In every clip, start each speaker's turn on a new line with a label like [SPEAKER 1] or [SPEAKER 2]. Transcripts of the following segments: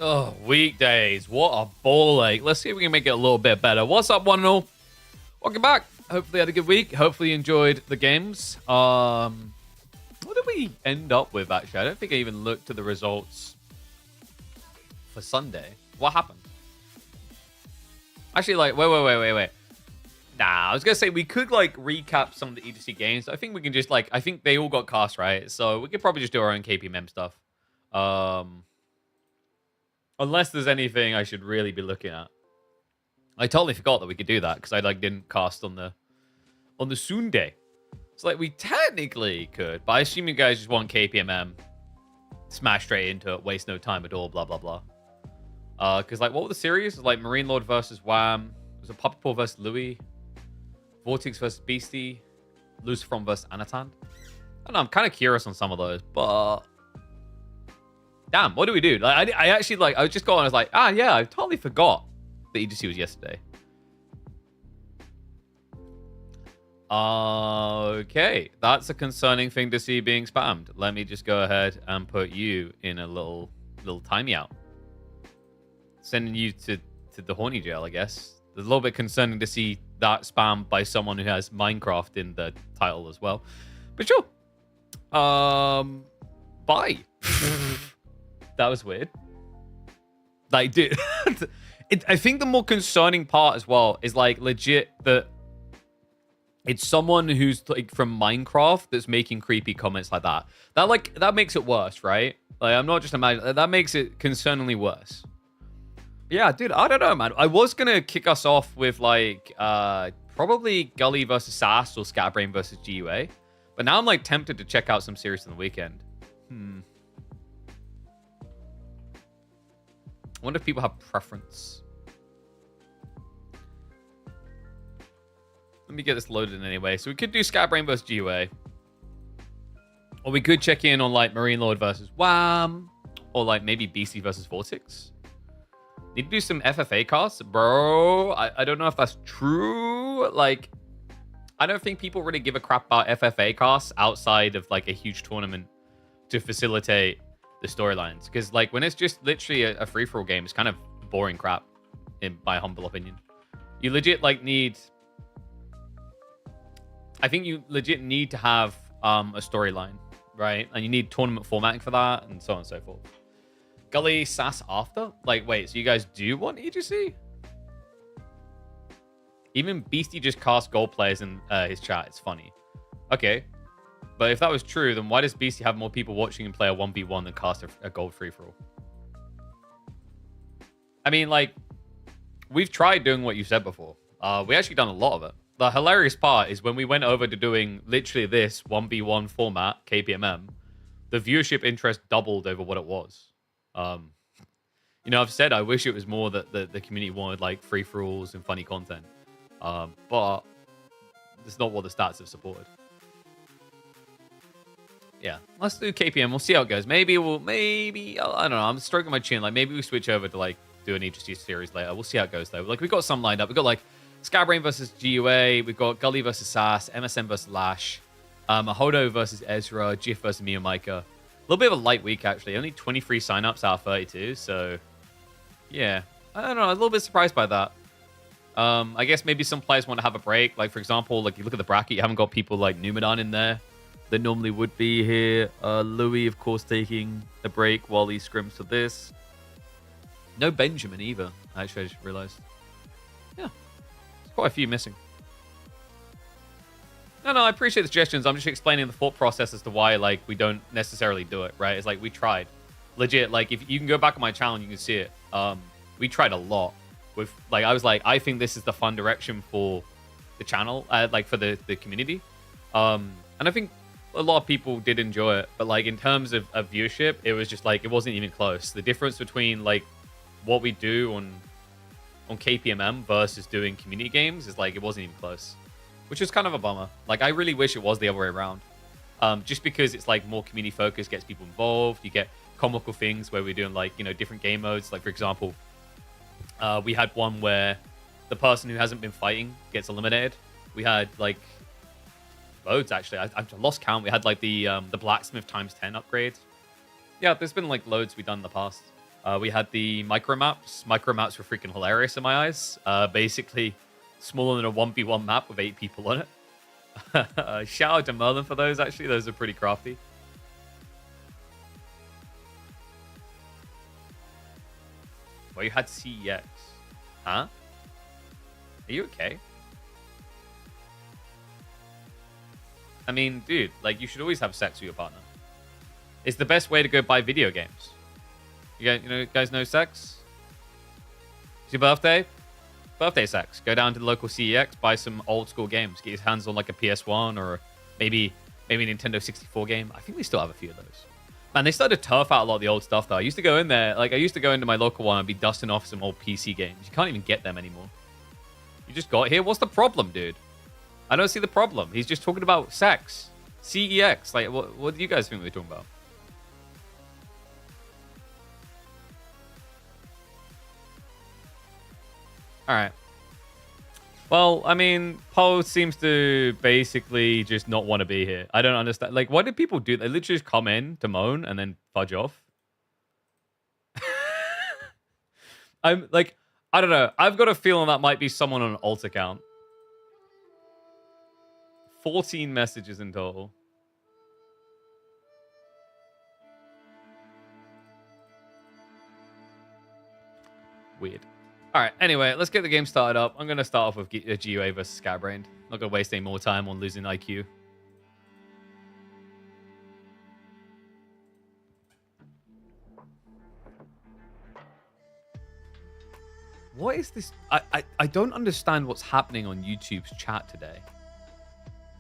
[SPEAKER 1] Oh, weekdays. What a ball ache. Let's see if we can make it a little bit better. What's up, 1-0? Welcome back. Hopefully you had a good week. Hopefully you enjoyed the games. What did we end up with, actually? I don't think I even looked at the results for Sunday. What happened? Actually, like, wait. Nah, I was going to say we could, like, recap some of the EGC games. I think we can just, like, I think they all got cast, right? So we could probably just do our own KPMM stuff. Unless there's anything I should really be looking at. I totally forgot that we could do that because I like didn't cast on the Sunday. So like we technically could, but I assume you guys just want KPMM, smash straight into it, waste no time at all, blah blah blah. Because like what were the series? Like Marine Lord versus Wham, it was a Puppet Paw versus Louis, Vortex versus Beastie, Lucifron versus Anatan. I don't know. I'm kind of curious on some of those, but. Damn, what do we do? Like, I actually, like, I just got on, I was like, yeah, I totally forgot the EGC was yesterday. Okay, that's a concerning thing to see being spammed. Let me just go ahead and put you in a little timeout. Sending you to the horny jail, I guess. It's a little bit concerning to see that spam by someone who has Minecraft in the title as well. But sure. Bye. That was weird. Like, dude, I think the more concerning part as well is like legit that it's someone who's like from Minecraft that's making creepy comments like that. That makes it worse, right? Like, I'm not just imagining that makes it concerningly worse. Yeah, dude, I don't know, man. I was gonna kick us off with like probably Gully versus Sass or Scatterbrain versus GUA, but now I'm like tempted to check out some series on the weekend. I wonder if people have preference. Let me get this loaded in anyway. So we could do Scatterbrain versus GUA. Or we could check in on like Marine Lord versus Wham. Or like maybe BC versus Vortex. Need to do some FFA casts. Bro, I don't know if that's true. Like, I don't think people really give a crap about FFA casts outside of like a huge tournament to facilitate the storylines, because like when it's just literally a free-for-all game, it's kind of boring crap in my humble opinion. You legit like need, I think you legit need to have a storyline, right? And you need tournament formatting for that and so on and so forth. Gully Sass after, like, wait, so you guys do want EGC? Even Beastie just cast gold players in his chat. It's funny. Okay. But if that was true, then why does Beastie have more people watching him play a 1v1 than cast a gold free-for-all? I mean, like, we've tried doing what you said before. We actually done a lot of it. The hilarious part is when we went over to doing literally this 1v1 format, KPMM, the viewership interest doubled over what it was. You know, I've said I wish it was more that the community wanted, like, free-for-alls and funny content. But it's not what the stats have supported. Yeah, let's do KPM. We'll see how it goes. Maybe I don't know. I'm stroking my chin. Like, maybe we switch over to, like, do an EGC series later. We'll see how it goes, though. Like, we've got some lined up. We've got, like, Scatterbrain versus GUA. We've got Gully versus Sass. MSM versus Lash. Ahodo versus Ezra. GIF versus Mia Micah. A little bit of a light week, actually. Only 23 signups out of 32. So, yeah. I don't know. I'm a little bit surprised by that. I guess maybe some players want to have a break. Like, for example, like, you look at the bracket. You haven't got people like Numedan in there that normally would be here. Louis, of course, taking a break while he scrims for this. No Benjamin either. Actually, I just realized. Yeah. There's quite a few missing. No, I appreciate the suggestions. I'm just explaining the thought process as to why, like, we don't necessarily do it, right? It's like, we tried. Legit, like, if you can go back on my channel and you can see it. We tried a lot. With, like, I was like, I think this is the fun direction for the channel, like, for the community. And I think a lot of people did enjoy it, but like in terms of viewership, it was just like it wasn't even close. The difference between like what we do on KPMM versus doing community games is like it wasn't even close, which is kind of a bummer. Like I really wish it was the other way around, just because it's like more community focused, gets people involved. You get comical things where we're doing like, you know, different game modes. Like for example, we had one where the person who hasn't been fighting gets eliminated. We had like loads actually. I've lost count. We had like the blacksmith ×10 upgrade. Yeah, there's been like loads we've done in the past. We had the micro maps. Micro maps were freaking hilarious in my eyes. Basically, smaller than a 1v1 map with 8 people on it. Shout out to Merlin for those, actually. Those are pretty crafty. Well, you had CEX. Huh? Are you okay? I mean, dude, like, you should always have sex with your partner. It's the best way to go buy video games. You guys know sex? It's your birthday? Birthday sex. Go down to the local CEX, buy some old school games. Get your hands on like a PS1 or maybe a Nintendo 64 game. I think we still have a few of those. Man, they started to turf out a lot of the old stuff though. I used to go in there, like I used to go into my local one and be dusting off some old PC games. You can't even get them anymore. You just got here? What's the problem, dude? I don't see the problem. He's just talking about sex. CEX. Like, what do you guys think we're talking about? All right. Well, I mean, Poe seems to basically just not want to be here. I don't understand. Like, what did people do? They literally just come in to moan and then fudge off. I'm like, I don't know. I've got a feeling that might be someone on an alt account. 14 messages in total. Weird. All right, anyway, let's get the game started up. I'm going to start off with GUA versus Scatterbrain. Not going to waste any more time on losing IQ. What is this? I don't understand what's happening on YouTube's chat today.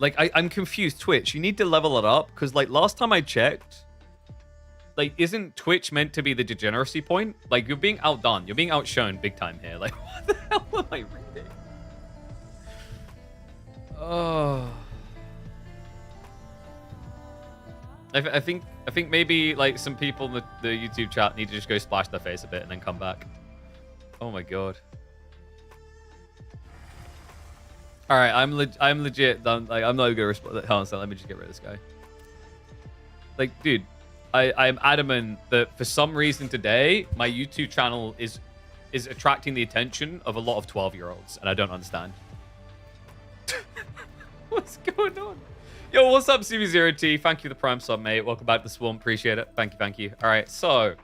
[SPEAKER 1] Like, I'm confused. Twitch, you need to level it up, because, like, last time I checked, like, isn't Twitch meant to be the degeneracy point? Like, you're being outdone. You're being outshone big time here. Like, what the hell am I reading? Oh. I think maybe, like, some people in the YouTube chat need to just go splash their face a bit and then come back. Oh, my God. All right, I'm legit done. Like, I'm not going to respond. Hold on, so let me just get rid of this guy. Like, dude, I'm adamant that for some reason today, my YouTube channel is attracting the attention of a lot of 12-year-olds, and I don't understand. What's going on? Yo, what's up, CB0T? Thank you for the Prime sub, mate. Welcome back to the Swarm. Appreciate it. Thank you, thank you. All right, so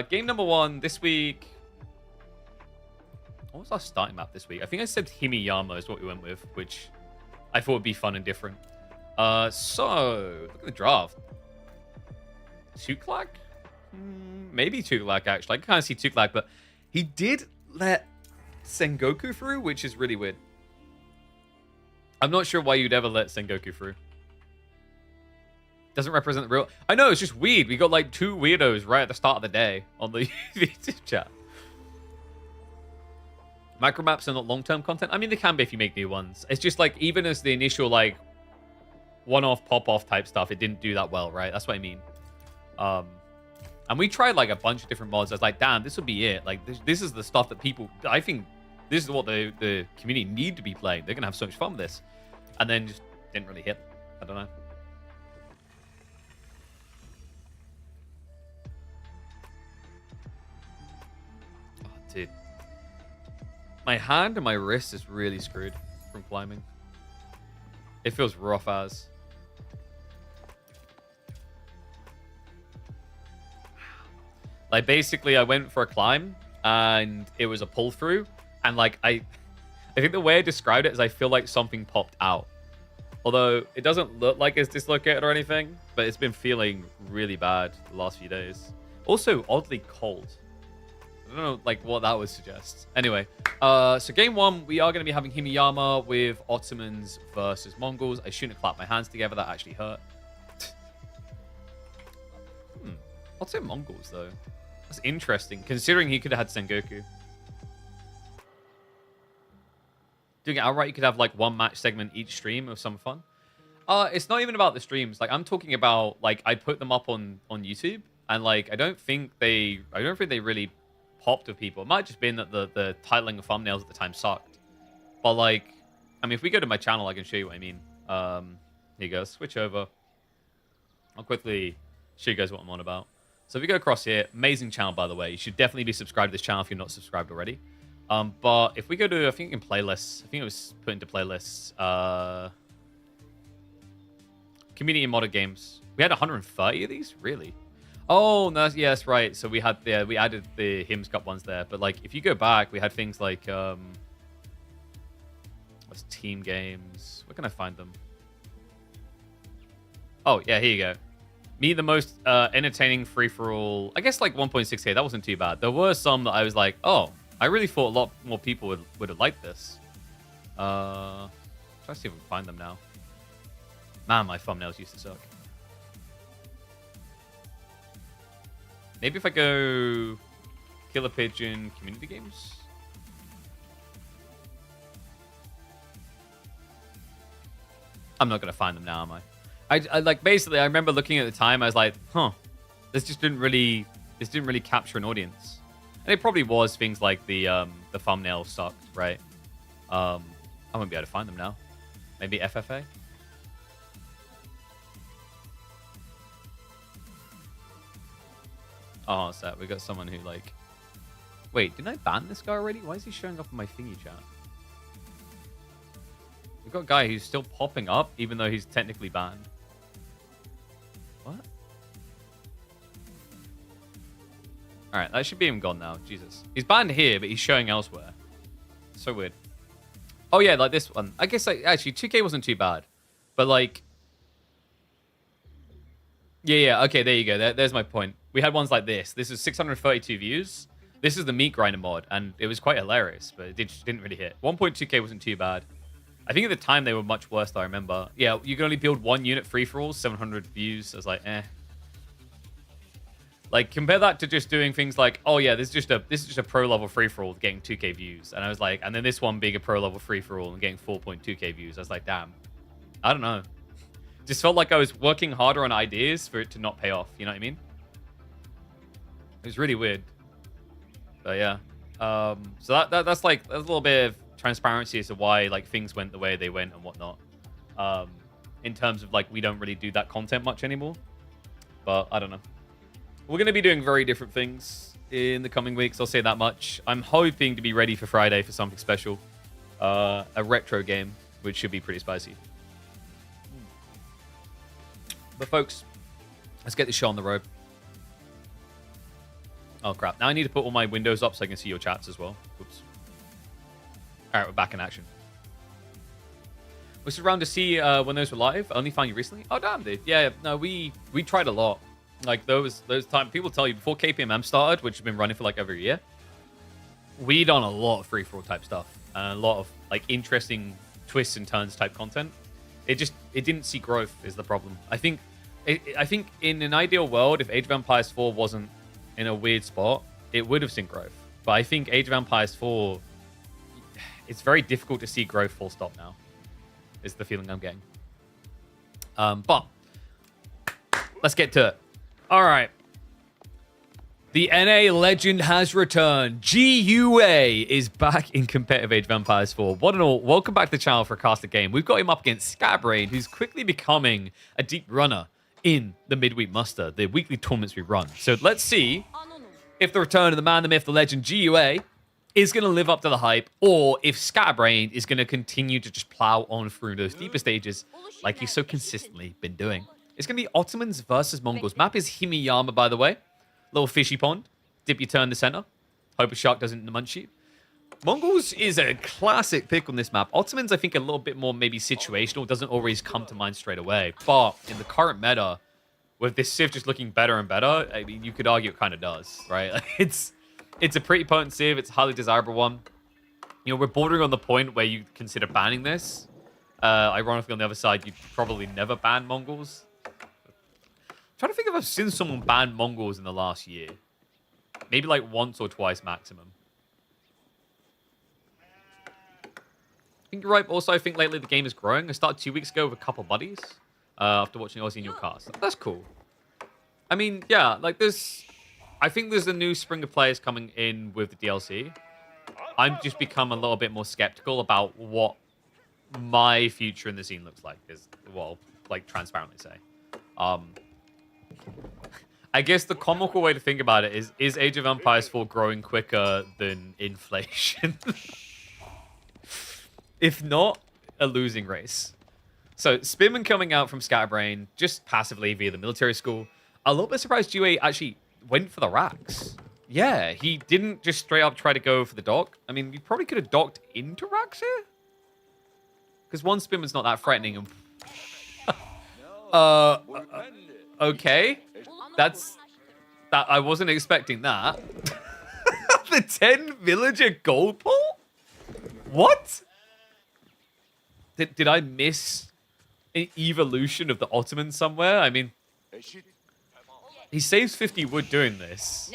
[SPEAKER 1] game number 1 this week. What was our starting map this week? I think I said Himiyama is what we went with, which I thought would be fun and different. So look at the draft. Tuklak? Maybe Tuklak, actually. I can kind of see Tuklak, but he did let Sengoku through, which is really weird. I'm not sure why you'd ever let Sengoku through. Doesn't represent the real... I know, it's just weird. We got like 2 weirdos right at the start of the day on the YouTube chat. Micromaps are not long-term content. I mean, they can be if you make new ones. It's just like, even as the initial like one-off, pop-off type stuff, it didn't do that well, right? That's what I mean. And we tried like a bunch of different mods. I was like, damn, this would be it. Like, this is the stuff that people... I think this is what the community need to be playing. They're going to have so much fun with this. And then just didn't really hit. I don't know. Oh, dude. My hand and my wrist is really screwed from climbing. It feels rough as. Like, basically, I went for a climb, and it was a pull-through. And, like, I think the way I described it is I feel like something popped out. Although, it doesn't look like it's dislocated or anything, but it's been feeling really bad the last few days. Also, oddly cold. I don't know, like, what that would suggest. Anyway, so game 1, we are going to be having Himiyama with Ottomans versus Mongols. I shouldn't have clapped my hands together. That actually hurt. I'll say Mongols, though. That's interesting, considering he could have had Sengoku. Doing it outright, you could have, like, 1 match segment each stream of some fun. It's not even about the streams. Like, I'm talking about, like, I put them up on YouTube, and, like, I don't think they really popped with people. It might have just been that the titling of thumbnails at the time sucked. But, like, I mean, if we go to my channel, I can show you what I mean. Here you go. Switch over. I'll quickly show you guys what I'm on about. So if we go across here, amazing channel, by the way. You should definitely be subscribed to this channel if you're not subscribed already. But if we go to, I think in playlists, I think it was put into playlists, community and modded games. We had 130 of these? Really? Oh, no, yeah, that's right. So we had we added the Hymns Cup ones there. But like, if you go back, we had things like, what's team games? Where can I find them? Oh, yeah, here you go. Me, the most entertaining free-for-all. I guess like 1.6K, that wasn't too bad. There were some that I was like, oh, I really thought a lot more people would have liked this. Try to see if we can find them now. Man, my thumbnails used to suck. Maybe if I go Killer Pigeon community games. I'm not gonna find them now, am I? I like basically I remember looking at the time, I was like, huh, this didn't really capture an audience. And it probably was things like the thumbnail sucked, right? I won't be able to find them now. Maybe FFA? Oh, so we got someone who like... Wait, didn't I ban this guy already? Why is he showing up in my thingy chat? We've got a guy who's still popping up, even though he's technically banned. What? Alright, that should be him gone now. Jesus. He's banned here, but he's showing elsewhere. So weird. Oh, yeah, like this one. I guess, like, actually, 2K wasn't too bad. But, like... Yeah, okay, there you go. There's my point. We had ones like this. This is 632 views. This is the Meat Grinder mod, and it was quite hilarious, but it didn't really hit. 1.2K wasn't too bad. I think at the time they were much worse, though, I remember. Yeah, you can only build one unit free-for-all, 700 views. I was like, eh. Like, compare that to just doing things like, oh, yeah, this is just a pro-level free-for-all getting 2K views. And I was like, and then this one being a pro-level free-for-all and getting 4.2K views. I was like, damn. I don't know. Just felt like I was working harder on ideas for it to not pay off. You know what I mean? It was really weird. But yeah. So that's like a little bit of transparency as to why like things went the way they went and whatnot. In terms of like we don't really do that content much anymore. But I don't know. We're going to be doing very different things in the coming weeks. I'll say that much. I'm hoping to be ready for Friday for something special. A retro game, which should be pretty spicy. But folks, let's get this show on the road. Oh, crap. Now I need to put all my windows up so I can see your chats as well. Oops. All right, we're back in action. Was around to see when those were live. Only found you recently. Oh, damn, dude. Yeah, no, we tried a lot. Like, those times, people tell you, before KPMM started, which has been running for, like, over a year, we done a lot of free-for-all type stuff. And a lot of, like, interesting twists and turns type content. It didn't see growth is the problem. I think in an ideal world, if Age of Empires 4 wasn't in a weird spot, it would have seen growth. But I think Age of Empires 4, it's very difficult to see growth full stop now, is the feeling I'm getting. But let's get to it. All right. The NA legend has returned. GUA is back in competitive Age of Empires 4. What and all, welcome back to the channel for a casted game. We've got him up against Scatterbrain, who's quickly becoming a deep runner in the midweek muster, the weekly tournaments we run. So let's see if the return of the man, the myth, the legend, GUA, is going to live up to the hype, or if Scatterbrain is going to continue to just plow on through those deeper stages like he's so consistently been doing. It's going to be Ottomans versus Mongols. Map is Himiyama, by the way. Little fishy pond. Dip your turn to center. Hope a shark doesn't munch you. Mongols is a classic pick on this map. Ottomans, I think, a little bit more maybe situational. Doesn't always come to mind straight away. But in the current meta, with this Civ just looking better and better, I mean, you could argue it kind of does, right? It's a pretty potent Civ. It's a highly desirable one. You know, we're bordering on the point where you consider banning this. Ironically, on the other side, you'd probably never ban Mongols. I'm trying to think if I've seen someone ban Mongols in the last year. Maybe like once or twice maximum. I think you're right. Also, I think lately the game is growing. I started 2 weeks ago with a couple buddies after watching Aussie in your cast. That's cool. I mean, yeah, like I think there's a new spring of players coming in with the DLC. I'm just become a little bit more skeptical about what my future in the scene looks like. Is well, like transparently say. I guess the comical way to think about it is Age of Empires 4 growing quicker than inflation? If not, a losing race. So, Spearman coming out from Scatterbrain just passively via the military school. A little bit surprised GUA actually went for the racks. Yeah, he didn't just straight up try to go for the dock. I mean, you probably could have docked into racks here. Because one Spearman's not that threatening. Okay. That I wasn't expecting that. The 10 villager gold pool? What? Did I miss an evolution of the Ottoman somewhere? I mean, he saves 50 wood doing this.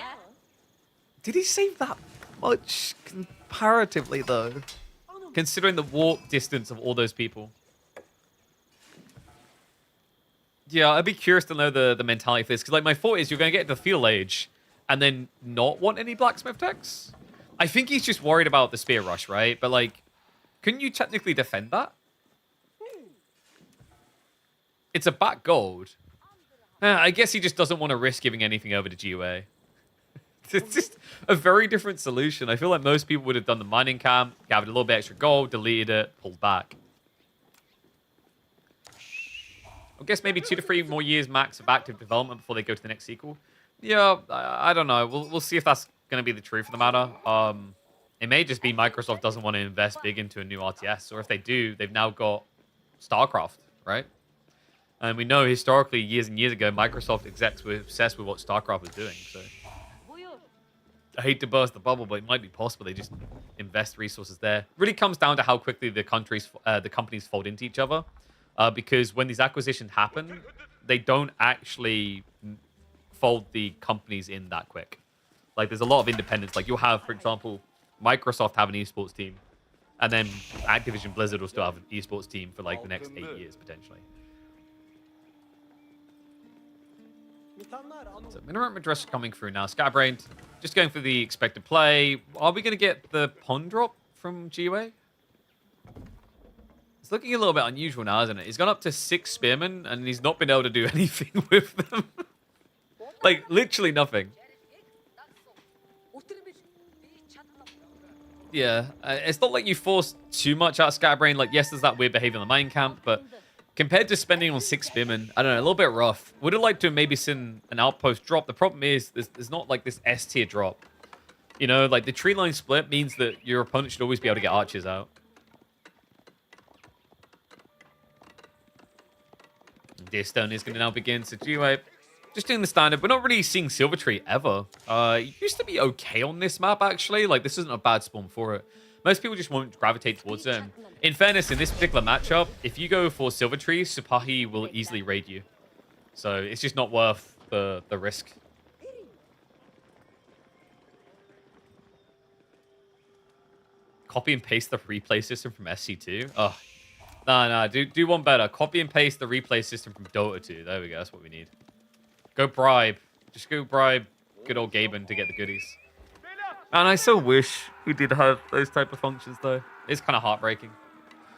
[SPEAKER 1] Did he save that much comparatively, though? Considering the walk distance of all those people. Yeah, I'd be curious to know the mentality for this. Because, like, my thought is you're going to get to the feudal age and then not want any blacksmith techs. I think he's just worried about the spear rush, right? But, like, couldn't you technically defend that? It's a back gold. I guess he just doesn't want to risk giving anything over to GUA. It's just a very different solution. I feel like most people would have done the mining camp, gathered a little bit extra gold, deleted it, pulled back. I guess maybe 2 to 3 more years max of active development before they go to the next sequel. Yeah, I don't know. We'll see if that's going to be the truth of the matter. It may just be Microsoft doesn't want to invest big into a new RTS, or if they do, they've now got StarCraft, right? And we know historically, years and years ago, Microsoft execs were obsessed with what StarCraft was doing. So I hate to burst the bubble, but it might be possible they just invest resources there. Really comes down to how quickly the companies fold into each other. Because when these acquisitions happen, they don't actually fold the companies in that quick. Like, there's a lot of independence. Like, you'll have, for example, Microsoft have an esports team, and then Activision Blizzard will still have an esports team for, like, the next 8 years, potentially. So, minimum address coming through now. Scatterbrain, just going for the expected play. Are we going to get the pond drop from GUA? It's looking a little bit unusual now, isn't it? He's gone up to 6 spearmen, and he's not been able to do anything with them. Like, literally nothing. Yeah, it's not like you force too much out of Scatterbrain. Like, yes, there's that weird behavior in the mine camp, but compared to spending on 6 spearmen, I don't know, a little bit rough. Would have liked to have maybe seen an outpost drop. The problem is, there's not like this S tier drop. You know, like the tree line split means that your opponent should always be able to get archers out. Deer Stone is going to now begin. So GUA, just doing the standard. We're not really seeing Silvertree ever. It used to be okay on this map, actually. Like, this isn't a bad spawn for it. Most people just won't gravitate towards it. In fairness, in this particular matchup, if you go for Silvertree, Supahi will easily raid you. So it's just not worth the risk. Copy and paste the replay system from SC2. Oh, no, do one better. Copy and paste the replay system from Dota 2. There we go. That's what we need. Go bribe. Just go bribe good old Gaben to get the goodies. And I so wish we did have those type of functions, though. It's kind of heartbreaking.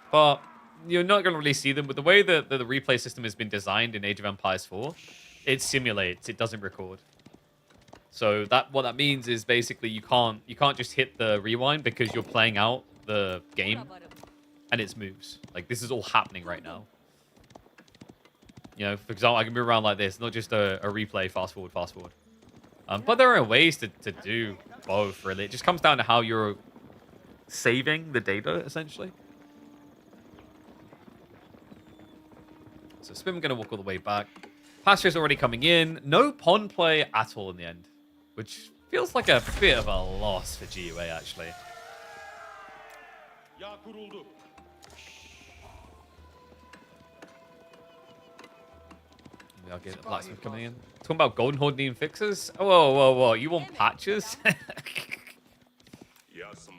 [SPEAKER 1] But you're not going to really see them. With the way that the replay system has been designed in Age of Empires 4, it simulates. It doesn't record. So what that means is basically you can't just hit the rewind because you're playing out the game and its moves. Like, this is all happening right now. You know, for example, I can move around like this, not just a replay, fast forward. But there are ways to do both, really. It just comes down to how you're saving the data, essentially. So Spim going to walk all the way back. Pasture's already coming in. No pond play at all in the end, which feels like a bit of a loss for GUA, actually. I'll get the blacksmith coming in. Talking about Golden Horde needing fixes? Whoa. You want patches?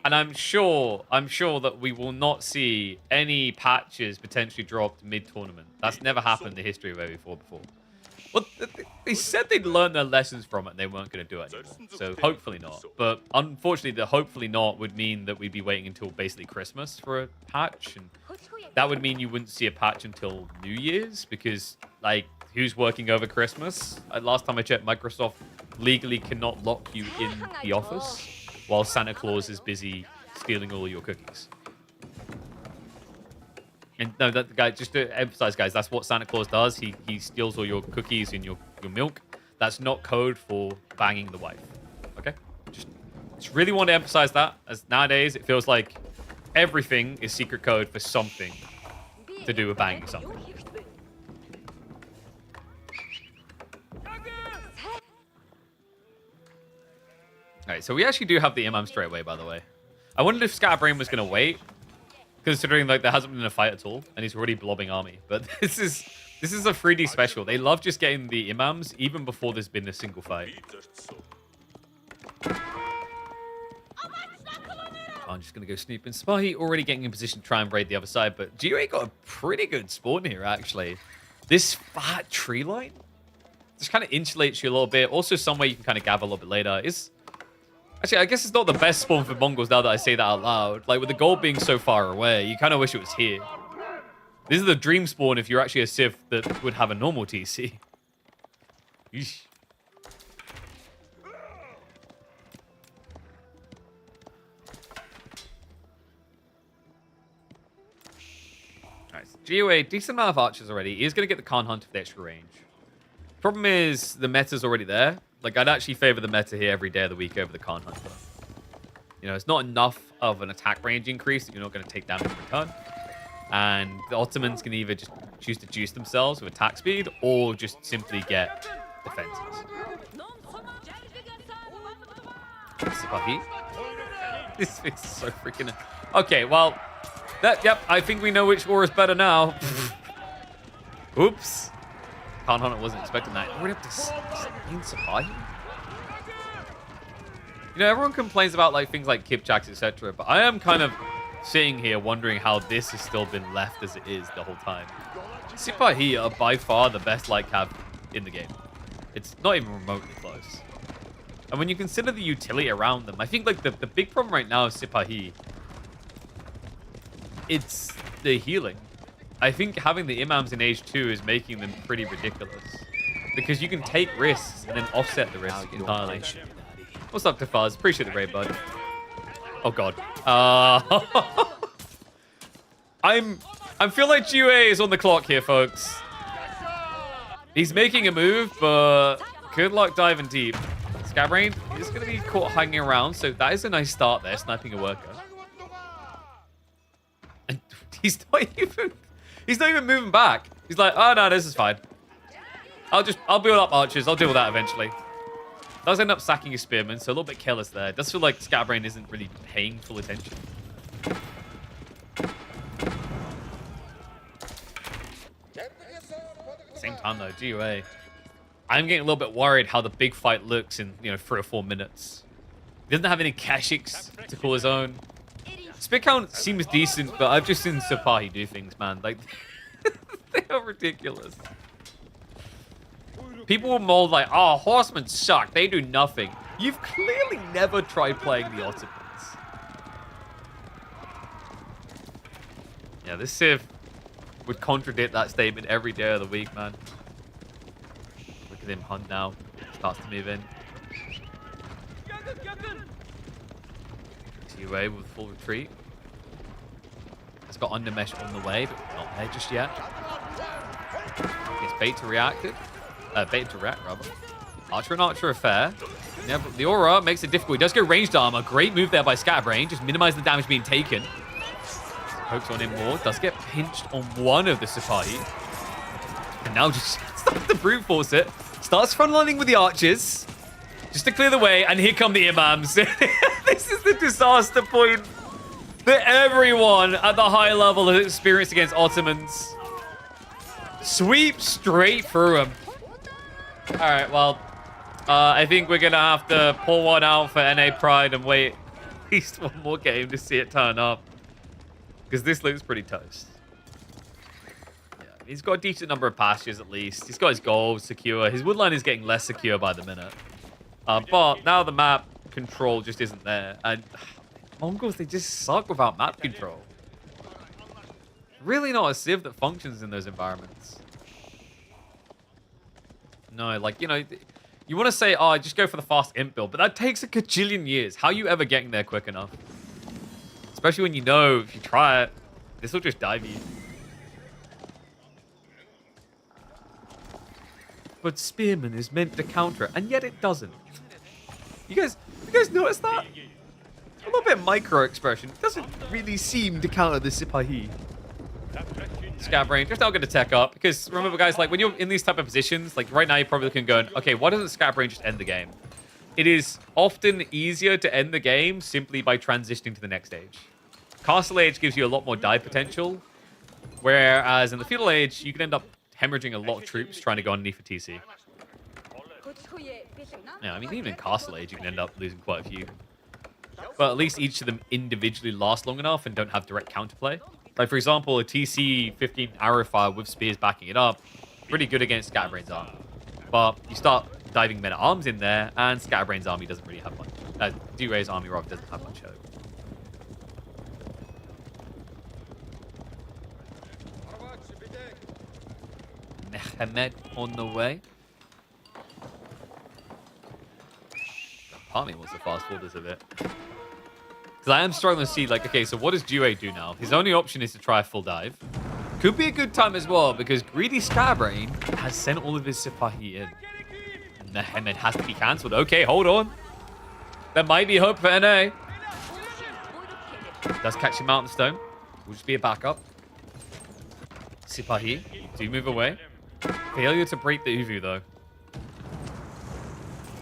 [SPEAKER 1] And I'm sure that we will not see any patches potentially dropped mid-tournament. That's never happened in the history of AV4 before. Well, they said they'd learned their lessons from it and they weren't going to do it anymore. So hopefully not. But unfortunately, the hopefully not would mean that we'd be waiting until basically Christmas for a patch. And that would mean you wouldn't see a patch until New Year's because, like, who's working over Christmas. Last time I checked, Microsoft legally cannot lock you in the office while Santa Claus is busy stealing all your cookies. And no, that guy, just to emphasize, guys, that's what Santa Claus does. He steals all your cookies and your milk. That's not code for banging the wife. Okay? Just really want to emphasize that, as nowadays it feels like everything is secret code for something to do with banging something. Alright, so we actually do have the Imam straight away, by the way. I wondered if Scatterbrain was going to wait, considering like there hasn't been a fight at all, and he's already blobbing army. But this is a 3D special. They love just getting the Imams even before there's been a single fight. I'm just going to go snoop and Spahi, already getting in position to try and raid the other side, but GOA got a pretty good spawn here, actually. This fat tree line just kind of insulates you a little bit. Also, somewhere you can kind of gather a little bit later. Actually, I guess it's not the best spawn for Mongols now that I say that out loud. Like, with the gold being so far away, you kind of wish it was here. This is the dream spawn if you're actually a Civ that would have a normal TC. Yeesh. Alright, so GOA, decent amount of archers already. He's going to get the Khan Hunter for the extra range. Problem is, the meta's already there. Like, I'd actually favor the meta here every day of the week over the Khan Hunter. You know, it's not enough of an attack range increase that you're not going to take damage in return. And the Ottomans can either just choose to juice themselves with attack speed or just simply get defenses. This is so freaking... Okay, well, yep, I think we know which war is better now. Oops. Khan Hunter wasn't expecting that. We're up to Sapahi. You know, everyone complains about like things like Kipchaks, etc. But I am kind of sitting here wondering how this has still been left as it is the whole time. Sipahi are by far the best light cap in the game. It's not even remotely close. And when you consider the utility around them, I think like the big problem right now is Sipahi. It's the healing. I think having the Imams in Age 2 is making them pretty ridiculous. Because you can take risks and then offset the risk entirely. What's up, Tafaz? Appreciate the raid, bud. Oh, God. I feel like GUA is on the clock here, folks. He's making a move, but good luck diving deep. Scatterbrain is going to be caught hanging around, so that is a nice start there, sniping a worker. And he's not even moving back. He's like, oh no, this is fine. I'll build up archers. I'll deal with that eventually. Does end up sacking his spearmen, so a little bit careless there. It does feel like Scatterbrain isn't really paying full attention. Same time though, GUA. I'm getting a little bit worried how the big fight looks in 3 or 4 minutes. He doesn't have any Kashyyyks to call his own. Spear count seems decent, but I've just seen Sapahi do things, man. Like, they are ridiculous. People will mold like, oh, horsemen suck. They do nothing. You've clearly never tried playing the Ottomans. Yeah, this Civ would contradict that statement every day of the week, man. Look at him hunt now. Starts to move in. GUA with full retreat. It's got undermesh on the way, but not there just yet. It's bait to reactive. Bait to react, rather. Archer and Archer are fair. Yeah, but the aura makes it difficult. He does go ranged armor. Great move there by Scatterbrain. Just minimize the damage being taken. Pokes on him more. Does get pinched on one of the Sipahi. And now just starts to brute force it. Starts frontlining with the archers. Just to clear the way. And here come the Imams. This is the disaster point that everyone at the high level has experienced against Ottomans. Sweep straight through them. All right, well, I think we're going to have to pull one out for NA Pride and wait at least one more game to see it turn up. Because this looks pretty toast. Yeah, he's got a decent number of pastures at least. He's got his gold secure. His woodline is getting less secure by the minute. But now the map control just isn't there. And Mongols, they just suck without map control. Really not a Civ that functions in those environments. No, like, you want to say, oh, just go for the fast imp build, but that takes a gajillion years. How are you ever getting there quick enough? Especially when you know if you try it, this will just dive you. But Spearman is meant to counter it, and yet it doesn't. You guys notice that? A little bit micro expression. It doesn't really seem to counter the Sipahi. Scatterbrain, just not going to tech up, because remember, guys, like when you're in these type of positions, like right now you're probably looking and going, okay, why doesn't Scatterbrain just end the game? It is often easier to end the game simply by transitioning to the next stage. Castle Age gives you a lot more dive potential, whereas in the Feudal Age, you can end up hemorrhaging a lot of troops trying to go underneath for TC. Yeah, I mean, even in Castle Age, you can end up losing quite a few. But at least each of them individually last long enough and don't have direct counterplay. Like, for example, a TC-15 arrow fire with spears backing it up, pretty good against Scatterbrain's army. But you start diving men-at-arms in there, and Scatterbrain's army doesn't really have much. D-Ray's army, rather, doesn't have much hope. Mehmet on the way. Part of me wants to fast forward this a bit. Because I am struggling to see, like, okay, so what does Due do now? His only option is to try a full dive. Could be a good time as well, because greedy Scatterbrain has sent all of his Sipahi in. And Mehmet has to be cancelled. Okay, hold on. There might be hope for NA. Does catch him out on the stone. Will just be a backup. Sipahi do move away. Failure to break the Uvu, though.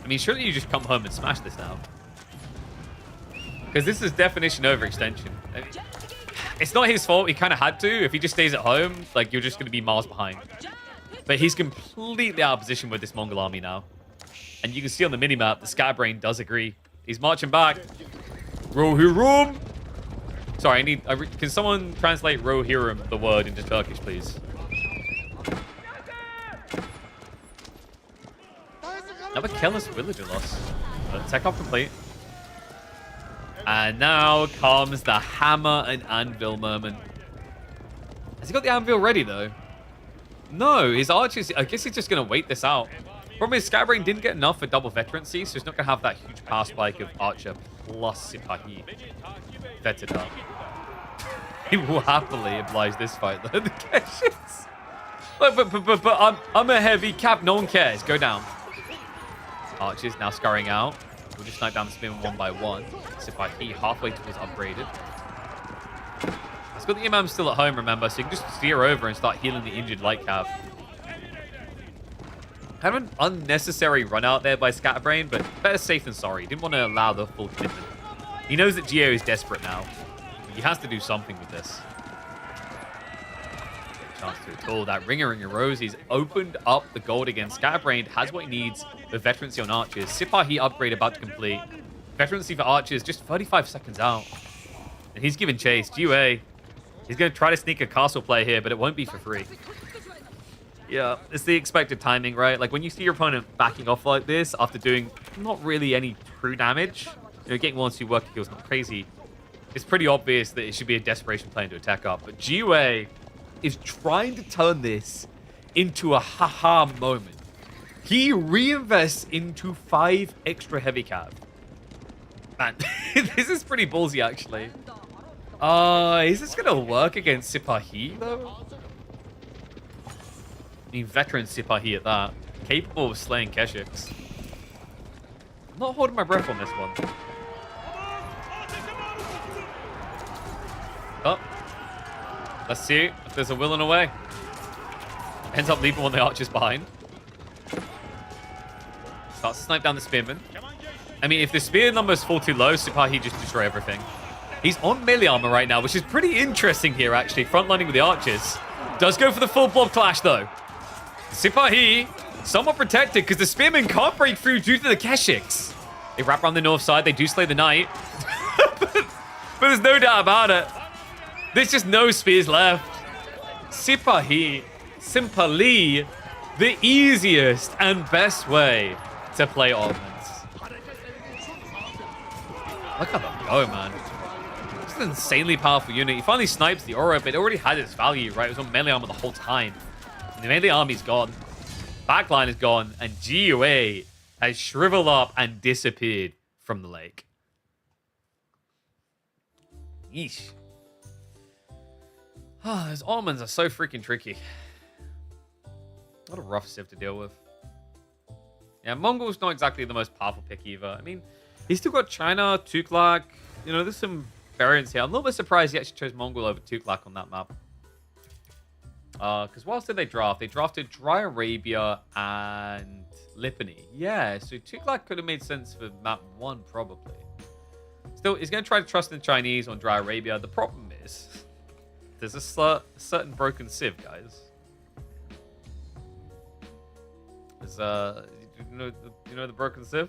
[SPEAKER 1] I mean, surely you just come home and smash this now. Because this is definition overextension. I mean, it's not his fault. He kind of had to. If he just stays at home, like, you're just going to be miles behind. But he's completely out of position with this Mongol army now. And you can see on the minimap, the Scatterbrain does agree. He's marching back. Rohirrim. Sorry, can someone translate Rohirrim, the word, into Turkish, please? Another careless villager loss. Tech off complete. And now comes the hammer and anvil moment. Has he got the anvil ready, though? No, his archers... I guess he's just going to wait this out. Problem is, Scatterbrain didn't get enough for double veterancy, so he's not going to have that huge power spike of Archer plus Sipahi. Vetted up. He will happily oblige this fight, though. The Keshes. But I'm a heavy cap. No one cares. Go down. Archers now scurrying out. We'll just snipe down the spearmen one by one. Sipahi halfway towards upgraded. It's got the Imam still at home, remember, so you can just steer over and start healing the injured light cav. Kind of an unnecessary run out there by Scatterbrain, but better safe than sorry. He didn't want to allow the full commitment. He knows that Geo is desperate now. He has to do something with this. Chance to it all. That Ringer Rose, he's opened up the gold again. Scatterbrain has what he needs. The veterancy on archers. Sipahi upgrade about to complete. Veterancy for archers just 35 seconds out. And he's giving chase. GUA. He's going to try to sneak a castle play here, but it won't be for free. Yeah, it's the expected timing, right? Like when you see your opponent backing off like this after doing not really any true damage, getting 1-2 work kills not crazy. It's pretty obvious that it should be a desperation play to attack up. But GUA is trying to turn this into a haha moment. He reinvests into 5 extra heavy cav. Man, this is pretty ballsy, actually. Is this going to work against Sipahi, though? I mean, veteran Sipahi at that. Capable of slaying Keshiks. I'm not holding my breath on this one. Oh. Let's see if there's a will and a way. Ends up leaving one of the archers behind. Starts to snipe down the spearman. I mean, if the spear numbers fall too low, Sipahi just destroy everything. He's on melee armor right now, which is pretty interesting here, actually. Frontlining with the archers. Does go for the full blob clash, though. Sipahi, somewhat protected, because the spearmen can't break through due to the Keshiks. They wrap around the north side. They do slay the knight. but there's no doubt about it. There's just no spears left. Sipahi, simply the easiest and best way to play offense. Look how they go, man. It's an insanely powerful unit. He finally snipes the aura, but it already had its value, right? It was on melee armor the whole time. And the melee army's gone. Backline is gone, and GUA has shriveled up and disappeared from the lake. Yeesh. Those almonds are so freaking tricky. What a rough civ to deal with. Yeah, Mongol's not exactly the most powerful pick either. I mean, he's still got China, Tuklak. You know, there's some variants here. I'm a little bit surprised he actually chose Mongol over Tuklak on that map. Because what else did they draft? They drafted Dry Arabia and Lipany. Yeah, so Tuklak could have made sense for map 1, probably. Still, he's going to try to trust in Chinese on Dry Arabia. The problem is, there's a certain broken civ, guys. There's, you know the broken civ?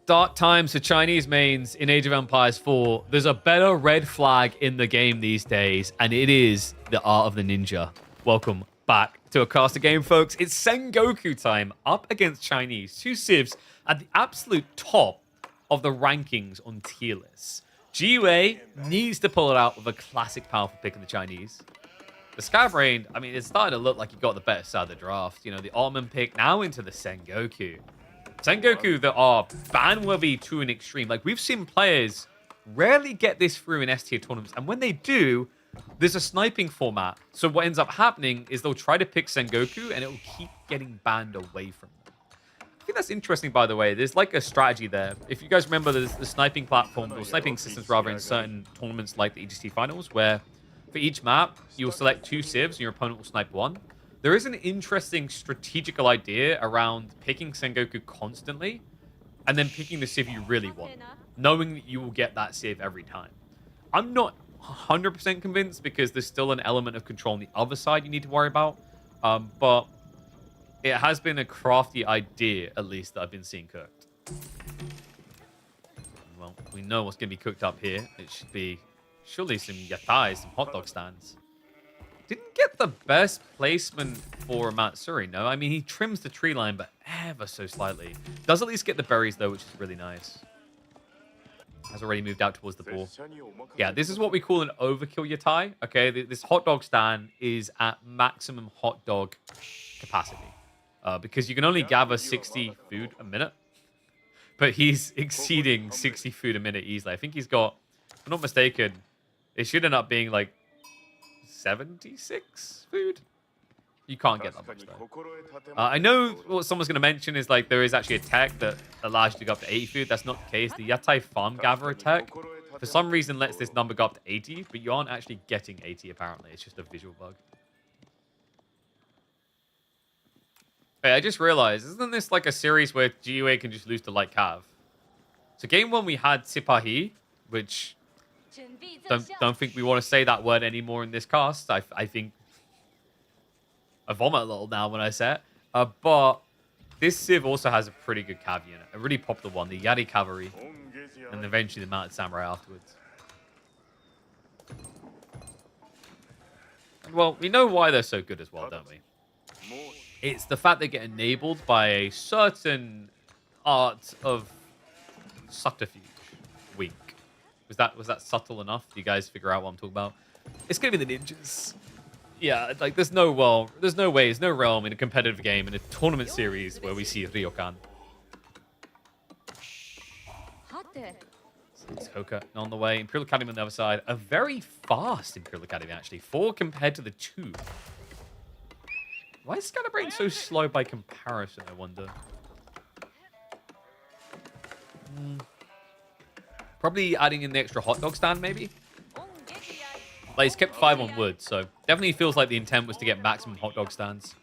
[SPEAKER 1] Dark times for Chinese mains in Age of Empires 4. There's a better red flag in the game these days, and it is the Art of the Ninja. Welcome back to a caster game, folks. It's Sengoku time up against Chinese. 2 civs at the absolute top of the rankings on tier lists. GUA needs to pull it out with a classic powerful pick in the Chinese. The Scatterbrain, I mean, it's starting to look like he got the better side of the draft. You know, the Ottoman pick now into the Sengoku. Sengoku that are ban-worthy to an extreme. Like, we've seen players rarely get this through in S-tier tournaments. And when they do, there's a sniping format. So what ends up happening is they'll try to pick Sengoku and it will keep getting banned away from them. I think that's interesting, by the way. There's like a strategy there. If you guys remember, there's the sniping platform, or sniping systems rather, in certain tournaments like the EGT Finals, where for each map, you'll select 2 civs and your opponent will snipe 1. There is an interesting strategical idea around picking Sengoku constantly and then picking the civ you really want, knowing that you will get that civ every time. I'm not 100% convinced because there's still an element of control on the other side you need to worry about, but it has been a crafty idea, at least, that I've been seeing cooked. Well, we know what's going to be cooked up here. It should be surely some yatais, some hot dog stands. Didn't get the best placement for Matsuri, no? I mean, he trims the tree line, but ever so slightly. Does at least get the berries, though, which is really nice. Has already moved out towards the ball. Yeah, this is what we call an overkill yatai. Okay, this hot dog stand is at maximum hot dog capacity. Because you can only gather 60 food a minute. But he's exceeding 60 food a minute easily. I think he's got, if I'm not mistaken, it should end up being like 76 food. You can't get that much though. I know what someone's going to mention is like there is actually a tech that allows you to go up to 80 food. That's not the case. The Yatai Farm Gatherer tech for some reason lets this number go up to 80, but you aren't actually getting 80 apparently. It's just a visual bug. Hey, I just realized, isn't this like a series where GUA can just lose to Light Cav? So game 1 we had Sipahi, which don't think we want to say that word anymore in this cast. I think I vomit a little now when I say it. But this civ also has a pretty good cav unit, a really popular one, the Yari Cavalry, and eventually the Mounted Samurai afterwards. Well, we know why they're so good as well, don't we? It's the fact they get enabled by a certain art of subterfuge. Wink. Was that subtle enough? Do you guys figure out what I'm talking about? It's gonna be the ninjas. Yeah, like there's no realm in a competitive game in a tournament series where we see Ryokan. It's Hoka on the way. Imperial Academy on the other side. A very fast Imperial Academy, actually. 4 compared to the 2. Why is Scatterbrain so slow by comparison, I wonder? Probably adding in the extra hot dog stand, maybe? Like, he's kept 5 on wood, so definitely feels like the intent was to get maximum hot dog stands.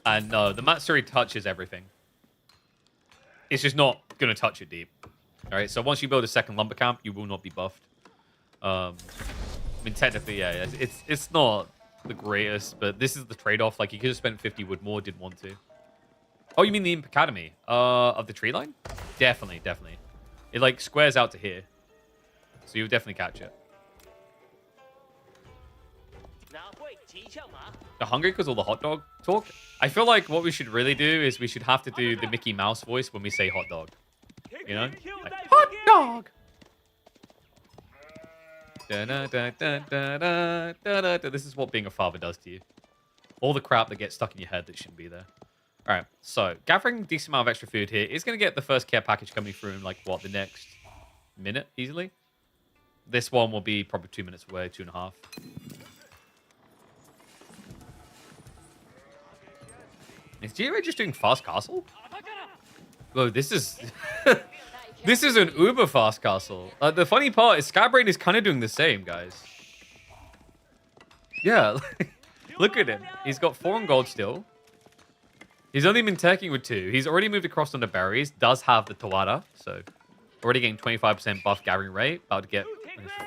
[SPEAKER 1] And no, the Matsuri touches everything. It's just not going to touch it deep. Alright, so once you build a second lumber camp, you will not be buffed. I mean, technically, yeah, it's not the greatest, but this is the trade-off. Like, you could have spent 50 wood more, didn't want to. Oh, you mean the Imp Academy? Of the tree line? Definitely, definitely. It, like, squares out to here. So you'll definitely catch it. You're hungry because all the hot dog talk? I feel like what we should really do is we should have to do the Mickey Mouse voice when we say hot dog. You know? Like, hot dog! This is what being a father does to you. All the crap that gets stuck in your head that shouldn't be there. All right, so gathering a decent amount of extra food here is going to get the first care package coming through in like, what, the next minute easily? This one will be probably 2 minutes away, 2.5. Is Giro just doing fast castle? Whoa, this is... this is an uber fast castle. The funny part is Scatterbrain is kind of doing the same, guys. Yeah, look at him. He's got 4 on gold still. He's only been taking with 2. He's already moved across onto berries. Does have the Tawada, so already getting 25% buff gathering rate. About to get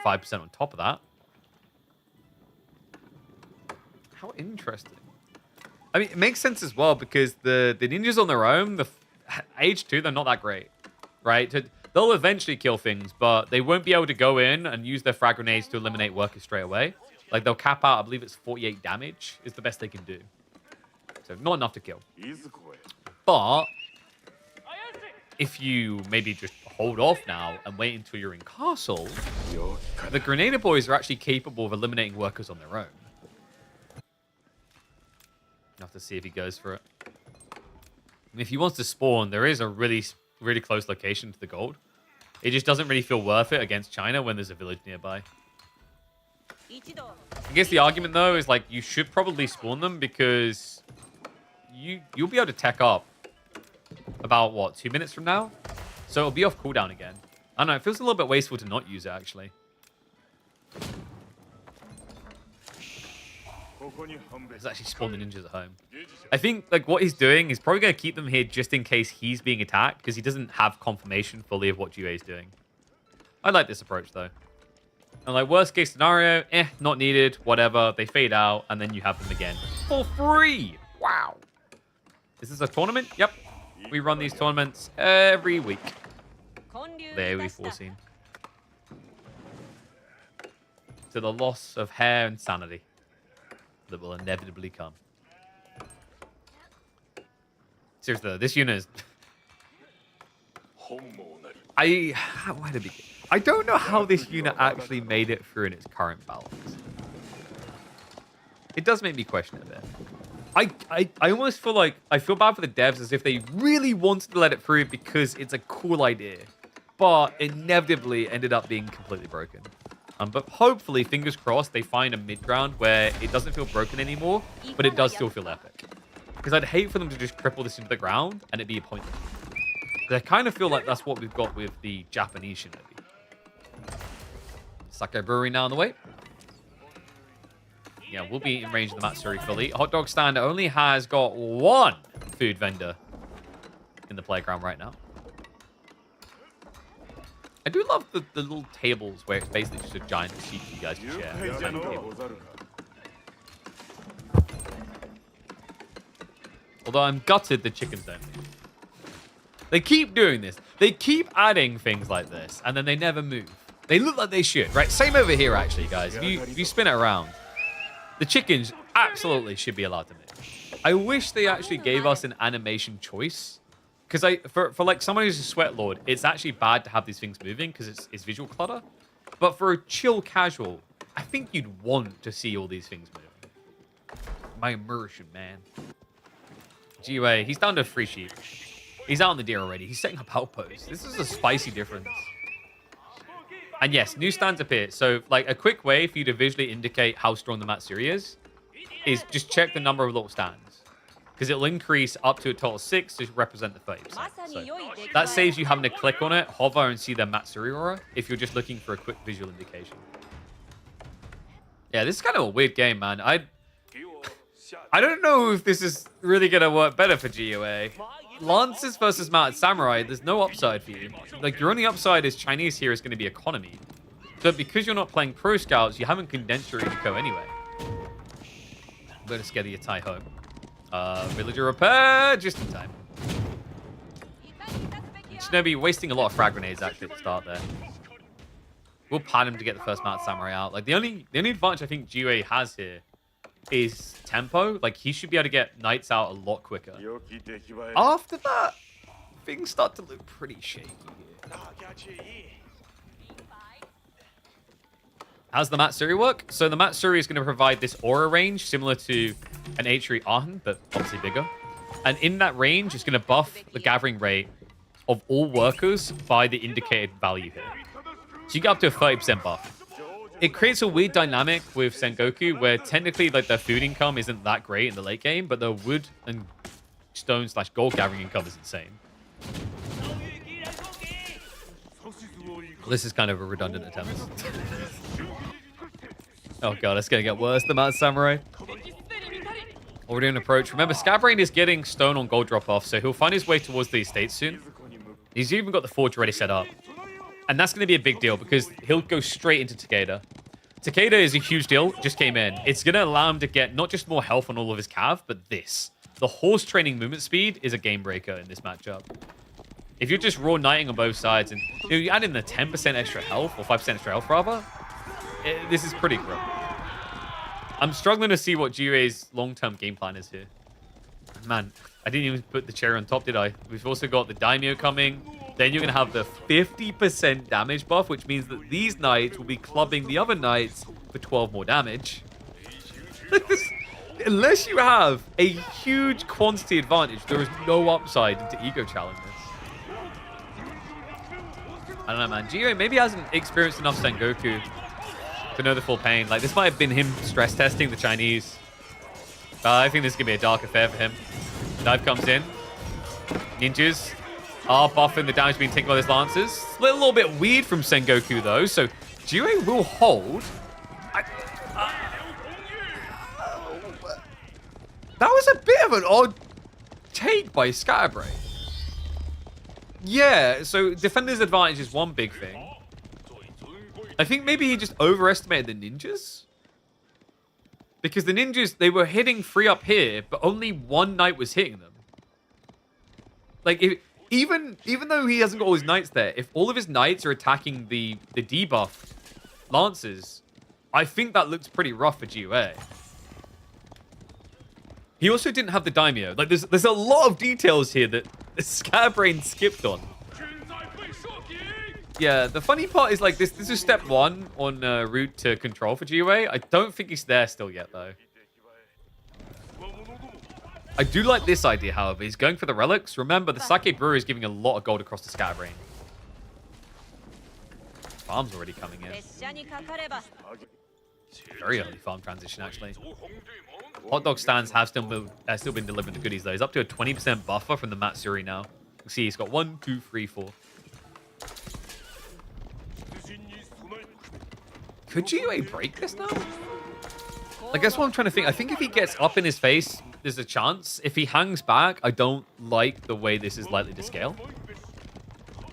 [SPEAKER 1] 5% on top of that. How interesting. I mean, it makes sense as well because the ninjas on their own, the age 2, they're not that great, right? They'll eventually kill things, but they won't be able to go in and use their frag grenades to eliminate workers straight away. Like, they'll cap out, I believe it's 48 damage is the best they can do. So, not enough to kill. But if you maybe just hold off now and wait until you're in castle, the Grenadier boys are actually capable of eliminating workers on their own. Have to see if he goes for it. And if he wants to spawn, there is a really, really close location to the gold. It just doesn't really feel worth it against China when there's a village nearby. I guess the argument, though, is like you should probably spawn them because you'll be able to tech up about, what, 2 minutes from now? So it'll be off cooldown again. I don't know, it feels a little bit wasteful to not use it, actually. He's actually spawned the ninjas at home. I think like what he's doing is probably going to keep them here just in case he's being attacked because he doesn't have confirmation fully of what GA is doing. I like this approach, though. And like worst case scenario, not needed, whatever. They fade out, and then you have them again for free. Wow. Is this a tournament? Yep. We run these tournaments every week. There we've foreseen. To the loss of hair and sanity that will inevitably come. Seriously, though, this unit is... Where to begin? I don't know how this unit actually made it through in its current balance. It does make me question it a bit. I almost feel like... I feel bad for the devs as if they really wanted to let it through because it's a cool idea. But inevitably ended up being completely broken. But hopefully, fingers crossed, they find a mid-ground where it doesn't feel broken anymore, but it does still feel epic. Because I'd hate for them to just cripple this into the ground and it be a pointless. I kind of feel like that's what we've got with the Japanese shinobi. Sake Brewery now on the way. Yeah, we'll be in range of the Matsuri fully. Hot Dog Stand only has got 1 food vendor in the playground right now. I do love the little tables where it's basically just a giant sheet for you guys to share. Although I'm gutted the chickens don't move. They keep doing this. They keep adding things like this, and then they never move. They look like they should, right? Same over here, actually, guys. If you spin it around, the chickens absolutely should be allowed to move. I wish they actually gave us an animation choice. Because for like someone who's a sweat lord, it's actually bad to have these things moving because it's visual clutter. But for a chill casual, I think you'd want to see all these things moving. My immersion, man. GUA, he's down to 3 sheep. He's out on the deer already. He's setting up outposts. This is a spicy difference. And yes, new stands appear. So like a quick way for you to visually indicate how strong the Matsuri is just check the number of little stands. Because it'll increase up to a total of 6 to represent the 30%. So that saves you having to click on it, hover, and see the Matsuri aura if you're just looking for a quick visual indication. Yeah, this is kind of a weird game, man. I don't know if this is really going to work better for GUA. Lancers versus Mounted Samurai, there's no upside for you. Like, your only upside is Chinese here is going to be economy. But because you're not playing Pro Scouts, you haven't condensed your eco anyway. Better scare the Yatai home. Villager repair, just in time. Shinobi wasting a lot of frag grenades actually at the start there. We'll pan him to get the first Mounted Samurai out. Like the only advantage I think GUA has here is tempo. Like he should be able to get knights out a lot quicker. After that, things start to look pretty shaky here. How's the Matsuri work? So the Matsuri is going to provide this aura range similar to an H3 Arhan, but obviously bigger. And in that range, it's going to buff the gathering rate of all workers by the indicated value here. So you get up to a 30% buff. It creates a weird dynamic with Sengoku where technically like their food income isn't that great in the late game, but their wood and stone / gold gathering income is insane. Well, this is kind of a redundant attempt. Oh god, it's going to get worse. The Mad Samurai. Already an approach. Remember, Scatterbrain is getting stone on gold drop off, so he'll find his way towards the estates soon. He's even got the forge already set up. And that's going to be a big deal because he'll go straight into Takeda. Takeda is a huge deal. Just came in. It's going to allow him to get not just more health on all of his cav, but this. The horse training movement speed is a game breaker in this matchup. If you're just raw knighting on both sides and you add in the 10% extra health, or 5% extra health rather, this is pretty grim. I'm struggling to see what Jiuei's long-term game plan is here. Man, I didn't even put the cherry on top, did I? We've also got the Daimyo coming. Then you're going to have the 50% damage buff, which means that these knights will be clubbing the other knights for 12 more damage. Unless you have a huge quantity advantage, there is no upside into ego challenges. I don't know, man. Jiuei maybe hasn't experienced enough Sengoku to know the full pain. Like, this might have been him stress testing the Chinese. I think this is going to be a dark affair for him. Dive comes in. Ninjas are buffing the damage being taken by his Lancers. A little bit weird from Sengoku, though. So, Jiuei will hold. That was a bit of an odd take by Scatterbrain. Yeah, so defender's advantage is one big thing. I think maybe he just overestimated the ninjas. Because the ninjas, they were hitting 3 up here, but only one knight was hitting them. Like, even though he hasn't got all his knights there, if all of his knights are attacking the debuff Lancers, I think that looks pretty rough for Jiuei. He also didn't have the Daimyo. Like, there's a lot of details here that Scatterbrain skipped on. Yeah, the funny part is, like, this is step 1 on route to control for Jiuei. I don't think he's there still yet, though. I do like this idea, however. He's going for the relics. Remember, the Sake Brewery is giving a lot of gold across the Scatterbrain. Farm's already coming in. Very early farm transition, actually. Hot dog stands have still been delivering the goodies, though. He's up to a 20% buffer from the Matsuri now. You can see he's got 1, 2, 3, 4. Could Jiuei break this now? I guess what I'm trying to think. I think if he gets up in his face, there's a chance. If he hangs back, I don't like the way this is likely to scale.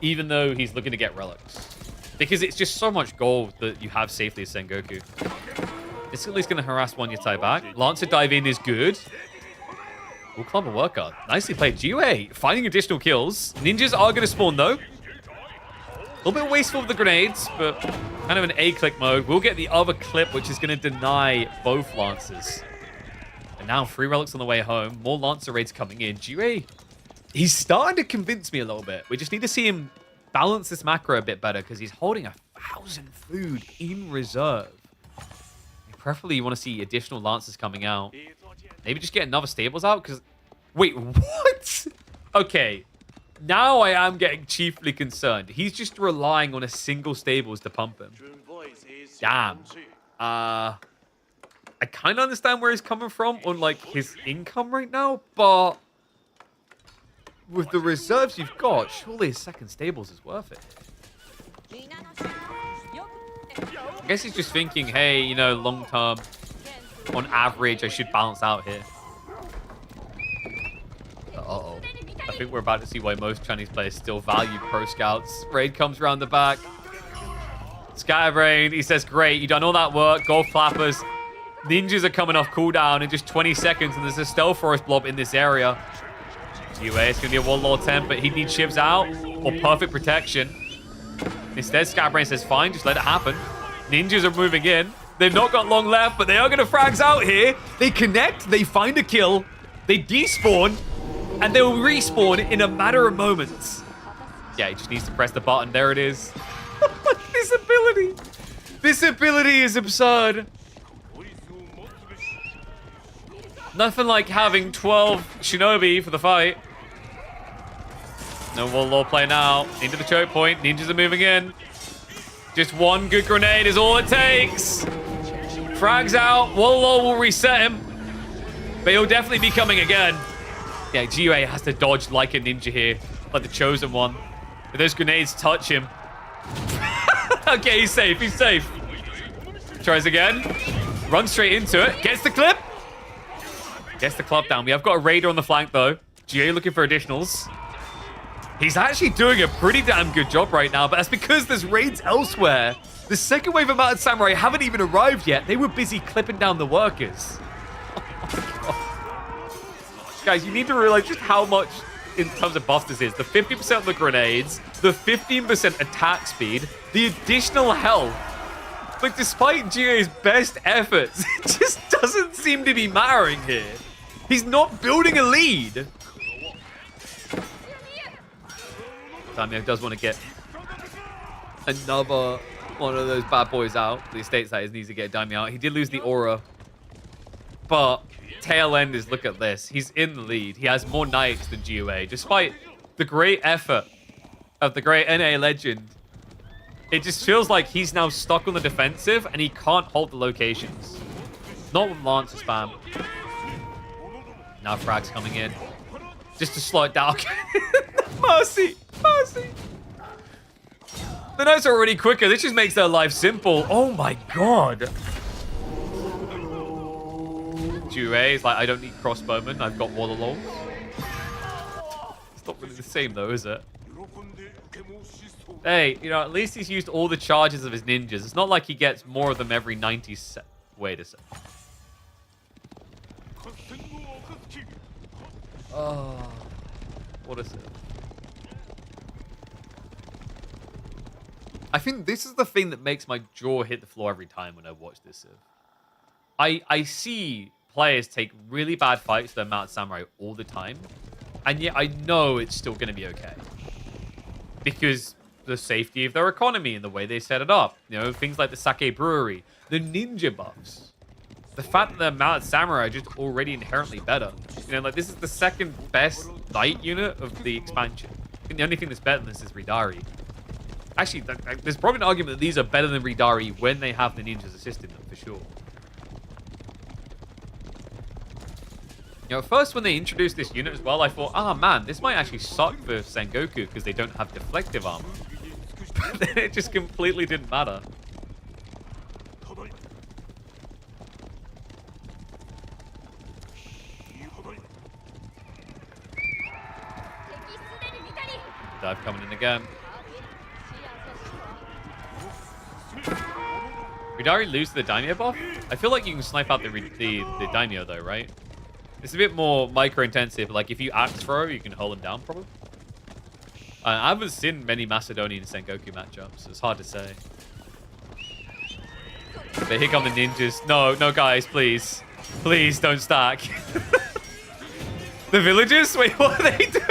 [SPEAKER 1] Even though he's looking to get relics. Because it's just so much gold that you have safely as Sengoku. It's at least going to harass one Yatai back. Lancer dive in is good. We'll club a workout. Nicely played. Jiuei finding additional kills. Ninjas are going to spawn, though. A little bit wasteful with the grenades, but kind of an A-click mode. We'll get the other clip, which is going to deny both Lancers. And now 3 relics on the way home. More Lancer raids coming in. Jiuei, he's starting to convince me a little bit. We just need to see him balance this macro a bit better because he's holding 1,000 food in reserve. Preferably, you want to see additional Lancers coming out. Maybe just get another stables out because... Wait, what? Okay. Now I am getting chiefly concerned. He's just relying on a single stables to pump him. Damn. I kind of understand where he's coming from on, like, his income right now, but with the reserves you've got, surely a second stables is worth it. I guess he's just thinking, hey, you know, long term, on average, I should balance out here. Uh-oh. I think we're about to see why most Chinese players still value pro scouts. Raid comes around the back. Scatterbrain, he says, great, you've done all that work. Golf clappers. Ninjas are coming off cooldown in just 20 seconds, and there's a stealth forest blob in this area. Jiuei, it's going to be a Warlord 10, but he needs shivs out or perfect protection. Instead, Scatterbrain says, fine, just let it happen. Ninjas are moving in. They've not got long left, but they are going to frags out here. They connect, they find a kill, they despawn, and they will respawn in a matter of moments. Yeah, he just needs to press the button. There it is. This ability. This ability is absurd. Nothing like having 12 Shinobi for the fight. No wall law play now. Into the choke point. Ninjas are moving in. Just one good grenade is all it takes. Frags out. Wall law will reset him. But he'll definitely be coming again. Yeah, GUA has to dodge like a ninja here. Like the chosen one. If those grenades touch him. Okay, he's safe. He's safe. Tries again. Runs straight into it. Gets the clip. Gets the club down. We have got a raider on the flank, though. GA looking for additionals. He's actually doing a pretty damn good job right now, but that's because there's raids elsewhere. The second wave of Mounted Samurai haven't even arrived yet. They were busy clipping down the workers. Oh my God. Guys, you need to realize just how much in terms of buffs this is. The 50% of the grenades, the 15% attack speed, the additional health. Like, despite GA's best efforts, it just doesn't seem to be mattering here. He's not building a lead. Daimyo does want to get another one of those bad boys out. The estate side needs to get Daimyo out. He did lose the aura. But tail end is, look at this. He's in the lead. He has more knights than GUA. Despite the great effort of the great NA legend, it just feels like he's now stuck on the defensive and he can't hold the locations. Not with Lancer spam. Now Frag's coming in. Just to slow it down. Mercy! Mercy! The knights are already quicker. This just makes their life simple. Oh my God. GUA is like, I don't need crossbowmen. I've got Wallalol. It's not really the same though, is it? Hey, you know, at least he's used all the charges of his ninjas. It's not like he gets more of them every 90 seconds. Wait a second. Oh, what is it? I think this is the thing that makes my jaw hit the floor every time when I watch this. I see players take really bad fights to their Mounted Samurai all the time, and yet I know it's still going to be okay. Because the safety of their economy and the way they set it up. You know, things like the Sake Brewery, the ninja buffs. The fact that the Mounted Samurai are just already inherently better. You know, like, this is the second best knight unit of the expansion. I think the only thing that's better than this is Ridari. Actually, there's probably an argument that these are better than Ridari when they have the ninjas assisting them, for sure. You know, at first when they introduced this unit as well, I thought, ah, man, this might actually suck for Sengoku because they don't have deflective armor. But then it just completely didn't matter. Dive coming in again. Ridari lose the Daimyo buff? I feel like you can snipe out the Daimyo though, right? It's a bit more micro-intensive. Like, if you axe throw, you can hold him down, probably. I haven't seen many Macedonian Sengoku matchups. It's hard to say. But here come the ninjas. No, no, guys, please. Please don't stack. The villagers? Wait, what are they doing?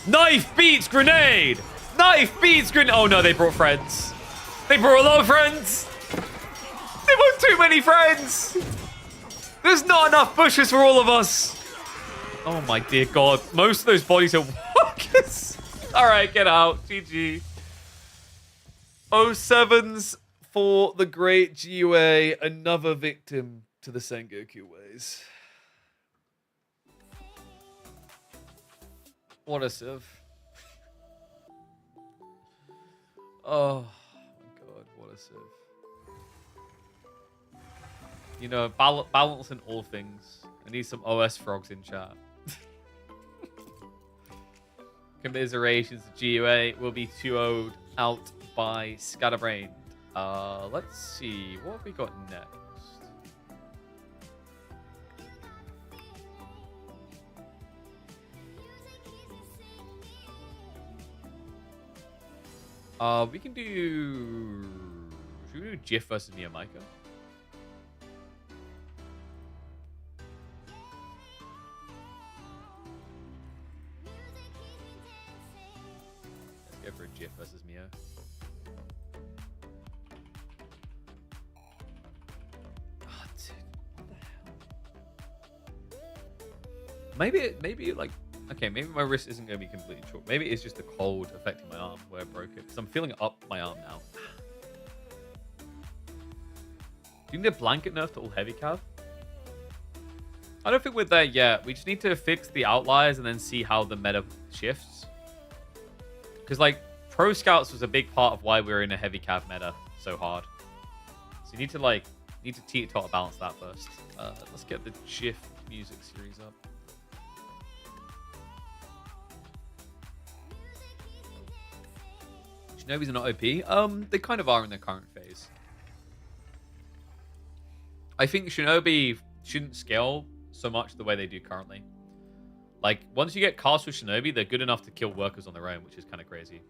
[SPEAKER 1] Knife beats grenade! Knife beats grenade! Oh, no, they brought friends. They brought a lot of friends. They brought too many friends. There's not enough bushes for all of us. Oh my dear God. Most of those bodies are walkers. All right, get out. GG. 07s for the great GUA. Another victim to the Sengoku ways. What a sieve. Oh my God, what a sieve. You know, balance in all things. I need some OS frogs in chat. Commiserations to GUA will be 2-0'd out by Scatterbrain. Let's see. What have we got next? We can do... Should we do Jiff versus Miyamika? Let's go for a Jiff versus Mio. maybe like, okay, maybe my wrist isn't going to be completely short. Maybe it's just the cold affecting my arm where I broke it. Because I'm feeling it up my arm now. Do you need a blanket nerf to all heavy cav? I don't think we're there yet. We just need to fix the outliers and then see how the meta shifts. Because, like, Pro Scouts was a big part of why we were in a heavy cav meta so hard. So you need to, like, teeter-totter balance that first. Let's get the GIF music series up. Shinobi's not OP. They kind of are in their current phase. I think Shinobi shouldn't scale so much the way they do currently. Like, once you get Castle Shinobi, they're good enough to kill workers on their own, which is kind of crazy.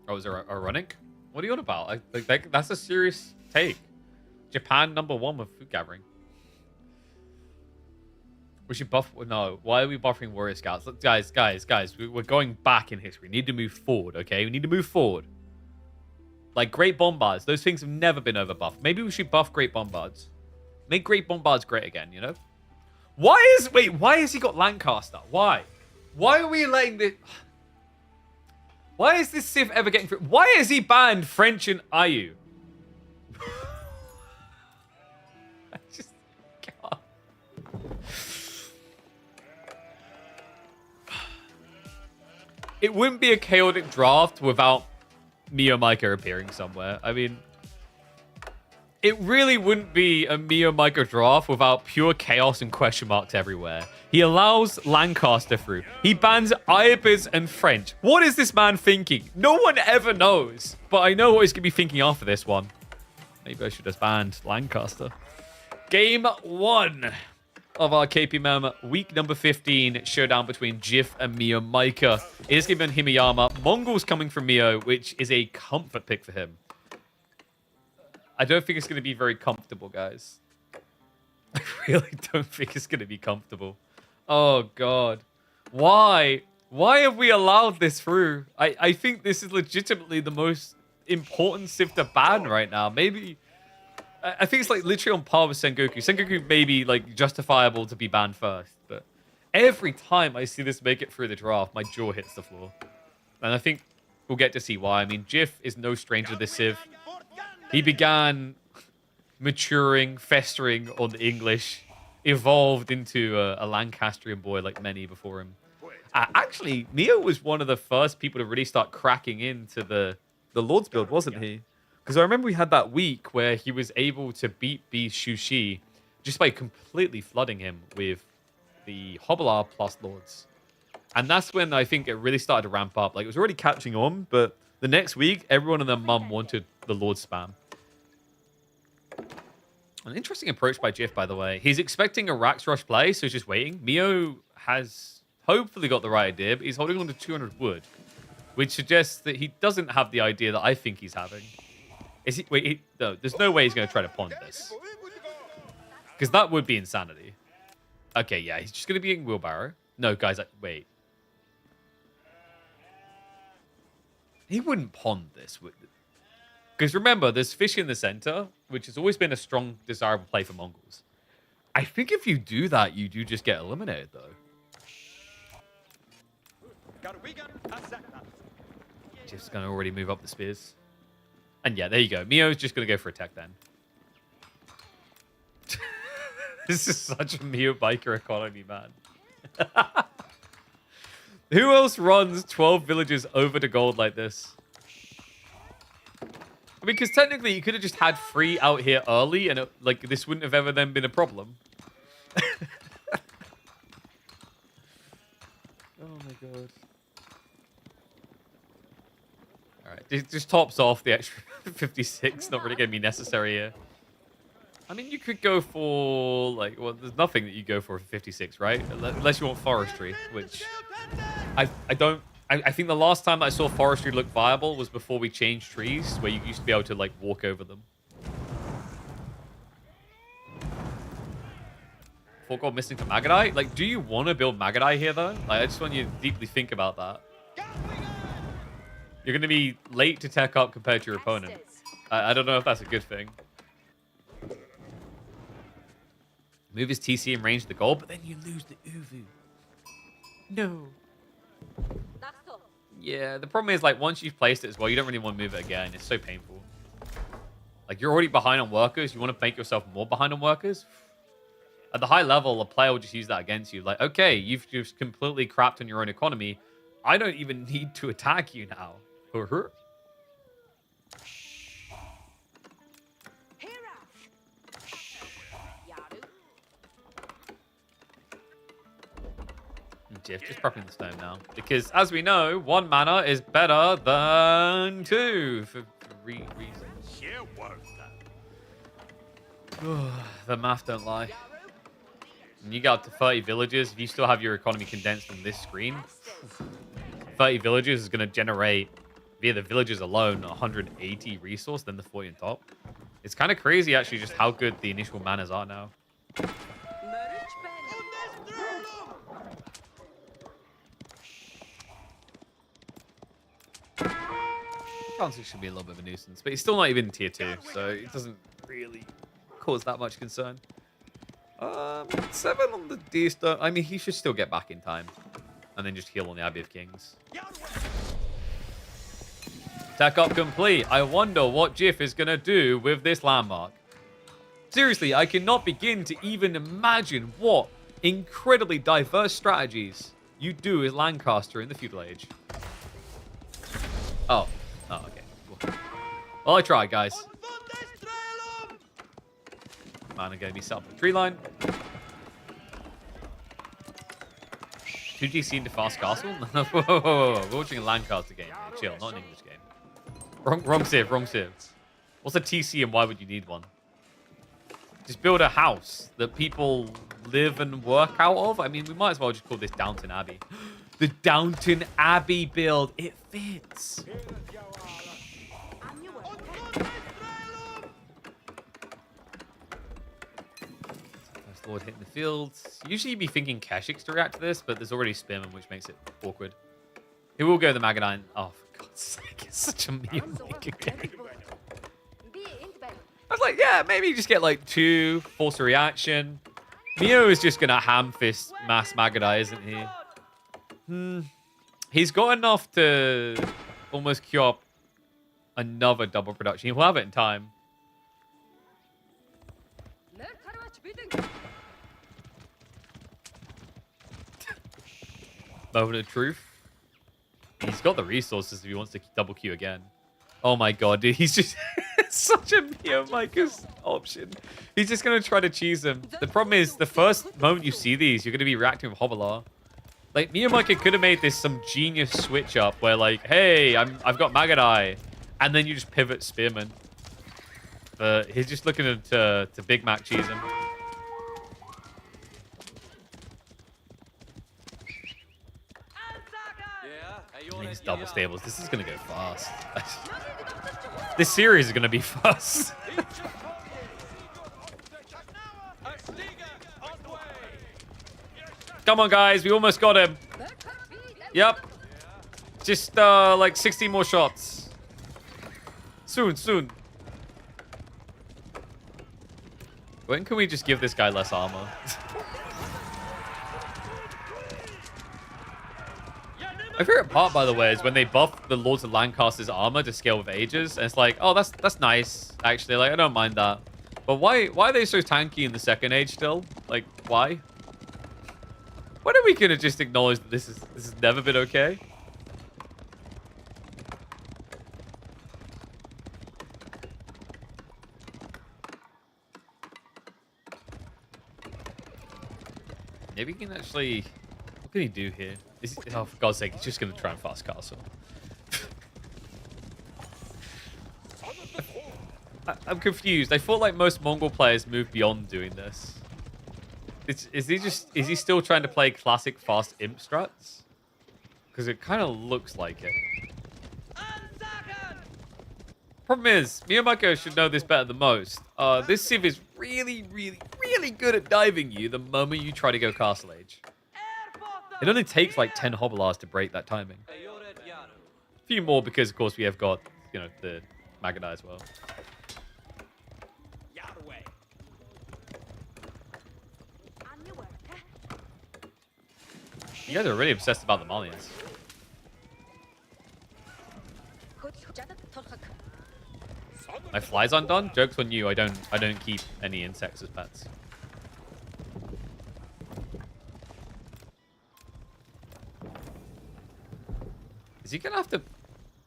[SPEAKER 1] Oh, is there ironic? What are you on about? That's a serious take. Japan #1 with food gathering. We should buff... No, why are we buffering Warrior Scouts? Look, guys, we're going back in history. We need to move forward, okay? We need to move forward. Like, Great Bombards. Those things have never been overbuffed. Maybe we should buff Great Bombards. Make Great Bombards great again, you know? Why has he got Lancaster? Why? Why are we letting this... Why is this Civ ever getting through? Why has he banned French and Ayu? I just can't. It wouldn't be a chaotic draft without Mio Micah appearing somewhere. I mean, it really wouldn't be a Mio Micah draft without pure chaos and question marks everywhere. He allows Lancaster through. He bans Ibis and French. What is this man thinking? No one ever knows. But I know what he's going to be thinking after this one. Maybe I should have banned Lancaster. Game 1 of our KPMM week number 15 showdown between Jif and Mio Micah. It is given Himiyama. Mongols coming from Mio, which is a comfort pick for him. I don't think it's going to be very comfortable, guys. I really don't think it's going to be comfortable. Oh, God. Why? Why have we allowed this through? I think this is legitimately the most important Civ to ban right now. Maybe... I think it's like literally on par with Sengoku. Sengoku may be like justifiable to be banned first, but every time I see this make it through the draft, my jaw hits the floor. And I think we'll get to see why. I mean, Jif is no stranger to this Civ. He began maturing, festering on the English, evolved into a Lancastrian boy like many before him. Actually, Neo was one of the first people to really start cracking into the Lord's build, wasn't he? Because I remember we had that week where he was able to beat B Shushi just by completely flooding him with the Hobbler plus Lords. And that's when I think it really started to ramp up. Like, it was already catching on, but the next week, everyone and their mum wanted the Lord spam. An interesting approach by Jif, by the way. He's expecting a Rax Rush play, so he's just waiting. Mio has hopefully got the right idea, but he's holding on to 200 wood, which suggests that he doesn't have the idea that I think he's having. Is he? Wait, no, there's no way he's going to try to pawn this. Because that would be insanity. Okay, yeah, he's just going to be in wheelbarrow. No, guys, wait. He wouldn't pawn this. Because remember, there's fish in the center, which has always been a strong, desirable play for Mongols. I think if you do that, you do just get eliminated, though. Just going to already move up the spears. And yeah, there you go. Mio's just going to go for a tech then. This is such a Mio biker economy, man. Who else runs 12 villages over to gold like this? I mean, because technically you could have just had 3 out here early and like this wouldn't have ever then been a problem. Oh my god. Alright, it just tops off the extra 56. Not really going to be necessary here. I mean, you could go for, like, well, there's nothing that you go for 56, right? Unless you want forestry, which I don't... I think the last time that I saw forestry look viable was before we changed trees, where you used to be able to, like, walk over them. Fort Gold missing for Magadai? Like, do you want to build Magadai here, though? Like, I just want you to deeply think about that. You're going to be late to tech up compared to your opponent. I don't know if that's a good thing. Move his TC in range of the goal, but then you lose the Uvu. No. Yeah, the problem is, like, once you've placed it as well, you don't really want to move it again. It's so painful. Like, you're already behind on workers. You want to make yourself more behind on workers? At the high level, a player will just use that against you. Like, okay, you've just completely crapped on your own economy. I don't even need to attack you now. Jiff just prepping the stone now. Because, as we know, 1 mana is better than 2 for 3 reasons. The math don't lie. And you get up to 30 villages. If you still have your economy condensed on this screen, 30 villages is going to generate, via the villages alone, 180 resource, then the 40 on top. It's kind of crazy, actually, just how good the initial manas are now. Council should be a little bit of a nuisance, but he's still not even tier 2, so it doesn't really cause that much concern. 7 on the D star. I mean, he should still get back in time, and then just heal on the Abbey of Kings. Tech up complete. I wonder what Jiff is gonna do with this landmark. Seriously, I cannot begin to even imagine what incredibly diverse strategies you do as Lancaster in the feudal age. Oh. Oh, okay. Cool. Well, I tried, guys. Man, I'm going to be set up the tree line. 2G into fast castle? Whoa, whoa, whoa, whoa. We're watching a Lancaster game. Chill, not an English game. Wrong civ, wrong civ. What's a TC and why would you need one? Just build a house that people live and work out of? I mean, we might as well just call this Downton Abbey. The Downton Abbey build. It fits. First Lord hitting the field. Usually you'd be thinking Keshik's to react to this, but there's already Spearman, which makes it awkward. He will go the Magadine. Oh, for God's sake. It's such a meme-making game. I was like, yeah, maybe you just get like 2, force a reaction. Mio is just going to ham fist mass Magadai, isn't he? He's got enough to almost queue up another double production. He'll have it in time. Moment of truth. He's got the resources if he wants to double queue again. Oh my god, dude. He's just such a Mio Micah's option. He's just going to try to cheese him. The problem is, the first moment you see these, you're going to be reacting with Hobbler. Like, Miyamaki could have made this some genius switch up where, like, hey, I've got Magadai, and then you just pivot Spearman. But he's just looking to Big Mac cheese him. These double stables. This is going to go fast. This series is going to be fast. Come on, guys. We almost got him. Yep. Just, like, 60 more shots. Soon, soon. When can we just give this guy less armor? My favorite part, by the way, is when they buff the Lords of Lancaster's armor to scale with ages. And it's like, oh, that's nice, actually. Like, I don't mind that. But why are they so tanky in the second age still? Like, why? When are we gonna just acknowledge that this has never been okay? Maybe he can actually... What can he do here? Oh, for God's sake, he's just gonna try and fast castle. I'm confused. I thought like most Mongol players moved beyond doing this. Is he still trying to play classic fast imp struts? Because it kind of looks like it. Problem is, Miyamako should know this better than most. This Civ is really, really, really good at diving you the moment you try to go Castle Age. It only takes like 10 Hobblars to break that timing. A few more because, of course, we have got, you know, the Magadai as well. You guys are really obsessed about the Malians. My flies aren't done? Joke's on you, I don't keep any insects as pets. Is he gonna have to...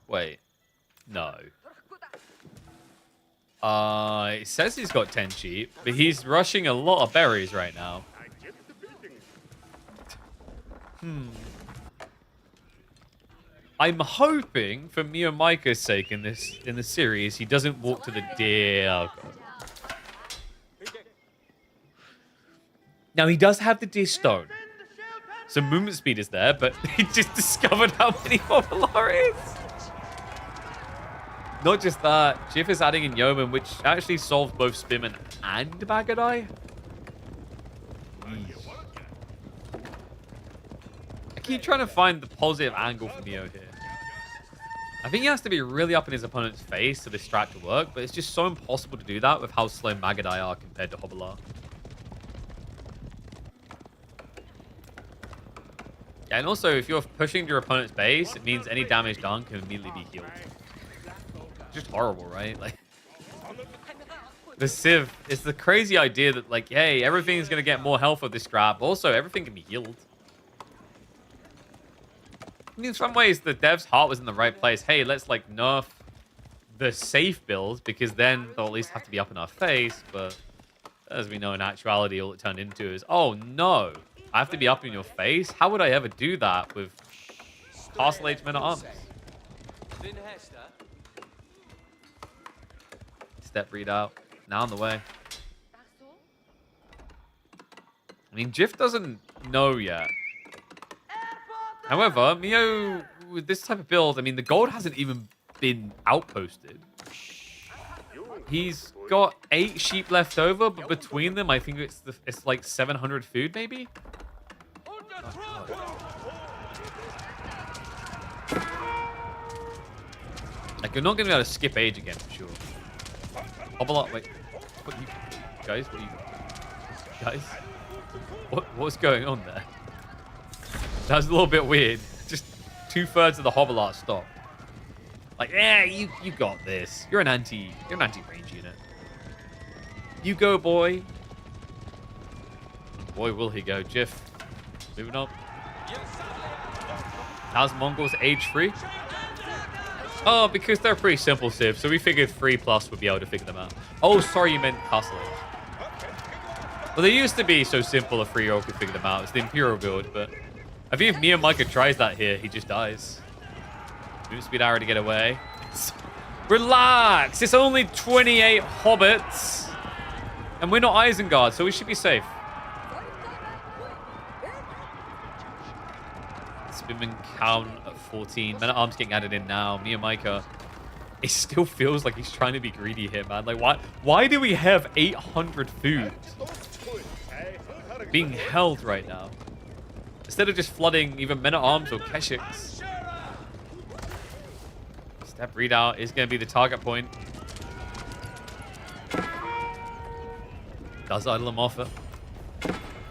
[SPEAKER 1] Wait. No. It says he's got 10 sheep, but he's rushing a lot of berries right now. I'm hoping, for Mio Micah's sake in the series, he doesn't walk to the deer. Oh, God. Now, he does have the deer stone. So movement speed is there, but he just discovered how many Hovelar is. Not just that, Jif is adding in Yeoman, which actually solves both Spearman and Magadai. I keep trying to find the positive angle for Neo here. I think he has to be really up in his opponent's face to distract to work, but it's just so impossible to do that with how slow Magadai are compared to Hovelar. Yeah, and also, if you're pushing your opponent's base, it means any damage done can immediately be healed. Just horrible, right? Like, the Civ, it's the crazy idea that, like, hey, everything's going to get more health with this scrap. Also, everything can be healed. I mean, in some ways, the dev's heart was in the right place. Hey, let's, like, nerf the safe build, because then they'll at least have to be up in our face. But as we know, in actuality, all it turned into is, oh, no. I have to be up in your face? How would I ever do that with Castle Age Men-at-Arms? Step read out. Now on the way. I mean, Jif doesn't know yet. However, Mio, with this type of build, I mean, the gold hasn't even been outposted. He's got 8 sheep left over, but between them, I think it's like 700 food, maybe? Like, you're not going to be able to skip age again, for sure. Hovelar, wait. What you guys? What you guys? What's going on there? That was a little bit weird. Just 2/3 of the Hovelar stopped. Like, yeah, you got this. You're an anti-range unit. You go, boy. Boy, will he go. Jif, moving up. How's Mongols age 3? Oh, because they're pretty simple civs, so we figured 3+ would be able to figure them out. Oh, sorry, you meant Castle Age. Well, they used to be so simple a 3-year-old could figure them out. It's the Imperial build, but I think if Mio Micah tries that here, he just dies. Move speed arrow to get away. Relax! It's only 28 hobbits. And we're not Isengard, so we should be safe. Spinman count at 14. Men-at-Arms getting added in now. Mio Micah. It still feels like he's trying to be greedy here, man. Like, why do we have 800 food being held right now? Instead of just flooding even Men-at-Arms or Keshiks. Step readout is going to be the target point. Does idle him off it.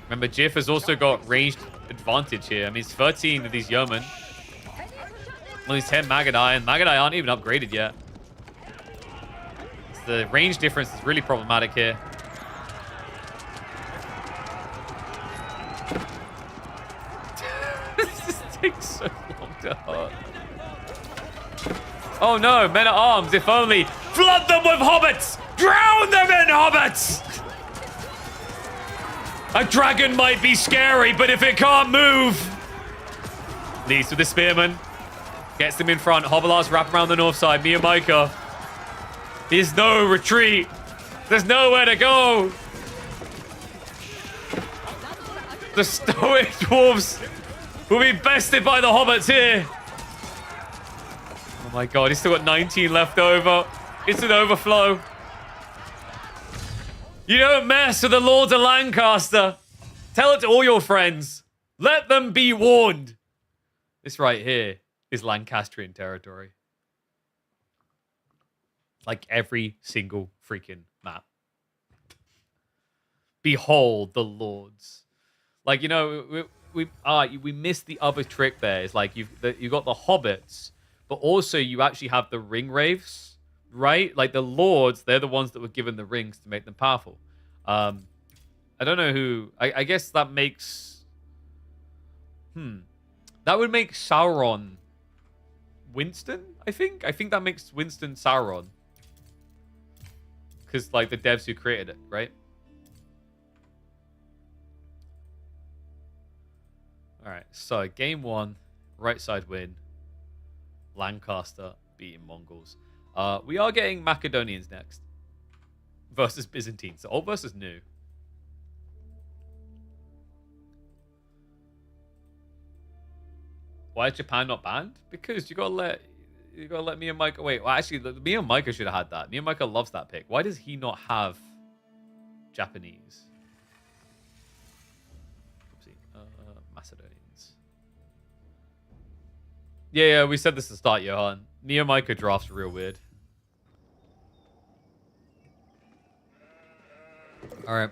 [SPEAKER 1] Remember, Jif has also got ranged advantage here. I mean, it's 13 of these Yeomen. Only 10 Magadai, and Magadai aren't even upgraded yet. So the range difference is really problematic here. This just takes so long to hurt. Oh no, Men-at-Arms, if only. Flood them with hobbits! Drown them in hobbits! A dragon might be scary, but if it can't move... Leads with the Spearman. Gets them in front. Hovelar's wrap around the north side. Mio Micah. There's no retreat. There's nowhere to go. The stoic dwarves will be bested by the hobbits here. Oh my god, he's still got 19 left over. It's an overflow. You don't mess with the Lords of Lancaster. Tell it to all your friends. Let them be warned. This right here is Lancastrian territory. Like every single freaking map. Behold the Lords. Like, you know, we missed the other trick there. It's like you've got the hobbits, but also you actually have the ring wraiths, right? Like the lords, they're the ones that were given the rings to make them powerful. I don't know who. I guess that makes. That would make Sauron Winston, I think. I think that makes Winston Sauron. Because, like, the devs who created it, right? Alright, so game 1, right side win. Lancaster beating Mongols. We are getting Macedonians next. Versus Byzantines. So old versus new. Why is Japan not banned? Because you gotta let me and Micah. Wait, well, actually, me and Micah should have had that. Me and Micah loves that pick. Why does he not have Japanese? Oopsie. Macedonians. Yeah, we said this to start, Johan. Me and Micah drafts real weird. All right.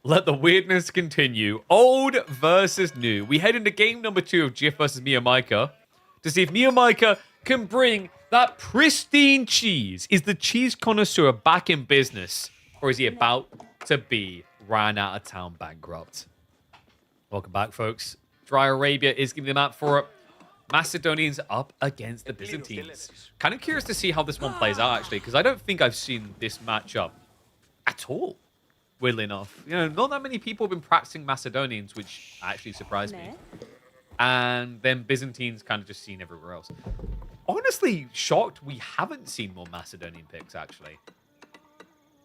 [SPEAKER 1] Let the weirdness continue. Old versus new. We head into game number 2 of Jiff versus Mia Micah to see if Mia Micah can bring that pristine cheese. Is the cheese connoisseur back in business, or is he about to be ran out of town bankrupt? Welcome back, folks. Dry Arabia is giving the map for Macedonians up against the Byzantines. Kind of curious to see how this one plays out, actually, because I don't think I've seen this matchup at all. Weirdly enough, you know, not that many people have been practicing Macedonians, which actually surprised me. And then Byzantines kind of just seen everywhere else. Honestly, shocked we haven't seen more Macedonian picks, actually.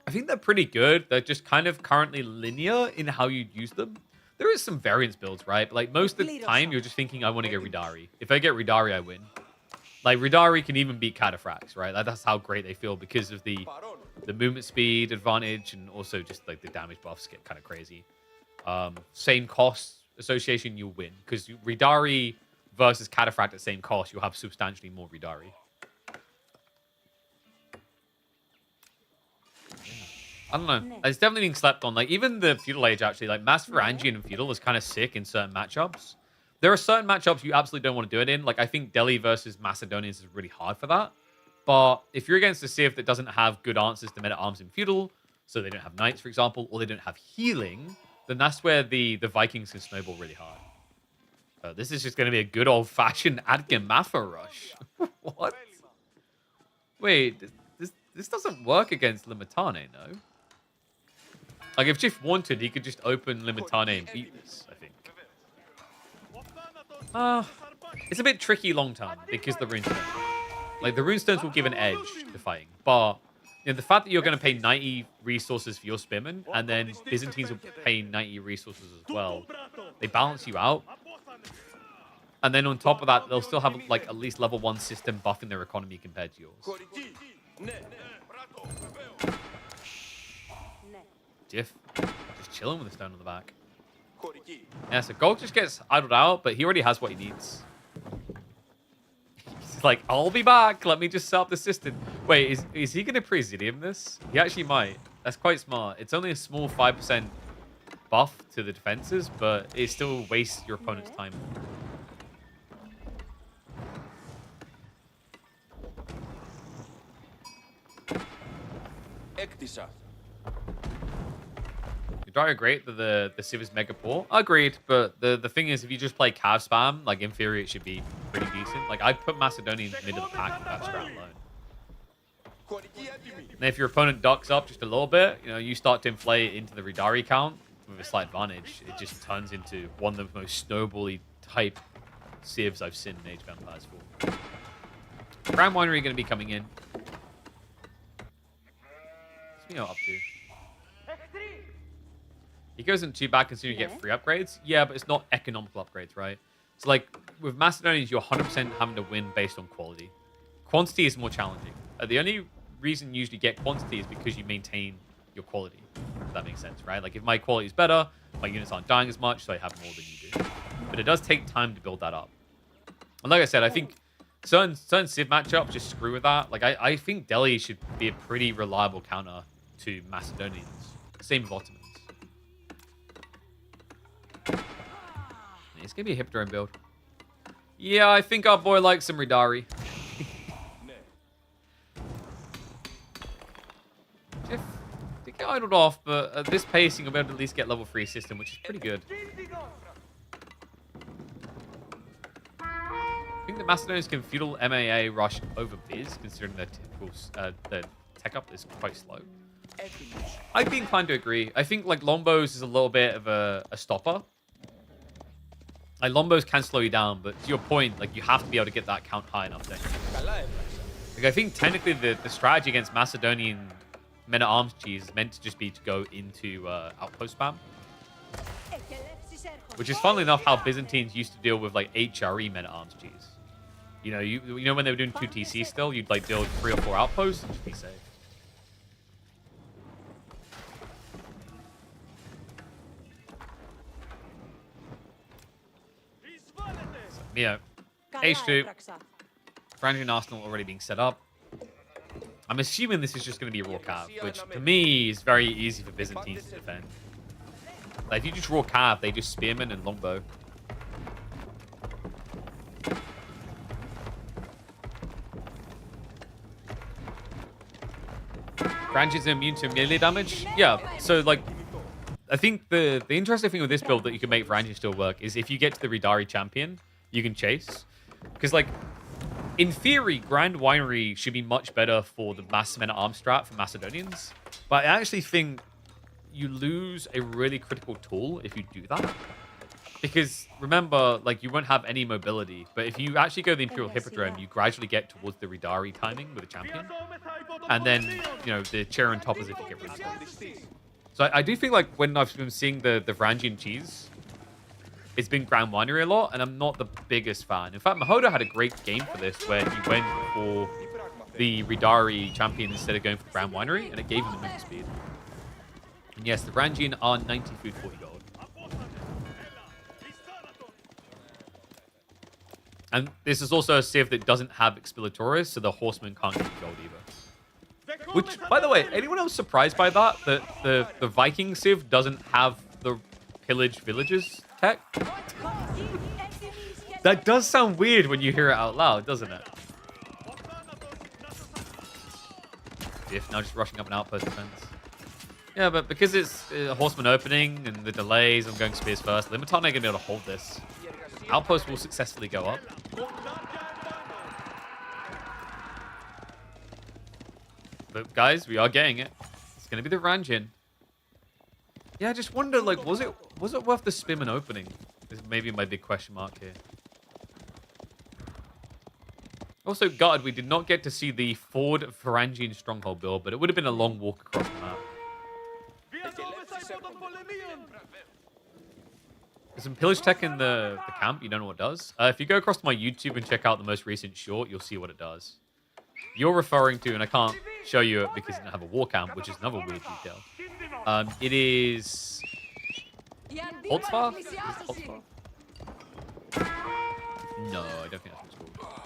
[SPEAKER 1] I think they're pretty good. They're just kind of currently linear in how you use them. There is some variance builds, right? But like most of the time, you're just thinking, I want to get Ridari. If I get Ridari, I win. Like Ridari can even beat Cataphracts, right? That's how great they feel because of the movement speed advantage and also just like the damage buffs get kind of crazy. Same cost association, you'll win because Ridari versus Cataphract at same cost, you'll have substantially more Ridari. I don't know. It's definitely being slept on. Like even the Feudal Age actually, like Mass Varangian and Feudal is kind of sick in certain matchups. There are certain matchups you absolutely don't want to do it in. Like, I think Delhi versus Macedonians is really hard for that. But if you're against a Civ that doesn't have good answers to meta-arms in Feudal, so they don't have Knights, for example, or they don't have healing, then that's where the Vikings can snowball really hard. This is just going to be a good old-fashioned Adgan Mafia rush. What? Wait, this doesn't work against Limitane, no? Like, if Jiff wanted, he could just open Limitane and beat this, I think. It's a bit tricky long term because the runestones. Like the runestones will give an edge to fighting, but you know, the fact that you're going to pay 90 resources for your spearmen and then Byzantines will pay 90 resources as well, they balance you out. And then on top of that, they'll still have like at least level 1 system buffing their economy compared to yours. Jiff just chilling with the stone on the back. Yeah, so Gold just gets idled out, but he already has what he needs. He's like, I'll be back. Let me just set up the system. Wait, is he going to Presidium this? He actually might. That's quite smart. It's only a small 5% buff to the defenses, but it still wastes your opponent's time. Dry great that the Civ is mega poor. Agreed, but the thing is, if you just play Cav spam, like in theory, it should be pretty decent. Like I'd put Macedonians mid of the pack for that strat alone. And if your opponent ducks up just a little bit, you know, you start to inflate into the Ridari count with a slight advantage. It just turns into one of the most snowbally type Civs I've seen in Age of Empires 4. Grand Winery going to be coming in. What's Mio up to? He goes in too bad considering you get free upgrades. Yeah, but it's not economical upgrades, right? So, like, with Macedonians, you're 100% having to win based on quality. Quantity is more challenging. The only reason you usually get quantity is because you maintain your quality. If that makes sense, right? Like, if my quality is better, my units aren't dying as much, so I have more than you do. But it does take time to build that up. And like I said, I think certain Civ matchups just screw with that. Like, I think Delhi should be a pretty reliable counter to Macedonians. Same with Ottomans. It's going to be a Hippodrome build. Yeah, I think our boy likes some Ridari. Jeff did get idled off, but at this pacing, I'll be able to at least get level 3 system, which is pretty good. I think the Macedonians can feudal MAA rush over Biz, considering their typical their tech up is quite slow. I'd be inclined to agree. I think like Lombos is a little bit of a stopper. Like Lombos can slow you down, but to your point, like you have to be able to get that count high enough then. Like I think technically the strategy against Macedonian men at arms cheese is meant to just be to go into outpost spam. Which is funnily enough how Byzantines used to deal with like HRE men at arms cheese. You know when they were doing 2 TC still, you'd like build 3 or 4 outposts and just be safe. So, yeah, H2, Varangian Arsenal already being set up. I'm assuming this is just going to be a raw cav, which to me is very easy for Byzantines to defend. Like if you just raw cav, they just spearman and longbow. Varangians are immune to melee damage. Yeah, so like I think the interesting thing with this build that you can make Varangian still work is if you get to the Ridari champion, you can chase. Because like in theory, Grand Winery should be much better for the mass men at arms strat for Macedonians. But I actually think you lose a really critical tool if you do that. Because remember, like you won't have any mobility. But if you actually go the Imperial Hippodrome, you gradually get towards the Ridari timing with the champion. And then, you know, the chair on top is if you get rid of it. So I do feel like when I've been seeing the Varangian cheese, it's been Grand Winery a lot, and I'm not the biggest fan. In fact, Mahoda had a great game for this, where he went for the Ridari champion instead of going for Grand Winery, and it gave him the movement speed. And yes, the Varangian are 90 food, 40 gold. And this is also a civ that doesn't have Expilatoris, so the horsemen can't get gold either. Which, by the way, anyone else surprised by that? That the Viking civ doesn't have the pillage villages tech? That does sound weird when you hear it out loud, doesn't it? If now just rushing up an outpost defense. Yeah, but because it's a horseman opening and the delays, I'm going spears first. Limitana are going to be able to hold this. Outpost will successfully go up. But guys, we are getting it. It's going to be the Varangian. Yeah, I just wonder, like, was it worth the Spearman opening? Is maybe my big question mark here. Also, God, we did not get to see the Ford Varangian stronghold build, but it would have been a long walk across the map. There's some pillage tech in the camp. You don't know what it does. If you go across to my YouTube and check out the most recent short, you'll see what it does. You're referring to, and I can't show you it because it doesn't have a war camp, which is another weird detail. It is Holtzvar? Is it Holtzvar? No, I don't think that's what it's called.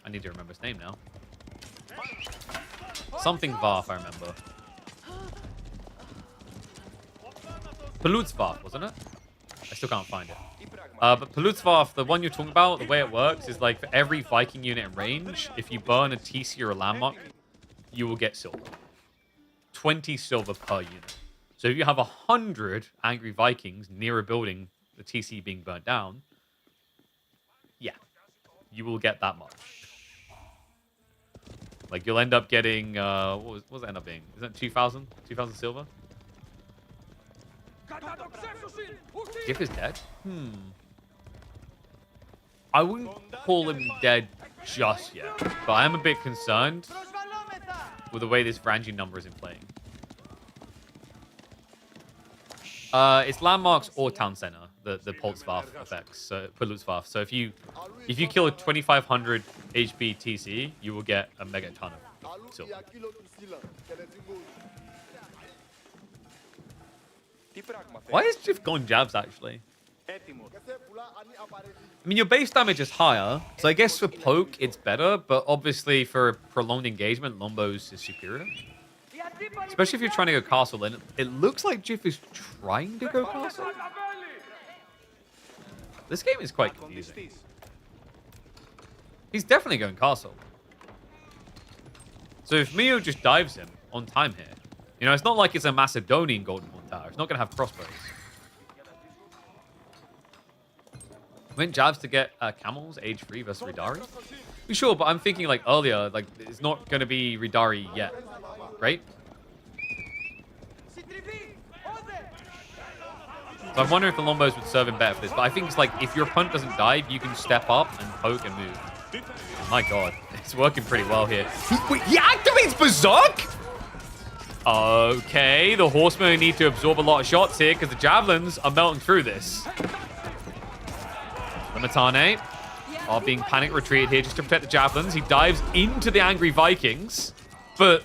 [SPEAKER 1] I need to remember his name now. Something Varf, I remember. Palutzvarf, wasn't it? I still can't find it. But Palutzvarf, the one you're talking about, the way it works is like for every Viking unit in range, if you burn a TC or a landmark, you will get silver. 20 silver per unit. So if you have 100 angry Vikings near a building, the TC being burnt down, yeah, you will get that much. Like you'll end up getting, what does it end up being? Is that 2,000? 2,000 silver? Gif is dead? I wouldn't call him dead just yet, but I am a bit concerned with the way this Varangian number is in playing. It's landmarks or town center, the Poltzvarf effects, so Palutzvarf. So if you kill a 2,500 HP TC, you will get a mega ton of silver. Why is Jif going jabs actually? I mean, your base damage is higher, so I guess for poke it's better, but obviously for prolonged engagement, Lombos is superior. Especially if you're trying to go castle, and it looks like Jif is trying to go castle. This game is quite confusing. He's definitely going castle. So if Mio just dives him on time here, you know, it's not like it's a Macedonian Golden Horn Tower. It's not going to have crossbows. Went jabs to get camels, age 3 versus Ridari. Sure, but I'm thinking like earlier, like it's not going to be Ridari yet, right? So I'm wondering if the Lombos would serve him better for this. But I think it's like if your opponent doesn't dive, you can step up and poke and move. My God, it's working pretty well here. Wait, he activates Berserk? Okay, the Horsemen need to absorb a lot of shots here because the Javelins are melting through this. The Matane are being panic retreated here just to protect the Javelins. He dives into the angry Vikings. But,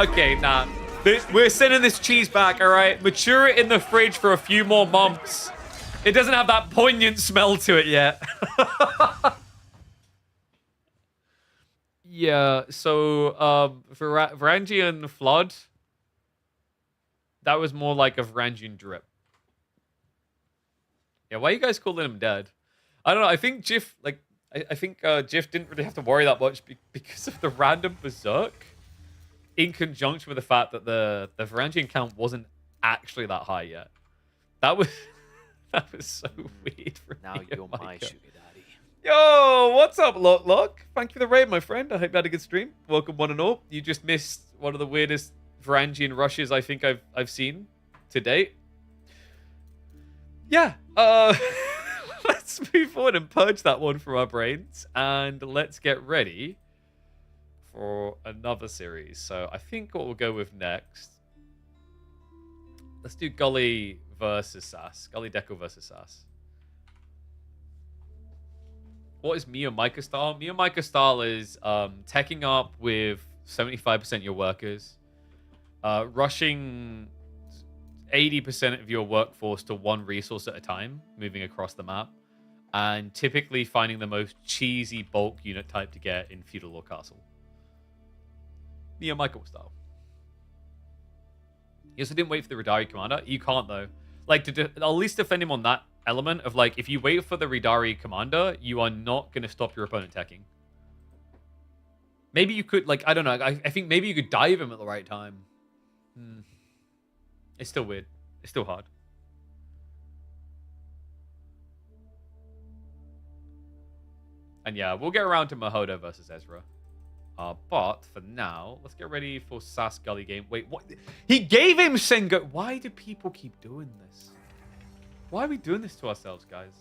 [SPEAKER 1] okay, nah. We're sending this cheese back, all right? Mature it in the fridge for a few more months. It doesn't have that poignant smell to it yet. Yeah, so Varangian Flood, that was more like a Varangian Drip. Yeah, why are you guys calling him dead? I don't know. I think Jiff, like, I think Jiff didn't really have to worry that much because of the random Berserk, in conjunction with the fact that the Varangian count wasn't actually that high yet. That was so weird for
[SPEAKER 2] now
[SPEAKER 1] me.
[SPEAKER 2] You're my sugar daddy.
[SPEAKER 1] Yo, what's up, Lock? Thank you for the raid, my friend. I hope you had a good stream. Welcome, one and all. You just missed one of the weirdest Varangian rushes I think I've seen to date. Yeah, let's move forward and purge that one from our brains, and let's get ready for another series. So I think what we'll go with next, let's do Gully versus Sass. Gully Deco versus Sass. What is Mio Micah style? Mio Micah style is teching up with 75% your workers, rushing 80% of your workforce to one resource at a time, moving across the map, and typically finding the most cheesy bulk unit type to get in feudal or castle. Mio Micah style. You also didn't wait for the Ridari commander. You can't though. Like to at least defend him on that element of like, if you wait for the Ridari commander, you are not going to stop your opponent attacking. Maybe you could, like, I don't know. I think maybe you could dive him at the right time. It's still weird. It's still hard. And yeah, we'll get around to Mahoda versus Ezra. But for now, let's get ready for Sass Gully game. Wait, what? He gave him Sengo. Why do people keep doing this? Why are we doing this to ourselves, guys?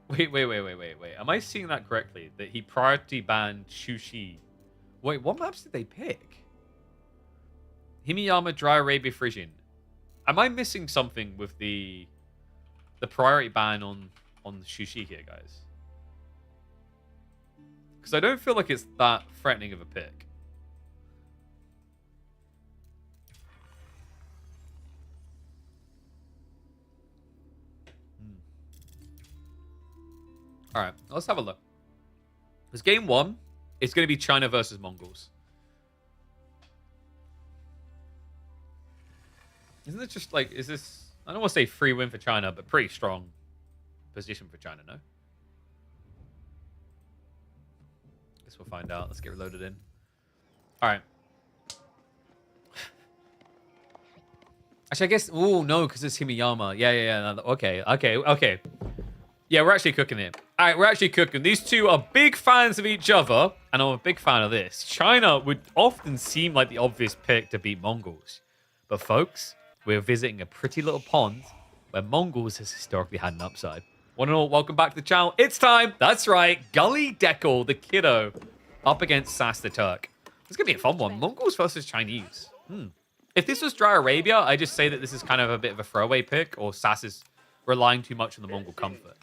[SPEAKER 1] Wait. Am I seeing that correctly? That he priority banned Shushi. Wait, what maps did they pick? Himiyama, Dry Arabia, Frisian. Am I missing something with the priority ban on Shushi here, guys? Because I don't feel like it's that threatening of a pick. All right, let's have a look. This game 1, it's going to be China versus Mongols. Isn't it just like, is this, I don't want to say free win for China, but pretty strong position for China, no? Guess we'll find out. Let's get reloaded in. All right. Actually, I guess, oh no, because it's Himiyama. Yeah. No, okay. Yeah, we're actually cooking it. All right, we're actually cooking. These two are big fans of each other, and I'm a big fan of this. China would often seem like the obvious pick to beat Mongols. But folks, we're visiting a pretty little pond where Mongols has historically had an upside. One and all, welcome back to the channel. It's time. That's right. Gully Deckle, the kiddo, up against Sass the Turk. It's going to be a fun one. Mongols versus Chinese. If this was Dry Arabia, I just say that this is kind of a bit of a throwaway pick, or Sass is relying too much on the Mongol comfort.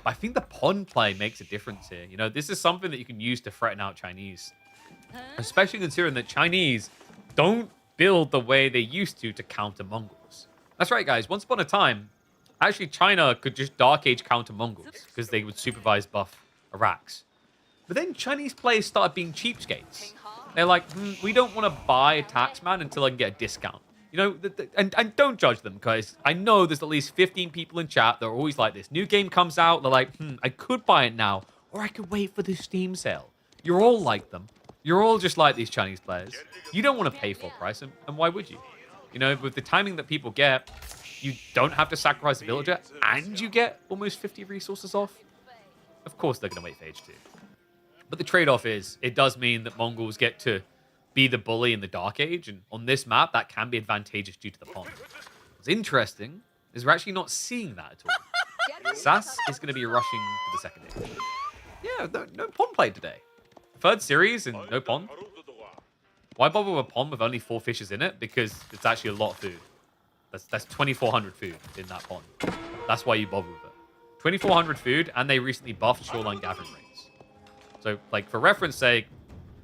[SPEAKER 1] But I think the pond play makes a difference here. You know, this is something that you can use to threaten out Chinese. Especially considering that Chinese don't build the way they used to counter Mongols. That's right, guys. Once upon a time, actually China could just Dark Age counter Mongols because they would supervise buff Iraqs. But then Chinese players started being cheapskates. They're like, we don't want to buy a taxman until I can get a discount. You know, and don't judge them, guys. I know there's at least 15 people in chat that are always like this. New game comes out, they're like, I could buy it now, or I could wait for the Steam sale. You're all like them. You're all just like these Chinese players. You don't want to pay full price, and why would you? You know, with the timing that people get, you don't have to sacrifice a villager, and you get almost 50 resources off. Of course they're going to wait for Age 2. But the trade-off is, it does mean that Mongols get to be the bully in the Dark Age, and on this map, that can be advantageous due to the pond. What's interesting is we're actually not seeing that at all. SAS is going to be rushing to the second age. Yeah, no pond play today. Third series and no pond. Why bother with a pond with only 4 fishes in it? Because it's actually a lot of food. That's 2,400 food in that pond. That's why you bother with it. 2,400 food, and they recently buffed shoreline gathering rates. So, like, for reference sake,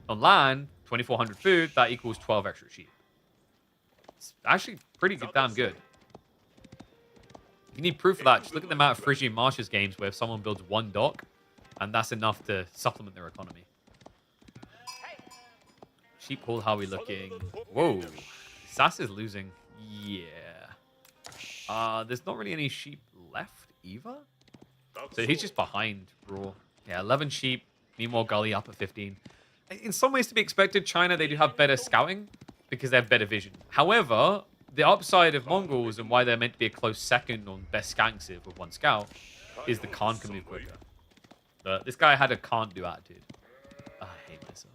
[SPEAKER 1] on land, 2,400 food, that equals 12 extra sheep. It's actually pretty damn good. If you need proof of that, just look at the amount of Phrygian Marshes games where someone builds 1 dock, and that's enough to supplement their economy. Sheep haul, how are we looking? Whoa. SAS is losing. Yeah. There's not really any sheep left either. So he's just behind Raw. Yeah, 11 sheep. Meanwhile, Gully up at 15. In some ways to be expected, China, they do have better scouting because they have better vision. However, the upside of Mongols and why they're meant to be a close second on best scouting civ with 1 scout is the Khan can move quicker. But this guy had a can't do attitude. I hate myself.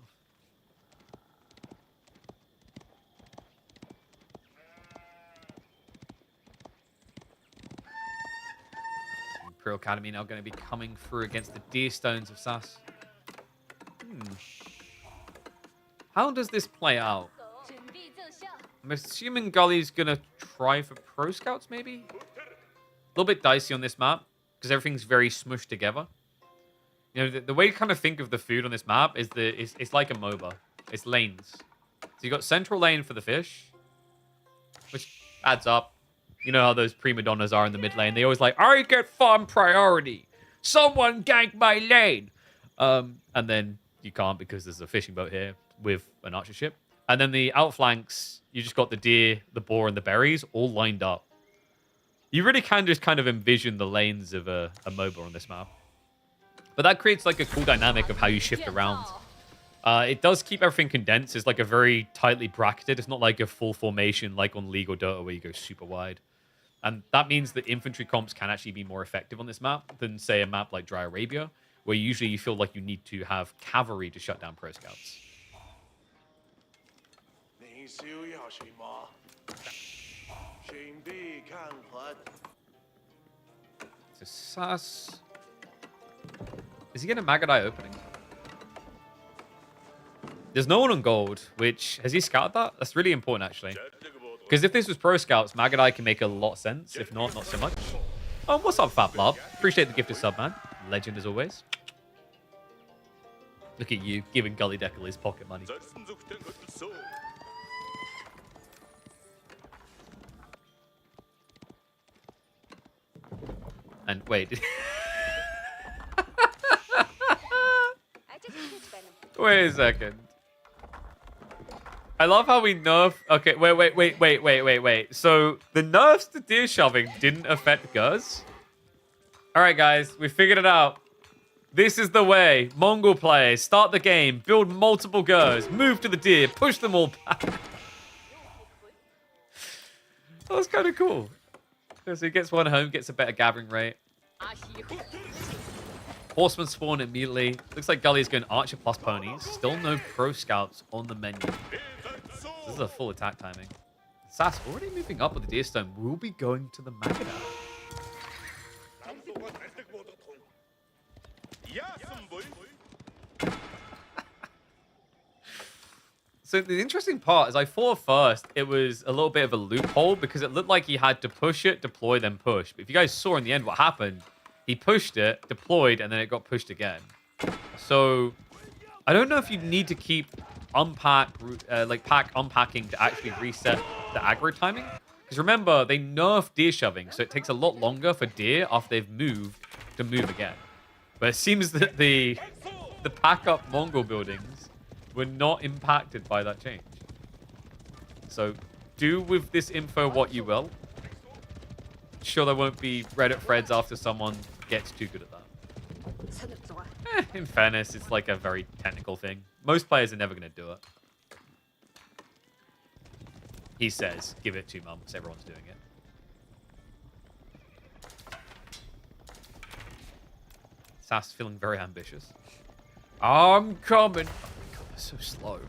[SPEAKER 1] Imperial Academy now going to be coming through against the Deer Stones of SAS. How does this play out? I'm assuming Gully's going to try for Pro Scouts, maybe? A little bit dicey on this map, because everything's very smushed together. You know, the way to kind of think of the food on this map is it's like a MOBA. It's lanes. So you got central lane for the fish, which adds up. You know how those prima donnas are in the mid lane. They always like, I get farm priority. Someone gank my lane. And then you can't because there's a fishing boat here with an archer ship. And then the outflanks, you just got the deer, the boar, and the berries all lined up. You really can just kind of envision the lanes of a MOBA on this map. But that creates like a cool dynamic of how you shift around. It does keep everything condensed. It's like a very tightly bracketed. It's not like a full formation like on League or Dota where you go super wide. And that means that infantry comps can actually be more effective on this map than, say, a map like Dry Arabia, where usually you feel like you need to have cavalry to shut down Pro Scouts. So SAS... Is he getting a Magadai opening? There's no one on gold, which... Has he scouted that? That's really important, actually. Because if this was Pro Scouts, Magadai can make a lot of sense. If not, not so much. Oh, what's up, Fat Blob? Appreciate the gifted sub, man. Legend as always. Look at you, giving Gully Deckle his pocket money. And wait. Wait a second. I love how we nerf... Okay, wait. So, the nerfs to deer shoving didn't affect Gers? Alright, guys. We figured it out. This is the way. Mongol players start the game, build multiple Gers, move to the deer, push them all back. That was kind of cool. So he gets one home, gets a better gathering rate. Horsemen spawn immediately. Looks like Gully is going Archer plus ponies. Still no Pro Scouts on the menu. This is a full attack timing. SAS already moving up with the Deerstone. We'll be going to the Magadai. So the interesting part is I thought first it was a little bit of a loophole because it looked like he had to push it, deploy, then push. But if you guys saw in the end what happened, he pushed it, deployed, and then it got pushed again. So I don't know if you need to keep pack unpacking to actually reset the aggro timing. Because remember, they nerfed deer shoving, so it takes a lot longer for deer after they've moved to move again. But it seems that the pack up Mongol buildings were not impacted by that change. So do with this info what you will. Sure, there won't be Reddit threads after someone gets too good at that. In fairness, it's like a very technical thing. Most players are never going to do it. He says, give it 2 months, everyone's doing it. Sass feeling very ambitious. I'm coming. Oh my god, they're so slow.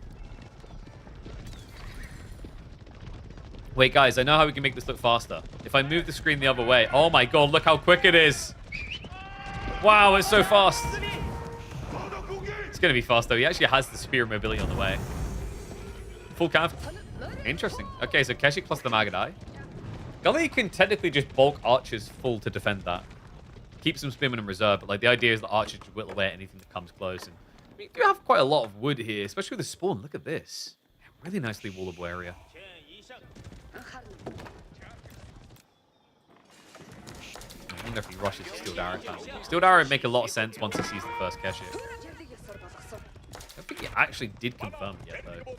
[SPEAKER 1] Wait, guys, I know how we can make this look faster. If I move the screen the other way. Oh my god, look how quick it is. Wow, it's so fast. It's going to be fast, though. He actually has the spear mobility on the way. Full calf. Interesting. Okay, so Keshic plus the Magadai. Gully can technically just bulk archers full to defend that. Keep some spearmen in reserve, but like the idea is that archers should whittle away at anything that comes close. And I mean, you have quite a lot of wood here, especially with the spawn. Look at this. Really nicely wallable area. I wonder if he rushes Steel Arrow. Steel Arrow would make a lot of sense once he sees the first Keshic. I don't think he actually did confirm it yet, though.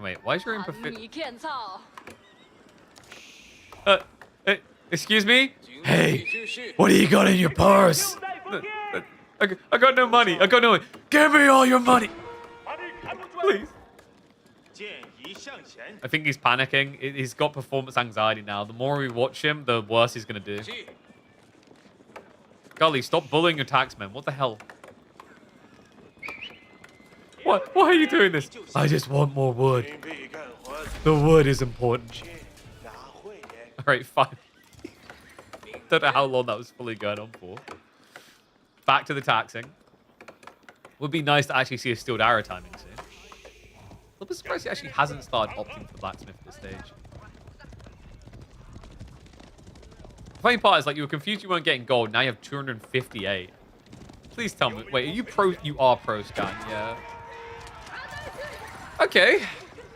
[SPEAKER 1] Wait, why is your imperfect? Excuse me? Hey, what do you got in your purse? I got no money. I got no money. Give me all your money. Please. I think he's panicking. He's got performance anxiety now. The more we watch him, the worse he's going to do. Gully, stop bullying your taxmen. What the hell? What? Why are you doing this? I just want more wood. The wood is important. All right, fine. Don't know how long that was fully going on for. Back to the taxing. Would be nice to actually see a Steel Arrow timing soon. I'm surprised he actually hasn't started opting for blacksmith at this stage. The funny part is, like, you were confused you weren't getting gold. Now you have 258. Please tell me. Wait, are you pro? You are pro scan, yeah. Okay.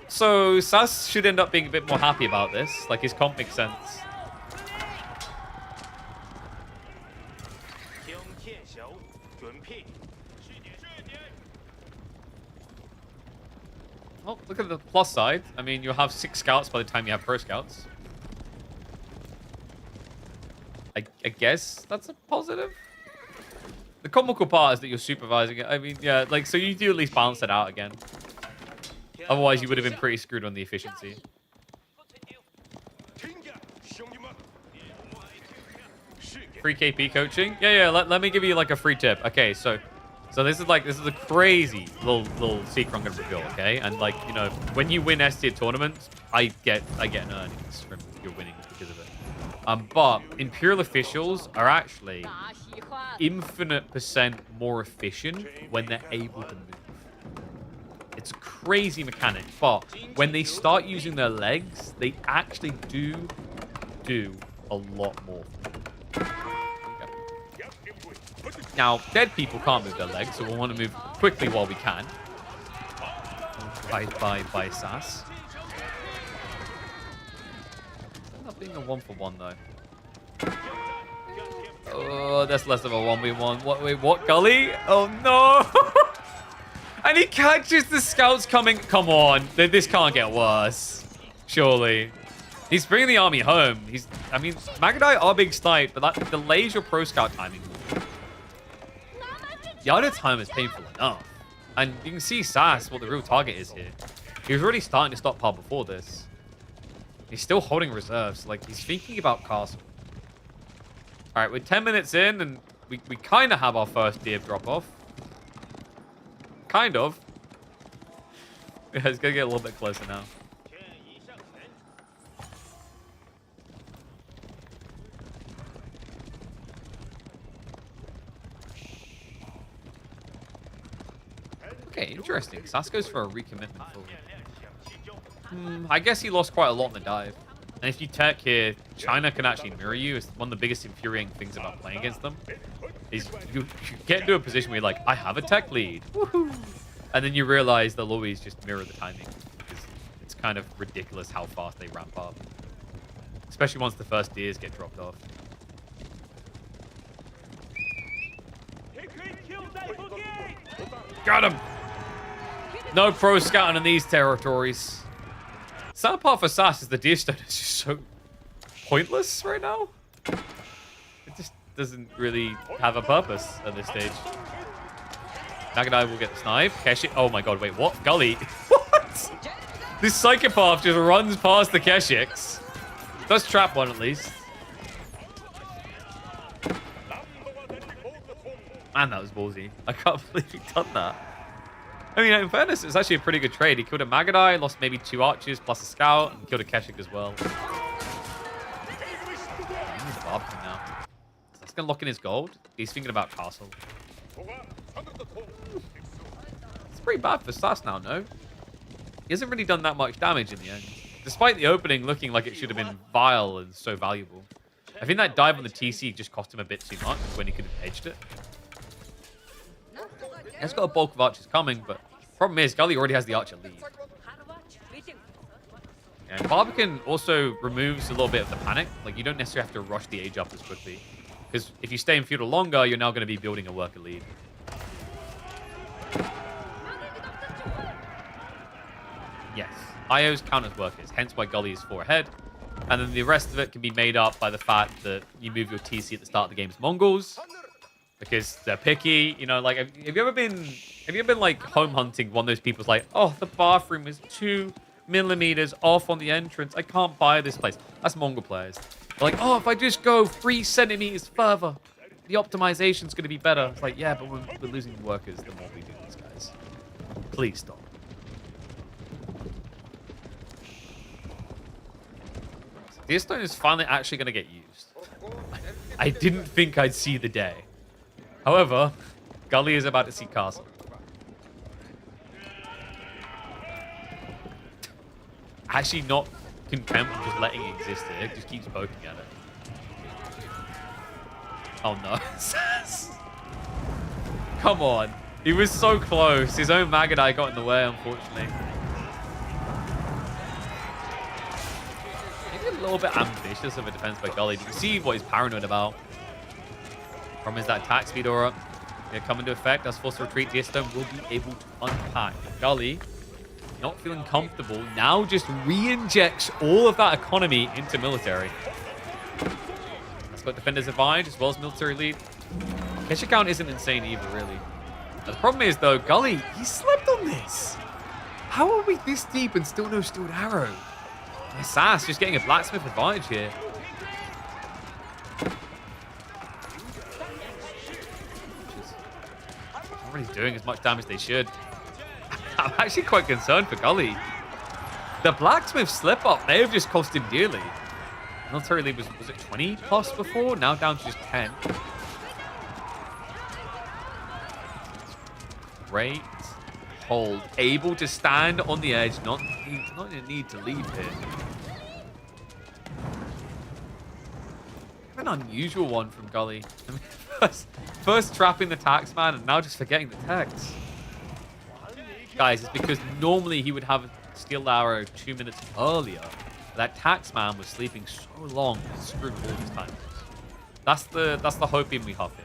[SPEAKER 1] So Sass should end up being a bit more happy about this. Like, his comp makes sense. Well, look at the plus side. I mean, you'll have 6 scouts by the time you have pro scouts. I guess that's a positive. The comical part is that you're supervising it. I mean, yeah, like, so you do at least balance it out again. Otherwise, you would have been pretty screwed on the efficiency. Free KP coaching? Yeah, let me give you, like, a free tip. Okay, so this is a crazy little secret I'm gonna reveal, okay? And like, you know, when you win S tier tournaments, I get an earnings from your winnings because of it. But Imperial officials are actually infinite percent more efficient when they're able to move. It's a crazy mechanic, but when they start using their legs, they actually do a lot more. Now, dead people can't move their legs, so we'll want to move quickly while we can. By Sass. Not being a 1-for-1 though. Oh, that's less of a 1v1. Wait, what? Gully? Oh no! And he catches the scouts coming. Come on, this can't get worse. Surely. He's bringing the army home. I mean, Magadai are big snipe, but that delays your pro scout timing. The idle time is painful enough. And you can see Sass, what the real target is here. He was already starting to stockpile before this. He's still holding reserves. Like, he's thinking about castle. All right, we're 10 minutes in, and we kind of have our first deer drop-off. Kind of. Yeah, it's going to get a little bit closer now. Okay, interesting. Sass goes for a recommitment forward. I guess he lost quite a lot in the dive. And if you tech here, China can actually mirror you. It's one of the biggest infuriating things about playing against them. Is you get into a position where you're like, I have a tech lead. Woohoo! And then you realize they'll always just mirror the timing. Because it's kind of ridiculous how fast they ramp up. Especially once the first deers get dropped off. Got him! No pro scouting in these territories. Sad part for Sass is the Deerstone is just so pointless right now. It just doesn't really have a purpose at this stage. Nagadai will get the snipe. Keshik. Oh my god, wait, what? Gully? What? This psychopath just runs past the Keshiks. Does trap one at least. Man, that was ballsy. I can't believe he done that. I mean, in fairness, it's actually a pretty good trade. He killed a Magadai, lost maybe 2 archers plus a scout, and killed a Keshik as well. He's Barbican now. That's going to lock in his gold. He's thinking about castle. It's pretty bad for Sass now, no? He hasn't really done that much damage in the end. Despite the opening looking like it should have been vile and so valuable. I think that dive on the TC just cost him a bit too much when he could have edged it. He's got a bulk of archers coming, but problem is Gully already has the archer lead. And Barbican also removes a little bit of the panic. Like, you don't necessarily have to rush the age up as quickly. Because if you stay in feudal longer, you're now going to be building a worker lead. Yes, IOs count as workers, hence why Gully is 4 ahead. And then the rest of it can be made up by the fact that you move your TC at the start of the game as Mongols. Because they're picky, you know, like, have you ever been like home hunting one of those people's like, oh, the bathroom is 2 millimeters off on the entrance. I can't buy this place. That's Mongol players. They're like, oh, if I just go 3 centimeters further, the optimization's going to be better. It's like, yeah, but we're losing workers the more we do this, guys. Please stop. Deerstone is finally actually going to get used. I didn't think I'd see the day. However, Gully is about to see castle. Actually not content with just letting it exist here. Just keeps poking at it. Oh no. Come on. He was so close. His own Magadai got in the way, unfortunately. Maybe a little bit ambitious of a defense by Gully. You can see what he's paranoid about. Problem is that attack speed aura come into effect. That's forced to retreat. Deerstone will be able to unpack. Gully, not feeling comfortable, now just re-injects all of that economy into military. That's got defenders advantage as well as military lead. Kesha count isn't insane either, really. Now, the problem is, though, Gully, he slept on this. How are we this deep and still no Steeled Arrow? Sass just getting a blacksmith advantage here. Really doing as much damage as they should. I'm actually quite concerned for Gully. The blacksmith slip up may have just cost him dearly. Military lead was it 20 plus before? Now down to just 10. Great hold. Able to stand on the edge. Not in a need to leave here. An unusual one from Gully. I mean, first trapping the taxman and now just forgetting the text. Guys, it's because normally he would have a Steeled Arrow 2 minutes earlier. That taxman was sleeping so long and screwed all his timers. That's the hoping we have here.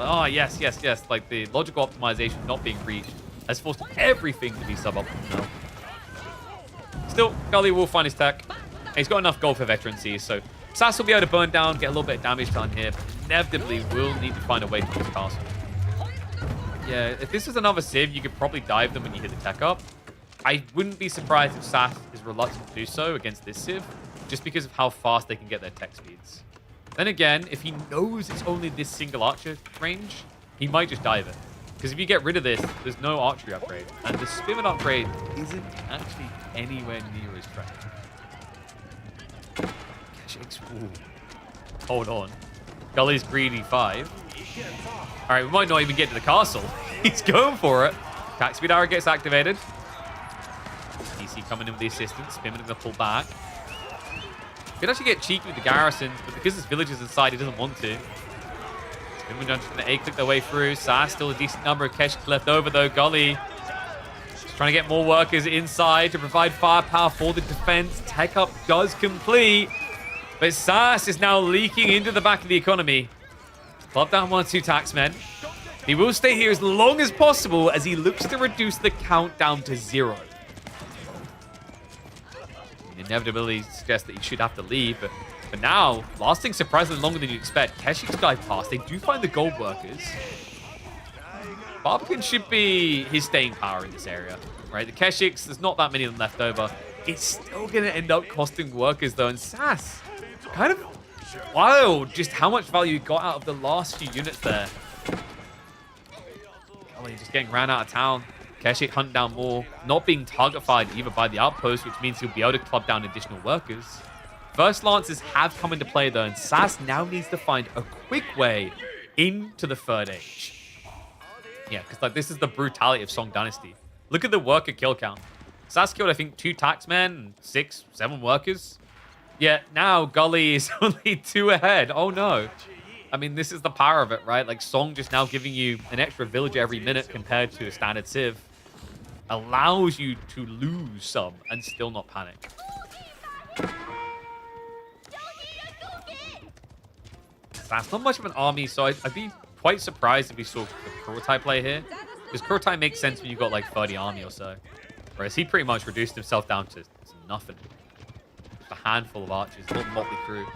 [SPEAKER 1] Oh yes. Like the logical optimization not being reached has forced everything to be suboptimal now. Still, Gully will find his tech. He's got enough gold for veterancy, so Sass will be able to burn down, get a little bit of damage done here, but inevitably will need to find a way towards castle. Yeah, if this was another Civ, you could probably dive them when you hit the tech up. I wouldn't be surprised if Sass is reluctant to do so against this Civ, just because of how fast they can get their tech speeds. Then again, if he knows it's only this single archer range, he might just dive it. Because if you get rid of this, there's no archery upgrade, and the Spearman upgrade isn't actually anywhere near as strong. Ooh. Hold on. Gully's greedy 5. Alright, we might not even get to the castle. He's going for it. Attack speed arrow gets activated. DC coming in with the assistance. Spearman going to pull back. Could actually get cheeky with the garrison, but because this village is inside, he doesn't want to. Spearman just going to A-click their way through. Sass still a decent number of Keshik left over, though. Gully just trying to get more workers inside to provide firepower for the defense. Tech up does complete. But Sass is now leaking into the back of the economy. Club down 1 or 2 taxmen. He will stay here as long as possible as he looks to reduce the count down to 0. The inevitability suggests that he should have to leave, but for now, lasting surprisingly longer than you expect. Keshik's dive past. They do find the gold workers. Barbican should be his staying power in this area, right? The Keshiks, there's not that many of them left over. It's still going to end up costing workers, though. And Sass, kind of wild just how much value he got out of the last few units there. Oh, he's just getting ran out of town. Keshik hunt down more, not being target-fired either by the outpost, which means he'll be able to club down additional workers. First Lancers have come into play, though, and Sass now needs to find a quick way into the third age. Yeah, because like this is the brutality of Song Dynasty. Look at the worker kill count. Sass killed, I think, 2 taxmen and 6, 7 workers. Yet now Gully is only 2 ahead. Oh, no. I mean, this is the power of it, right? Like, Song just now giving you an extra villager every minute compared to a standard Civ allows you to lose some and still not panic. That's not much of an army, so I'd be quite surprised if we saw the Kurotai play here. Because Kurotai makes sense when you've got like 30 army or so. Whereas he pretty much reduced himself down to nothing. Just a handful of archers, a little motley crew.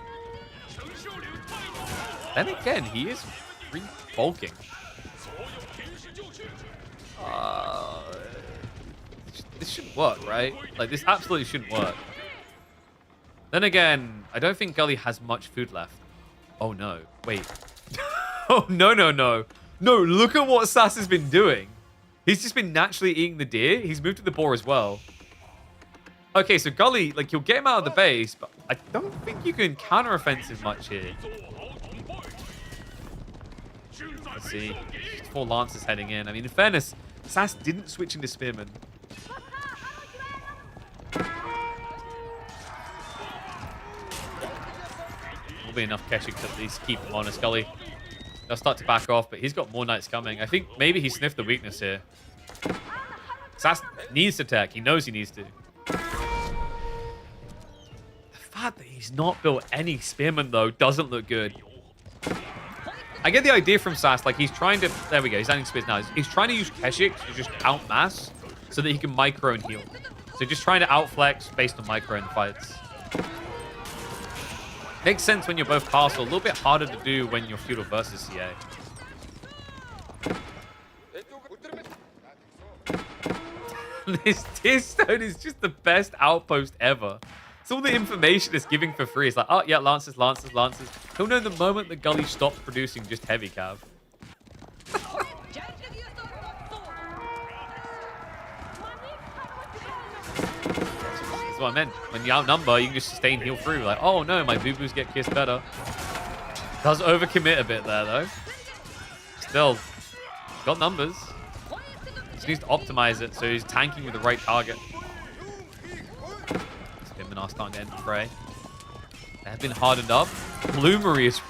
[SPEAKER 1] Then again, he is bulking. This shouldn't work, right? Like, this absolutely shouldn't work. Then again, I don't think Gully has much food left. Oh, no. Wait. Oh, no, no, no. No, look at what Sass has been doing. He's just been naturally eating the deer. He's moved to the boar as well. Okay, so Gully, like, you'll get him out of the base, but I don't think you can counter-offensive much here. Let's see. 4 Lancers heading in. I mean, in fairness, Sass didn't switch into Spearman. Will be enough Keshik to at least keep him honest. Gully does start to back off, but he's got more knights coming. I think maybe he sniffed the weakness here. Sass needs to attack. He knows he needs to. The fact that he's not built any Spearmen, though, doesn't look good. I get the idea from Sass. Like, he's trying to... There we go. He's adding spears now. He's trying to use Keshik to just outmass so that he can micro and heal. So just trying to outflex based on micro and fights. Makes sense when you're both castle. A little bit harder to do when you're feudal versus CA. This Tear Stone is just the best outpost ever. It's all the information it's giving for free. It's like, oh, yeah, Lancers, Lancers, Lancers. He'll know the moment the Gully stops producing just heavy cav. That's what I meant. When you outnumber, you can just sustain heal through. Like, oh no, my boo-boos get kissed better. Does overcommit a bit there, though. Still, got numbers. Just needs to optimize it so he's tanking with the right target. Spinman are starting to end the fray. They have been hardened up. Bloomery is...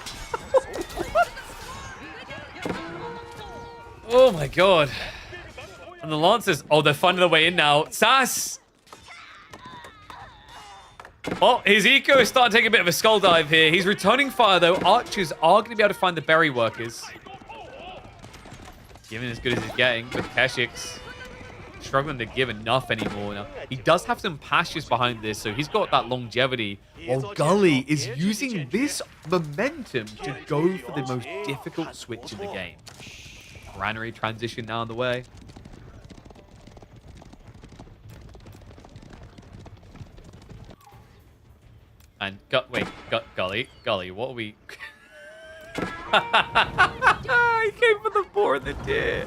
[SPEAKER 1] Oh my god. And the Lancers... Oh, they're finding their way in now. Sass! Well, his eco is starting to take a bit of a skull dive here. He's returning fire, though. Archers are going to be able to find the berry workers. Giving as good as he's getting, but Keshik's struggling to give enough anymore. Now, he does have some pastures behind this, so he's got that longevity. While Gully is using this momentum to go for the most difficult switch in the game. Granary transition now on the way. And Gully, what are we... He came for the boar and the deer.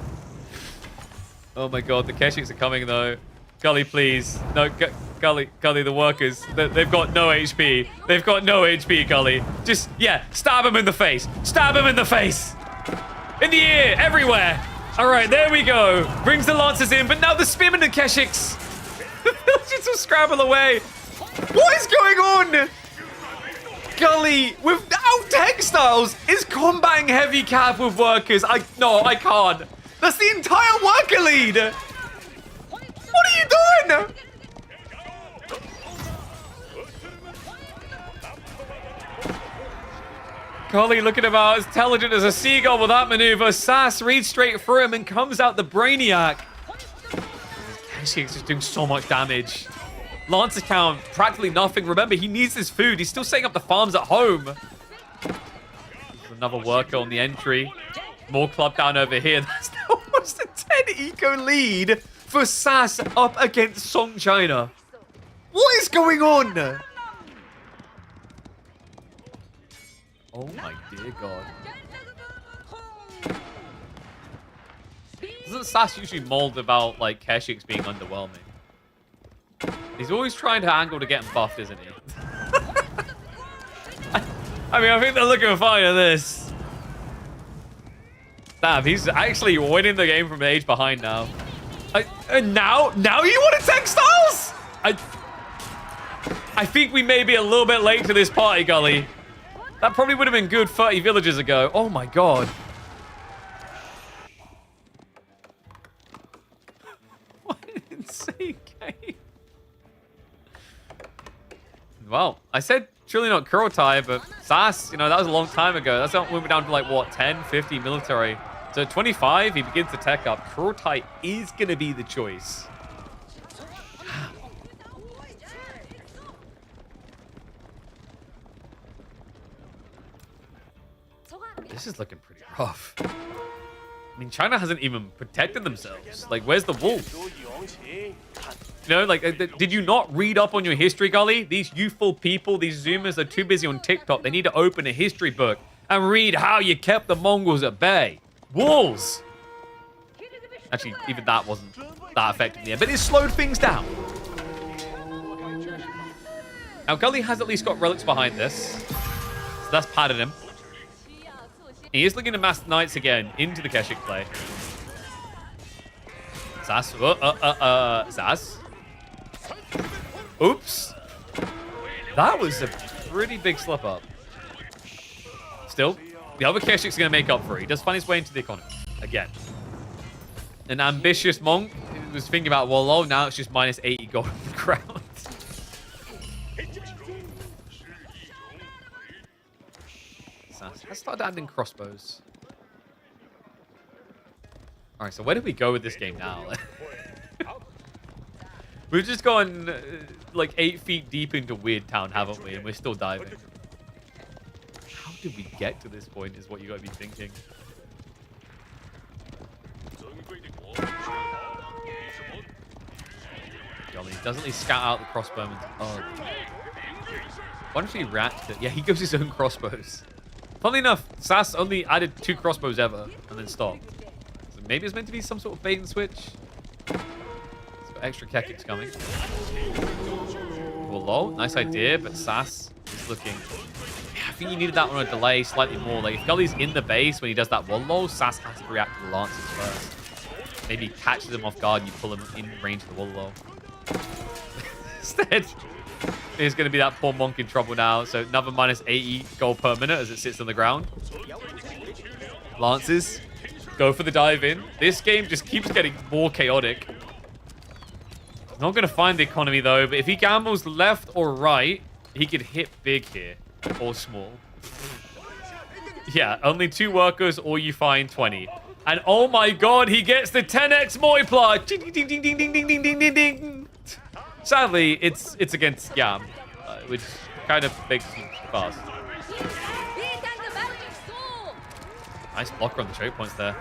[SPEAKER 1] Oh my god, the Keshiks are coming though. Gully, please. No, Gully, the workers. They've got no HP. They've got no HP, Gully. Just, yeah, stab him in the face. Stab him in the face. In the ear, everywhere. All right, there we go. Brings the Lancers in, but now the Spearmen and Keshiks. The villagers will scramble away. What is going on? Gully, without textiles, is combating heavy cav with workers. No, I can't. That's the entire worker lead. What are you doing? Golly, looking about as intelligent as a seagull with that maneuver. Sass reads straight through him and comes out the Brainiac. Keshi's just doing so much damage. Lance's count, practically nothing. Remember, he needs his food. He's still setting up the farms at home. There's another worker on the entry. More club down over here. That's almost a 10 eco lead for Sass up against Song China. What is going on? Oh my dear God. Doesn't Sass usually mold about like Keshix being underwhelming? He's always trying to angle to get him buffed, isn't he? I mean, I think they're looking fine at this. Damn, he's actually winning the game from the age behind now. Now you want to textiles? I think we may be a little bit late to this party, Gully. That probably would have been good 30 villages ago. Oh my God. What an insane game. Well, I said surely not Kurotai, but Sass, you know, that was a long time ago. That's when we were down to like, what, 10, 50 military. So at 25, he begins to tech up. Kurotai is going to be the choice. This is looking pretty rough. I mean, China hasn't even protected themselves. Like, where's the wolf? You know, like, did you not read up on your history, Gully? These youthful people, these Zoomers are too busy on TikTok. They need to open a history book and read how you kept the Mongols at bay. Wolves! Actually, even that wasn't that effective in the end, but it slowed things down. Now, Gully has at least got relics behind this. So that's padded him. He is looking to Master Knights again into the Keshik play. Sass. Sass. Oops. That was a pretty big slip up. Still, the other Keshik's going to make up for it. He does find his way into the economy. Again. An ambitious monk was thinking about, well, oh, now it's just minus 80 gold on the ground. Let's start adding crossbows. All right, so where do we go with this game now? We've just gone like 8 feet deep into Weird Town, haven't we? And we're still diving. How did we get to this point is what you got to be thinking. Doesn't he scout out the crossbowmen? Oh. Why don't he react to... Yeah, he goes his own crossbows. Funnily enough, Sass only added 2 crossbows ever and then stopped. So maybe it's meant to be some sort of bait and switch. It's got extra Kekiks coming. Well, low. Nice idea, but Sass is looking... Yeah, I think you needed that on a delay slightly more. Like, if Gully's in the base when he does that wall low, Sass has to react to the Lancers first. Maybe he catches him off guard and you pull him in range of the wall low. Instead... There's going to be that poor monk in trouble now. So another minus 80 gold per minute as it sits on the ground. Lances go for the dive in. This game just keeps getting more chaotic. Not going to find the economy though, but if he gambles left or right, he could hit big here or small. Yeah, only 2 workers or you find 20. And oh my God, he gets the 10x multiplier. Ding, ding, ding, ding, ding, ding, ding, ding, ding, ding. Sadly, it's against Yam, which kind of makes him fast. Nice blocker on the choke points there.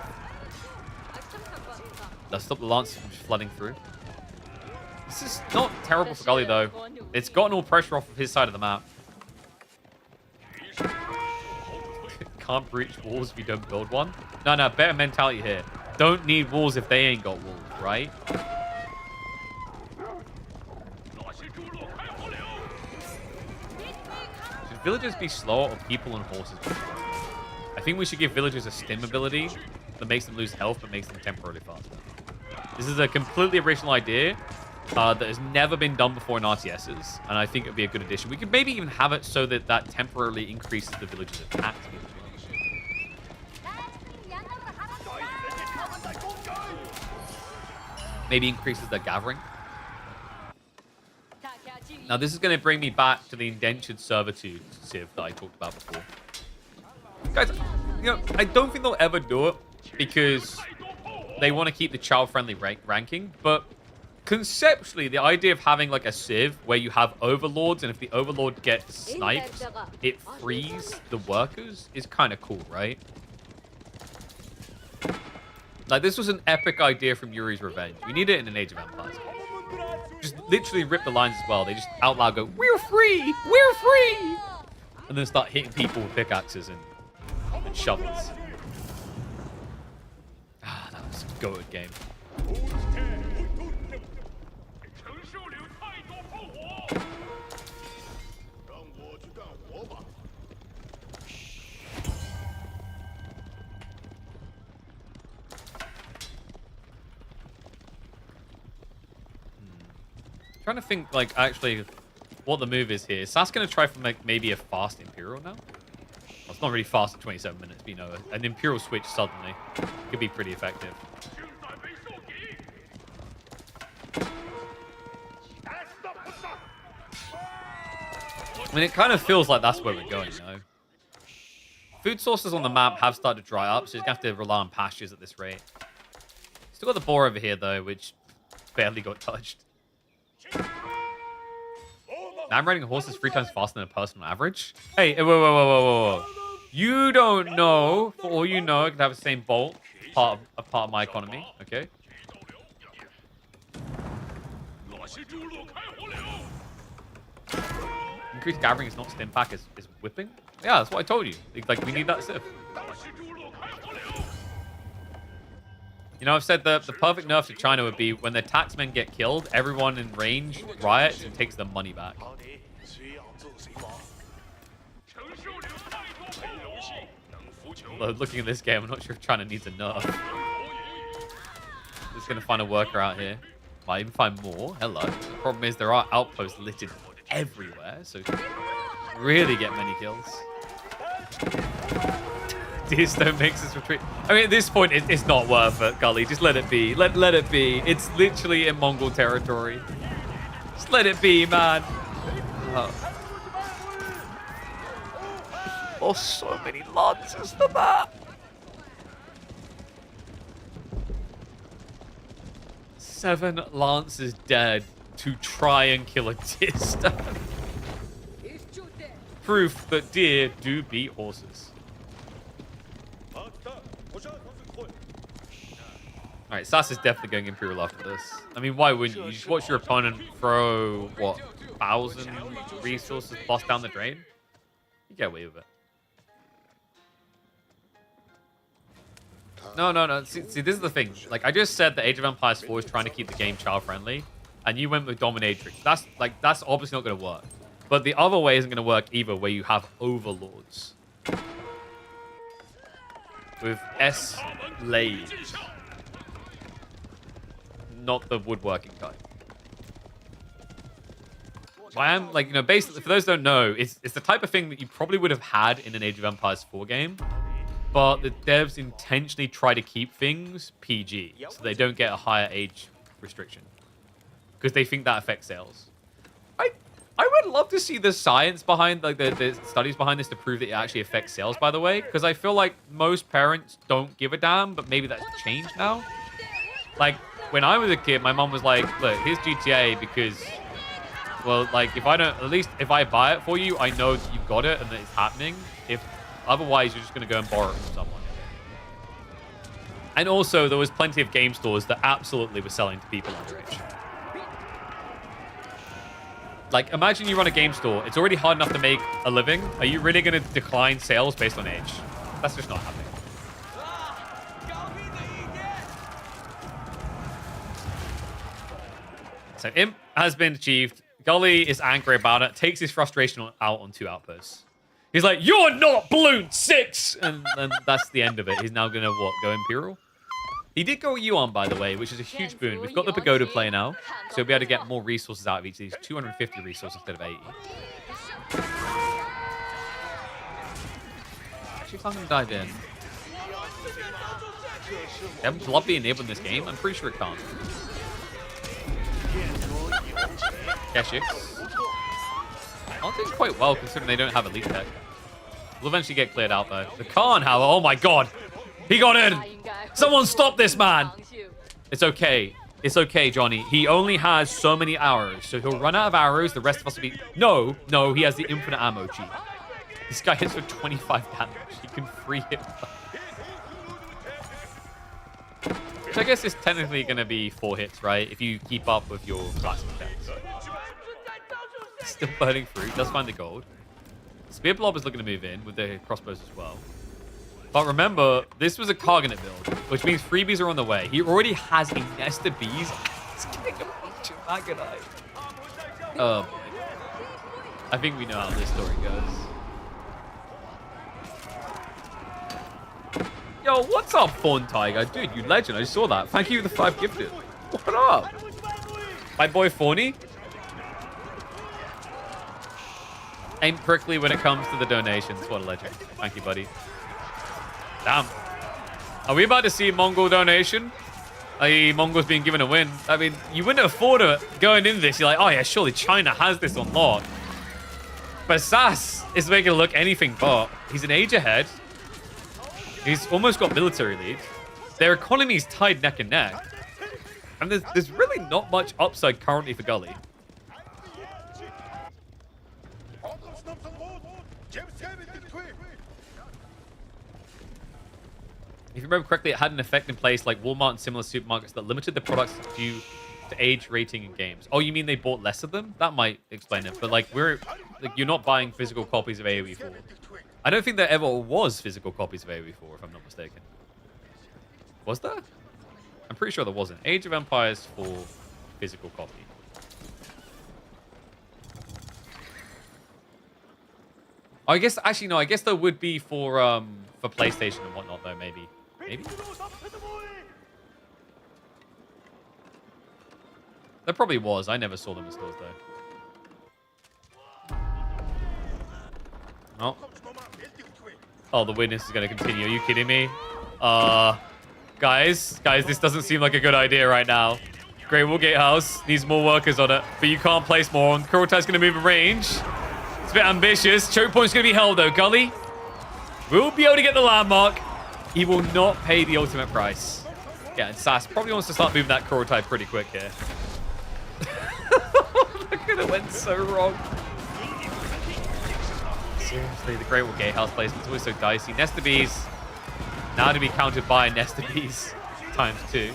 [SPEAKER 1] Does stop the lance from flooding through. This is not terrible for Gully, though. It's gotten all pressure off of his side of the map. Can't breach walls if you don't build one. No, better mentality here. Don't need walls if they ain't got walls, right? Villagers be slower or people and horses? I think we should give villagers a stim ability that makes them lose health but makes them temporarily faster. This is a completely original idea that has never been done before in RTSs, and I think it would be a good addition. We could maybe even have it so that that temporarily increases the villagers' attack speed as well. Maybe increases their gathering. Now, this is going to bring me back to the indentured servitude civ that I talked about before. Guys, I don't think they'll ever do it because they want to keep the child-friendly ranking, but conceptually, the idea of having like a civ where you have overlords, and if the overlord gets sniped, it frees the workers is kind of cool, right? Like, this was an epic idea from Yuri's Revenge. We need it in an Age of Empires game. Just literally rip the lines as well. They just out loud go, "We're free! We're free!" And then start hitting people with pickaxes and shovels. Ah, that was a good game. Trying to think, like, actually, what the move is here. Is Sas going to try for, like, maybe a fast Imperial now? Well, it's not really fast at 27 minutes, but, you know, an Imperial switch suddenly could be pretty effective. I mean, it kind of feels like that's where we're going, you know? Food sources on the map have started to dry up, so you're going to have to rely on pastures at this rate. Still got the boar over here, though, which barely got touched. Now I'm riding horses 3 times faster than a person on average. Hey, whoa. You don't know. For all you know, I could have the same bolt, part of my economy. Okay. Increased gathering is not stim pack, is whipping. Yeah, that's what I told you. Like, we need that civ. You know, I've said the perfect nerf to China would be when their taxmen get killed, everyone in range riots and takes their money back. Although looking at this game, I'm not sure if China needs a nerf. Just gonna find a worker out here. Might even find more. Hello. The problem is there are outposts littered everywhere, so really get many kills. Deerstone makes us retreat. I mean, at this point, it's not worth it, Gully. Just let it be. Let it be. It's literally in Mongol territory. Just let it be, man. Oh, so many lancers for that. 7 lancers dead to try and kill a Deerstone. Proof that deer do beat horses. Alright, Sass is definitely going Imperial after this. I mean, why wouldn't you? You just watch your opponent throw, what, 1,000 resources plus down the drain? You get away with it. No. See, this is the thing. Like, I just said that Age of Empires 4 is trying to keep the game child-friendly, and you went with Dominatrix. That's obviously not going to work. But the other way isn't going to work either, where you have Overlords. With S-Blade. Not the woodworking type. I am, like, you know, basically, for those who don't know, it's the type of thing that you probably would have had in an Age of Empires 4 game, but the devs intentionally try to keep things PG, so they don't get a higher age restriction, because they think that affects sales. I would love to see the science behind, like, the studies behind this to prove that it actually affects sales, by the way, because I feel like most parents don't give a damn, but maybe that's changed now. Like, when I was a kid, my mom was like, look, here's GTA because, well, like, if I don't, at least if I buy it for you, I know that you've got it and that it's happening. If otherwise, you're just going to go and borrow it from someone. And also, there was plenty of game stores that absolutely were selling to people underage. Like, imagine you run a game store. It's already hard enough to make a living. Are you really going to decline sales based on age? That's just not happening. So Imp has been achieved. Gully is angry about it. Takes his frustration out on 2 outposts. He's like, you're not Balloon 6! And that's the end of it. He's now going to, what, go Imperial? He did go Yuan, by the way, which is a huge boon. We've got the Pagoda play now, so we'll be able to get more resources out of each of these. 250 resources instead of 80. Actually, if I'm going to dive in. Can blood be enabled in this game? I'm pretty sure it can't. Keshiks. Aren't doing quite well considering they don't have elite tech. We'll eventually get cleared out, though. The Khan, however, oh my god. He got in. Someone stop this man. It's okay. It's okay, Johnny. He only has so many arrows, so he'll run out of arrows. The rest of us will be... No, he has the infinite ammo cheat. This guy hits for 25 damage. He can free hit. Which I guess is technically going to be 4 hits, right? If you keep up with your classic attacks. Still burning through. Does find the gold. Spear Blob is looking to move in with the crossbows as well. But remember, this was a Cargonet build, which means freebies are on the way. He already has a nest of bees. He's getting a bunch of Magonite. Oh, boy. I think we know how this story goes. Yo, what's up, Fawn Tiger? Dude, you legend. I just saw that. Thank you for the 5 gifted. What up? My boy Fawny. Ain't prickly when it comes to the donations. What a legend. Thank you, buddy. Damn. Are we about to see Mongol donation? Mongols being given a win. I mean, you wouldn't afford it going into this. You're like, oh yeah, surely China has this on lock. But Sass is making it look anything but. He's an age ahead. He's almost got military lead. Their economy is tied neck and neck. And there's really not much upside currently for Gully. If you remember correctly, it had an effect in place like Walmart and similar supermarkets that limited the products due to age rating in games. Oh, you mean they bought less of them? That might explain it. But like you're not buying physical copies of AoE 4. I don't think there ever was physical copies of AoE 4, if I'm not mistaken. Was there? I'm pretty sure there wasn't. Age of Empires 4 physical copy. I guess actually no. I guess there would be for PlayStation and whatnot though. Maybe. There probably was. I never saw them in stores though. Oh. Oh, the witness is going to continue. Are you kidding me? Guys, this doesn't seem like a good idea right now. Great Wall Gatehouse needs more workers on it, but you can't place more on. Kurotai's going to move in range. It's a bit ambitious. Choke point's going to be held though. Gully will be able to get the landmark. He will not pay the ultimate price. Yeah, and Sass probably wants to start moving that Kurotai pretty quick here. That could have went so wrong. Seriously, the Great Wall Gatehouse placement is always so dicey. Nest of Bees now to be countered by Nest of Bees ×2.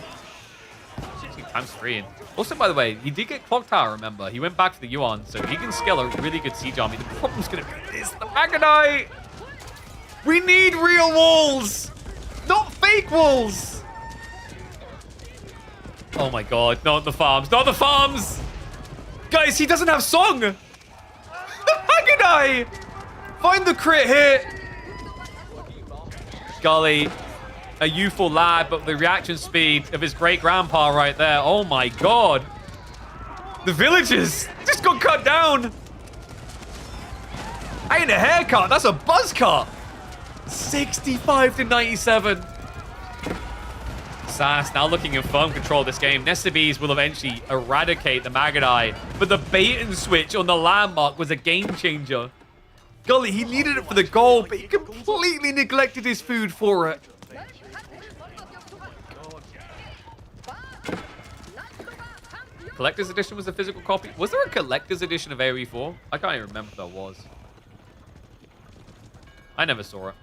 [SPEAKER 1] Actually, ×3. And also, by the way, he did get Clock Tower, remember. He went back to the Yuan, so he can scale a really good siege army. The problem's going to be this. The Magonite! We need real walls! Not fake walls! Oh my god, not the farms. Not the farms! Guys, he doesn't have song! The Magonite! Find the crit hit! Gully, a youthful lad, but the reaction speed of his great-grandpa right there. Oh my god. The villagers just got cut down. Ain't a haircut, that's a buzz cut. 65 to 97. Sass now looking in firm control of this game. Nest of Bees will eventually eradicate the Magonite, but the bait and switch on the landmark was a game changer. Gully, he needed it for the goal, but he completely neglected his food for it. Collector's Edition was a physical copy. Was there a Collector's Edition of AoE 4? I can't even remember if there was. I never saw it.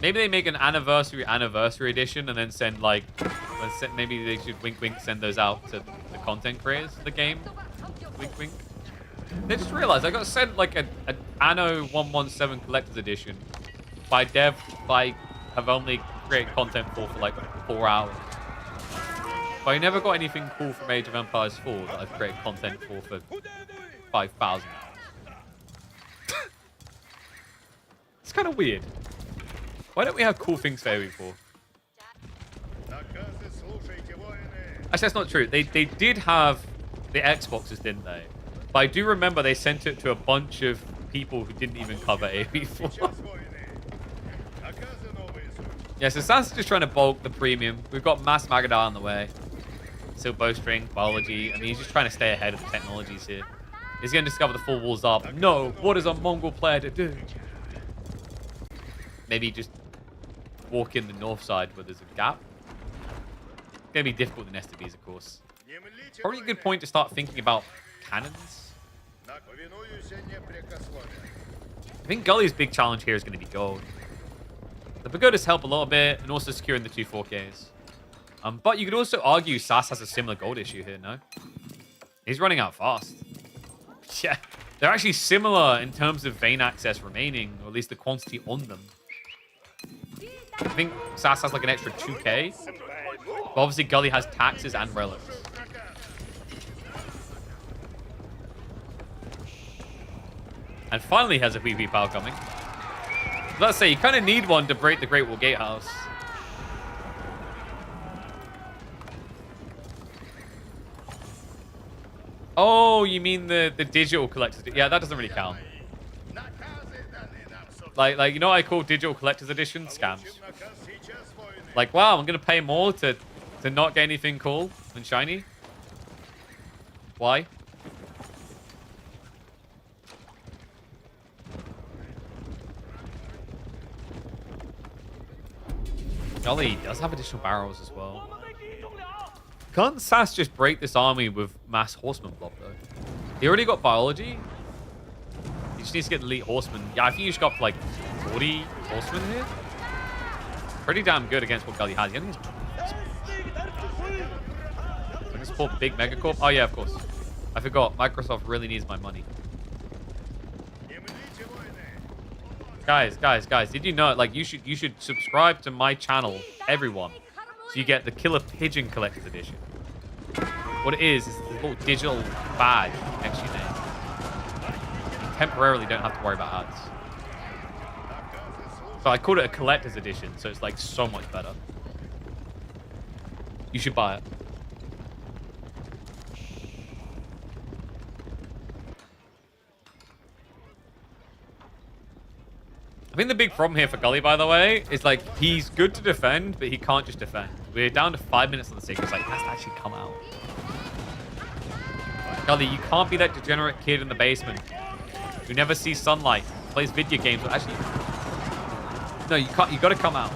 [SPEAKER 1] Maybe they make an anniversary edition and then send like, maybe they should wink send those out to the content creators of the game. Wink. They just realized I got sent like an Anno 117 collector's edition by dev I have only created content for like 4 hours. But I never got anything cool from Age of Empires 4 that I've created content for 5,000 hours. It's kind of weird. Why don't we have cool things for AoE 4? Actually, that's not true. They did have the Xboxes, didn't they? But I do remember they sent it to a bunch of people who didn't even cover AoE 4. Yeah, so Sans is just trying to bulk the premium. We've got Mass Magadar on the way. Still bowstring, biology. I mean, he's just trying to stay ahead of the technologies here. He's going to discover the full walls up. No, what is a Mongol player to do? Maybe just walk in the north side where there's a gap. It's going to be difficult in STBs, of course. Probably a good point to start thinking about cannons. I think Gully's big challenge here is going to be gold. The pagodas help a little bit, and also securing the 2 4Ks. But you could also argue Sass has a similar gold issue here, no? He's running out fast. Yeah, they're actually similar in terms of vein access remaining, or at least the quantity on them. I think Sass has like an extra 2K. But obviously Gully has taxes and relics. And finally has a PP power coming. Let's say you kind of need one to break the Great Wall Gatehouse. Oh, you mean the digital collectors? Yeah, that doesn't really count. Like you know what I call digital collectors edition scams? Like, wow, I'm gonna pay more to not get anything cool and shiny. Why? Golly does have additional barrels as well. Can't Sass just break this army with mass horseman blob though? He already got biology. He just needs to get elite horsemen. Yeah, I think you just got like 40 horsemen here. Pretty damn good against what Gully has. I think it's support big megacorp. Oh yeah, of course. I forgot. Microsoft really needs my money. Guys, did you know, like, you should subscribe to my channel, everyone, so you get the Killer Pigeon Collector's Edition. What it is the little digital badge next to your name. You temporarily don't have to worry about ads. So I called it a Collector's Edition, so it's, like, so much better. You should buy it. I think the big problem here for Gully, by the way, is like he's good to defend, but he can't just defend. We're down to 5 minutes on the stage. It's like, he has to actually come out. Gully, you can't be that degenerate kid in the basement who never sees sunlight, plays video games. Actually, no, you can't. You got to come out.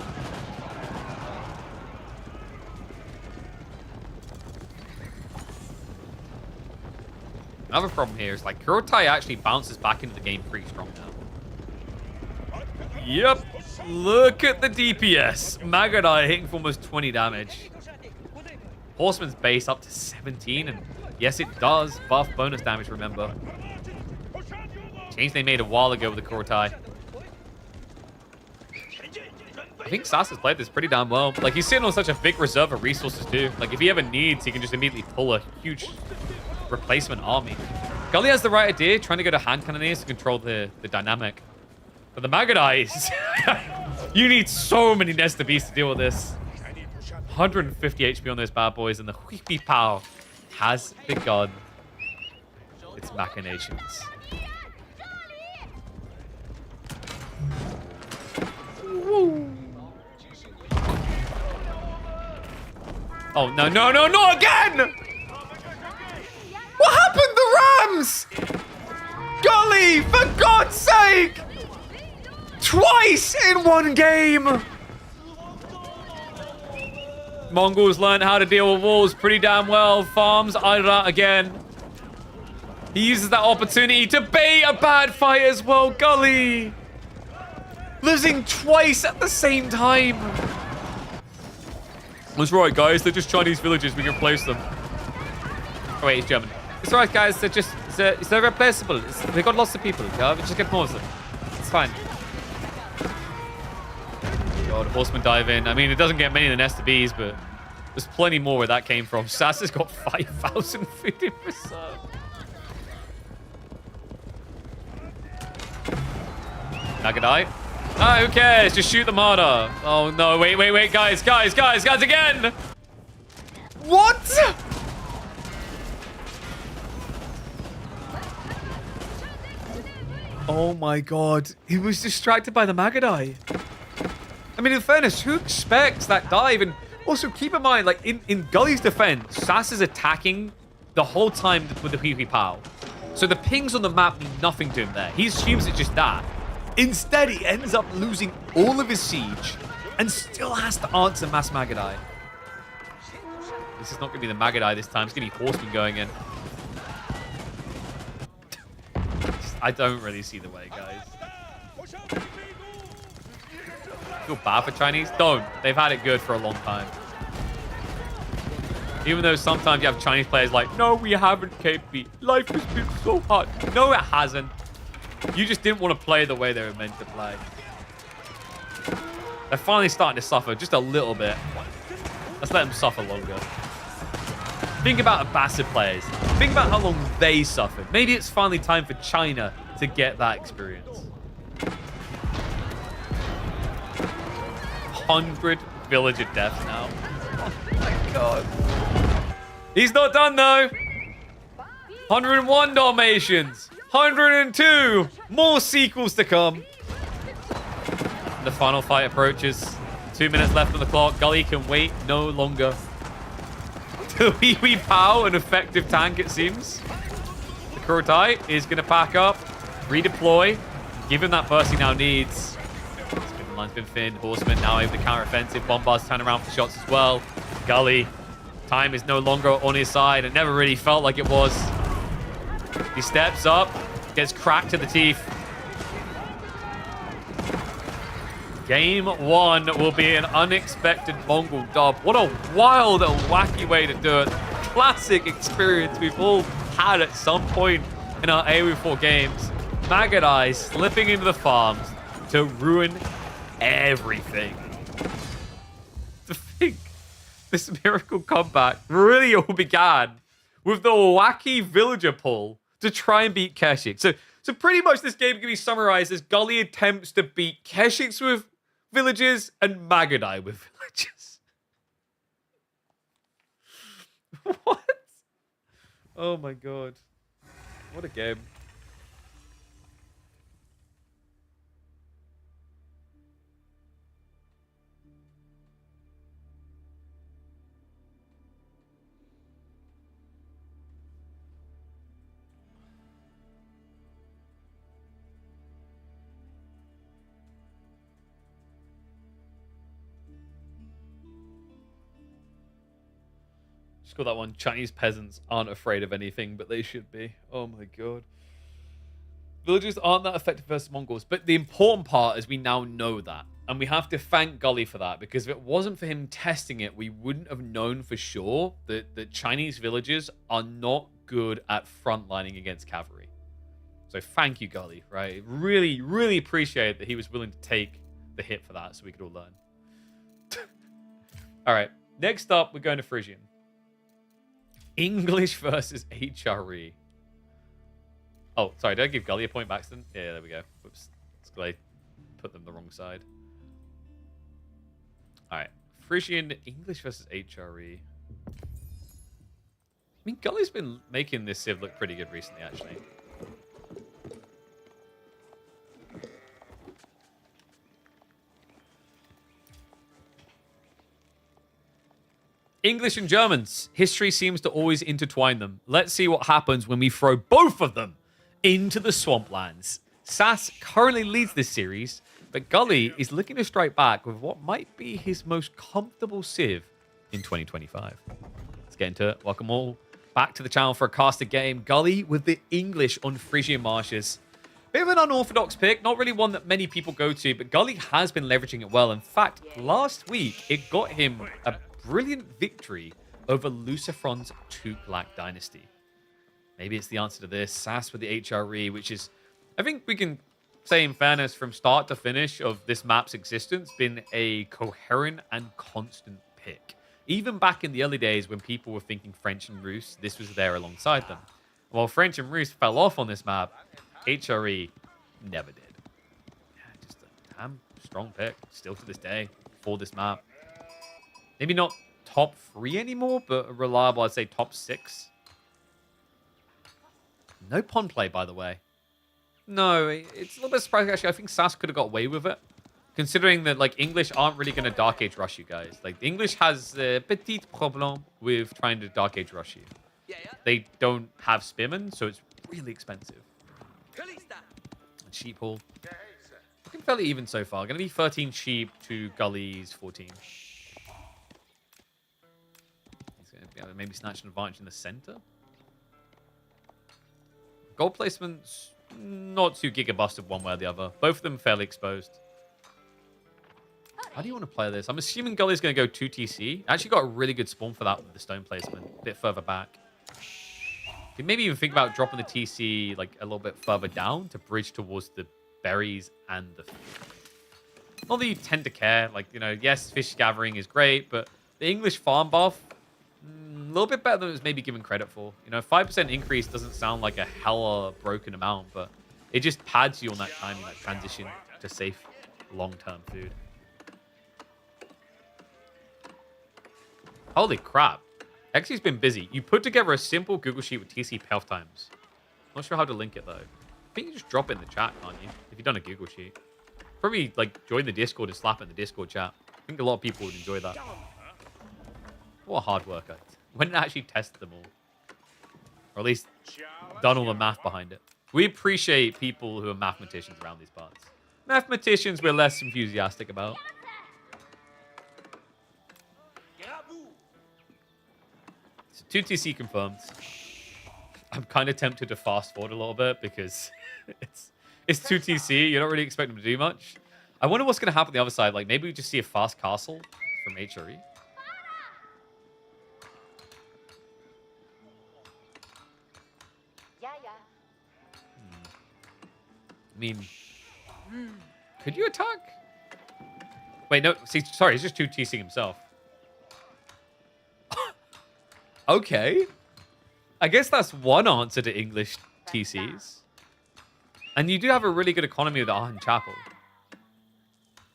[SPEAKER 1] Another problem here is like Kurotai actually bounces back into the game pretty strong now. Yep, look at the DPS. Magadai hitting for almost 20 damage. Horseman's base up to 17, and yes, it does buff bonus damage, remember. Change they made a while ago with the Kurotai. I think Sass has played this pretty damn well. Like, he's sitting on such a big reserve of resources too. Like, if he ever needs, he can just immediately pull a huge replacement army. Gully has the right idea, trying to go to hand cannoneers to control the dynamic. But the Magadais, you need so many Nesta Beasts to deal with this. 150 HP on those bad boys, and the Whippy Pow has begun its machinations. Woo. Oh, no, no, no, no, again! What happened? The Rams! Golly, for God's sake! Twice in one game! Mongols learned how to deal with walls pretty damn well. Farms Ira again. He uses that opportunity to bait a bad fight as well. Golly! Losing twice at the same time. That's right, guys. They're just Chinese villages. We can replace them. Oh, wait, it's German. It's right, guys. They're replaceable. They got lots of people. Yeah, we just get more of them. It's fine. God, horsemen dive in. I mean, it doesn't get many in the Nesta Bees, but there's plenty more where that came from. Sass has got 5,000 food in reserve. Nagadai. Ah, who cares? Just shoot the martyr. Oh, no. Wait. Guys, again. What? Oh, my God. He was distracted by the Magadai. I mean, in fairness, who expects that dive? And Also, keep in mind, like, in Gully's defense, Sass is attacking the whole time with the Hui Pow. So the pings on the map mean nothing to him there. He assumes it's just that. Instead, he ends up losing all of his siege and still has to answer Mass Magadai. This is not going to be the Magadai this time. It's going to be Horseman going in. I don't really see the way, guys. Feel bad for Chinese? Don't. They've had it good for a long time. Even though sometimes you have Chinese players like, no, we haven't, KP. Life has been so hard. No, it hasn't. You just didn't want to play the way they were meant to play. They're finally starting to suffer just a little bit. Let's let them suffer longer. Think about Abbasid players. Think about how long they suffered. Maybe it's finally time for China to get that experience. 100 villager deaths now. Oh my god. He's not done though. 101 Dalmatians. 102. More sequels to come. The final fight approaches. 2 minutes left on the clock. Gully can wait no longer. The Wee Pow, an effective tank it seems. The Kurotai is going to pack up, redeploy, give him that burst he now needs. The line's been thinned. Horseman now able to counter-offensive. Bombard's turn around for shots as well. Gully, time is no longer on his side. It never really felt like it was. He steps up, gets cracked to the teeth. Game 1 will be an unexpected Mongol dub. What a wild and wacky way to do it. Classic experience we've all had at some point in our AoE4 games. Magadai slipping into the farms to ruin everything. To think this miracle comeback really all began with the wacky villager pull to try and beat Keshik. So pretty much this game can be summarized as Gully attempts to beat Keshiks with villages and Magadai with villages. What? Oh my god. What a game. Just got that one. Chinese peasants aren't afraid of anything, but they should be. Oh my god. Villagers aren't that effective versus Mongols, but the important part is we now know that. And we have to thank Gully for that, because if it wasn't for him testing it, we wouldn't have known for sure that Chinese villagers are not good at frontlining against cavalry. So thank you, Gully, right? Really, really appreciate that he was willing to take the hit for that so we could all learn. All right, next up, we're going to Frisian. English versus HRE. Oh, sorry, did I give Gully a point back then? Yeah, there we go. Whoops. I put them the wrong side. All right. Frisian, English versus HRE. I mean, Gully's been making this Civ look pretty good recently, actually. English and Germans. History seems to always intertwine them. Let's see what happens when we throw both of them into the swamplands. Sass currently leads this series, but Gully is looking to strike back with what might be his most comfortable Civ in 2025. Let's get into it. Welcome all back to the channel for a casted game. Gully with the English on Frisian Marshes. Bit of an unorthodox pick, not really one that many people go to, but Gully has been leveraging it well. In fact, last week, it got him a brilliant victory over Lucifron's Tuklak dynasty. Maybe it's the answer to this. Sass with the HRE, which is, I think we can say in fairness, from start to finish of this map's existence, been a coherent and constant pick. Even back in the early days when people were thinking French and Rus, this was there alongside them. While French and Rus fell off on this map, HRE never did. Yeah, just a damn strong pick, still to this day, for this map. Maybe not top 3 anymore, but a reliable, I'd say top 6. No pond play, by the way. No, it's a little bit surprising, actually. I think Sass could have got away with it. Considering that, like, English aren't really going to Dark Age rush you guys. Like, the English has a petit problem with trying to Dark Age rush you. They don't have spearmen, so it's really expensive. And sheep haul. Looking fairly even so far. Going to be 13 sheep to Gully's 14. He's going to be able to maybe snatch an advantage in the center. Gold placements, not too gigabusted one way or the other. Both of them fairly exposed. How do you want to play this? I'm assuming Gully's going to go 2 TC. Actually got a really good spawn for that with the stone placement. A bit further back. You maybe even think about dropping the TC like a little bit further down to bridge towards the berries and the food. Not that you tend to care. Like, you know, yes, fish gathering is great, but the English farm buff, a little bit better than it was maybe given credit for. You know, 5% increase doesn't sound like a hella broken amount, but it just pads you on that timing, that transition to safe long-term food. Holy crap. Xy's been busy. You put together a simple Google Sheet with TC payoff times. Not sure how to link it, though. I think you just drop it in the chat, can't you? If you've done a Google Sheet. Probably, like, join the Discord and slap it in the Discord chat. I think a lot of people would enjoy that. What a hard worker. When it actually tested them all. Or at least done all the math behind it. We appreciate people who are mathematicians around these parts. Mathematicians we're less enthusiastic about. So 2 TC confirmed. I'm kind of tempted to fast forward a little bit because it's 2 TC. You're not really expecting them to do much. I wonder what's going to happen on the other side. Like, maybe we just see a fast castle from HRE. I mean, could you attack? Wait, no. See, sorry, he's just 2 TCing himself. Okay. I guess that's one answer to English TCs. And you do have a really good economy with Arhan Chapel.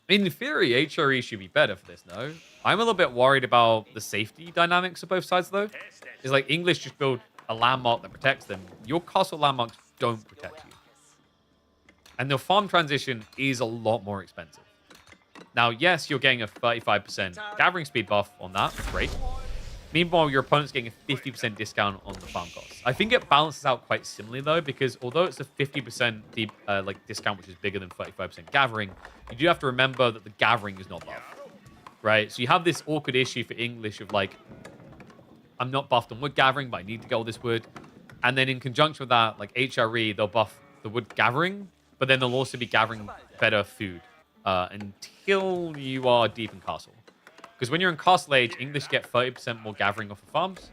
[SPEAKER 1] In theory, HRE should be better for this, no? I'm a little bit worried about the safety dynamics of both sides, though. It's like English just build a landmark that protects them. Your castle landmarks don't protect you. And the farm transition is a lot more expensive. Now, yes, you're getting a 35% gathering speed buff on that. Great. Meanwhile, your opponent's getting a 50% discount on the farm costs. I think it balances out quite similarly, though, because although it's a 50% discount, which is bigger than 35% gathering, you do have to remember that the gathering is not buffed, right? So you have this awkward issue for English of, like, I'm not buffed on wood gathering, but I need to get all this wood. And then in conjunction with that, like HRE, they'll buff the wood gathering, but then they'll also be gathering better food until you are deep in castle. Because when you're in Castle Age, English get 30% more gathering off of farms,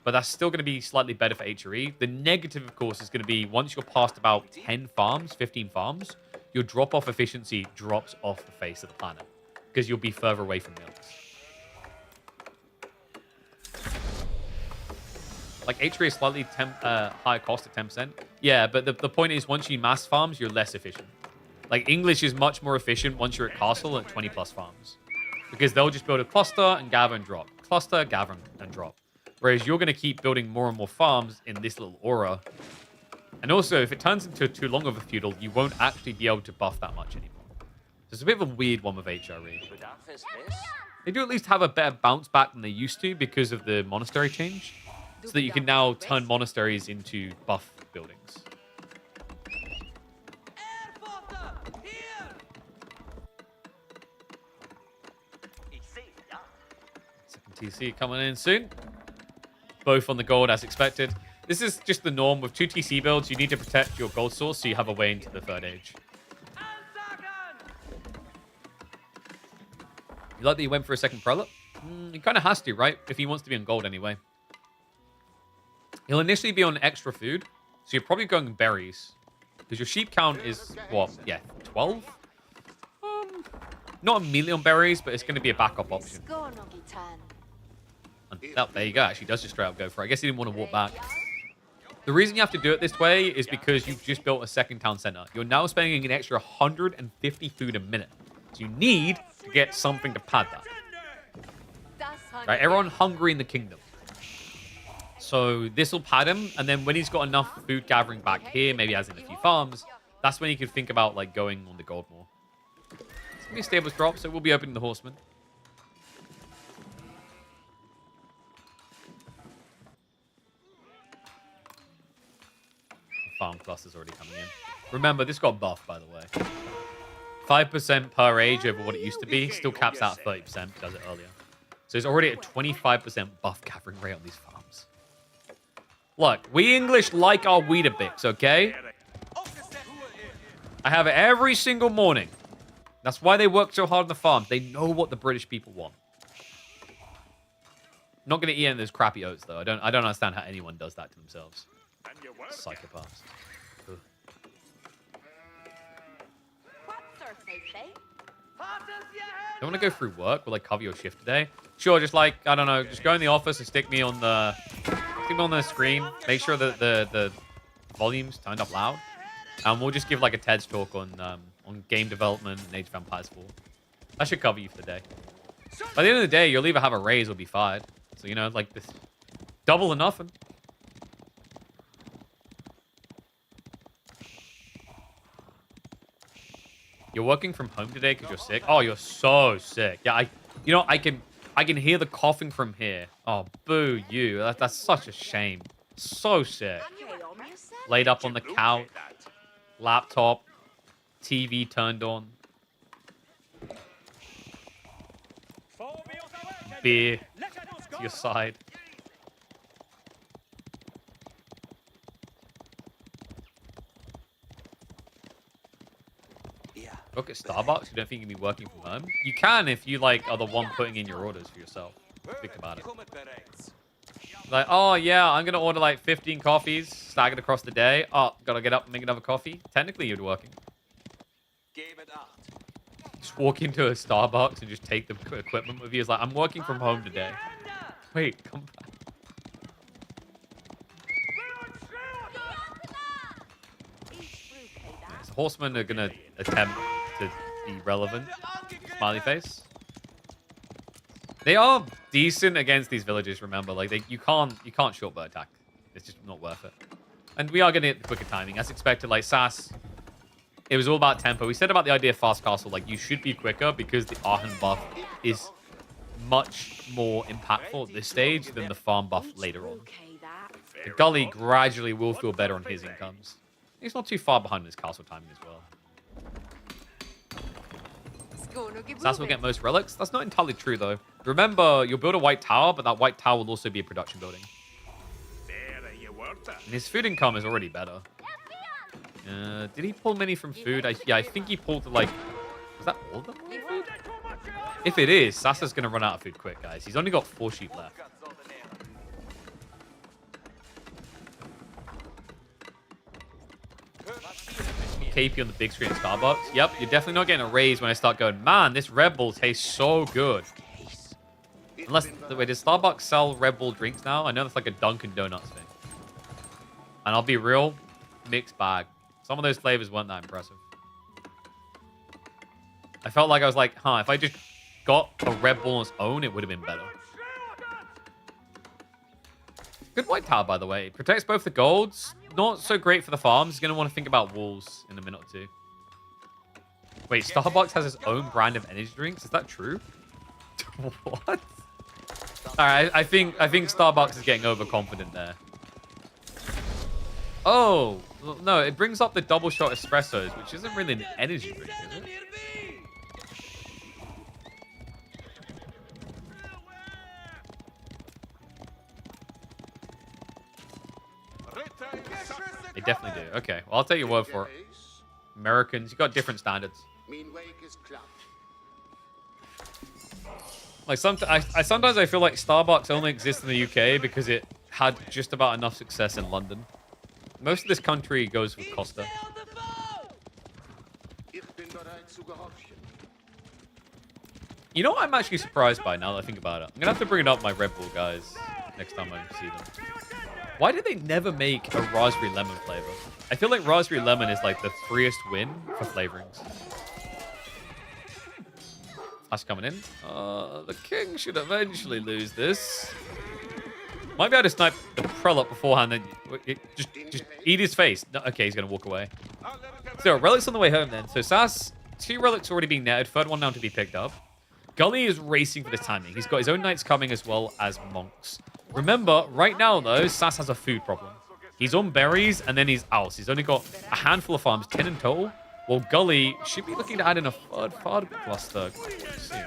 [SPEAKER 1] but that's still going to be slightly better for HRE. The negative, of course, is going to be once you're past about 10 farms, 15 farms, your drop-off efficiency drops off the face of the planet because you'll be further away from mills. Like HRE is slightly higher cost at 10%. Yeah, but the point is once you mass farms, you're less efficient. Like English is much more efficient once you're at Castle at 20 plus farms. Because they'll just build a cluster and gather and drop. Cluster, gather and drop. Whereas you're going to keep building more and more farms in this little aura. And also, if it turns into too long of a feudal, you won't actually be able to buff that much anymore. So it's a bit of a weird one with HRE. They do at least have a better bounce back than they used to because of the monastery change. So that you can now turn monasteries into buff buildings. TC coming in soon. Both on the gold as expected. This is just the norm with 2 TC builds. You need to protect your gold source so you have a way into the 3rd age. You like that he went for a second prelate? He kind of has to, right? If he wants to be on gold anyway. He'll initially be on extra food. So you're probably going berries. Because your sheep count is, what? Yeah, 12? Not a million berries, but it's going to be a backup option. Oh, there you go. Actually, does just straight up go for it. I guess he didn't want to walk back. The reason you have to do it this way is because you've just built a second town center. You're now spending an extra 150 food a minute. So you need to get something to pad that. Right? Everyone hungry in the kingdom. So this will pad him. And then when he's got enough food gathering back here, maybe as in a few farms, that's when he could think about like going on the gold more. It's gonna be a stables drop, so we'll be opening the horseman. Farm cluster's already coming in. Remember, this got buffed, by the way. 5% per age over what it used to be. Still caps out at 30%, does it earlier. So it's already at 25% buff gathering rate on these farms. Look, we English like our Weetabix, okay? I have it every single morning. That's why they work so hard on the farms. They know what the British people want. Not going to eat any of those crappy oats, though. I don't understand how anyone does that to themselves. Psychopaths. Ugh. Don't want to go through work or like cover your shift today? Sure, just like, I don't know, just go in the office and stick me on the screen. Make sure that the volume's turned up loud. And we'll just give like a TED's talk on game development and Age of Empires 4. That should cover you for the day. By the end of the day, you'll either have a raise or be fired. So, you know, like this double or nothing. You're working from home today because you're sick? Oh, you're so sick. Yeah, I can hear the coughing from here. Oh, boo you. That's such a shame. So sick. Laid up on the couch. Laptop. TV turned on. Beer to your side. Look at Starbucks. You don't think you can be working from home? You can if you like are the one putting in your orders for yourself. Think about it. Like, oh yeah, I'm gonna order like 15 coffees staggered across the day. Oh, gotta get up and make another coffee. Technically, you're working. Just walk into a Starbucks and just take the equipment with you. It's like, I'm working from home today. Wait, come back. The horsemen are gonna attempt to be relevant. Smiley face. They are decent against these villages, remember. Like you can't short bow attack. It's just not worth it. And we are gonna get the quicker timing. As expected, like SAS, it was all about tempo. We said about the idea of fast castle, like you should be quicker because the Aachen buff is much more impactful at this stage than the farm buff later on. The Gully gradually will feel better on his incomes. He's not too far behind his castle timing as well. SAS will get most relics. That's not entirely true, though. Remember, you'll build a white tower, but that white tower will also be a production building. And his food income is already better. Did he pull many from food? Yeah, I think he pulled, like... Was that all of them? Food? If it is, Sasa's going to run out of food quick, guys. He's only got 4 sheep left. KP on the big screen at Starbucks. Yep, you're definitely not getting a raise when I start going, man, this Red Bull tastes so good. Unless, wait, does Starbucks sell Red Bull drinks now? I know that's like a Dunkin' Donuts thing. And I'll be real, mixed bag. Some of those flavors weren't that impressive. I felt like I was like, huh, if I just got a Red Bull on its own, it would have been better. Good white tower, by the way. It protects both the golds. Not so great for the farms. He's going to want to think about walls in a minute or two. Wait, Starbucks has its own brand of energy drinks? Is that true? What? Alright, I think Starbucks is getting overconfident there. Oh, no, it brings up the double shot espressos, which isn't really an energy drink, is it? They definitely do. Okay, well, I'll take your word for it. Americans, you got different standards. Like sometimes I feel like Starbucks only exists in the UK because it had just about enough success in London. Most of this country goes with Costa. You know what I'm actually surprised by now that I think about it? I'm gonna have to bring it up my Red Bull guys next time I see them. Why did they never make a raspberry lemon flavor? I feel like raspberry lemon is like the freest win for flavorings. That's coming in. The king should eventually lose this. Might be able to snipe the prelate beforehand, then just eat his face. No, okay, he's gonna walk away. So relics on the way home then. So SAS 2 relics already being netted. Third one now to be picked up. Gully is racing for this timing. He's got his own knights coming as well as monks. Remember, right now, though, Sass has a food problem. He's on berries, and then he's out. So he's only got a handful of farms, 10 in total. Well, Gully should be looking to add in a third farm cluster soon.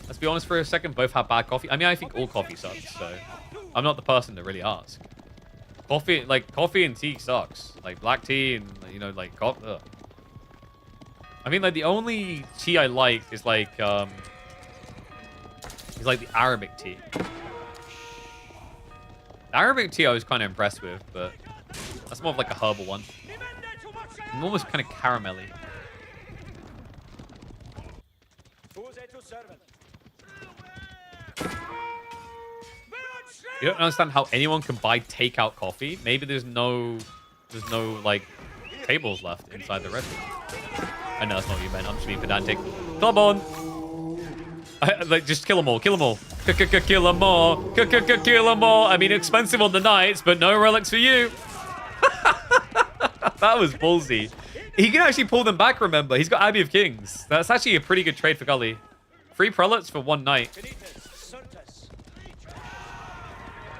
[SPEAKER 1] Let's be honest for a second, both have bad coffee. I mean, I think all coffee sucks, so I'm not the person to really ask. Coffee and tea sucks. Like, black tea and, you know, like, coffee. I mean, like, the only tea I like is like the Arabic tea. The Arabic tea I was kind of impressed with, but that's more of like a herbal one. And almost kind of caramelly. You don't understand how anyone can buy takeout coffee. Maybe there's no like tables left inside the restaurant. I know that's not what you meant. I'm just being pedantic. Come on. Like, just kill them all. Kill them all. Kill them all. Kill them all. I mean, expensive on the knights, but no relics for you. That was ballsy. He can actually pull them back, remember. He's got Abbey of Kings. That's actually a pretty good trade for Gully. 3 prelates for 1 knight.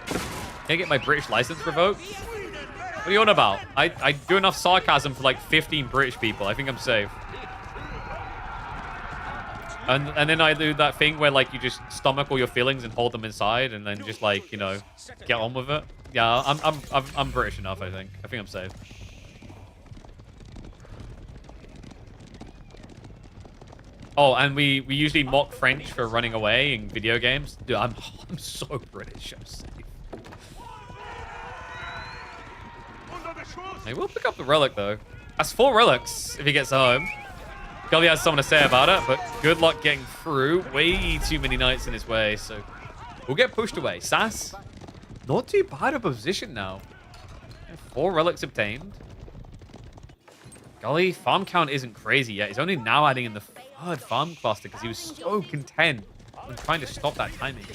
[SPEAKER 1] Can I get my British license revoked? What are you on about? I do enough sarcasm for like 15 British people. I think I'm safe. And then I do that thing where like you just stomach all your feelings and hold them inside, and then just like, you know, get on with it. Yeah, I'm British enough. I think I'm safe. Oh, and we usually mock French for running away in video games. Dude, I'm so British. I'm safe. He will pick up the relic though. That's 4 relics if he gets home. Gully has something to say about it, but good luck getting through. Way too many knights in his way, so we'll get pushed away. Sass, not too bad a position now. 4 relics obtained. Gully, farm count isn't crazy yet. He's only now adding in the 3rd farm cluster because he was so content on trying to stop that timing.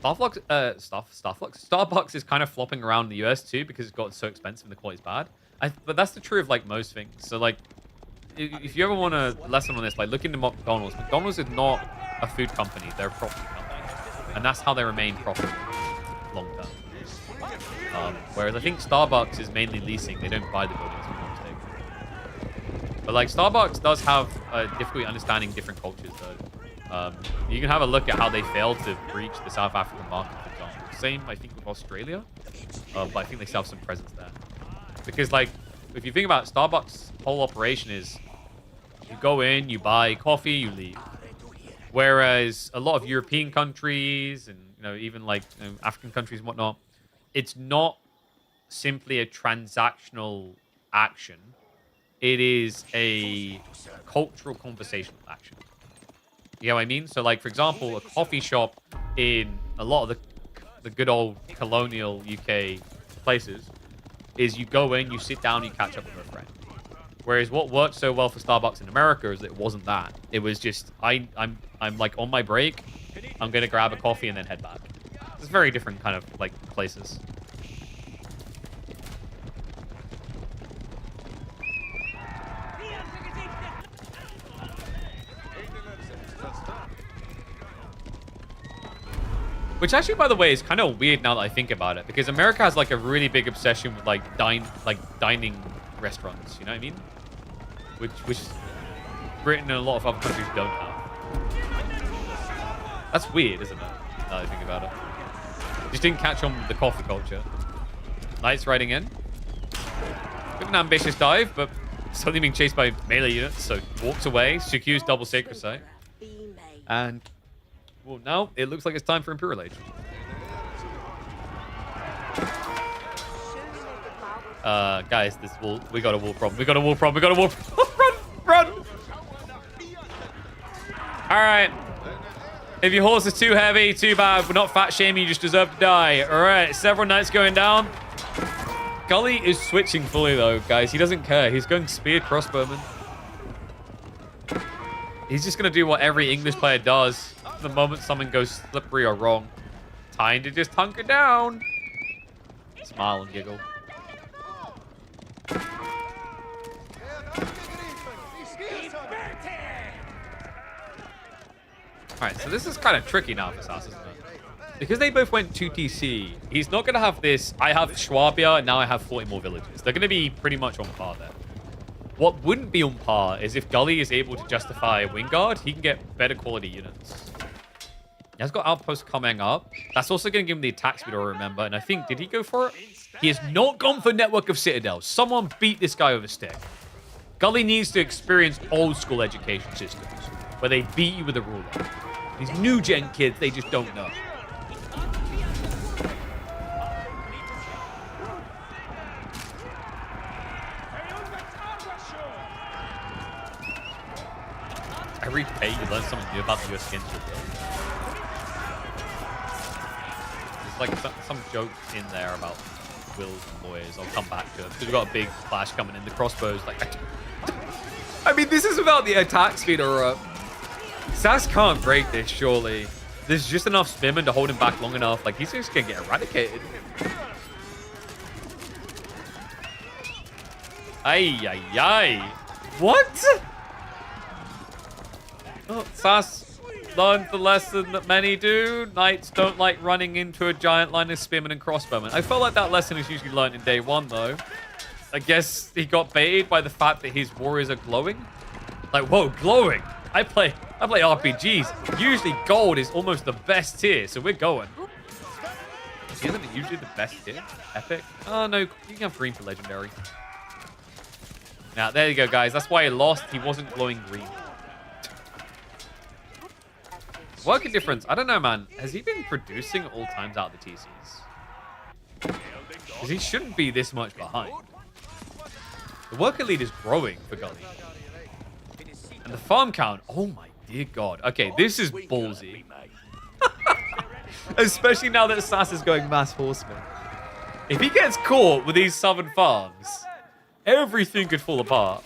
[SPEAKER 1] Starbucks is kind of flopping around in the US too because it's gotten so expensive and the quality's bad. But that's the truth of like most things. So like, if you ever want a lesson on this, like look into McDonald's. McDonald's is not a food company; they're a property company, and that's how they remain profitable long term. Whereas I think Starbucks is mainly leasing; they don't buy the buildings. If I'm not mistaken. But like Starbucks does have difficulty understanding different cultures, though. You can have a look at how they failed to reach the South African market, for example. Same, I think, with Australia, but I think they still have some presence there. Because, like, if you think about it, Starbucks' whole operation is you go in, you buy coffee, you leave. Whereas a lot of European countries and, you know, even, like, you know, African countries and whatnot, it's not simply a transactional action. It is a cultural conversational action. You know what I mean? So, like, for example, a coffee shop in a lot of the good old colonial UK places is you go in, you sit down, you catch up with a friend. Whereas what worked so well for Starbucks in America is it wasn't that. It was just, I'm like on my break, I'm going to grab a coffee and then head back. It's very different kind of like places. Which actually, by the way, is kind of weird now that I think about it, because America has like a really big obsession with like dining restaurants. You know what I mean? Which Britain and a lot of other countries don't have. That's weird, isn't it? Now that I think about it. Just didn't catch on with the coffee culture. Knights riding in. Bit of an ambitious dive, but suddenly being chased by melee units, so walks away, secures double Sacred Site, and. Well, now it looks like it's time for Imperial Age. Guys, we got a wall problem. We got a wall problem. We got a wall problem. Run! Alright. If your horse is too heavy, too bad. We're not fat shaming, you just deserve to die. Alright, several knights going down. Gully is switching fully though, guys. He doesn't care. He's going spear crossbowman. He's just going to do what every English player does the moment something goes slippery or wrong. Time to just hunker down. smile and giggle. Alright, so this is kind of tricky now for Sass, isn't it? Because they both went 2TC, he's not going to have this, I have Schwabia, and now I have 40 more villages. They're going to be pretty much on par there. What wouldn't be on par is if Gully is able to justify Wingard, he can get better quality units. He has got Outpost coming up. That's also going to give him the attack speed, I remember. And I think, did he go for it? He has not gone for Network of Citadels. Someone beat this guy with a stick. Gully needs to experience old school education systems where they beat you with a ruler. These new gen kids, they just don't know. Every day you learn something new about the US skins. There's like some joke in there about wills and lawyers. I'll come back to it. Because we've got a big flash coming in. The crossbows, like... I mean, this is without the attack speed or... Sass can't break this, surely. There's just enough spinning to hold him back long enough. Like, he's just going to get eradicated. Ay, ay, ay. What? Oh, Sass learned the lesson that many do. Knights don't like running into a giant line of spearmen and crossbowmen. I felt like that lesson is usually learned in day one, though. I guess he got baited by the fact that his warriors are glowing. Like, whoa, glowing. I play RPGs. Usually gold is almost the best tier, so we're going. Isn't it usually the best tier? Epic? Oh, no. You can have green for legendary. Now, there you go, guys. That's why he lost. He wasn't glowing green. Working difference. I don't know, man. Has he been producing all times out of the TCs? Because he shouldn't be this much behind. The worker lead is growing for Gully. And the farm count. Oh, my dear God. Okay, this is ballsy. Especially now that Sass is going mass horseman. If he gets caught with these southern farms, everything could fall apart.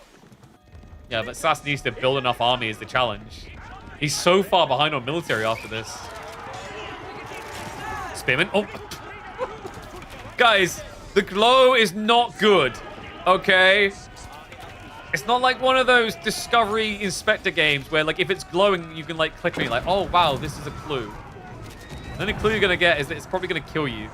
[SPEAKER 1] Yeah, but Sass needs to build enough army is the challenge. He's so far behind on military after this. Spearman. Oh. Guys, the glow is not good. Okay? It's not like one of those Discovery Inspector games where, like, if it's glowing, you can, like, click on it, like, oh, wow, this is a clue. And then the clue you're going to get is that it's probably going to kill you.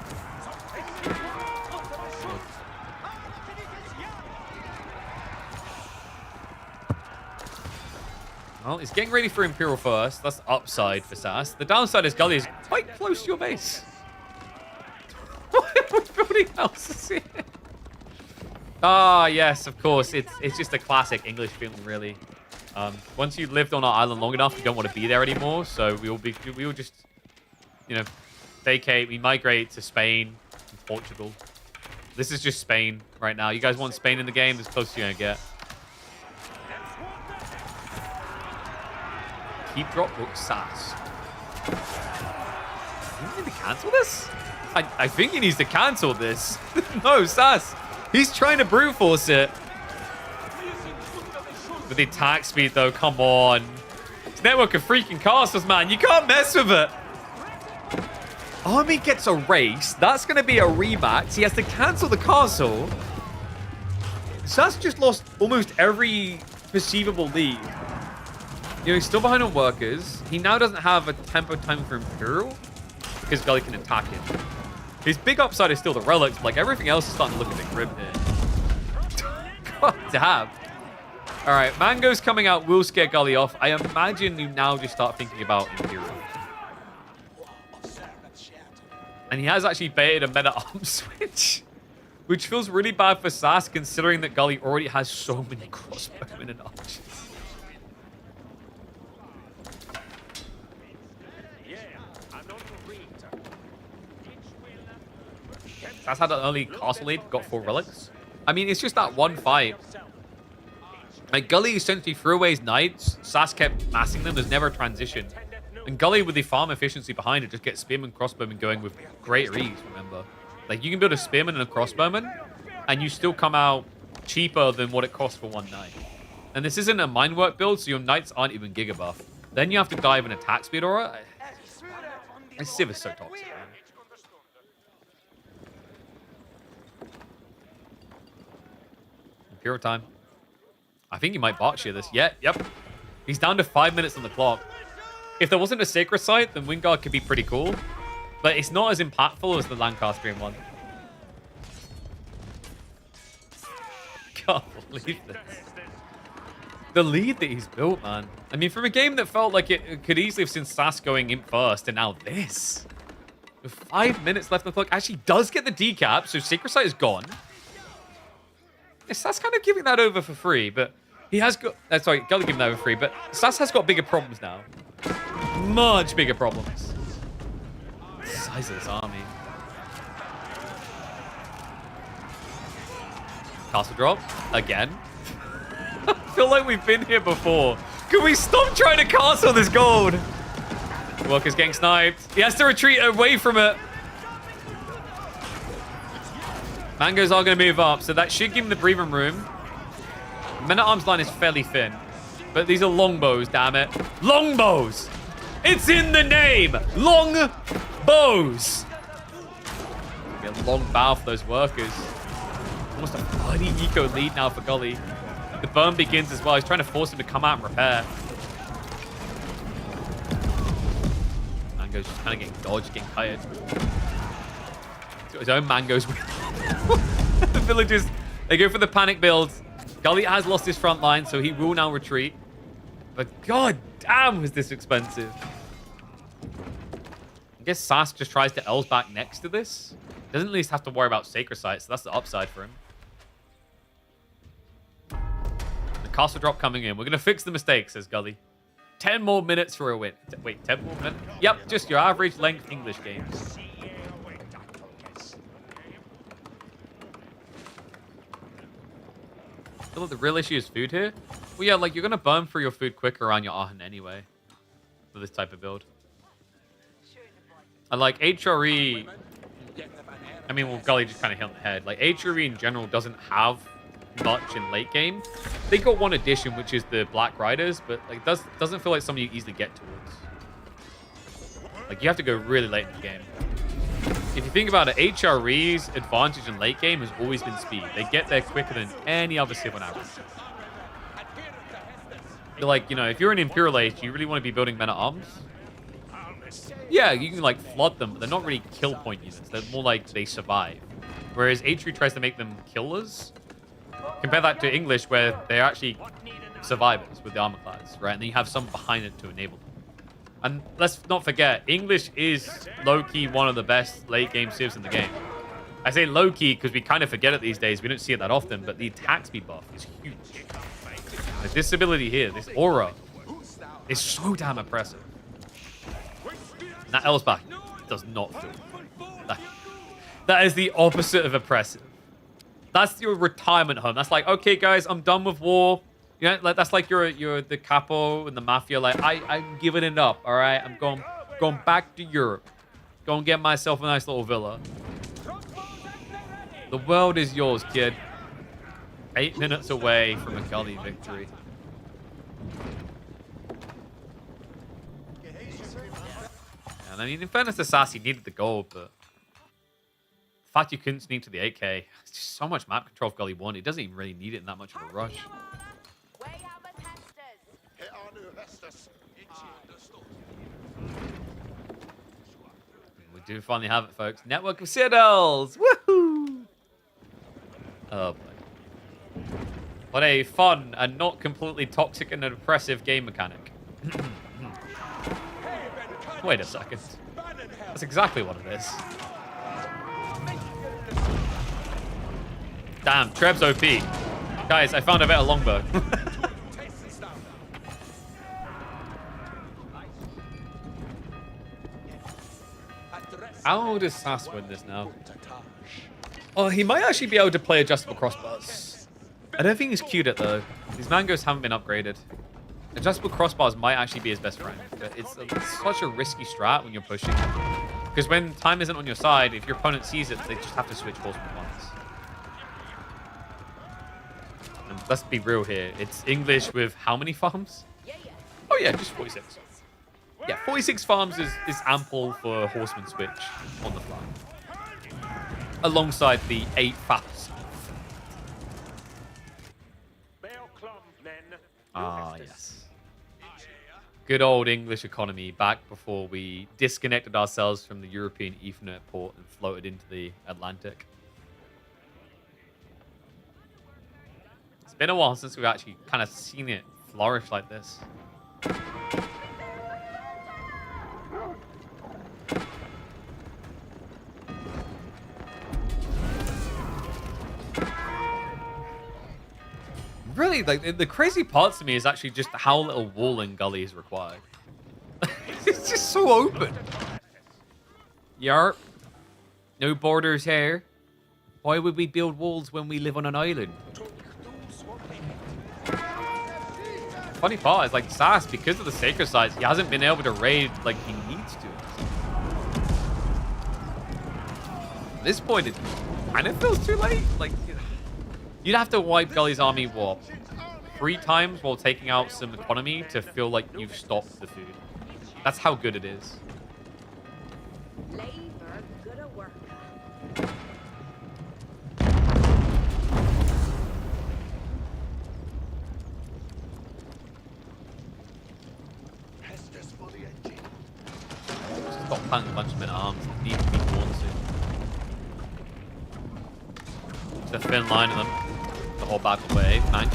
[SPEAKER 1] Well, he's getting ready for Imperial first. That's upside for Sass. The downside is Gully is quite close to your base. What are we building houses here? Ah, yes, of course. It's just a classic English feeling, really. Once you've lived on our island long enough, you don't want to be there anymore. So we will just, you know, vacate. We migrate to Spain and Portugal. This is just Spain right now. You guys want Spain in the game? As close as you're gonna get. Keep drop book Sass. Do you need to cancel this? I think he needs to cancel this. No, Sass. He's trying to brute force it. With the attack speed, though, come on. It's network of freaking castles, man. You can't mess with it. Army gets a race. That's going to be a rematch. He has to cancel the castle. Sass just lost almost every perceivable lead. You know, he's still behind on workers. He now doesn't have a tempo time for Imperial because Gully can attack him. His big upside is still the relics, but like everything else is starting to look a bit grim here. God damn. All right, Mango's coming out will scare Gully off. I imagine you now just start thinking about Imperial. And he has actually baited a meta arm switch, which feels really bad for Sass considering that Gully already has so many crossbowmen and archers. Sass had an early castle lead, got 4 relics. I mean, it's just that one fight. Like, Gully essentially threw away his knights. Sass kept massing them. There's never a transition. And Gully, with the farm efficiency behind it, just gets spearman, crossbowman going with great ease, remember. Like, you can build a spearman and a crossbowman, and you still come out cheaper than what it costs for one knight. And this isn't a minework build, so your knights aren't even gigabuff. Then you have to dive an attack speed aura. This Civ is so toxic, man. Imperial time. I think he might bot shear this. Yeah, yep. He's down to 5 minutes on the clock. If there wasn't a Sacred Site, then Wingard could be pretty cool. But it's not as impactful as the Lancastrian one. Can't believe this. The lead that he's built, man. I mean, from a game that felt like it could easily have seen Sass going in first, and now this. With 5 minutes left on the clock, actually does get the decap, so Sacred Site is gone. Yeah, Sass kind of giving that over for free, but he has got... sorry, Gully giving that over for free, but Sass has got bigger problems now. Much bigger problems. The size of this army. Castle drop. Again. I feel like we've been here before. Can we stop trying to castle this gold? Worker's getting sniped. He has to retreat away from it. Mangoes are going to move up, so that should give him the breathing room. Men-at-Arms line is fairly thin, but these are longbows, damn it. Longbows! It's in the name! Long bows! Be a long bow for those workers. Almost a 30 eco lead now for Gully. The burn begins as well. He's trying to force him to come out and repair. Mango's just kind of getting dodged, getting tired. He's got his own Mangoes. The villagers, they go for the panic build. Gully has lost his front line, so he will now retreat. But god damn, was this expensive. I guess Sass just tries to L's back next to this. Doesn't at least have to worry about Sacred Sites, so that's the upside for him. The castle drop coming in. We're going to fix the mistake, says Gully. 10 more minutes for a win. Wait, 10 more minutes? Yep, just your average length English games. I feel like the real issue is food here. Well, yeah, like, you're going to burn through your food quicker around your Aachen anyway. For this type of build. And, like, HRE... I mean, well, Gully just kind of hit on the head. Like, HRE in general doesn't have much in late game. They got one addition, which is the Black Riders, but, like, doesn't feel like something you easily get towards. Like, you have to go really late in the game. If you think about it, HRE's advantage in late game has always been speed. They get there quicker than any other Civ on average. You're like, you know, if you're an Imperial Age, you really want to be building Men-at-Arms. Yeah, you can, like, flood them, but they're not really kill point units. They're more like they survive. Whereas HRE tries to make them killers. Compare that to English, where they're actually survivors with the armor class, right? And then you have some behind it to enable them. And let's not forget, English is low-key one of the best late-game civs in the game. I say low-key because we kind of forget it these days. We don't see it that often, but the attack speed buff is huge. Like, this ability here, this aura, is so damn impressive. And that Elsbach does not feel that is the opposite of oppressive. That's your retirement home. That's like, okay, guys, I'm done with war. You know, like, that's like you're the capo and the mafia. Like, I'm giving it up. All right, I'm going back to Europe. Go and get myself a nice little villa. The world is yours, kid. 8 minutes away from a Gully victory. And I mean, in fairness to Sass, he needed the gold, but the fact you couldn't sneak to the 8K, it's just so much map control for Gully 1. It doesn't even really need it in that much of a rush. We do finally have it, folks. Network of Citadels! Woohoo! Oh, boy. What a fun and not completely toxic and oppressive game mechanic. Wait a second. That's exactly what it is. Damn, Treb's OP. Guys, I found a better longbow. How does Sass win this now? Oh, he might actually be able to play adjustable crossbars. I don't think he's queued it, though. These mangoes haven't been upgraded. Adjustable crossbars might actually be his best friend, but it's such a risky strat when you're pushing. Because when time isn't on your side, if your opponent sees it, they just have to switch horsemen once. And let's be real here. It's English with how many farms? Oh yeah, just 46. Yeah, 46 farms is ample for a horseman switch on the fly. Alongside the 8 faps. Ah, yes. Good old English economy back before we disconnected ourselves from the European Ethernet port and floated into the Atlantic. It's been a while since we've actually kind of seen it flourish like this. Really, like, the crazy part to me is actually just how little walling Gully is required. It's just so open. Yarp. No borders here. Why would we build walls when we live on an island? Funny part is, like, Sass, because of the sacred sites, he hasn't been able to raid like he needs to. At this point, it kind of feels too late. Like, you'd have to wipe Gully's army, what, 3 times while taking out some economy to feel like you've stopped the food. That's how good it is. Stop planting a bunch of men at arms. They need to be born soon. It's a thin line of them. The whole battle wave. Man,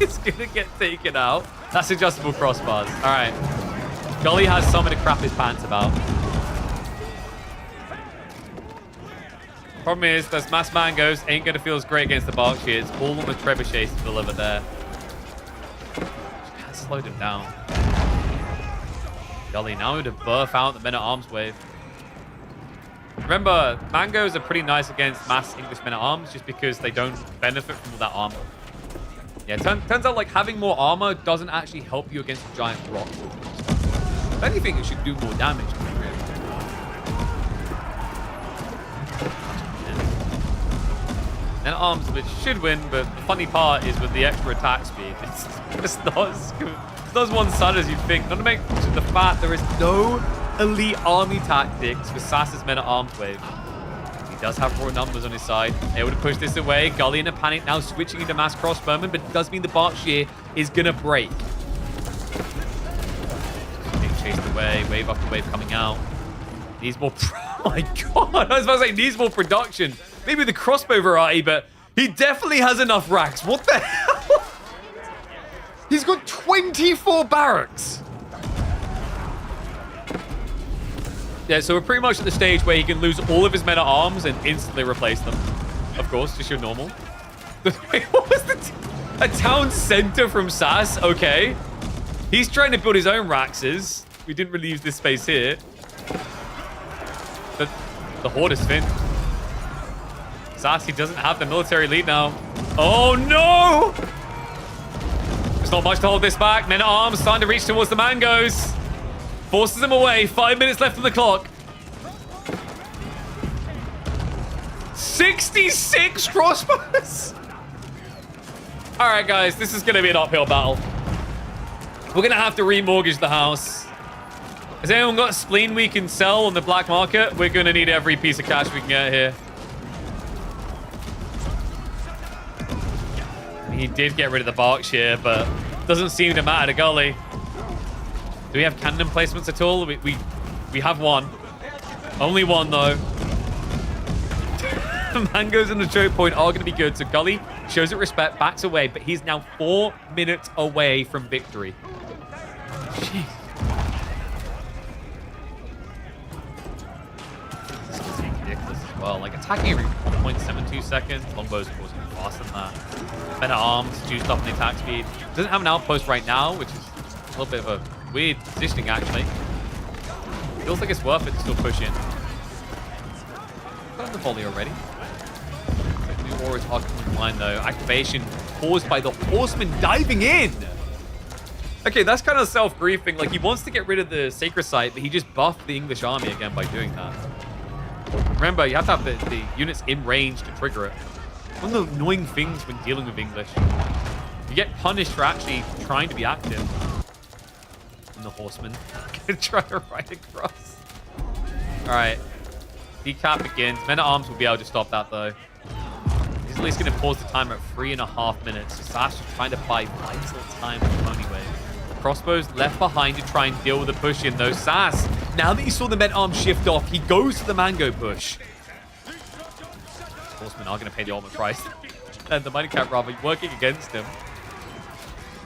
[SPEAKER 1] it's gonna get taken out. That's adjustable crossbars. Alright. Gully has something to crap his pants about. Problem is, those mass mangoes ain't gonna feel as great against the Berkshire. It's all on the trebuchets to deliver there. Can't slow them down. Gully now to birth out the men-at-arms wave. Remember, mangoes are pretty nice against mass English men-at-arms just because they don't benefit from all that armor. Yeah, turns out like having more armor doesn't actually help you against giant rocks. If anything, it should do more damage. Men-at-arms, which should win, but the funny part is with the extra attack speed, it's not as one-sided as you'd think. Not to make the fact there is no elite army tactics for Sass's men-at-arms wave. He does have raw numbers on his side. Able to push this away. Gully in a panic now, switching into mass crossbowmen, but it does mean the Berkshire is going to break. Being chased away. Wave after wave coming out. Needs more... Oh my god! I was about to say, needs more production. Maybe the crossbow variety, but he definitely has enough racks. What the hell? He's got 24 barracks. Yeah, so we're pretty much at the stage where he can lose all of his men-at-arms and instantly replace them. Of course, just your normal. Wait, what was a town center from Sass? Okay. He's trying to build his own raxes. We didn't really use this space here. The horde is finished. Sass, he doesn't have the military lead now. Oh, no! There's not much to hold this back. Men-at-arms starting to reach towards the mangoes. Forces them away. 5 minutes left on the clock. 66 crossbows. All right, guys. This is going to be an uphill battle. We're going to have to remortgage the house. Has anyone got a spleen we can sell on the black market? We're going to need every piece of cash we can get here. He did get rid of the Berkshire, but doesn't seem to matter to Gully. Do we have cannon placements at all? We have one. Only one, though. Mangoes and the choke point are going to be good. So Gully shows it respect, backs away, but he's now 4 minutes away from victory. Jeez. This is getting ridiculous as well. Like, attacking every 1.72 seconds. Longbows, of course, going to be faster than that. Men-at-arms, juiced up on the attack speed. Doesn't have an outpost right now, which is a little bit of a weird positioning, actually. Feels like it's worth it to still push in. Got the volley already. Like new auras are coming online, though. Activation caused by the horseman diving in. Okay, that's kind of self-griefing. Like, he wants to get rid of the sacred site, but he just buffed the English army again by doing that. Remember, you have to have the units in range to trigger it. One of the annoying things when dealing with English. You get punished for actually trying to be active. And the horseman can try to ride across. Alright. Decap begins. Men-at-arms will be able to stop that, though. His at least going to pause the timer at 3.5 minutes. So Sash is trying to buy vital time with Pony Wave. Crossbows left behind to try and deal with the push in though. Sass, now that he saw the men arm shift off, he goes to the mango push. Horsemen are going to pay the ultimate price. And the Mighty Cat rather working against him.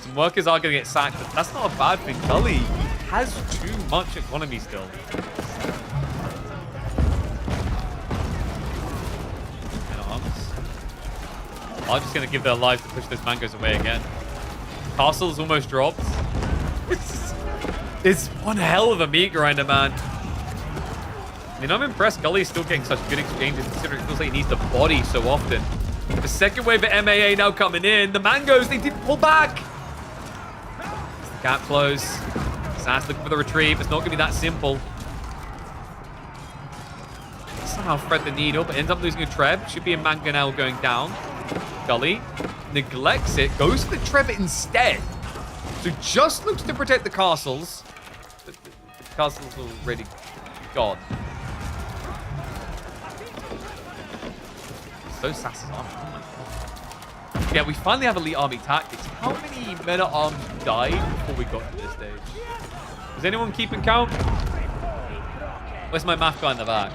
[SPEAKER 1] Some workers are going to get sacked, but that's not a bad thing. Gully, he has too much economy still. Are just going to give their lives to push those mangoes away again. Castle's almost dropped. It's one hell of a meat grinder, man. I mean, I'm impressed Gully's still getting such good exchanges considering it feels like he needs the body so often. The second wave of MAA now coming in. The mangoes, they didn't pull back. It's the gap close. Sass looking for the retrieve. It's not going to be that simple. Somehow thread the needle, but ends up losing a Treb. Should be a mangonel going down. Gully neglects it, goes for the Treb instead. So just looks to protect the castles. The castles are already gone. So Sass's army. Oh my God. Yeah, we finally have elite army tactics. How many meta arms died before we got to this stage? Is anyone keeping count? Where's my math guy in the back?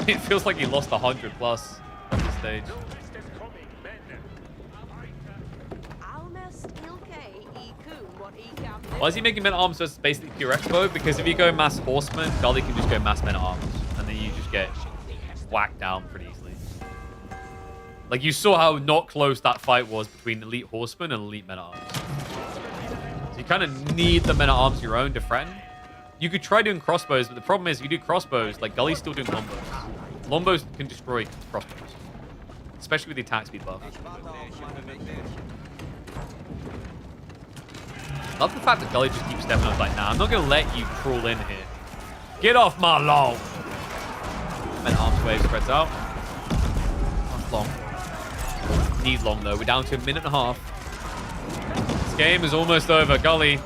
[SPEAKER 1] It feels like he lost 100 plus on this stage. Why is he making men at arms versus basically pure expo? Because if you go mass horseman, Gully can just go mass men at arms. And then you just get whacked down pretty easily. Like you saw how not close that fight was between elite horseman and elite men at arms. So you kind of need the men at arms your own to threaten. You could try doing crossbows, but the problem is if you do crossbows, like Gully's still doing lombos. Lombos can destroy crossbows. Especially with the attack speed buff. Love the fact that Gully just keeps stepping up like, nah, I'm not going to let you crawl in here. Get off my lawn. Men arms wave spreads out. Not long. Need long, though. We're down to 1.5 minutes. This game is almost over. Gully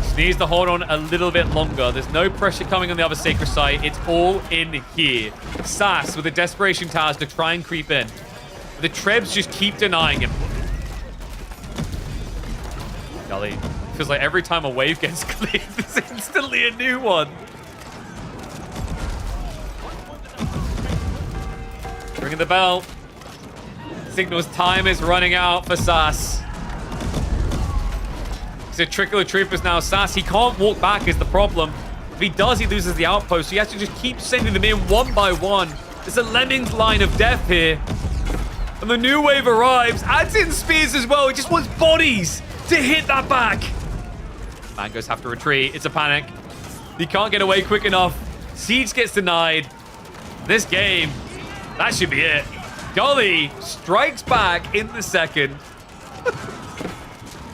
[SPEAKER 1] just needs to hold on a little bit longer. There's no pressure coming on the other sacred site. It's all in here. Sass with the desperation towers to try and creep in. The Trebs just keep denying him. Gully. Feels like every time a wave gets cleared, there's instantly a new one. Ringing the bell. Signals time is running out for Sass. It's a trickle of troopers now. Sass, he can't walk back is the problem. If he does, he loses the outpost. So he has to just keep sending them in one by one. There's a lemmings line of death here. And the new wave arrives. Adds in spears as well. He just wants bodies to hit that back. Mangoes have to retreat. It's a panic. He can't get away quick enough. Siege gets denied. This game, that should be it. Gully strikes back in the second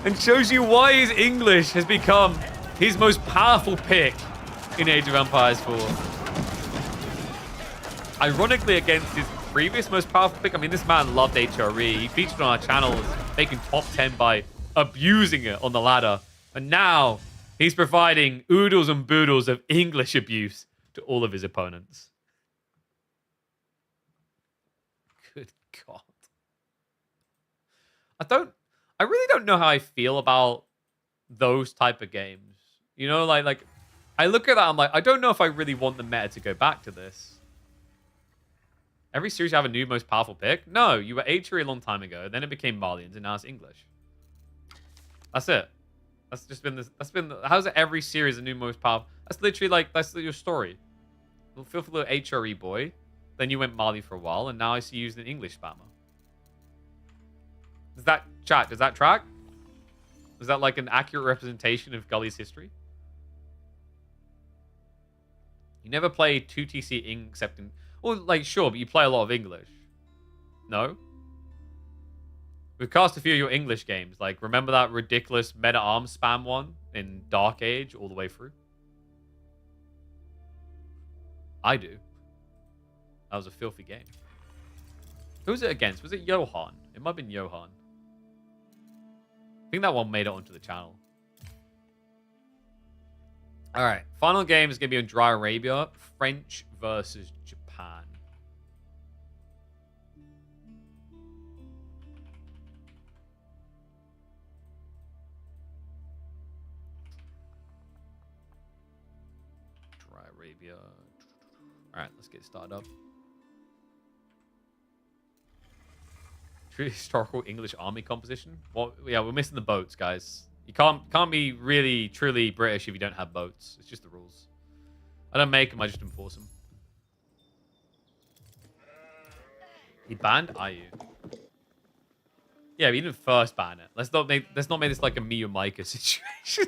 [SPEAKER 1] and shows you why his English has become his most powerful pick in Age of Empires 4. Ironically, against his previous most powerful pick, I mean, this man loved HRE. He featured on our channel as making top 10 by abusing it on the ladder. And now he's providing oodles and boodles of English abuse to all of his opponents. Good God. I really don't know how I feel about those type of games. You know, like I look at that, I'm like, I don't know if I really want the meta to go back to this. Every series you have a new most powerful pick? No, you were HRE a long time ago, then it became Malians, and now it's English. That's it. That's just been this. How's it every series a new most powerful? That's literally like, that's your story. Feel for the little HRE boy. Then you went Mali for a while, and now I see you using an English spammer. Does that, chat, does that track? Is that like an accurate representation of Gully's history? You never play 2TC except in... Well, like, sure, but you play a lot of English. No? We've cast a few of your English games. Like, remember that ridiculous meta arms spam one in Dark Age all the way through? I do. That was a filthy game. Who was it against? Was it Johan? It might have been Johan. I think that one made it onto the channel. All right. Final game is going to be on Dry Arabia. French versus Japan. Arabia. All right, let's get started up. True historical English army composition. Well, yeah, we're missing the boats, guys. You can't be really truly British if you don't have boats. It's just the rules. I don't make them. I just enforce them. He banned IU. Yeah, we didn't first ban it. Let's not make this like a me or Micah situation.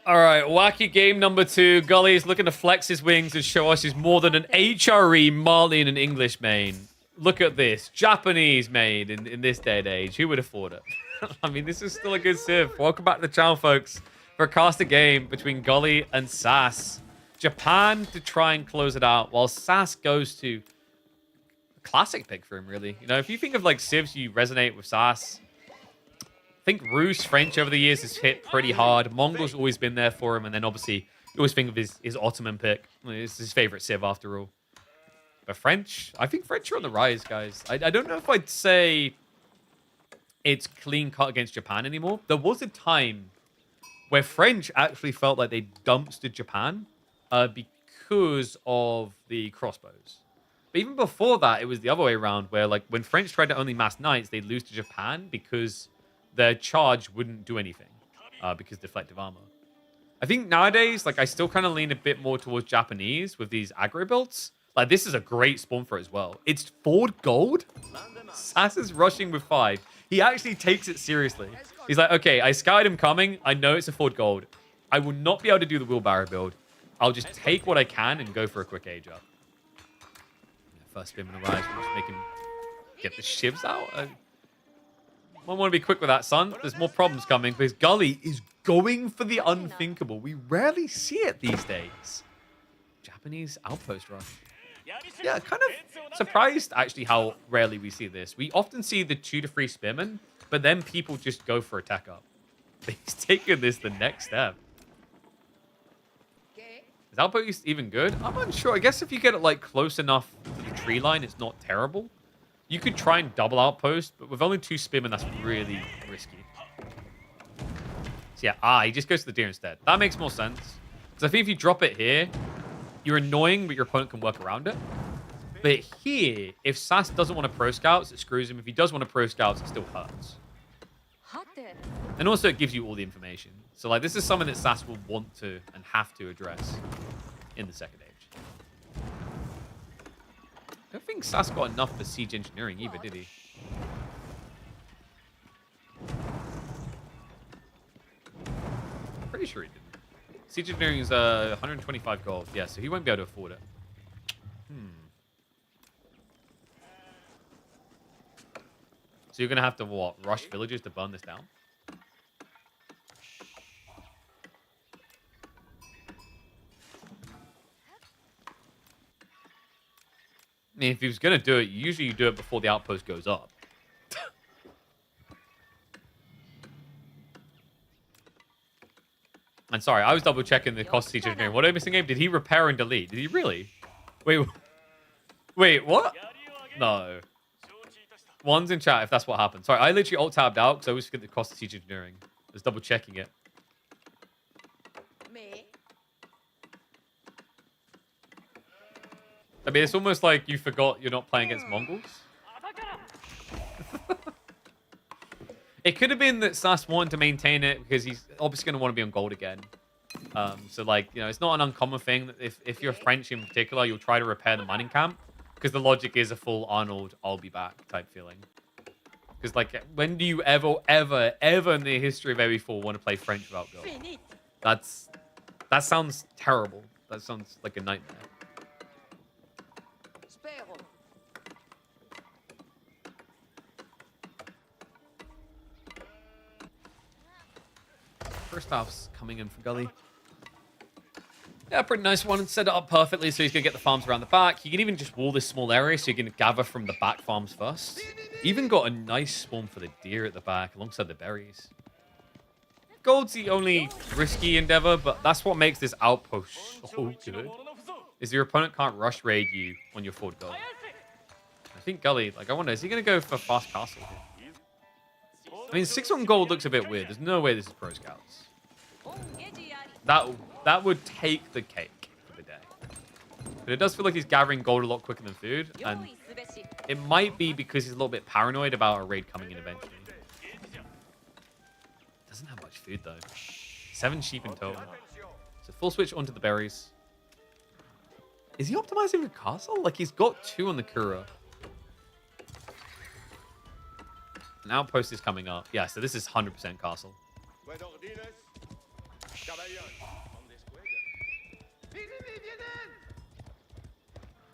[SPEAKER 1] All right, wacky game number 2. Gully is looking to flex his wings and show us he's more than an HRE, Malian, and English main. Look at this. Japanese made in this day and age. Who would afford it? I mean, this is still a good civ. Welcome back to the channel, folks, for a caster game between Gully and Sass. Japan to try and close it out, while Sass goes to a classic pick for him, really. You know, if you think of like civs you resonate with Sass, I think Rus, French over the years has hit pretty hard. Mongol's always been there for him. And then obviously, you always think of his Ottoman pick. It's his favorite civ after all. But French, I think French are on the rise, guys. I don't know if I'd say it's clean cut against Japan anymore. There was a time where French actually felt like they dumpstered Japan because of the crossbows. But even before that, it was the other way around, where like when French tried to only mass knights, they'd lose to Japan because their charge wouldn't do anything because deflective armor. I think nowadays, like I still kind of lean a bit more towards Japanese with these aggro builds. Like this is a great spawn for it as well. It's 4 gold. Sass is rushing with 5. He actually takes it seriously. He's like, okay, I scouted him coming. I know it's a 4 gold. I will not be able to do the wheelbarrow build. I'll just take what I can and go for a quick age up. First spin on the rise. We'll just make him get the shivs out. I want to be quick with that, son. There's more problems coming because Gully is going for the unthinkable. We rarely see it these days. Japanese outpost rush. Yeah, kind of surprised actually how rarely we see this. We often see the 2 to 3 spearmen, but then people just go for a tech up. He's taking this the next step. Is outpost even good? I'm unsure. I guess if you get it like close enough to the tree line, it's not terrible. You could try and double outpost, but with only 2 spearmen, that's really risky. So yeah, he just goes to the deer instead. That makes more sense. So I think if you drop it here, you're annoying, but your opponent can work around it. But here, if Sass doesn't want to pro scouts, it screws him. If he does want to pro scouts, it still hurts. And also, it gives you all the information. So like, this is something that Sass will want to and have to address in the second age. I don't think Sass got enough for siege engineering either, did he? Pretty sure he didn't. Siege engineering is 125 gold. Yeah, so he won't be able to afford it. So you're going to have to, what, rush villagers to burn this down? I mean, if he was going to do it, usually you do it before the outpost goes up. And sorry, I was double checking the cost of siege engineering. What am I missing game? Did he repair and delete? Did he really? Wait, what? No. One's in chat if that's what happened. Sorry, I literally alt-tabbed out because I always forget the cost of siege engineering. Just double checking it. I mean, it's almost like you forgot you're not playing against Mongols. It could have been that Sass wanted to maintain it because he's obviously going to want to be on gold again. So, like, you know, it's not an uncommon thing that if you're French in particular, you'll try to repair the mining camp because the logic is a full Arnold, I'll be back type feeling. Because, like, when do you ever in the history of AV4 want to play French without gold? That sounds terrible. That sounds like a nightmare. First off's coming in for Gully. Yeah, pretty nice one. Set it up perfectly so he's going to get the farms around the back. You can even just wall this small area so you can gather from the back farms first. Even got a nice spawn for the deer at the back alongside the berries. Gold's the only risky endeavor, but that's what makes this outpost so good. Is your opponent can't rush raid you on your forward goal. I think Gully, like I wonder, is he going to go for fast castle here? I mean, 6 on gold looks a bit weird. There's no way this is Pro Scouts. That would take the cake for the day. But it does feel like he's gathering gold a lot quicker than food. And it might be because he's a little bit paranoid about a raid coming in eventually. Doesn't have much food, though. 7 sheep in total. So full switch onto the berries. Is he optimizing the castle? Like, he's got 2 on the Kura. An outpost is coming up. Yeah, so this is 100% castle.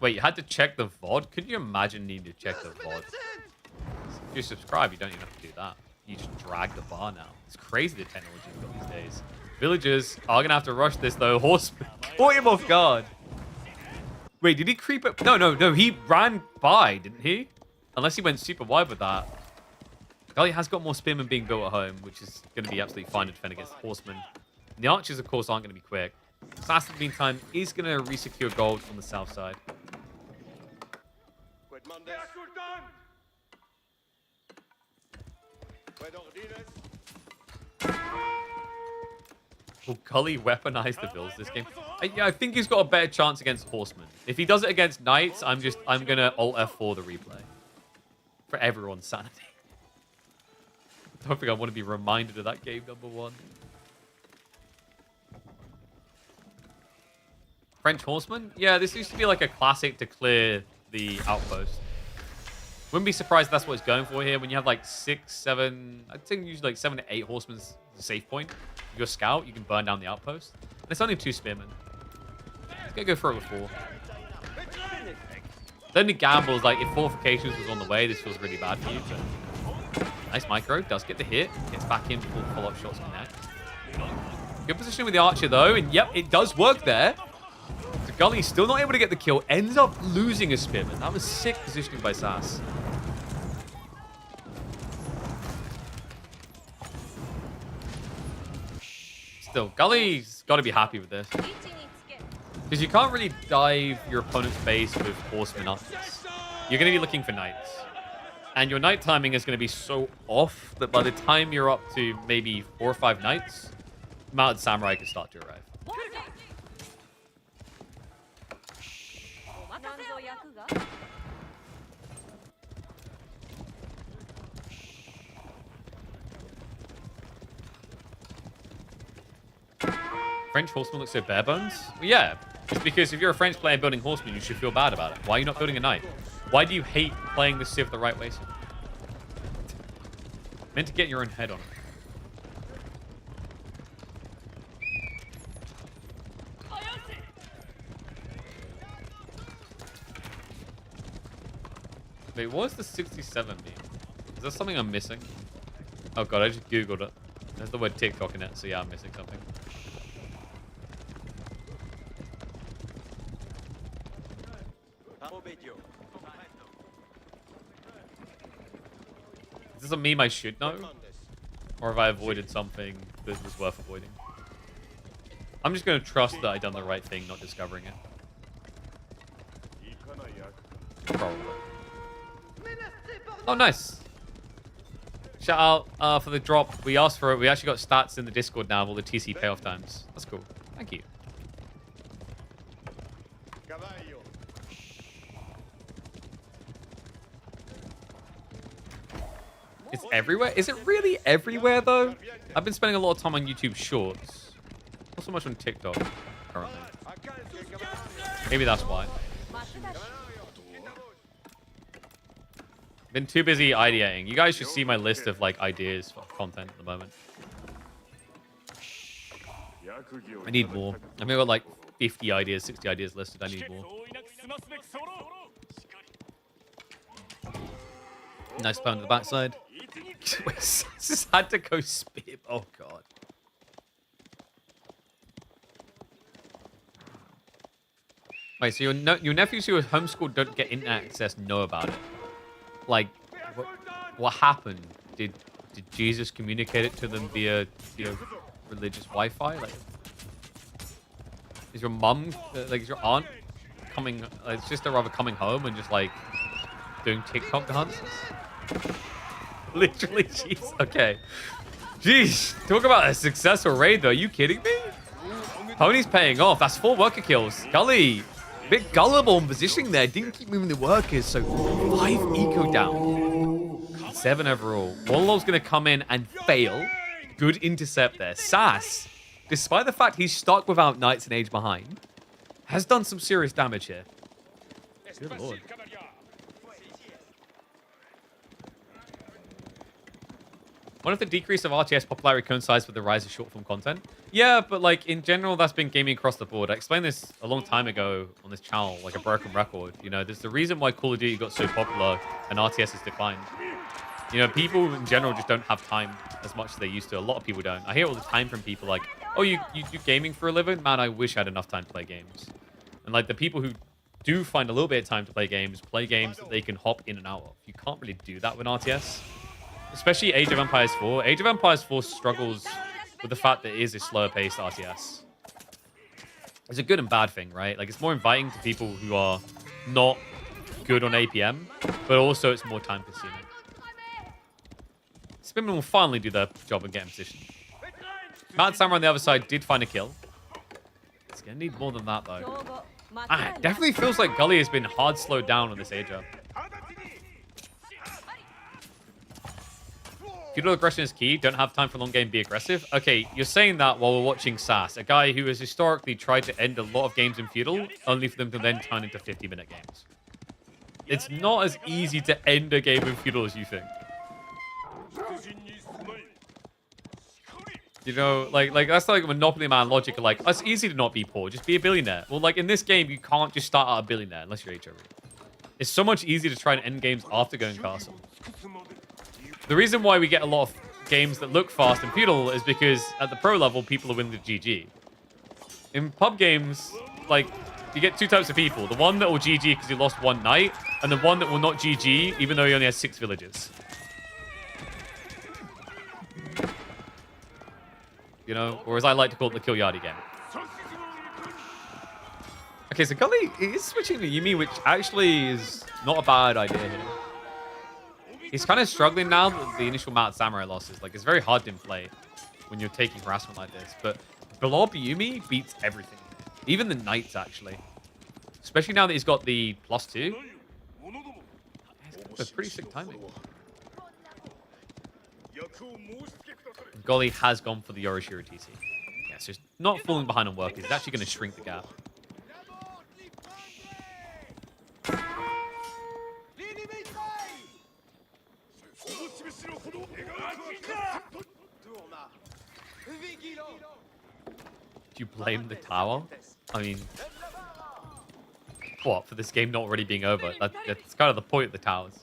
[SPEAKER 1] Wait, you had to check the VOD? Could you imagine needing to check the VOD? If you subscribe, you don't even have to do that. You just drag the bar now. It's crazy the technology we've got these days. Villagers are going to have to rush this, though. Horseman caught him off guard. Wait, did he creep up? No. He ran by, didn't he? Unless he went super wide with that. Gully has got more spearmen being built at home, which is going to be absolutely fine to defend against horsemen. And the archers, of course, aren't going to be quick. Sass, in the meantime, is going to resecure gold on the south side. Will Gully weaponize the bills this game? I think he's got a better chance against horsemen. If he does it against knights, I'm gonna Alt F4 the replay for everyone's sanity. I don't think I want to be reminded of that game number 1. French horseman? Yeah, this used to be like a classic to clear the outpost. Wouldn't be surprised if that's what it's going for here. When you have like 6, 7, I think usually like 7 to 8 horsemen's the safe point. If you're a scout, you can burn down the outpost. And it's only 2 spearmen. Let's go for it with 4. The only gamble is like if fortifications was on the way, this feels really bad for you. But nice micro, does get the hit. Gets back in full follow-up shots connect. Good position with the archer though, and yep, it does work there. So Gully's still not able to get the kill. Ends up losing a spearman. That was sick positioning by Sass. Still, Gully's got to be happy with this. Because you can't really dive your opponent's base with horsemen up. You're going to be looking for knights. And your knight timing is going to be so off that by the time you're up to maybe 4 or 5 knights, mounted samurai can start to arrive. French horseman looks so bare bones? Well, yeah, it's because if you're a French player building horsemen, you should feel bad about it. Why are you not building a knight? Why do you hate playing the Civ the right way? Meant to get your own head on it. Wait, what is the 67 mean? Is that something I'm missing? Oh god, I just googled it. There's the word TikTok in it, so yeah, I'm missing something. Is this a meme I should know? Or have I avoided something that was worth avoiding? I'm just going to trust that I've done the right thing, not discovering it. Probably. Oh, nice. Shout out for the drop. We asked for it. We actually got stats in the Discord now of all the TC payoff times. That's cool. Thank you. It's everywhere? Is it really everywhere, though? I've been spending a lot of time on YouTube Shorts. Not so much on TikTok, currently. Maybe that's why. Been too busy ideating. You guys should see my list of, like, ideas for content at the moment. I need more. I've got, like, 50 ideas, 60 ideas listed. I need more. Nice pound to the backside. This had to go speed. Oh god. Wait, so your nephews who are homeschooled don't get internet access know about it? Like, what happened? Did Jesus communicate it to them via religious Wi-Fi? Like, is your mum, like, is your aunt coming? Is sister rather coming home and just like doing TikTok dances? Literally, jeez. Okay. Jeez. Talk about a successful raid, though. Are you kidding me? Pony's paying off. That's 4 worker kills. Gully, a bit gullible in positioning there. Didn't keep moving the workers. So 5 eco down. 7 overall. Warlord's going to come in and fail. Good intercept there. Sass, despite the fact he's stuck without Knights and Age behind, has done some serious damage here. Good lord. What if the decrease of RTS popularity coincides with the rise of short-form content? Yeah, but like in general, that's been gaming across the board. I explained this a long time ago on this channel, like a broken record. You know, there's the reason why Call of Duty got so popular and RTS has declined. You know, people in general just don't have time as much as they used to. A lot of people don't. I hear all the time from people like, oh, you do gaming for a living? Man, I wish I had enough time to play games. And like the people who do find a little bit of time to play games that they can hop in and out of. You can't really do that with RTS. Especially Age of Empires 4. Age of Empires 4 struggles with the fact that it is a slower-paced RTS. It's a good and bad thing, right? Like, it's more inviting to people who are not good on APM, but also it's more time-consuming. Spinman will finally do their job and get in position. Mad Samurai on the other side did find a kill. It's going to need more than that, though. It definitely feels like Gully has been hard slowed down on this Age up. Feudal aggression is key. Don't have time for long game. Be aggressive. Okay, you're saying that while we're watching Sass, a guy who has historically tried to end a lot of games in Feudal, only for them to then turn into 50-minute games. It's not as easy to end a game in Feudal as you think. You know, like that's like Monopoly Man logic. Like, it's easy to not be poor. Just be a billionaire. Well, like in this game, you can't just start out a billionaire unless you're HRE. It's so much easier to try and end games after going castle. The reason why we get a lot of games that look fast in Feudal is because at the pro level, people are winning the GG. In pub games, like, you get 2 types of people. The one that will GG because he lost 1 knight, and the one that will not GG even though he only has 6 villages. You know, or as I like to call it, the Kill Yardy game. Okay, so Gully is switching to Yuumi, which actually is not a bad idea here. He's kind of struggling now with the initial Mount Samurai losses. Like, it's very hard to inflate when you're taking harassment like this. But Blob Yuumi beats everything. Even the Knights, actually. Especially now that he's got the +2. That's pretty sick timing. Gully has gone for the Yorishiro TC. Yeah, so he's not falling behind on work. He's actually going to shrink the gap. Do you blame the tower? I mean, what, for this game not already being over? That's kind of the point of the towers.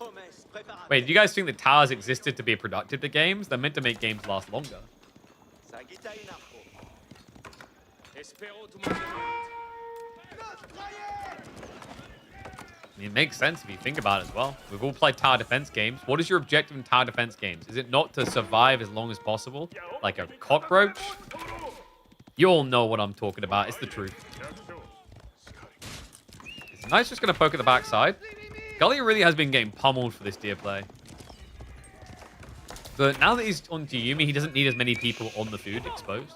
[SPEAKER 1] Wait, do you guys think the towers existed to be productive to games? They're meant to make games last longer. I mean, it makes sense if you think about it as well. We've all played tower defense games. What is your objective in tower defense games? Is it not to survive as long as possible? Like a cockroach? You all know what I'm talking about. It's the truth. Knight's just going to poke at the backside. Gully really has been getting pummeled for this deer play. But now that he's on to Yuumi, he doesn't need as many people on the food exposed.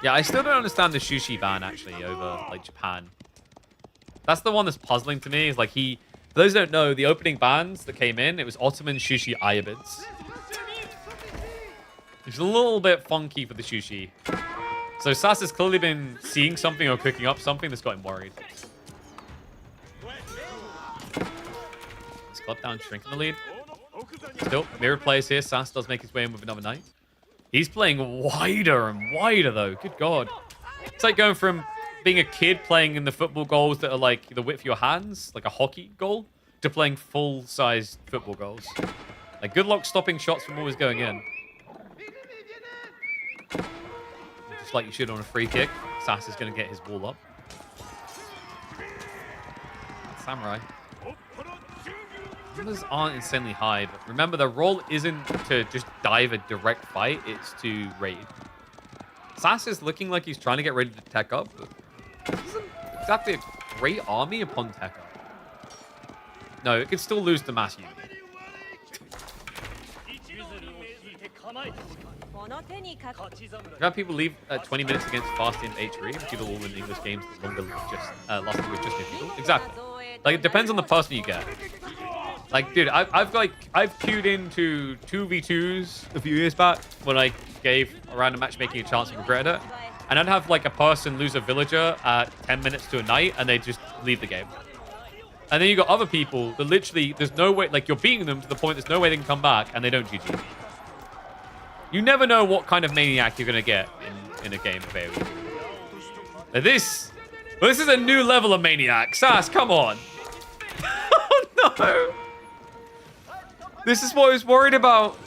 [SPEAKER 1] Yeah, I still don't understand the sushi ban, actually, over, like, Japan. That's the one that's puzzling to me. Is like, for those who don't know, the opening bans that came in, it was Ottoman sushi ayabids. It's a little bit funky for the sushi. So Sass has clearly been seeing something or cooking up something that's got him worried. Let's club down, shrinking the lead. Still, mirrored players here. Sass does make his way in with another knight. He's playing wider and wider, though. Good God. It's like going from being a kid playing in the football goals that are like the width of your hands, like a hockey goal, to playing full-sized football goals. Like, good luck stopping shots from always going in. Just like you should on a free kick. Sass is going to get his wall up. Samurai. Numbers aren't insanely high, but remember, the role isn't to just dive a direct fight, it's to raid. Sass is looking like he's trying to get ready to tech up, but this isn't exactly a great army upon tech up. No, it could still lose to Mass Yumi. You have people leave 20 minutes against fast in H3. People will win English games longer just last with just people. Exactly. Like it depends on the person you get. Like, dude, I've queued into 2v2s a few years back when I gave a random matchmaking a chance and regretted it. And I'd have like a person lose a villager at 10 minutes to a night and they just leave the game. And then you got other people that literally, there's no way, like you're beating them to the point there's no way they can come back and they don't GG. You never know what kind of maniac you're going to get in a game of AoE. Now this is a new level of maniac. Sass, come on. Oh no. This is what I was worried about.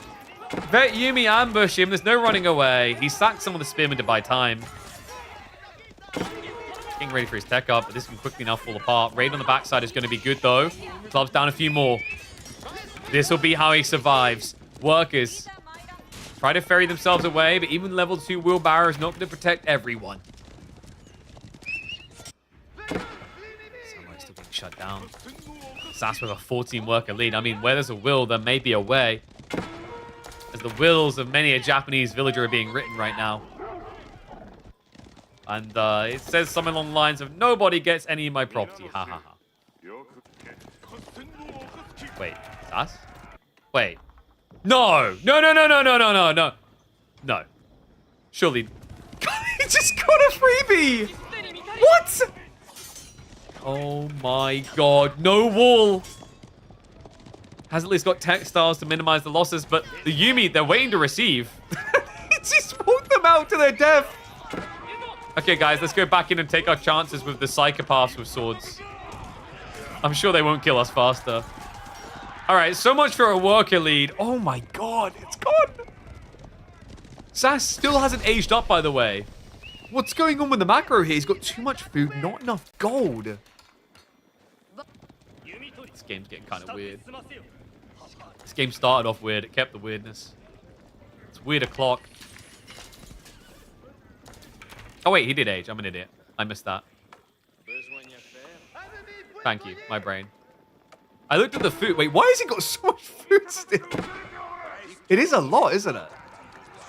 [SPEAKER 1] Vet Yumi ambush him. There's no running away. He sacked some of the spearmen to buy time. Getting ready for his tech up, but this can quickly now fall apart. Raid on the backside is going to be good, though. Club's down a few more. This will be how he survives. Workers try to ferry themselves away, but even level 2 wheelbarrow is not going to protect everyone. Samurai's still being shut down. Sass with a 14 worker lead. I mean, where there's a will, there may be a way. As the wills of many a Japanese villager are being written right now. And it says something along the lines of, nobody gets any of my property. Ha ha ha. Wait, Sass? Wait. No! No, no, no, no, no, no, no, no. No. Surely. He just got a freebie! What? Oh my god. No wall. Has at least got textiles to minimize the losses, but the Yumi, they're waiting to receive. He just walked them out to their death. Okay, guys, let's go back in and take our chances with the psychopaths with swords. I'm sure they won't kill us faster. All right, so much for a worker lead. Oh my god, it's gone. Sass still hasn't aged up, by the way. What's going on with the macro here? He's got too much food, not enough gold. This game's getting kind of weird. This game started off weird. It kept the weirdness. It's weird o'clock. Oh, wait, he did age. I'm an idiot. I missed that. Thank you, my brain. I looked at the food. Wait, why has he got so much food still? It is a lot, isn't it?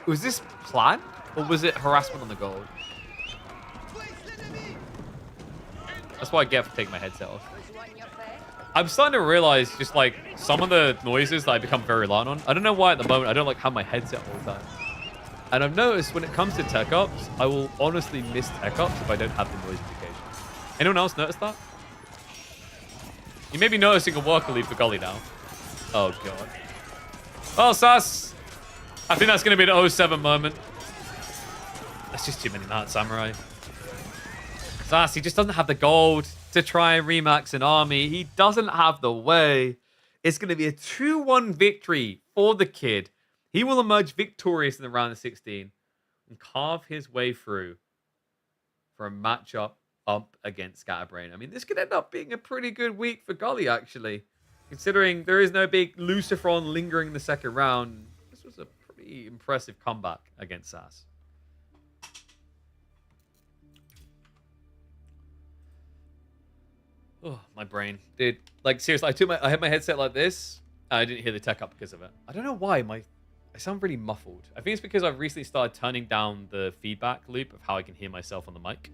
[SPEAKER 1] Was this planned? Or was it harassment on the gold? That's what I get for taking my headset off. I'm starting to realize just like some of the noises that I become very reliant on. I don't know why at the moment I don't like have my headset all the time. And I've noticed when it comes to tech ups, I will honestly miss tech ups if I don't have the noise indication. Anyone else notice that? You may be noticing a worker leave the gully now. Oh god. Well, Sass, I think that's going to be the 07 moment. That's just too many mad samurai. Sass, he just doesn't have the gold to try and remax an army. He doesn't have the way. It's going to be a 2-1 victory for the kid. He will emerge victorious in the round of 16 and carve his way through for a matchup up against Scatterbrain. I mean, this could end up being a pretty good week for Gully, actually. Considering there is no big Luciferon lingering in the second round, this was a pretty impressive comeback against Sass. Oh, my brain. Dude, like, seriously, I had my headset like this, and I didn't hear the tech up because of it. I don't know why, I sound really muffled. I think it's because I've recently started turning down the feedback loop of how I can hear myself on the mic.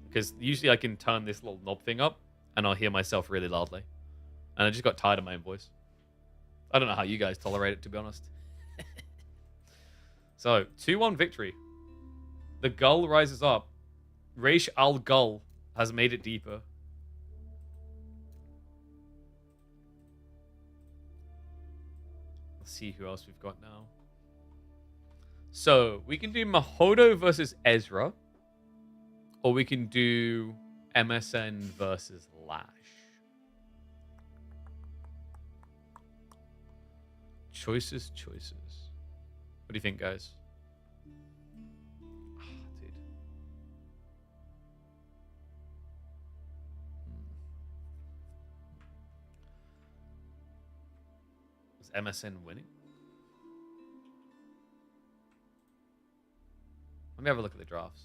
[SPEAKER 1] Because usually I can turn this little knob thing up, and I'll hear myself really loudly. And I just got tired of my own voice. I don't know how you guys tolerate it, to be honest. So, 2-1 victory. The Gull rises up. Raish Al Gull has made it deeper. Let's see who else we've got now. So, we can do Mahodo versus Ezra. Or we can do MSN versus Lash. Choices. What do you think, guys? Oh, dude. Was MSN winning? Let me have a look at the drafts.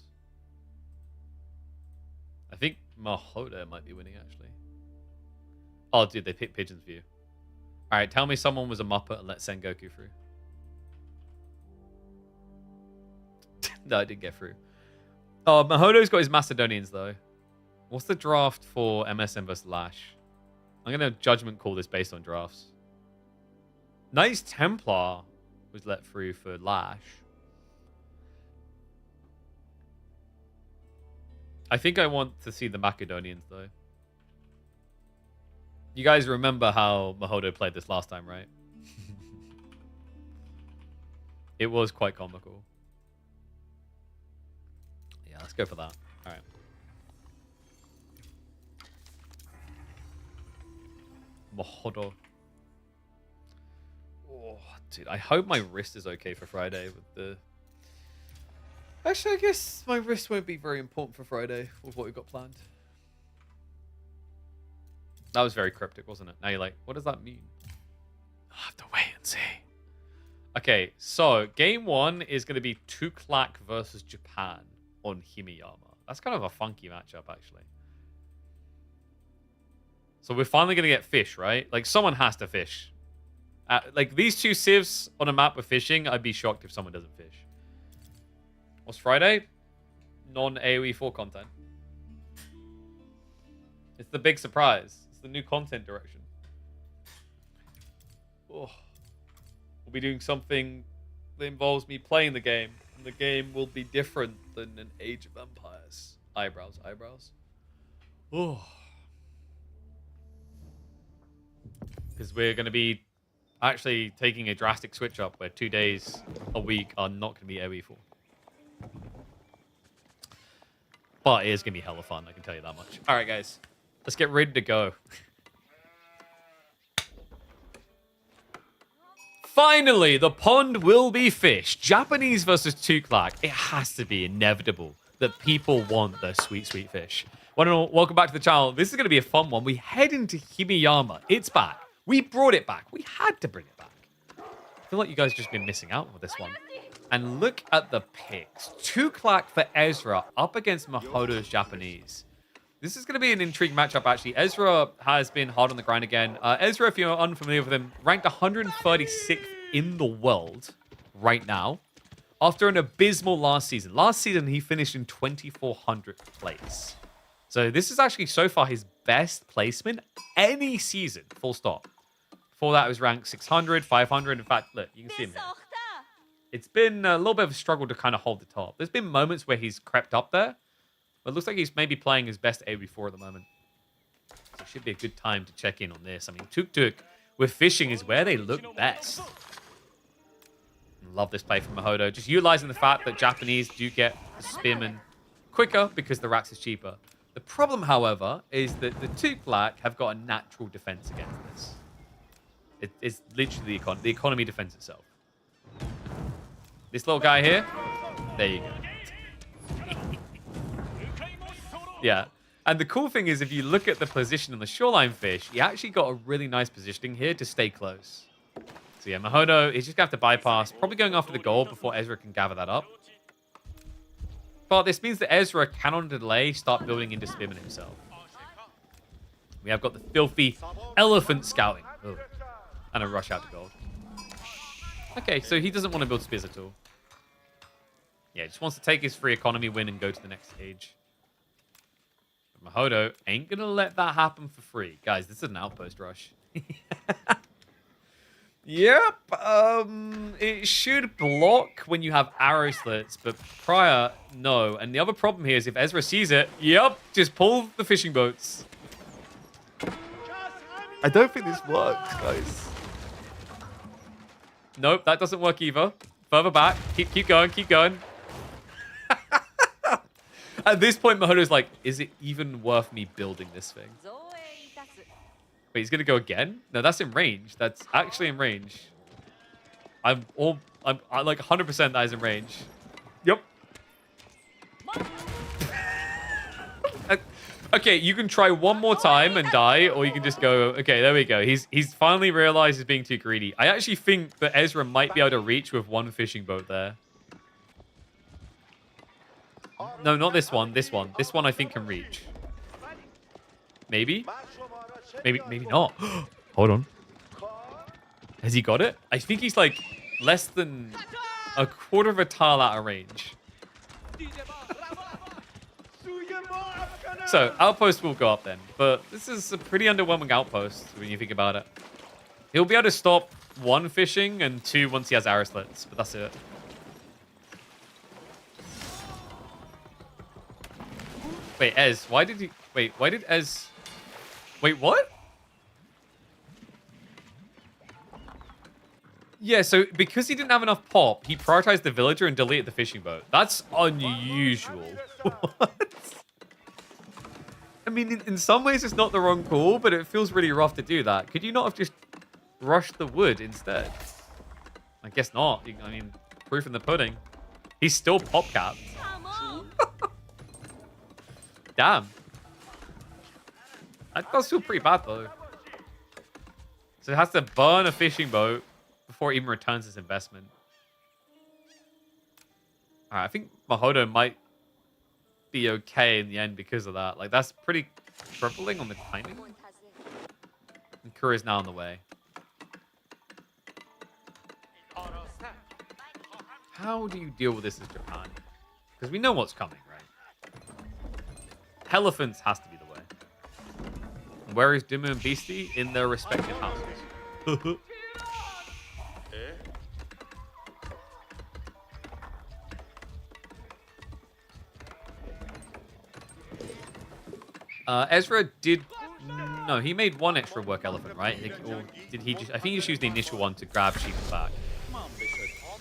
[SPEAKER 1] I think Mahoda might be winning, actually. Oh, dude, they picked Pigeon's View. All right, tell me someone was a Muppet and let Sengoku through. No, I didn't get through. Oh, Mahodo's got his Macedonians, though. What's the draft for MSN versus Lash? I'm going to judgment call this based on drafts. Knights Templar was let through for Lash. I think I want to see the Macedonians, though. You guys remember how Mahodo played this last time, right? It was quite comical. Yeah, let's go for that. All right. Mahodo. Oh, dude, I hope my wrist is okay for Friday with the... Actually, I guess my wrist won't be very important for Friday with what we've got planned. That was very cryptic, wasn't it? Now you're like, what does that mean? I'll have to wait and see. Okay, so game 1 is going to be Tuklak versus Japan on Himiyama. That's kind of a funky matchup, actually. So we're finally going to get fish, right? Like, someone has to fish. Like, these two civs on a map with fishing, I'd be shocked if someone doesn't fish. What's Friday? Non-AoE 4 content. It's the big surprise. It's the new content direction. Oh. We'll be doing something that involves me playing the game. And the game will be different than an Age of Empires. Eyebrows, eyebrows. Oh. Because we're going to be actually taking a drastic switch up where 2 days a week are not going to be AoE 4. But it is going to be hella fun, I can tell you that much. All right, guys. Let's get ready to go. Finally, the pond will be fished. Japanese versus Tuklak. It has to be inevitable that people want the sweet, sweet fish. Welcome back to the channel. This is going to be a fun one. We head into Himiyama. It's back. We brought it back. We had to bring it back. I feel like you guys just been missing out with this one. And look at the picks. Tuklak for Ezra up against Mahodo's Japanese. This is going to be an intriguing matchup, actually. Ezra has been hard on the grind again. Ezra, if you're unfamiliar with him, ranked 136th in the world right now after an abysmal last season. Last season, he finished in 2400th place. So this is actually so far his best placement any season, full stop. Before that, it was ranked 600, 500. In fact, look, you can see him here. It's been a little bit of a struggle to kind of hold the top. There's been moments where he's crept up there, but it looks like he's maybe playing his best AoE4 at the moment. So it should be a good time to check in on this. I mean, Tuk with fishing is where they look best. Love this play from Mahodo. Just utilizing the fact that Japanese do get the spearmen quicker because the Rax is cheaper. The problem, however, is that the Tuklak have got a natural defense against this. It's literally the economy defends itself. This little guy here, there you go. Yeah. And the cool thing is, if you look at the position on the shoreline fish, he actually got a really nice positioning here to stay close. So yeah, Mahodo, he's just going to have to bypass, probably going after the goal before Ezra can gather that up. But this means that Ezra can, on delay, start building into Spearman himself. We have got the filthy elephant scouting. Ugh. And a rush out to gold. Okay, so he doesn't want to build spears at all. Yeah, he just wants to take his free economy win and go to the next stage. But Mahodo ain't going to let that happen for free. Guys, this is an outpost rush. Yep. It should block when you have arrow slits, but prior, no. And the other problem here is if Ezra sees it, yep, just pull the fishing boats. I don't think this works, guys. Nope, that doesn't work either. Further back. Keep going, keep going. At this point, Mahodo's like, is it even worth me building this thing? Wait, he's going to go again? No, that's in range. That's actually in range. I'm like 100% that is in range. Yep. Okay, you can try one more time and die, or you can just go, okay, there we go. He's finally realized he's being too greedy. I actually think that Ezra might be able to reach with one fishing boat there. No, not this one. This one. This one I think can reach. Maybe. Maybe not. Hold on. Has he got it? I think he's like less than a quarter of a tile out of range. So, outpost will go up then. But this is a pretty underwhelming outpost when you think about it. He'll be able to stop 1 fishing and 2 once he has arrow slits, but that's it. Wait, Ez, why did he... Wait, why did Ez... Wait, what? Yeah, so because he didn't have enough pop, he prioritized the villager and deleted the fishing boat. That's unusual. What? I mean, in some ways it's not the wrong call, but it feels really rough to do that. Could you not have just rushed the wood instead? I guess not. I mean, proof in the pudding. He's still pop capped. Damn. That does feel pretty bad, though. So it has to burn a fishing boat before it even returns its investment. Alright, I think Mahodo might be okay in the end because of that. Like, that's pretty crippling on the timing. And Kuri's now on the way. How do you deal with this as Japan? Because we know what's coming, right? Elephants has to be the way. Where is Dimmu and Beastie? In their respective houses. Ezra did... No, he made 1 extra work elephant, right? Or did he just... I think he just used the initial one to grab sheep back.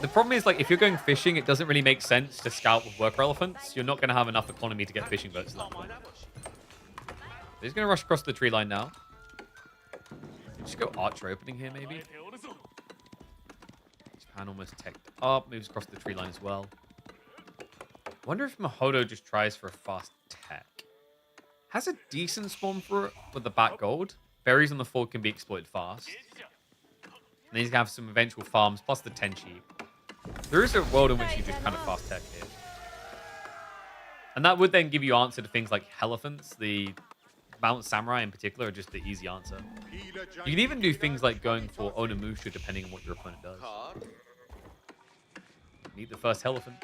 [SPEAKER 1] The problem is, like, if you're going fishing, it doesn't really make sense to scout with worker elephants. You're not going to have enough economy to get fishing boats at that point. He's going to rush across the tree line now. Just go archer opening here, maybe. Japan almost teched up. Moves across the tree line as well. Wonder if Mahodo just tries for a fast tech. Has a decent spawn for it with the back gold. Berries on the ford can be exploited fast. And then he's going to have some eventual farms, plus the 10 sheep. There is a world in which you just kind of fast tech here. And that would then give you answer to things like elephants. The Mount Samurai in particular are just the easy answer. You can even do things like going for Onimusha depending on what your opponent does. Meet the first elephant.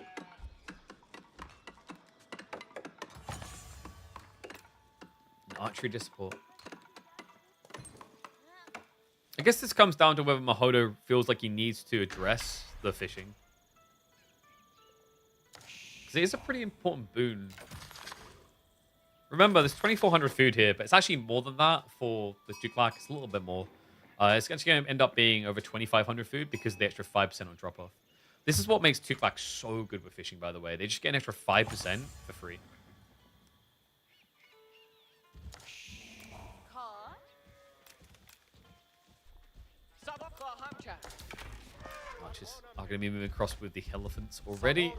[SPEAKER 1] Archery to support. I guess this comes down to whether Mahodo feels like he needs to address the fishing. Because it is a pretty important boon. Remember, there's 2,400 food here, but it's actually more than that for the Juklak. It's a little bit more. It's actually going to end up being over 2,500 food because of the extra 5% on drop-off. This is what makes Tuklak so good with fishing, by the way. They just get an extra 5% for free. Archers are going to be moving across with the elephants already.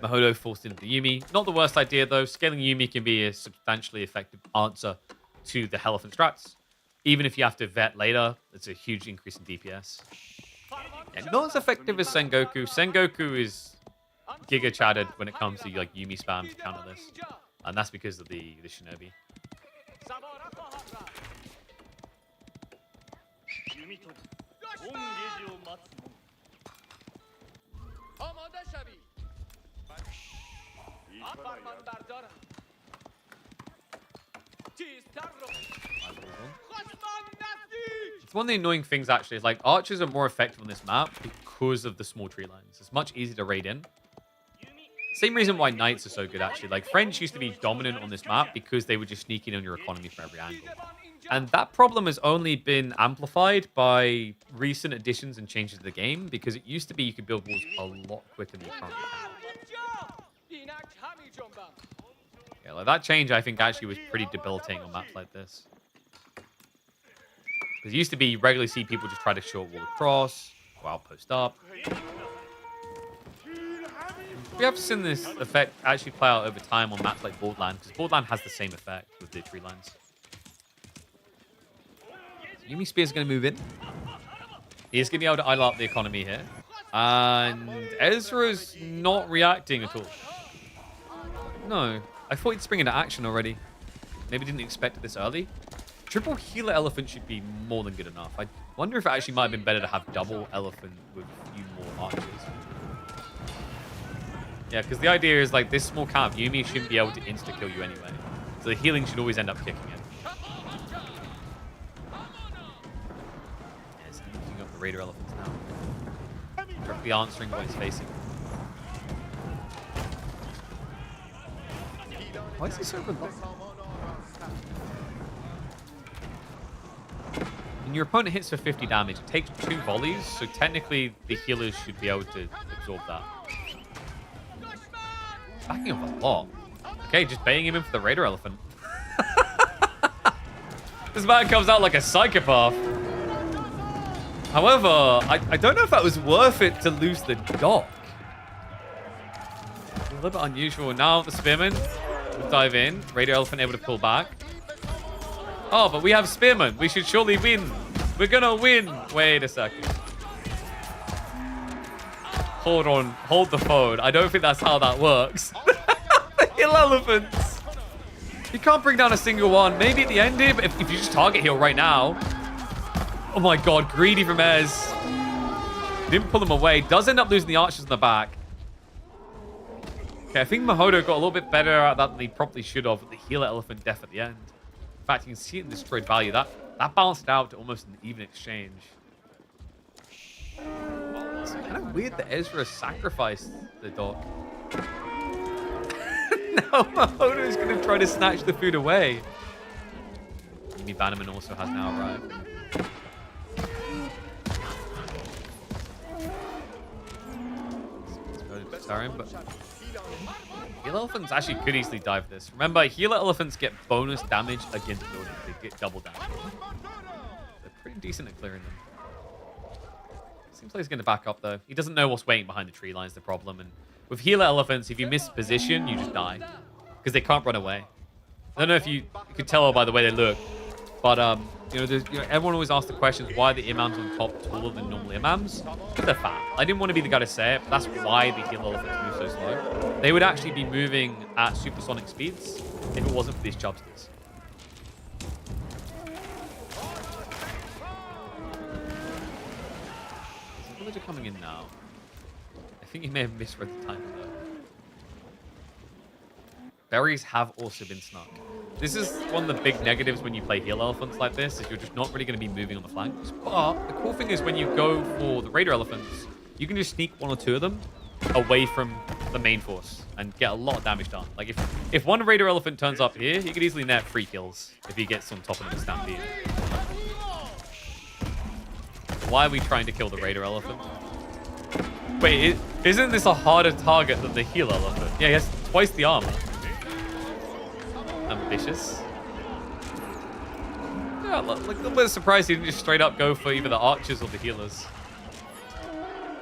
[SPEAKER 1] Mahodo forced into the Yumi. Not the worst idea, though. Scaling Yumi can be a substantially effective answer to the elephant strats. Even if you have to vet later, it's a huge increase in DPS. Yeah, not as effective as Sengoku. Sengoku is giga chatted when it comes to like Yumi spam to counter this. And that's because of the Shinobi. It's one of the annoying things, actually, is like archers are more effective on this map because of the small tree lines. It's much easier to raid in. Same reason why knights are so good, actually. Like, French used to be dominant on this map because they were just sneaking on your economy from every angle. And that problem has only been amplified by recent additions and changes to the game, because it used to be you could build walls a lot quicker than you currently can. Yeah, like that change, I think, actually was pretty debilitating on maps like this. Because it used to be you regularly see people just try to short wall across, or outpost up. We have seen this effect actually play out over time on maps like Borderland, because Borderland has the same effect with the tree lines. Yumi Spear's going to move in. He's going to be able to idle out the economy here. And Ezra's not reacting at all. No, I thought he'd spring into action already. Maybe didn't expect it this early. triple healer elephant should be more than good enough. I wonder if it actually might have been better to have double elephant with a few more archers. Yeah, because the idea is like this small count of Yumi shouldn't be able to insta-kill you anyway. So the healing should always end up kicking in. Yeah, he's using up the Raider elephants now. Directly answering what he's facing. Why is he so reluctant? When your opponent hits for 50 damage, it takes 2 volleys, so technically the healers should be able to absorb that. Backing off a lot. Okay, just baiting him in for the Raider elephant. This man comes out like a psychopath. However, I don't know if that was worth it to lose the dock. A little bit unusual. Now the Spearman will dive in. Raider elephant able to pull back. Oh, but we have Spearman. We should surely win. We're gonna win. Wait a second. Hold on. Hold the phone. I don't think that's how that works. The heal elephants. You can't bring down a single one. Maybe at the end here, but if you just target heal right now. Oh my god, greedy from Ez. Didn't pull him away. Does end up losing the archers in the back. Okay, I think Mahodo got a little bit better at that than he probably should have. But the healer elephant death at the end. In fact, you can see it in destroyed value. That balanced out to almost an even exchange. It's kind of weird that Ezra sacrificed the dog. Now Mahodo is going to try to snatch the food away. Yumi Bannerman also has now arrived. But healer elephants actually could easily dive this. Remember, healer elephants get bonus damage against buildings. They get double damage. They're pretty decent at clearing them. Seems like he's going to back up, though. He doesn't know what's waiting behind the tree line is the problem. And with healer elephants, if you miss position, you just die. Because they can't run away. I don't know if you could tell by the way they look. But, everyone always asks the questions, why are the imams on top taller than normal imams? Because they're fat. I didn't want to be the guy to say it, but that's why the healer elephants move so slow. They would actually be moving at supersonic speeds if it wasn't for these chubsters. There's a villager coming in now. I think he may have misread the timing though. Berries have also been snuck. This is one of the big negatives when you play heal elephants like this, is you're just not really going to be moving on the flanks. But the cool thing is when you go for the Raider elephants, you can just sneak 1 or 2 of them away from the main force and get a lot of damage done. Like if one Raider elephant turns up here, he could easily net 3 kills if he gets on top of the stampede. Why are we trying to kill the Raider elephant? Wait, isn't this a harder target than the heal elephant? Yeah, he has twice the armor. Ambitious. Yeah, like a little bit surprised he didn't just straight up go for either the archers or the healers.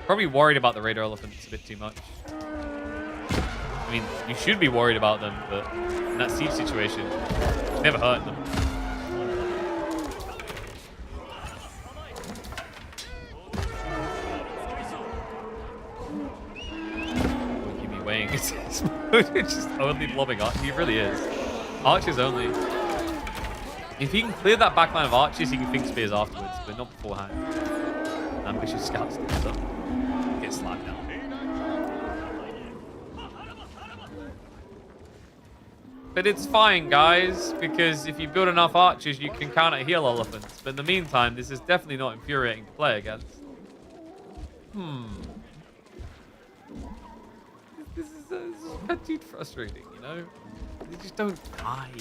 [SPEAKER 1] Probably worried about the Raider elephants a bit too much. I mean, you should be worried about them, but in that siege situation, it's never hurt them. Give me weighing. It's just only lobbing up. He really is. Archers only. If he can clear that backline of archers, he can think spears afterwards, but not beforehand. Ambitious scouts sticks up. Get slapped down. But it's fine, guys, because if you build enough archers, you can counter heal elephants. But in the meantime, this is definitely not infuriating to play against. This is petty frustrating, you know? They just don't die.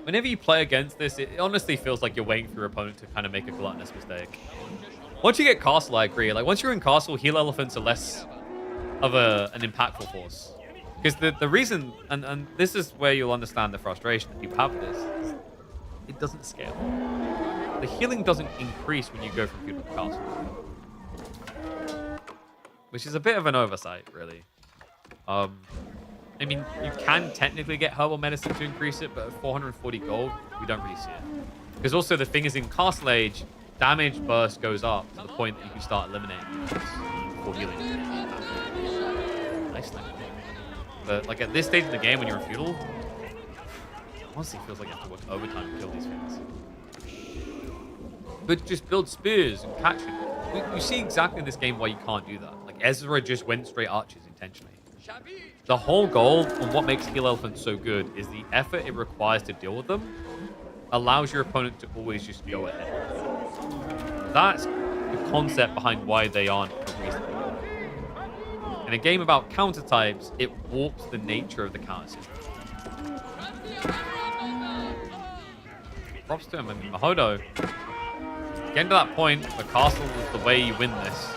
[SPEAKER 1] Whenever you play against this, it honestly feels like you're waiting for your opponent to kind of make a gluttonous mistake. Once you get castle, I agree. Like once you're in castle, heal elephants are less of an impactful force. Because the reason, and this is where you'll understand the frustration that people have with this, is it doesn't scale. The healing doesn't increase when you go from feudal to castle. Which is a bit of an oversight, really. I mean, you can technically get herbal medicine to increase it, but at 440 gold, we don't really see it. Because also the thing is, in Castle Age, damage burst goes up to the point that you can start eliminating units before healing. Nice thing. But like at this stage in the game, when you're a feudal, honestly feels like you have to work overtime to kill these things. But just build spears and catch it. You see exactly in this game why you can't do that. Like Ezra just went straight archers intentionally. The whole goal and what makes Heal Elephant so good is the effort it requires to deal with them allows your opponent to always just go ahead. That's the concept behind why they aren't reasonable. In a game about counter types, it warps the nature of the counter system. Props to him. I mean, Mahodo, getting to that point, the castle is the way you win this.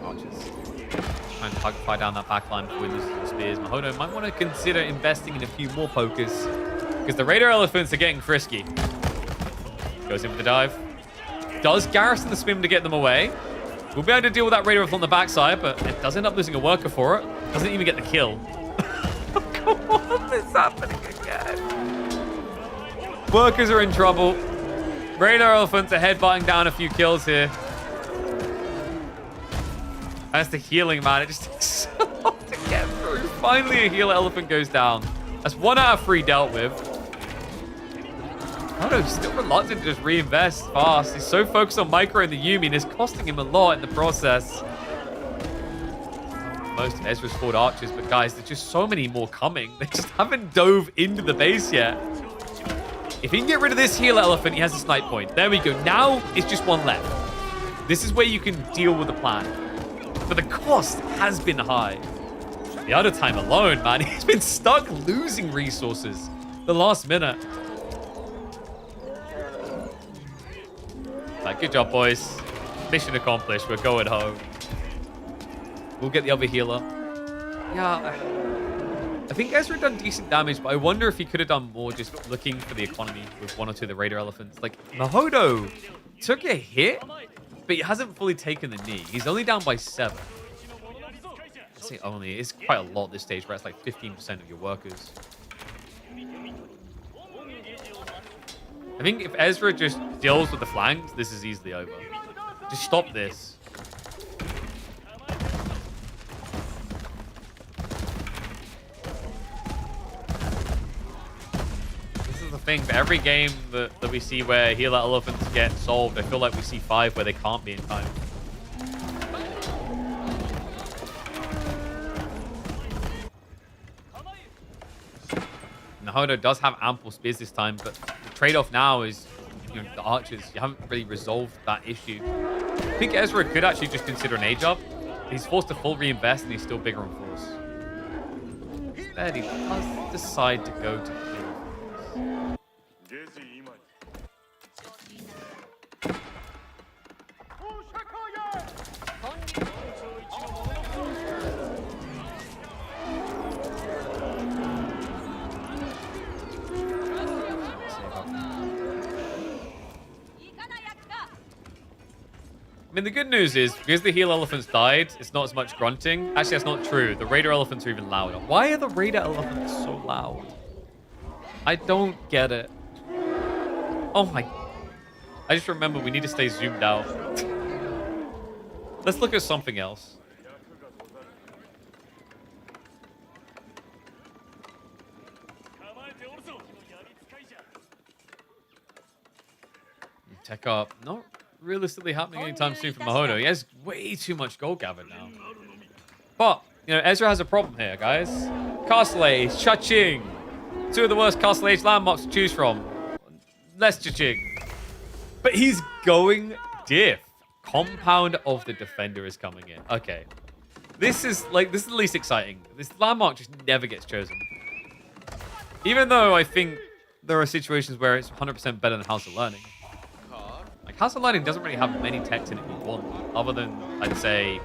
[SPEAKER 1] Archers trying to fire down that backline before he loses the spears. Mahodo might want to consider investing in a few more pokers because the Raider Elephants are getting frisky. Goes in for the dive. Does garrison the spin to get them away. We'll be able to deal with that Raider Elephant on the backside, but it does end up losing a worker for it. Doesn't even get the kill. Come on, this is happening again. Workers are in trouble. Raider Elephants are headbutting down a few kills here. That's the healing, man. It just takes so long to get through. Finally, a healer elephant goes down. That's 1 out of 3 dealt with. Mahodo's still reluctant to just reinvest fast. He's so focused on micro and the Yumi, and it's costing him a lot in the process. Most of Ezra's forward archers, but guys, there's just so many more coming. They just haven't dove into the base yet. If he can get rid of this healer elephant, he has a snipe point. There we go. Now it's just 1 left. This is where you can deal with the plan. But the cost has been high. The other time alone, man, he's been stuck losing resources the last minute. Like, good job, boys. Mission accomplished. We're going home. We'll get the other healer. Yeah, I think Ezra done decent damage, but I wonder if he could have done more just looking for the economy with 1 or 2 of the Raider Elephants. Like, Mahodo took a hit, but he hasn't fully taken the knee. He's only down by 7. I say only. It's quite a lot at this stage, where it's like 15% of your workers. I think if Ezra just deals with the flanks, this is easily over. Just stop this. This is the thing. For every game that we see where healer elephants get solved, I feel like we see 5 where they can't be in time. Mahodo does have ample spears this time, but the trade-off now is, you know, the archers. You haven't really resolved that issue. I think Ezra could actually just consider an age up. He's forced to full reinvest, and he's still bigger on force. Instead, he does decide to go to heal. I mean, the good news is, because the heal elephants died, it's not as much grunting. Actually, that's not true. The Raider elephants are even louder. Why are the Raider elephants so loud? I don't get it. Oh my... I just remember we need to stay zoomed out. Let's look at something else. Tech up. Not realistically happening anytime soon for Mahodo. He has way too much gold gathered now. But, you know, Ezra has a problem here, guys. Castle Age, Cha-Ching. 2 of the worst Castle Age landmarks to choose from. Less Cha-Ching. But he's going diff. Compound of the Defender is coming in. Okay. This is the least exciting. This landmark just never gets chosen. Even though I think there are situations where it's 100% better than House of Learning. Like, House of Learning doesn't really have many techs in it you want, other than, I'd say,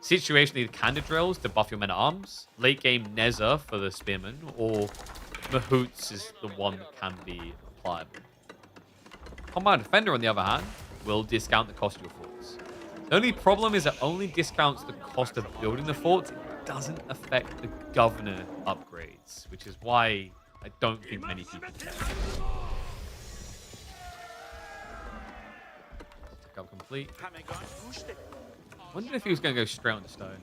[SPEAKER 1] situationally Candid Drills to buff your men-at-arms, late game Neza for the Spearman, or Mahoots is the one that can be appliable. Compound Defender, on the other hand, will discount the cost of your forts. The only problem is it only discounts the cost of building the forts. It doesn't affect the Governor upgrades, which is why I don't think many people care. Complete. Wondered if he was going to go straight on the stone.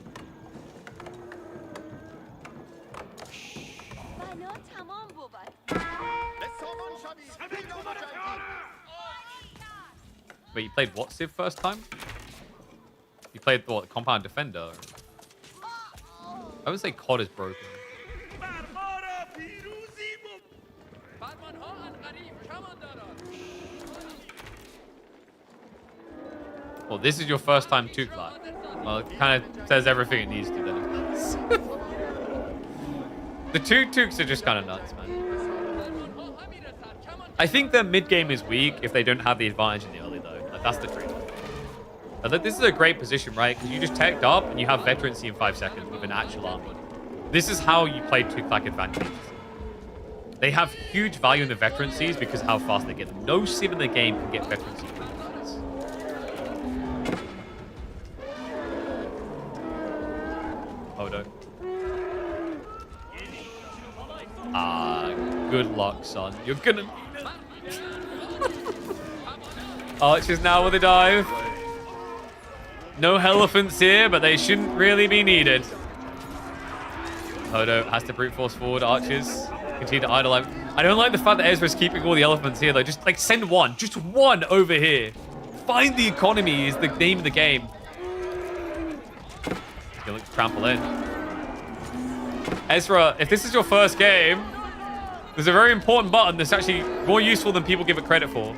[SPEAKER 1] Wait, you played what Civ first time? You played what, the Compound Defender? I would say COD is broken. Well, this is your first time Tuklat. Well, it kind of says everything it needs to, then. The two Tuks are just kind of nuts, man. I think their mid-game is weak if they don't have the advantage in the early, though. Like, that's the truth. This is a great position, right? Because you just teched up and you have veterancy in 5 seconds with an actual army. This is how you play Tuklak advantages. They have huge value in the veterancies because how fast they get them. No Civ in the game can get veterancy. Odo. Good luck, son. You're gonna need it. Archers now with a dive. No elephants here, but they shouldn't really be needed. Odo has to brute force forward. Archers continue to idle. I don't like the fact that Ezra's keeping all the elephants here, though. Just, like, send one. Just one over here. Find the economy is the name of the game. He's going to trample in. Ezra, if this is your first game, there's a very important button that's actually more useful than people give it credit for.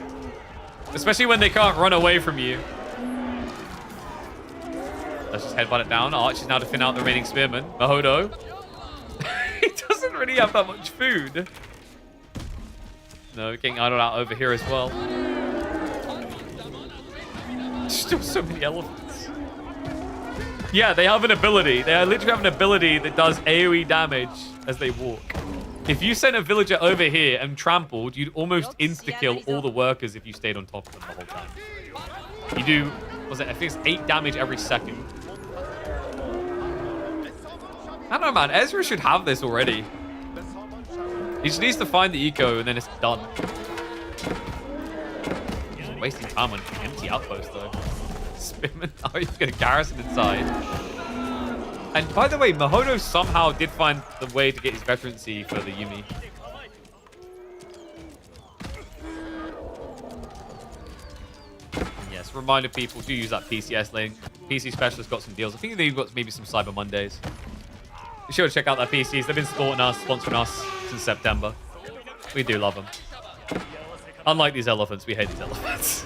[SPEAKER 1] Especially when they can't run away from you. Let's just headbutt it down. Arch is now to thin out the remaining spearmen. Mahodo. He doesn't really have that much food. No, getting idled out over here as well. Still so many elephants. Yeah, they have an ability. They literally have an ability that does AoE damage as they walk. If you sent a villager over here and trampled, you'd almost insta-kill all the workers if you stayed on top of them the whole time. You do, I think it's 8 damage every second. I don't know, man. Ezra should have this already. He just needs to find the eco and then it's done. He's wasting time on empty outpost, though. Spinman. Oh, he's going to garrison inside. And by the way, Mahodo somehow did find the way to get his veterancy for the Yumi. Yes, reminder people, do use that PCS link. PC Specialist got some deals. I think they've got maybe some Cyber Mondays. Be sure to check out their PCs. They've been sponsoring us since September. We do love them. Unlike these elephants, we hate these elephants.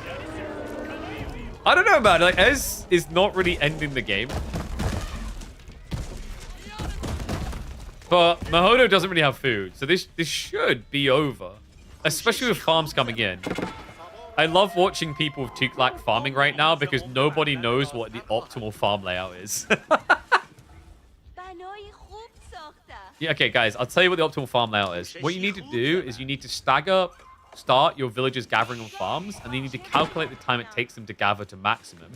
[SPEAKER 1] I don't know, man. Like, Ez is not really ending the game. But Mahodo doesn't really have food, so this should be over. Especially with farms coming in. I love watching people with Tuklat farming right now because nobody knows what the optimal farm layout is. Yeah, okay, guys, I'll tell you what the optimal farm layout is. What you need to do is you need to start your villagers gathering on farms, and then you need to calculate the time it takes them to gather to maximum.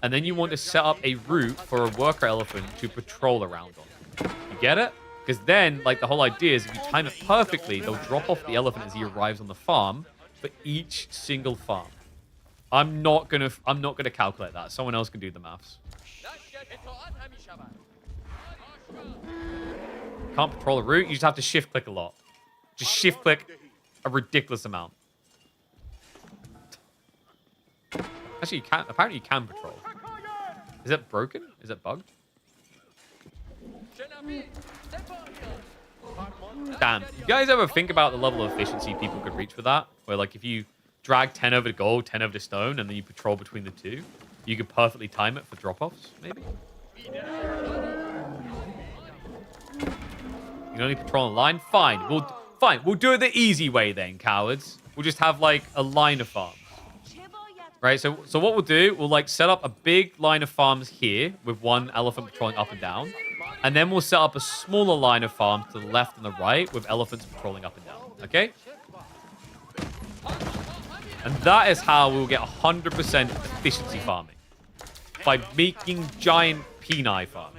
[SPEAKER 1] And then you want to set up a route for a worker elephant to patrol around on. You get it? Because then, like, the whole idea is if you time it perfectly, they'll drop off the elephant as he arrives on the farm for each single farm. I'm not gonna calculate that. Someone else can do the maths. Can't patrol a route. You just have to shift click a lot. Just shift click a ridiculous amount. Actually, you can't. Apparently, you can patrol. Is it broken? Is it bugged? Damn. You guys ever think about the level of efficiency people could reach with that? Where, like, if you drag 10 over to gold, 10 over to stone, and then you patrol between the two, you could perfectly time it for drop-offs, maybe? You can only patrol on a line? Fine. We'll do it the easy way then, cowards. We'll just have, like, a line of farms. Right? So what we'll do, we'll, like, set up a big line of farms here with one elephant patrolling up and down. And then we'll set up a smaller line of farms to the left and the right with elephants patrolling up and down. Okay? And that is how we'll get 100% efficiency farming. By making giant peni farms.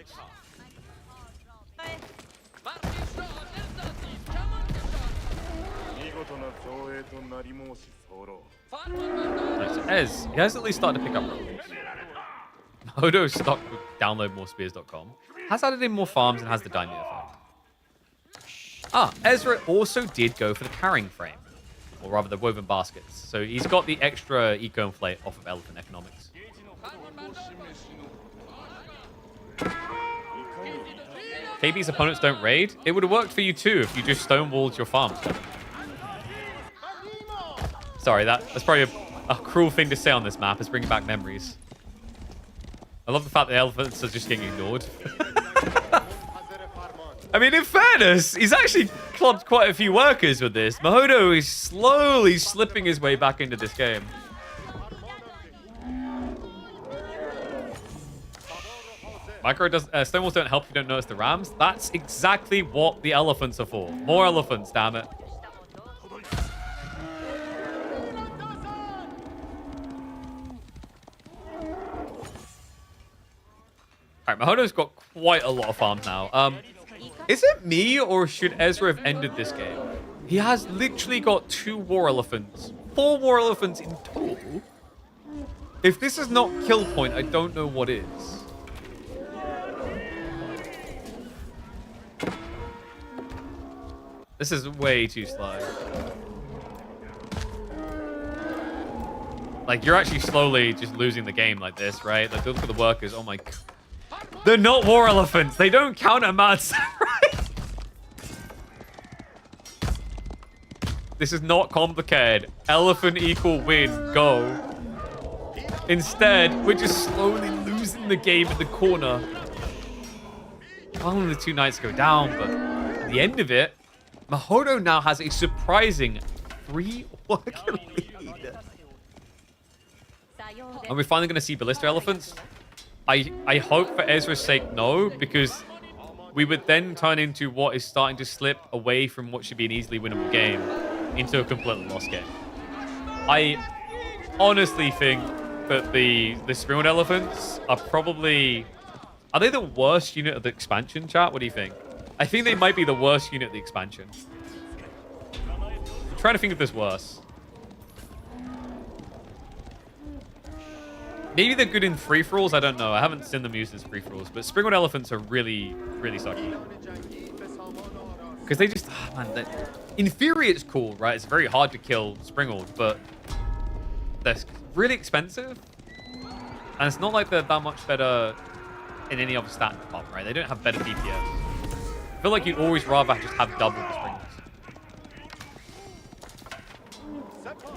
[SPEAKER 1] Nice. Ez, he has at least started to pick up roads. Mahodo is stocked with downloadmorespears.com. Has added in more farms and has the daimyo effect. Ah, Ezra also did go for the carrying frame. Or rather, the woven baskets. So he's got the extra eco-inflate off of elephant economics. KB's opponents don't raid. It would have worked for you too if you just stonewalled your farms. Sorry, that's probably a cruel thing to say on this map. It's bringing back memories. I love the fact that the elephants are just getting ignored. I mean, in fairness, he's actually clubbed quite a few workers with this. Mahodo is slowly slipping his way back into this game. Stonewalls don't help if you don't notice the rams. That's exactly what the elephants are for. More elephants, damn it. Alright, Mahodo's got quite a lot of farms now. Is it me or should Ezra have ended this game? He has literally got 2 war elephants. 4 war elephants in total. If this is not kill point, I don't know what is. This is way too slow. Like, you're actually slowly just losing the game like this, right? Like, look at the workers. Oh my god. They're not war elephants. They don't count at mad samurai. This is not complicated. Elephant equal win. Go. Instead, we're just slowly losing the game in the corner. Only the 2 knights go down, but at the end of it, Mahodo now has a surprising 3 worker lead. Are we finally going to see ballista elephants? I hope for Ezra's sake, no, because we would then turn into what is starting to slip away from what should be an easily winnable game into a completely lost game. I honestly think that the Springwood elephants are probably... Are they the worst unit of the expansion, chat? What do you think? I think they might be the worst unit of the expansion. I'm trying to think if there's worse. Maybe they're good in free-for-alls, I don't know. I haven't seen them used as free-for-alls, but Springwood elephants are really, really sucky. Because they just... Oh, man, in theory, it's cool, right? It's very hard to kill Springwood, but they're really expensive. And it's not like they're that much better in any other stat department, right? They don't have better DPS. I feel like you'd always rather just have double the Springwoods.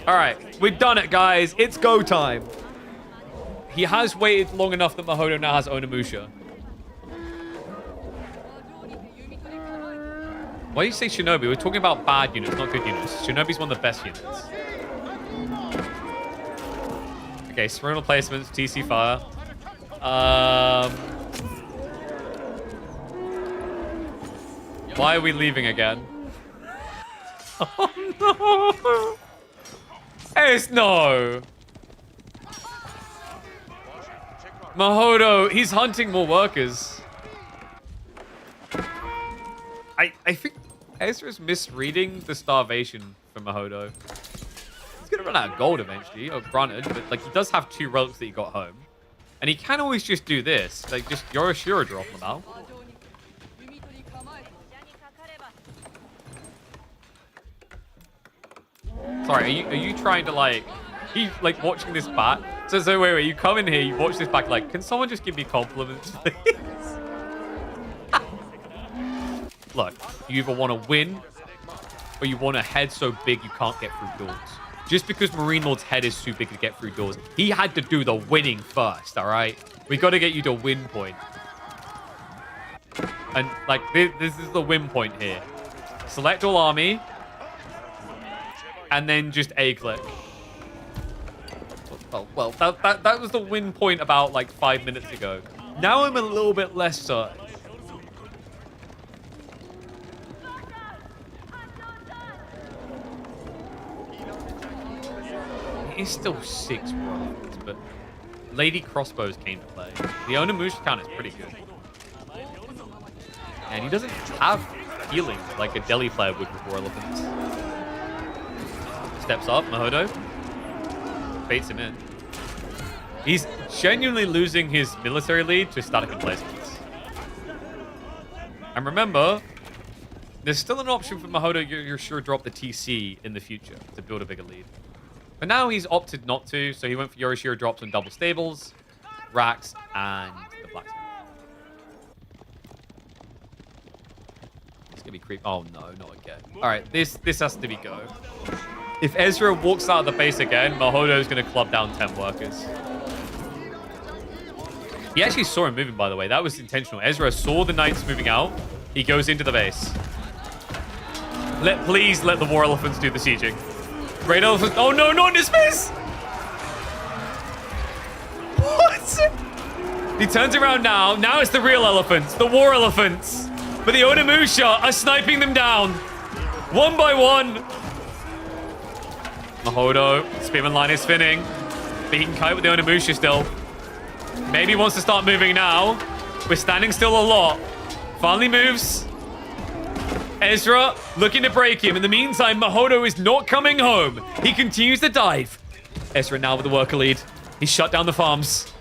[SPEAKER 1] All right, we've done it, guys. It's go time. He has waited long enough that Mahodo now has Onimusha. Why do you say Shinobi? We're talking about bad units, not good units. Shinobi's one of the best units. Okay, Sprinal placements, TC Fire. Why are we leaving again? Oh no! Ace, no! Mahodo, he's hunting more workers. I think Ezra's misreading the starvation for Mahodo. He's gonna run out of gold eventually, oh, granted, but like he does have 2 relics that he got home. And he can always just do this. Like just Yorishiro drop them out. Sorry, are you trying to like like watching this back? So wait, you come in here, you watch this back like, can someone just give me compliments, please? Look, you either want to win or you want a head so big you can't get through doors. Just because Marine Lord's head is too big to get through doors, he had to do the winning first, all right? We got to get you to win point. And like, this is the win point here. Select all army. And then just A-click. Well, that was the win point about like 5 minutes ago. Now I'm a little bit less certain. It is still 6 worlds, but Lady Crossbows came to play. The Onimusha count is pretty good. And he doesn't have healing like a Delhi player would with War Elephants. Steps up, Mahodo. Baits him in. He's genuinely losing his military lead to static emplacements. And remember, there's still an option for Mahodo, you're sure, drop the TC in the future to build a bigger lead. But now he's opted not to, so he went for Yorishiro drops on double stables, racks, and the blacksmith. It's gonna be creep. Oh no, not again. Alright, this has to be go. If Ezra walks out of the base again, Mahodo's gonna club down 10 workers. He actually saw him moving, by the way. That was intentional. Ezra saw the knights moving out. He goes into the base. Please let the war elephants do the sieging. Great elephants. Oh no, not in his face! What? He turns around now. Now it's the real elephants, the war elephants. But the Onimusha are sniping them down. One by one. Mahodo, spearman line is spinning. But he can kite with the Onimusha still. Maybe he wants to start moving now. We're standing still a lot. Finally moves. Ezra looking to break him. In the meantime, Mahodo is not coming home. He continues to dive. Ezra now with the worker lead. He's shut down the farms.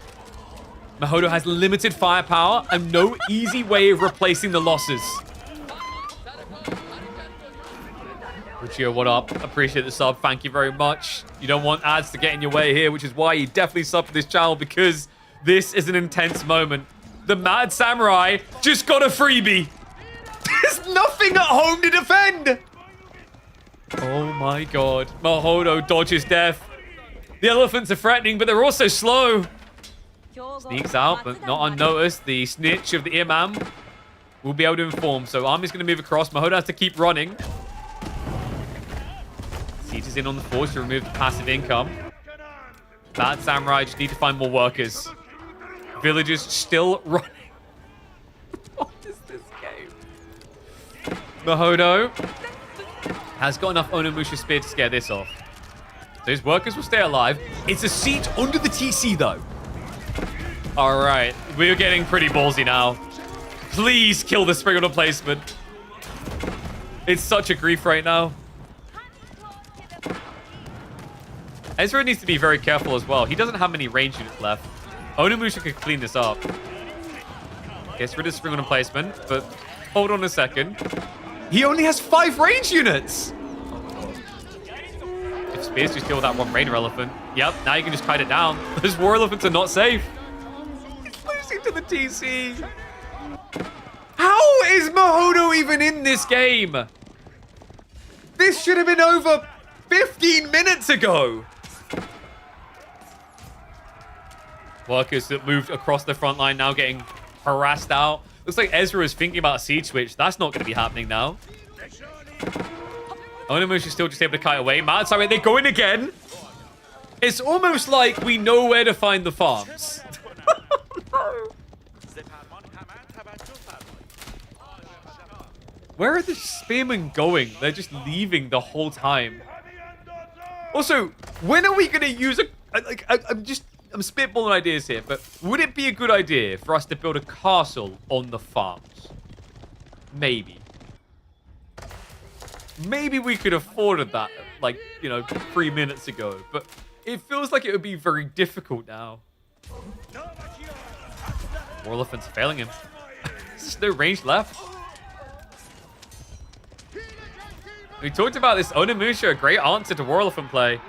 [SPEAKER 1] Mahodo has limited firepower and no easy way of replacing the losses. Lucio, what up? Appreciate the sub. Thank you very much. You don't want ads to get in your way here, which is why you definitely sub for this channel, because this is an intense moment. The Mad Samurai just got a freebie. There's nothing at home to defend. Oh my god. Mahodo dodges death. The elephants are threatening, but they're also slow. Sneaks out, but not unnoticed. The snitch of the Imam will be able to inform. So Army's going to move across. Mahodo has to keep running. Siege is in on the force to remove the passive income. Bad Samurai just need to find more workers. Villagers still running. What is this game? Mahodo has got enough Onimusha Spear to scare this off. So his workers will stay alive. It's a siege under the TC, though. All right. We're getting pretty ballsy now. Please kill the Spring on placement. It's such a grief right now. Ezra needs to be very careful as well. He doesn't have many range units left. Onimusha could clean this up. Gets rid of Spring on placement, but hold on a second. He only has 5 range units! If Spears just kill that one Rainer elephant. Yep, now you can just kite it down. Those war elephants are not safe. He's losing to the TC. How is Mahodo even in this game? This should have been over 15 minutes ago. Workers that moved across the front line now getting harassed out. Looks like Ezra is thinking about a siege switch. That's not going to be happening now. Onimush is still just able to kite away. Mad Samurai, they go in again. It's almost like we know where to find the farms. Where are the spearmen going? They're just leaving the whole time. Also, when are we going to use a... I'm spitballing ideas here, but would it be a good idea for us to build a castle on the farms? Maybe. Maybe we could have afforded that, like, 3 minutes ago, but it feels like it would be very difficult now. War elephant's failing him. There's no range left. We talked about this Onimusha, a great answer to war elephant play.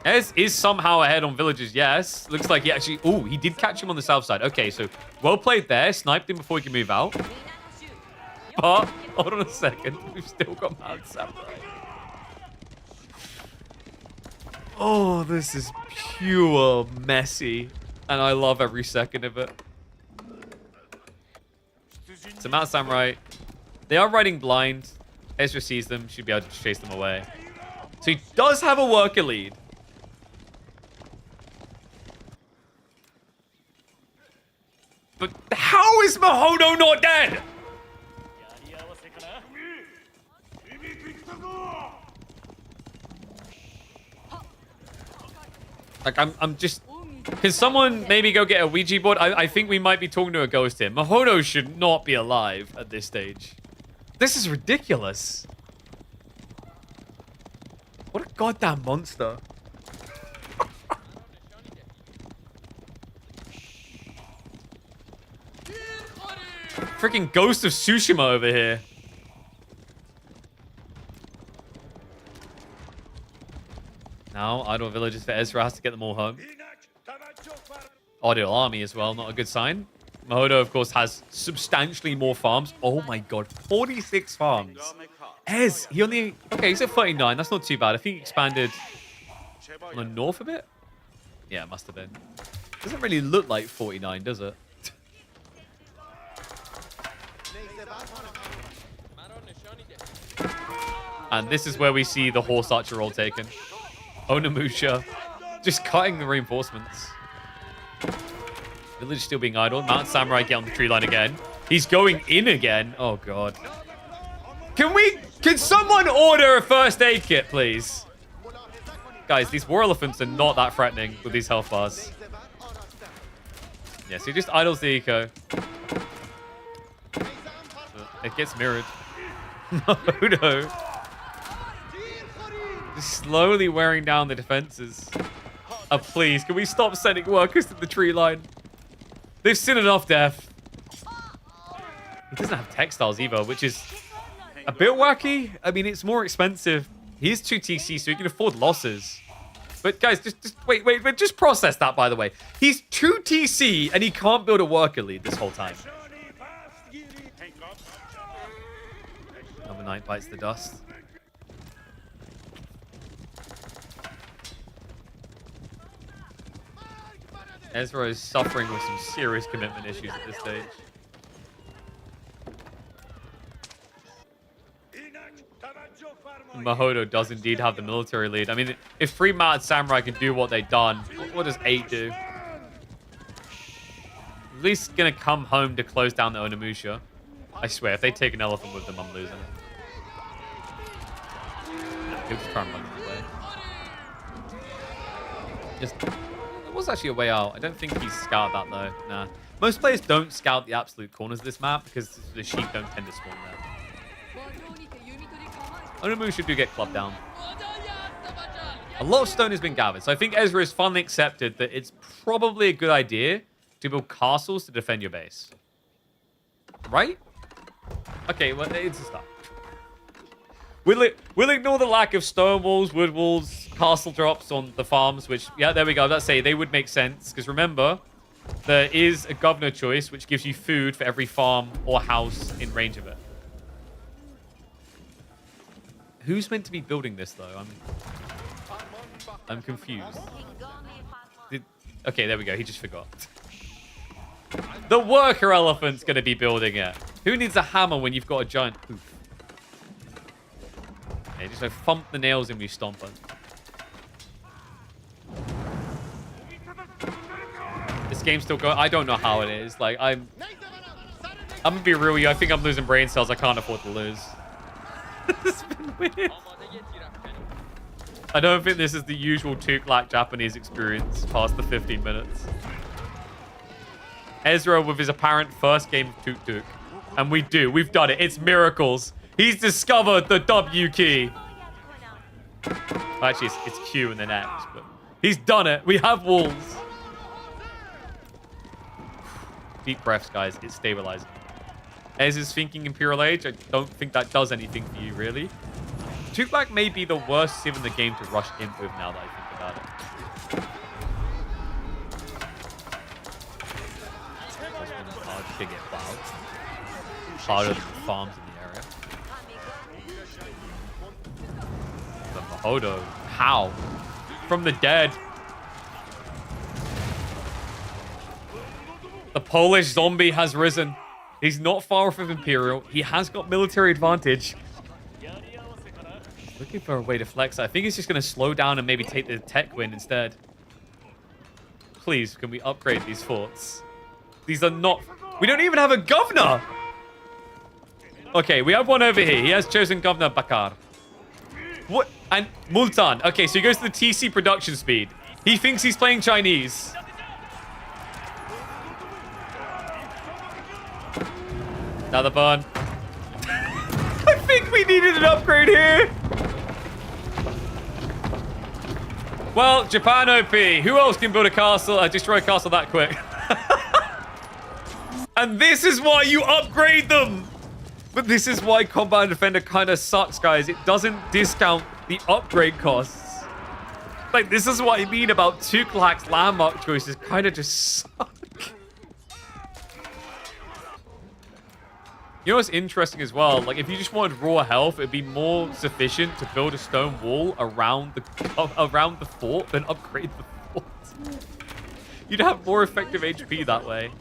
[SPEAKER 1] Ez is somehow ahead on villagers, yes. Looks like he actually... Ooh, he did catch him on the south side. Okay, so well played there. Sniped him before he can move out. But, hold on a second. We've still got Mad Samurai. Oh, this is pure messy. And I love every second of it. So Mad Samurai, they are riding blind. Ezra sees them, should be able to chase them away. So he does have a worker lead. But how is Mahodo not dead? Like, I'm just... Can someone maybe go get a Ouija board? I think we might be talking to a ghost here. Mahodo should not be alive at this stage. This is ridiculous. What a goddamn monster. Freaking Ghost of Tsushima over here. Now, idle villagers for Ezra has to get them all home. Idle army as well, not a good sign. Mahodo, of course, has substantially more farms. Oh my god, 46 farms. Ez, he only... Okay, he's at 39. That's not too bad. I think he expanded on the north a bit. Yeah, it must have been. Doesn't really look like 49, does it? And this is where we see the horse archer role taken. Onimusha just cutting the reinforcements. Village still being idle. Mount Samurai get on the tree line again. He's going in again. Oh, God. Can someone order a first aid kit, please? Guys, these war elephants are not that threatening with these health bars. Yeah, so he just idles the eco. It gets mirrored. No. Just slowly wearing down the defenses. Oh, please, can we stop sending workers to the tree line? They've seen enough death. He doesn't have textiles either, which is a bit wacky. I mean, it's more expensive. He is 2 TC, so he can afford losses. But guys, just wait, just process that, by the way. He's 2 TC, and he can't build a worker lead this whole time. Number 9 bites the dust. Ezra is suffering with some serious commitment issues at this stage. Mahodo does indeed have the military lead. I mean, if 3 Mad Samurai can do what they've done, what does 8 do? At least gonna come home to close down the Onimusha. I swear, if they take an elephant with them, I'm losing it. He'll just try and run away. There was actually a way out. I don't think he's scouted that, though. Nah. Most players don't scout the absolute corners of this map because the sheep don't tend to spawn there. Onimusha do get clubbed down. A lot of stone has been gathered, so I think Ezra has finally accepted that it's probably a good idea to build castles to defend your base. Right? Okay, well, it's a start. We'll ignore the lack of stone walls, wood walls, castle drops on the farms, which, yeah, there we go. Let's say they would make sense, because remember, there is a governor choice, which gives you food for every farm or house in range of it. Who's meant to be building this, though? I'm confused. Okay, there we go. He just forgot. The worker elephant's going to be building it. Who needs a hammer when you've got a giant hoof? Yeah, just like thump the nails in when you stomp it. This game's still going. I don't know how it is. Like, I'm going to be real with you. I think I'm losing brain cells. I can't afford to lose. This has been weird. I don't think this is the usual Tuklak Japanese experience past the 15 minutes. Ezra with his apparent first game of Tuk Tuk. And we've done it. It's miracles. He's discovered the W key. Well, actually, it's Q and then X, but he's done it. We have walls. Deep breaths, guys. It's stabilizing. Ez is thinking Imperial Age. I don't think that does anything for you, really. Tuklak may be the worst civ in the game to rush in with now that I think about it. Hard to get plowed. Harder than the farms in the area. But Mahodo, how? From the dead. The Polish zombie has risen. He's not far off of Imperial. He has got military advantage. Looking for a way to flex. I think he's just going to slow down and maybe take the tech win instead. Please, can we upgrade these forts? These are not... We don't even have a governor! Okay, we have one over here. He has chosen Governor Bakar. What? And Multan. Okay, so he goes to the TC production speed. He thinks he's playing Chinese. Another burn. I think we needed an upgrade here. Well, Japan OP. Who else can build a castle, destroy a castle that quick? And this is why you upgrade them. But this is why Combat Defender kind of sucks, guys. It doesn't discount the upgrade costs. Like, this is what I mean about Tuklak's landmark choices kind of just suck. You know what's interesting as well? Like, if you just wanted raw health, it'd be more sufficient to build a stone wall around the fort than upgrade the fort. You'd have more effective HP that way.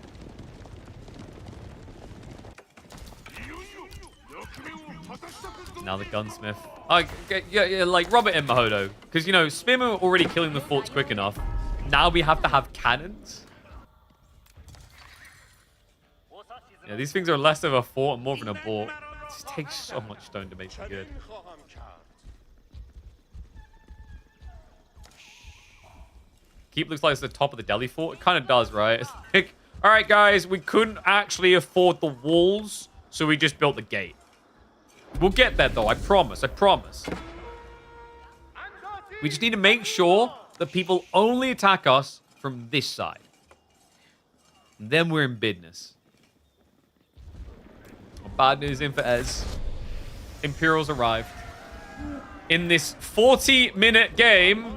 [SPEAKER 1] Now the gunsmith. Yeah, like, rub it in, Mahodo. Because, you know, spearmen were already killing the forts quick enough. Now we have to have cannons. Yeah, these things are less of a fort and more of an abort. It just takes so much stone to make them good. Keep looks like it's the top of the Delhi fort. It kind of does, right? It's like, all right, guys, we couldn't actually afford the walls, so we just built the gate. We'll get there, though. I promise. I promise. We just need to make sure that people only attack us from this side. And then we're in business. Bad news in for Ez. Imperials arrived. In this 40-minute game,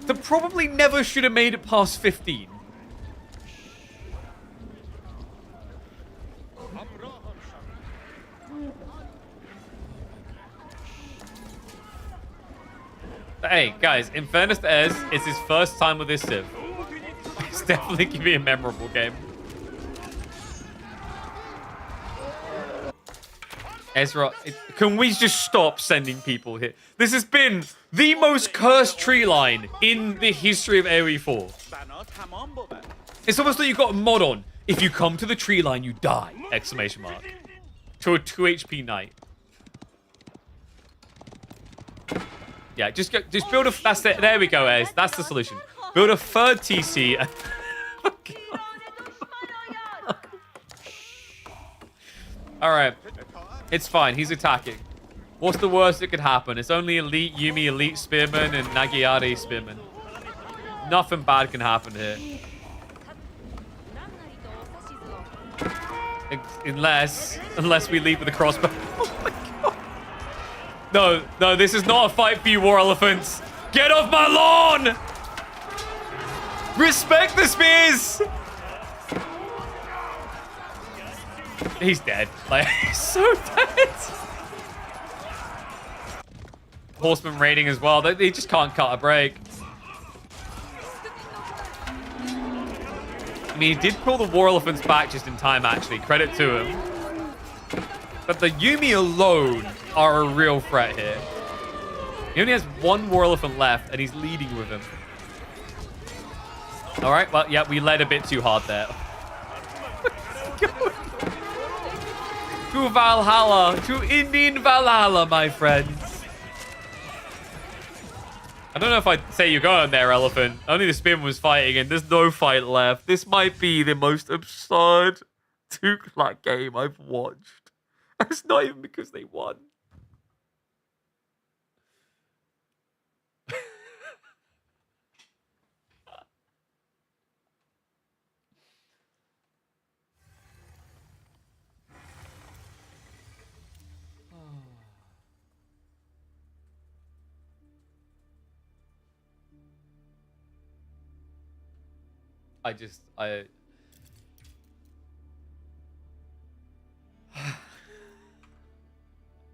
[SPEAKER 1] that probably never should have made it past 15. Hey, guys, in fairness to Ez, it's his first time with this Civ. It's definitely going to be a memorable game. Ezra, can we just stop sending people here? This has been the most cursed tree line in the history of AoE 4. It's almost like you've got a mod on. If you come to the tree line, you die! Exclamation mark. To a 2 HP knight. Yeah, just build a... That's it. There we go, Ez. That's the solution. Build a third TC. Alright. It's fine. He's attacking. What's the worst that could happen? It's only elite Yumi, elite spearmen, and Nagayari spearmen. Nothing bad can happen here. Unless we leave with a crossbow. Oh my god. No, this is not a fight for you, War Elephants. Get off my lawn! Respect the spears! He's dead. Like, he's so dead. Horseman raiding as well. They just can't cut a break. I mean, he did pull the War Elephants back just in time, actually. Credit to him. But the Yumi alone are a real threat here. He only has one War Elephant left, and he's leading with him. All right, well, yeah, we led a bit too hard there. To Valhalla, to Indian Valhalla, my friends. I don't know if I'd say you're going there, Elephant. Only the Spearman was fighting, and there's no fight left. This might be the most absurd Tuklak game I've watched. It's not even because they won. I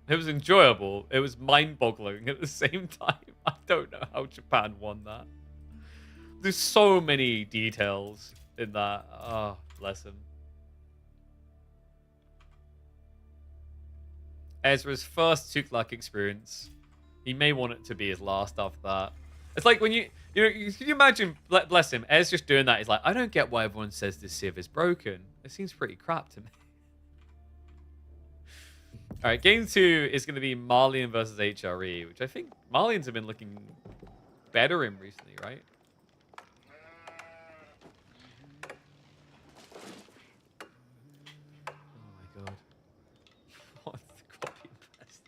[SPEAKER 1] It was enjoyable. It was mind-boggling at the same time. I don't know how Japan won that. There's so many details in that. Oh, bless him. Ezra's first Tuklak experience. He may want it to be his last after that. It's like when can you imagine, bless him, Ez just doing that. He's like, I don't get why everyone says this Civ is broken. It seems pretty crap to me. All right, game 2 is going to be Marlian versus HRE, which I think Marlians have been looking better in recently, right? Oh my god. What's the copy best?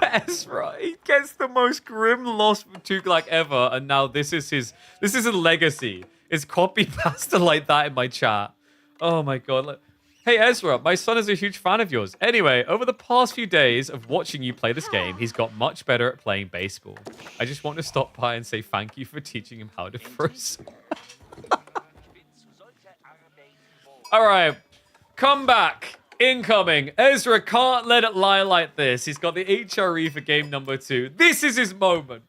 [SPEAKER 1] Ezra, he gets the most grim loss from Tuglak ever, and now this is a legacy. It's copy pasta like that in my chat. Oh my god. Look. Hey Ezra, my son is a huge fan of yours. Anyway, over the past few days of watching you play this game, he's got much better at playing baseball. I just want to stop by and say thank you for teaching him how to throw. All right, come back. Incoming. Ezra can't let it lie like this. He's got the HRE for game number 2. This is his moment.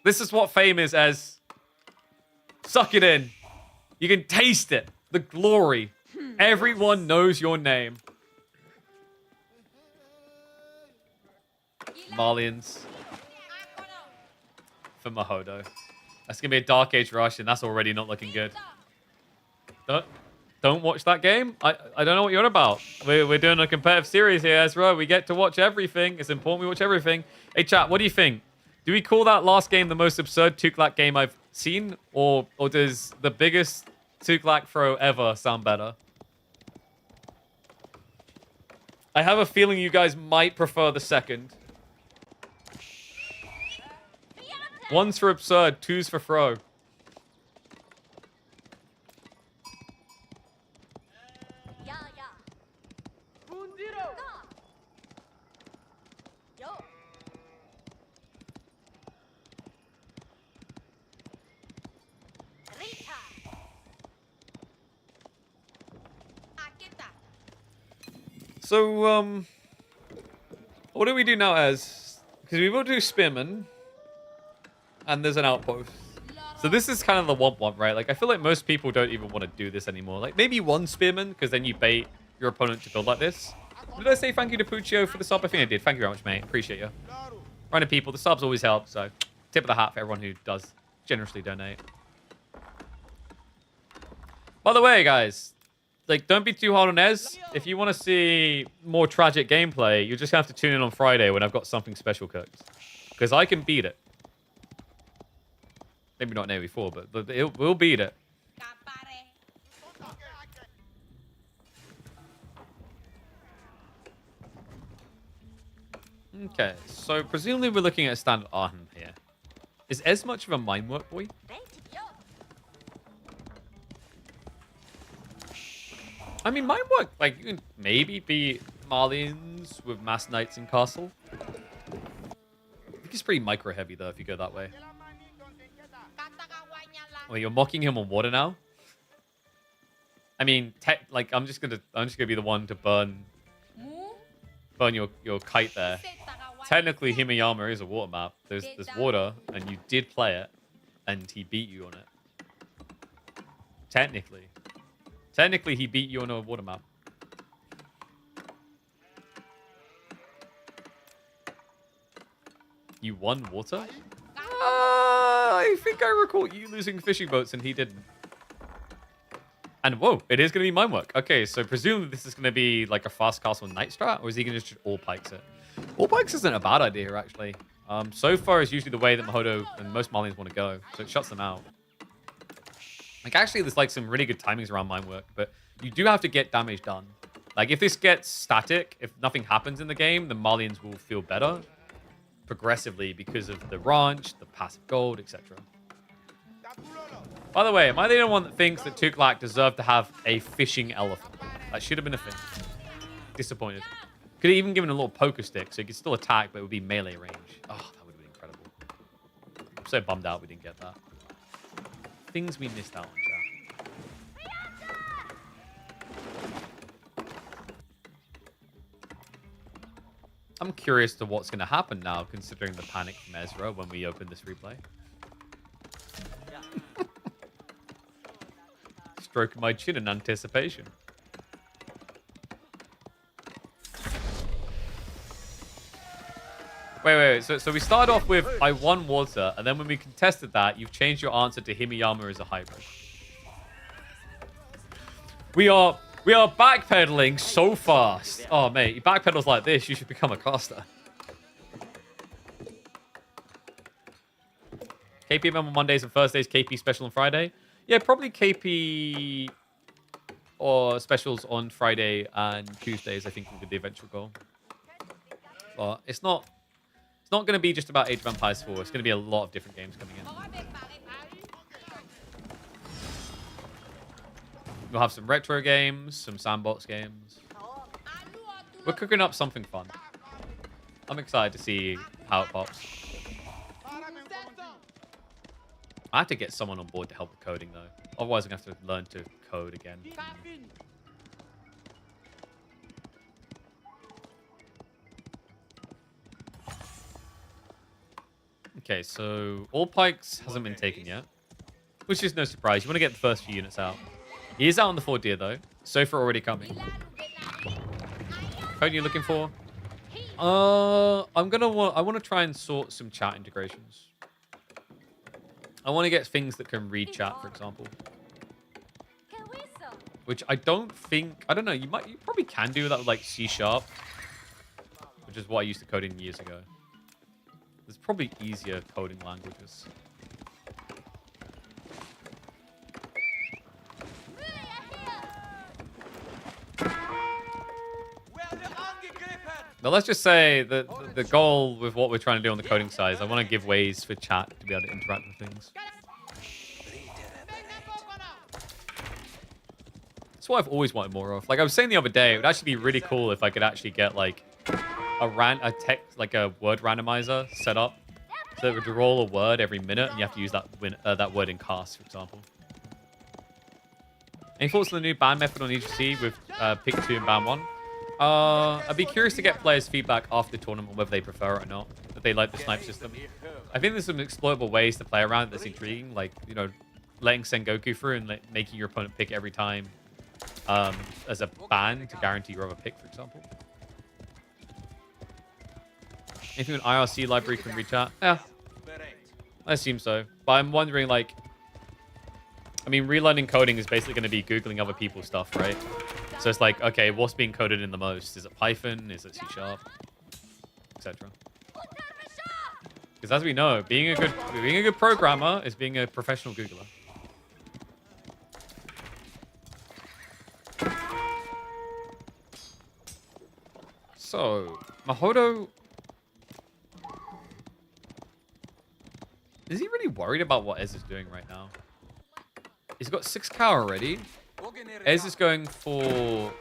[SPEAKER 1] This is what fame is, Ez. Suck it in. You can taste it. The glory. Everyone knows your name. Malians. For Mahodo. That's going to be a Dark Age rush, and that's already not looking good. Don't watch that game? I don't know what you're on about. We're doing a competitive series here, Ezra. We get to watch everything. It's important we watch everything. Hey, chat, what do you think? Do we call that last game the most absurd Tuklak game I've seen? Or does the biggest Tuklak throw ever sound better? I have a feeling you guys might prefer the second. 1's for absurd, 2's for throw. So, what do we do now, Ez? Because we will do Spearman, and there's an outpost. So this is kind of the one, right? Like, I feel like most people don't even want to do this anymore. Like, maybe 1 Spearman, because then you bait your opponent to build like this. Did I say thank you to Puccio for the sub? I think I did. Thank you very much, mate. Appreciate you. Random people, the subs always help, so tip of the hat for everyone who does generously donate. By the way, guys, like, don't be too hard on Ez. If you want to see more tragic gameplay, you're just going to have to tune in on Friday when I've got something special cooked. Because I can beat it. Maybe not an AoE4, but we'll beat it. Okay, so presumably we're looking at a standard Arhan here. Is Ez much of a mine work boy? I mean, mine work, like, you can maybe beat Malians with Mass Knights in Castle. I think he's pretty micro heavy though if you go that way. Wait, you're mocking him on water now? I mean, like, I'm just gonna be the one to burn your kite there. Technically, Himeyama is a water map. There's water, and you did play it, and he beat you on it. Technically, he beat you on a water map. You won water? I think I recall you losing fishing boats and he didn't. And whoa, it is going to be mine work. Okay, so presumably this is going to be like a fast castle night strat, or is he going to just all pikes it? All pikes isn't a bad idea here, actually. So far is usually the way that Mahodo and most Malians want to go, so it shuts them out. Like, actually, there's like some really good timings around mine work, but you do have to get damage done. Like, if this gets static, if nothing happens in the game, the Malians will feel better progressively because of the ranch, the passive gold, etc. By the way, am I the only one that thinks that Tuklak deserved to have a fishing elephant? That should have been a thing. Disappointed. Could have even given a little poker stick so he could still attack, but it would be melee range. Oh, that would have been incredible. I'm so bummed out we didn't get that. Things we missed out on, chat. I'm curious to what's going to happen now, considering the panic from Ezra when we open this replay. Stroking my chin in anticipation. Wait. So we started off with, I won water, and then when we contested that, you've changed your answer to Himeyama as a hybrid. We are backpedaling so fast. Oh, mate, you backpedals like this, you should become a caster. KP on Mondays and Thursdays, KP special on Friday. Yeah, probably KP or specials on Friday and Tuesdays, I think, will be the eventual goal. But it's not going to be just about Age of Empires 4. It's going to be a lot of different games coming in. We'll have some retro games, some sandbox games. We're cooking up something fun. I'm excited to see how it pops. I have to get someone on board to help with coding, though. Otherwise, I'm going to have to learn to code again. Okay, so all pikes hasn't been taken yet, which is no surprise. You want to get the first few units out. He is out on the 4 deer, though. Sofa already coming. Code you looking for? I want to try and sort some chat integrations. I want to get things that can read chat, for example. Which I don't know. You probably can do that with like C#, which is what I used to code in years ago. There's probably easier coding languages. Now let's just say that the goal with what we're trying to do on the coding side is I want to give ways for chat to be able to interact with things. That's what I've always wanted more of. Like I was saying the other day, it would actually be really cool if I could actually get like a word randomizer set up so it would roll a word every minute and you have to use that word in cast, for example. Any thoughts on the new ban method on EGC with pick 2 and ban 1? I'd be curious to get players' feedback after the tournament, whether they prefer it or not, if they like the snipe system. I think there's some exploitable ways to play around that's intriguing, like, you know, letting Sengoku through and making your opponent pick every time as a ban to guarantee your other pick, for example. Anything an IRC library can reach out? Yeah, I assume so. But I'm wondering, like, I mean, relearning coding is basically going to be Googling other people's stuff, right? So it's like, okay, what's being coded in the most? Is it Python? Is it C#? Etc. Because as we know, being a good programmer is being a professional Googler. So, Mahodo... Is he really worried about what Ez is doing right now? He's got 6 cow already. Ez is going for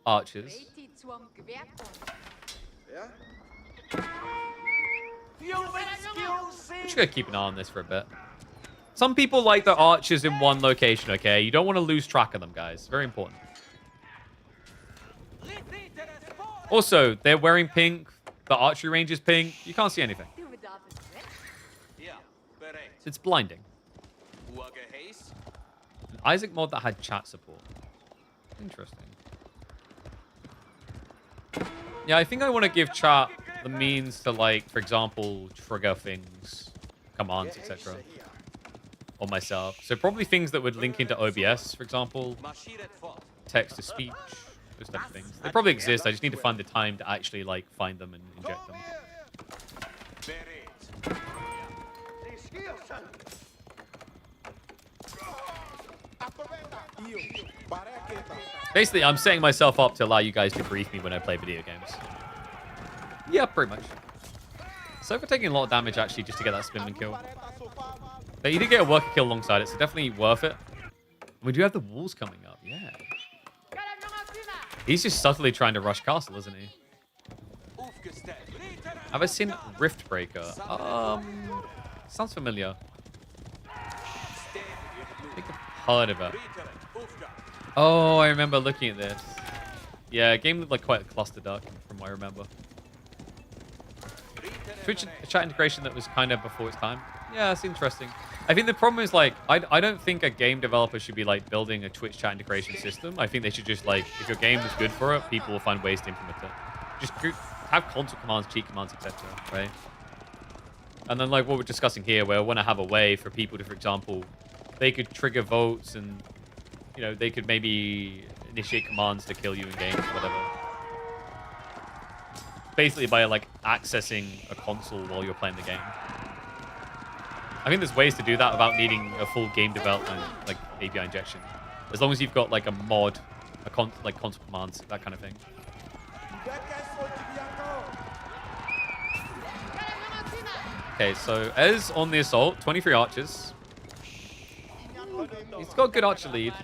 [SPEAKER 1] archers. I'm just going to keep an eye on this for a bit. Some people like the archers in one location, okay? You don't want to lose track of them, guys. Very important. Also, they're wearing pink. The archery range is pink. You can't see anything. It's blinding. An Isaac mod that had chat support. Interesting. Yeah, I think I want to give chat the means to, like, for example, trigger things, commands, etc. on myself. So probably things that would link into OBS, for example, text to speech, those type of things. They probably exist. I just need to find the time to actually, like, find them and inject them. Basically, I'm setting myself up to allow you guys to brief me when I play video games. Yeah, pretty much. So we're taking a lot of damage, actually, just to get that spinman kill. But you did get a worker kill alongside it, so definitely worth it. We do have the walls coming up, yeah. He's just subtly trying to rush castle, isn't he? Have I seen Riftbreaker? Sounds familiar. I think I've heard of it. Oh, I remember looking at this. Yeah, the game looked like quite a cluster duck, from what I remember. Twitch chat integration that was kind of before its time. Yeah, it's interesting. I think the problem is, like, I don't think a game developer should be, like, building a Twitch chat integration system. I think they should just, like, if your game is good for it, people will find ways to implement it. Just have console commands, cheat commands, etc., right? And then, like, what we're discussing here, where I want to have a way for people to, for example, they could trigger votes and, you know, they could maybe initiate commands to kill you in games or whatever. Basically by, like, accessing a console while you're playing the game. I think there's ways to do that without needing a full game development, like, API injection. As long as you've got, like, a mod, like console commands, that kind of thing. Okay, so Ez on the assault, 23 archers. He's got a good archer lead.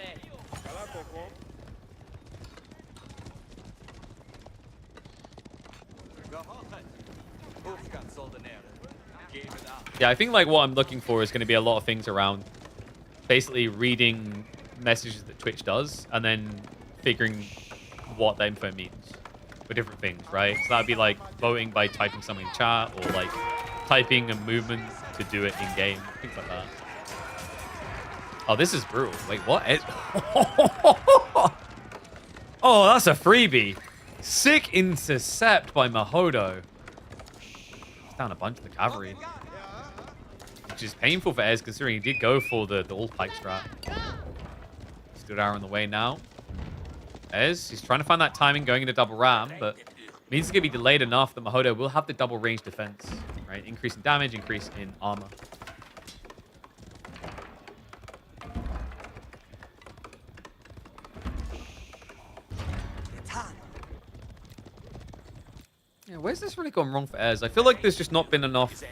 [SPEAKER 1] Yeah, I think like what I'm looking for is going to be a lot of things around basically reading messages that Twitch does and then figuring what the info means for different things, right? So that'd be like voting by typing something in chat or like typing a movement to do it in game, things like that. Oh, this is brutal. Wait, what? Oh, that's a freebie. Sick intercept by Mahodo. He's down a bunch of the cavalry. Which is painful for Ez, considering he did go for the ult pike strat. Stood arrow in the way now. Ez, he's trying to find that timing going into double ram, but means it's going to be delayed enough that Mahodo will have the double range defense. Right? Increase in damage, increase in armor. Yeah, where's this really gone wrong for Ez? I feel like there's just not been enough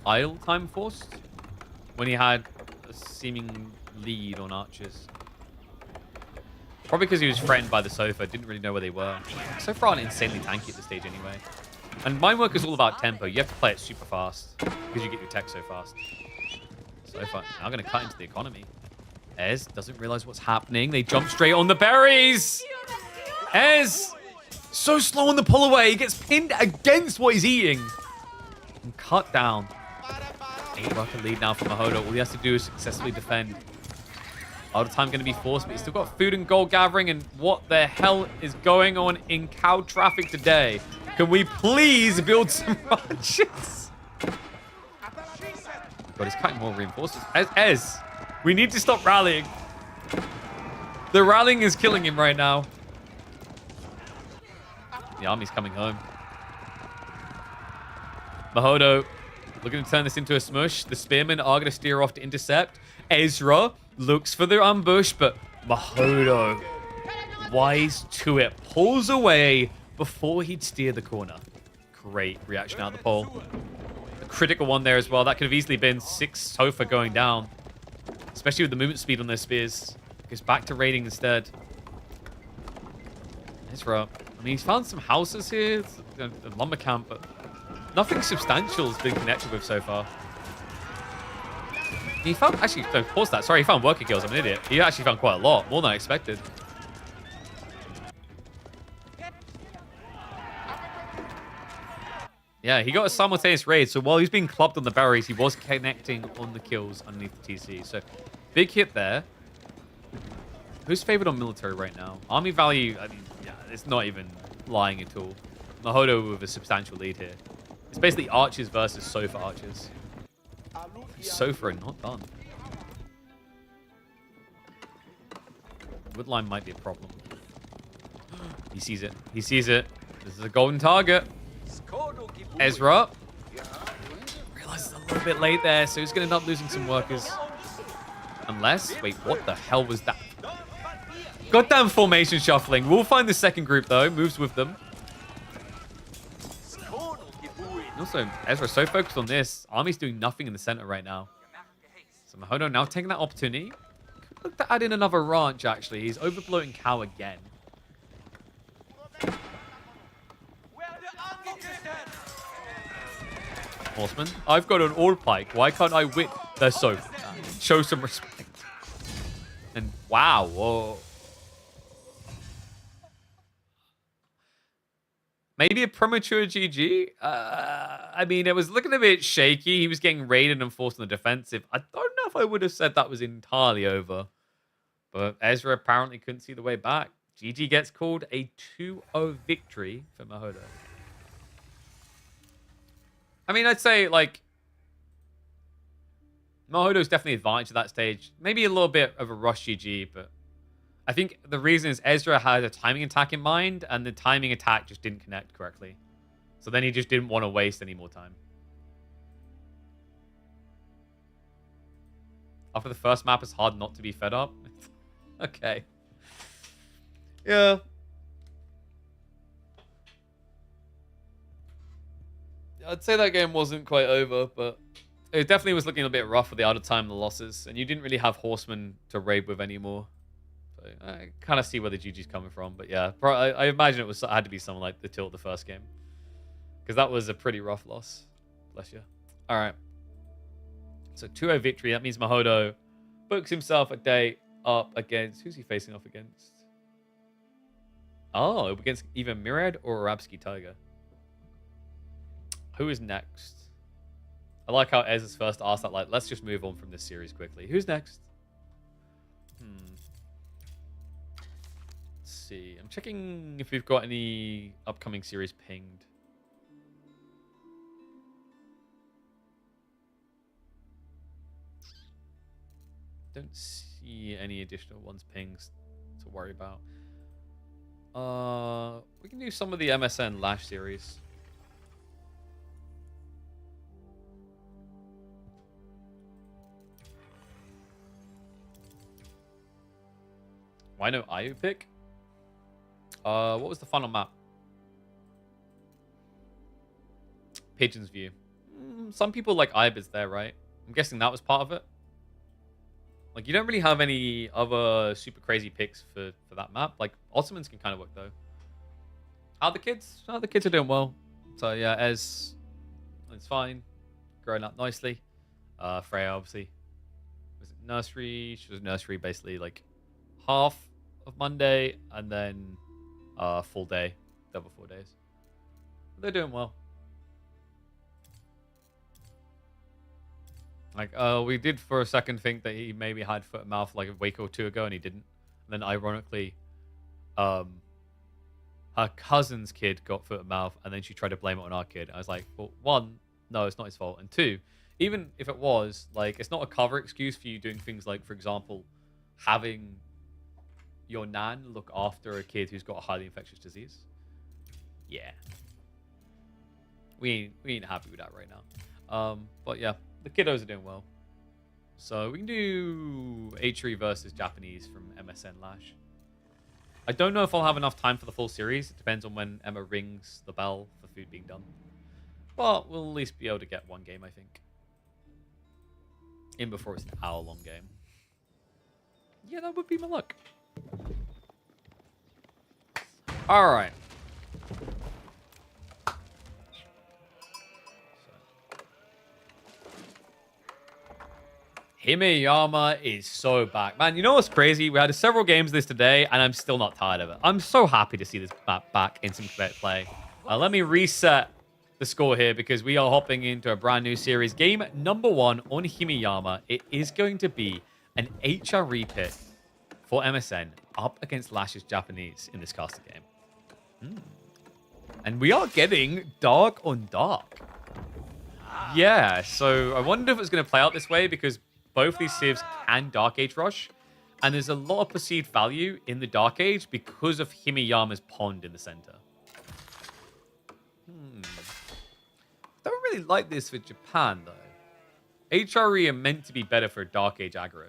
[SPEAKER 1] idle time forced when he had a seeming lead on archers. Probably because he was threatened by the sofa, didn't really know where they were. So far, aren't insanely tanky at this stage anyway. And mine work is all about tempo. You have to play it super fast because you get your tech so fast. So far, now going to cut into the economy. Ez doesn't realize what's happening. They jump straight on the berries. Ez, so slow on the pull away. He gets pinned against what he's eating and cut down. 8 worker lead now for Mahodo. All he has to do is successfully defend. A lot of time going to be forced, but he's still got food and gold gathering. And what the hell is going on in cow traffic today? Can we please build some ranches? God, he's cutting more reinforcements. Ez, we need to stop rallying. The rallying is killing him right now. The army's coming home. Mahodo looking to turn this into a smush. The spearmen are going to steer off to intercept. Ezra looks for the ambush, but Mahodo, wise to it, pulls away before he'd steer the corner. Great reaction out of the pole. A critical one there as well. That could have easily been 6 Sofa going down, especially with the movement speed on their spears. Goes back to raiding instead. Ezra, I mean, he's found some houses here, a lumber camp, but nothing substantial has been connected with so far. He found, actually, no, pause that. Sorry, he found worker kills. I'm an idiot. He actually found quite a lot, more than I expected. Yeah, he got a simultaneous raid, so while he's being clubbed on the berries, he was connecting on the kills underneath the TC. So, big hit there. Who's favored on military right now? Army value, I mean, yeah, it's not even lying at all. Mahodo with a substantial lead here. It's basically archers versus Sofa archers. Sofa are not done. Woodline might be a problem. He sees it. He sees it. This is a golden target. Ezra realizes a little bit late there, so he's going to end up losing some workers. Unless, wait, what the hell was that? Goddamn formation shuffling. We'll find the second group though. Moves with them. And also, Ezra so focused on this. Army's doing nothing in the center right now. So Mahodo now taking that opportunity. Could look to add in another ranch, actually. He's overbloating cow again. Horseman, I've got an all pike. Why can't I win? They're so... show some respect. And wow. Whoa. Maybe a premature GG? I mean, it was looking a bit shaky. He was getting raided and forced on the defensive. I don't know if I would have said that was entirely over. But Ezra apparently couldn't see the way back. GG gets called a 2-0 victory for Mahodo. I mean, I'd say, like, Mahodo's definitely advantage at that stage. Maybe a little bit of a rush GG, but I think the reason is Ezra had a timing attack in mind, and the timing attack just didn't connect correctly. So then he just didn't want to waste any more time. After the first map, it's hard not to be fed up. Okay. Yeah. I'd say that game wasn't quite over, but it definitely was looking a bit rough for the out of time, the losses, and you didn't really have Horsemen to raid with anymore. So I kind of see where the GG's coming from, but yeah, I imagine it had to be something like the tilt the first game, because that was a pretty rough loss. Bless you. All right. So 2-0 victory. That means Mahodo books himself a day up against... Who's he facing off against? Oh, against either Mirad or Arabsky Tiger. Who is next? I like how Ez has first asked that. Like, let's just move on from this series quickly. Who's next? Let's see. I'm checking if we've got any upcoming series pinged. Don't see any additional ones pings to worry about. We can do some of the MSN Lash series. Why no IU pick? What was the final map? Pigeon's View. Some people like Ibis there, right? I'm guessing that was part of it. Like, you don't really have any other super crazy picks for that map. Like, Ottomans can kind of work, though. How are the kids? Oh, the kids are doing well. So, yeah, Ez, it's fine. Growing up nicely. Freya, obviously. Was it nursery? She was nursery, basically, like, half of Monday. And then full day. Double 4 days. They're doing well. Like, we did for a second think that he maybe had foot and mouth like a week or two ago, and he didn't. And then, ironically, her cousin's kid got foot and mouth, and then she tried to blame it on our kid. I was like, well, one, no, it's not his fault. And two, even if it was, like, it's not a cover excuse for you doing things like, for example, having your nan look after a kid who's got a highly infectious disease. Yeah. We ain't happy with that right now. But yeah. The kiddos are doing well. So we can do H3 versus Japanese from MSN Lash. I don't know if I'll have enough time for the full series. It depends on when Emma rings the bell for food being done. But we'll at least be able to get one game, I think. In before it's an hour-long game. Yeah, that would be my luck. Alright. Himeyama is so back. Man, you know what's crazy? We had several games of this today, and I'm still not tired of it. I'm so happy to see this map back in some play. Let me reset the score here, because we are hopping into a brand new series. Game number 1 on Himeyama. It is going to be an HRE pick for MSN up against Lash's Japanese in this caster game. And we are getting dark on dark. Yeah, so I wonder if it's going to play out this way, because both these civs can Dark Age rush, and there's a lot of perceived value in the Dark Age because of Himeyama's pond in the center. Don't really like this for Japan, though. HRE are meant to be better for Dark Age aggro.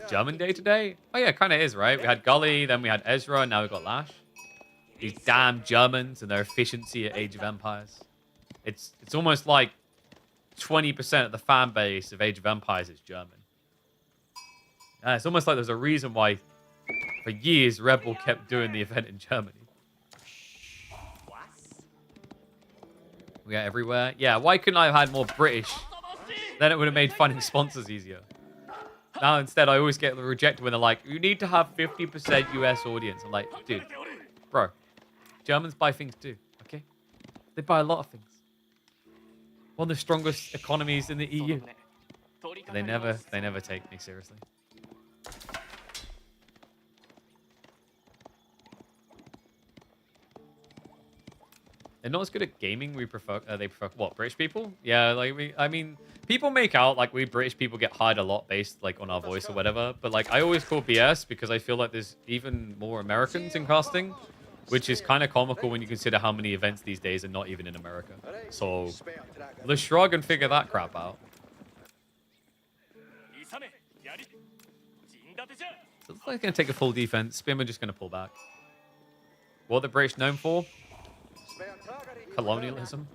[SPEAKER 1] German day today? Oh yeah, it kind of is, right? We had Gully, then we had Ezra, and now we've got Lash. These damn Germans and their efficiency at Age of Empires. It's almost like 20% of the fan base of Age of Empires is German. It's almost like there's a reason why, for years, Rebel kept doing the event in Germany. We are everywhere. Yeah, why couldn't I have had more British? Then it would have made finding sponsors easier. Now, instead, I always get rejected when they're like, you need to have 50% US audience. I'm like, dude, bro, Germans buy things too, okay? They buy a lot of things. One of the strongest economies in the EU. They never take me seriously. They're not as good at gaming. They prefer what, British people? Yeah, like I mean, people make out like we British people get hired a lot based like on our voice or whatever. But like I always call BS because I feel like there's even more Americans in casting, which is kind of comical when you consider how many events these days are not even in America. So let's shrug and figure that crap out. So it's like going to take a full defense. Spimmer just going to pull back. What are the British known for? Colonialism?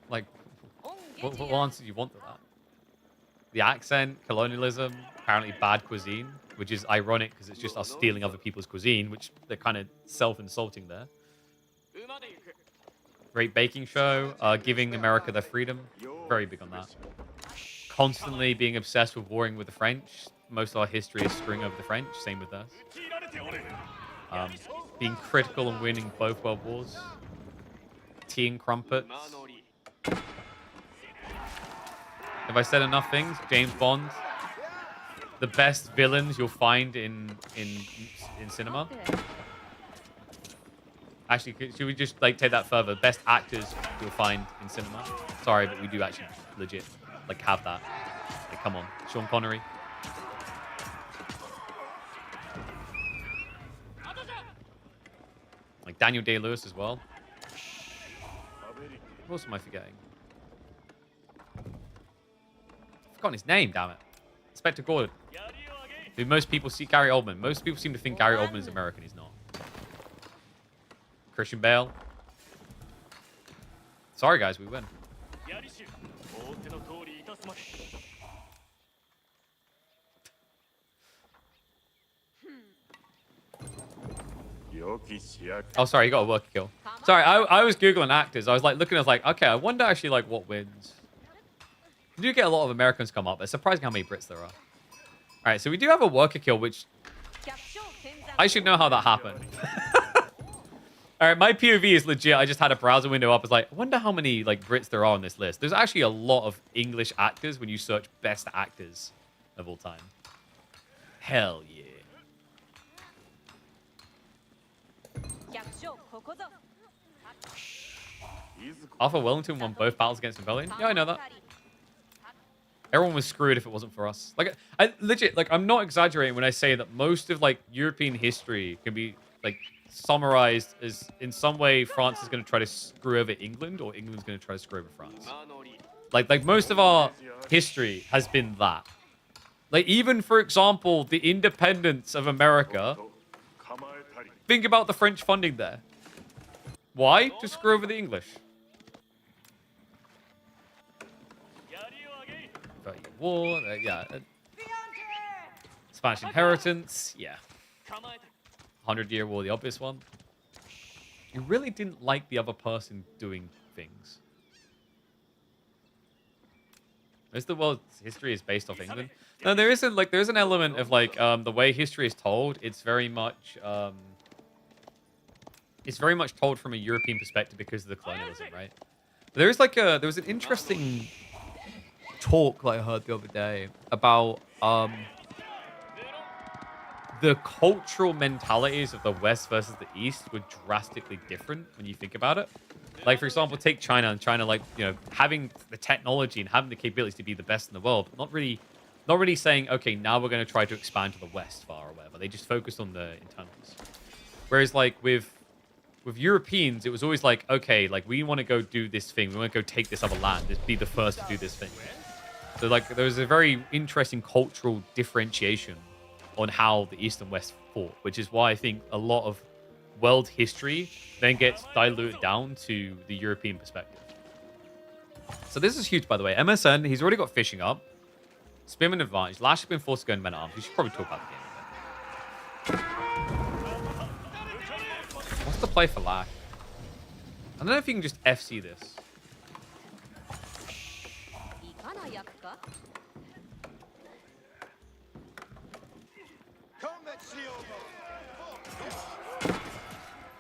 [SPEAKER 1] Like, what answer do you want to that? The accent, colonialism, apparently bad cuisine, which is ironic because it's just us stealing other people's cuisine, which they're kind of self-insulting there. Great baking show, giving America their freedom. Very big on that. Constantly being obsessed with warring with the French. Most of our history is screwing over the French. Same with us. Being critical and winning both world wars. Tea and crumpets. Have I said enough things? James Bond. The best villains you'll find in cinema. Actually, should we just like take that further? Best actors you'll find in cinema. Sorry, but we do actually legit like have that. Like, come on, Sean Connery. Like Daniel Day-Lewis as well. What else am I forgetting? I've forgotten his name, damn it. Inspector Gordon. Do most people see Gary Oldman? Most people seem to think Gary Oldman is American. He's not. Christian Bale. Sorry, guys, we win. Oh, sorry, you got a worker kill. Sorry, I was Googling actors. I was like looking, I was like, okay, I wonder actually like what wins. We do get a lot of Americans come up. It's surprising how many Brits there are. All right, so we do have a worker kill, which I should know how that happened. All right, my POV is legit. I just had a browser window up. I was like, I wonder how many like Brits there are on this list. There's actually a lot of English actors when you search best actors of all time. Hell yeah. Arthur Wellington won both battles against Rebellion. Yeah, I know that. Everyone was screwed if it wasn't for us. Like, I legit, like, I'm not exaggerating when I say that most of like European history can be like summarized as in some way France is going to try to screw over England or England's going to try to screw over France. Like most of our history has been that. Like even for example, the independence of America. Think about the French funding there. Why? To screw over the English. War, yeah. Spanish inheritance, yeah. 100-Year War, the obvious one. You really didn't like the other person doing things. Most of the world's history is based off England. No, there isn't like there's an element of like the way history is told. It's very much told from a European perspective because of the colonialism, right? But there was an interesting talk that I heard the other day about the cultural mentalities of the West versus the East were drastically different when you think about it. Like, for example, take China, and China, like, you know, having the technology and having the capabilities to be the best in the world, not really saying, okay, now we're going to try to expand to the West far or whatever. They just focused on the internals. Whereas, like, with Europeans, it was always like, okay, like, we want to go do this thing. We want to go take this other land. Just be the first to do this thing. So, like, there was a very interesting cultural differentiation on how the East and West fought, which is why I think a lot of world history then gets diluted down to the European perspective. So this is huge, by the way. MSN, he's already got fishing up. Spearman advantage. Lash has been forced to go in men at arms. We should probably talk about the game a bit. What's the play for Lash? I don't know if you can just FC this.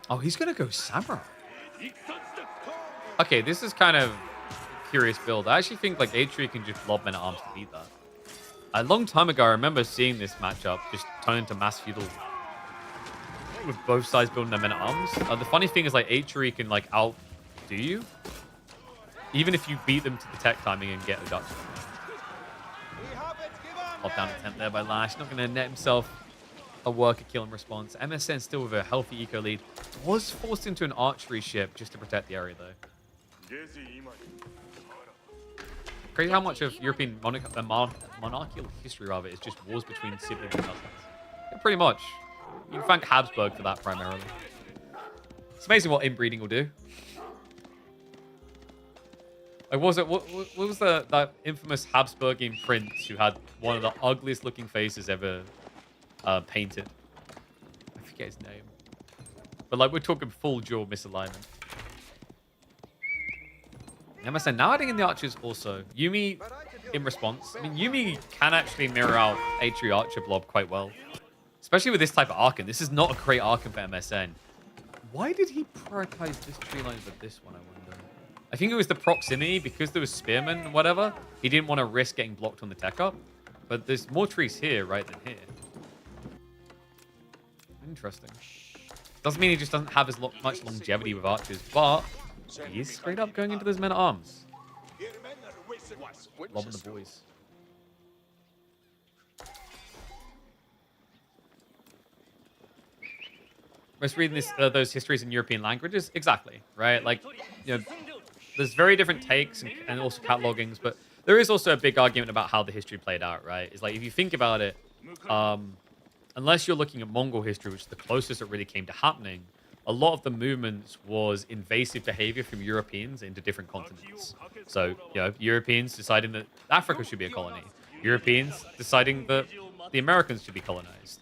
[SPEAKER 1] Oh, he's going to go Samurai. Okay, this is kind of a curious build. I actually think like A-Tree can just lob men at arms to beat that. A long time ago, I remember seeing this matchup just turn into mass feudal with both sides building their men at arms. The funny thing is like A-Tree can like outdo you, even if you beat them to the tech timing and get a reduction. Pop down attempt there by Lash. Not going to net himself a worker kill in response. MSN still with a healthy eco lead. Was forced into an archery ship just to protect the area though. Crazy how much of European monarchical history rather is just wars between siblings and cousins. Yeah, pretty much. You can thank Habsburg for that primarily. It's amazing what inbreeding will do. Like, what was that infamous Habsburgian prince who had one of the ugliest looking faces ever painted? I forget his name. But like, we're talking full jaw misalignment. MSN now adding in the archers also. Yuumi in response. I mean, Yuumi can actually mirror out H3 Archer blob quite well. Especially with this type of Archon. This is not a great Archon for MSN. Why did he prioritize this tree line over this one, I wonder? I think it was the proximity, because there was spearmen and whatever. He didn't want to risk getting blocked on the tech up. But there's more trees here, right, than here. Interesting. Doesn't mean he just doesn't have as much longevity with archers, but he is straight up going into those men-at-arms. Lobbing the boys. Most reading those histories in European languages? Exactly, right? Like, you know, there's very different takes and also catalogings, but there is also a big argument about how the history played out, right? It's like, if you think about it, unless you're looking at Mongol history, which is the closest it really came to happening, a lot of the movements was invasive behavior from Europeans into different continents. So, you know, Europeans deciding that Africa should be a colony. Europeans deciding that the Americans should be colonized.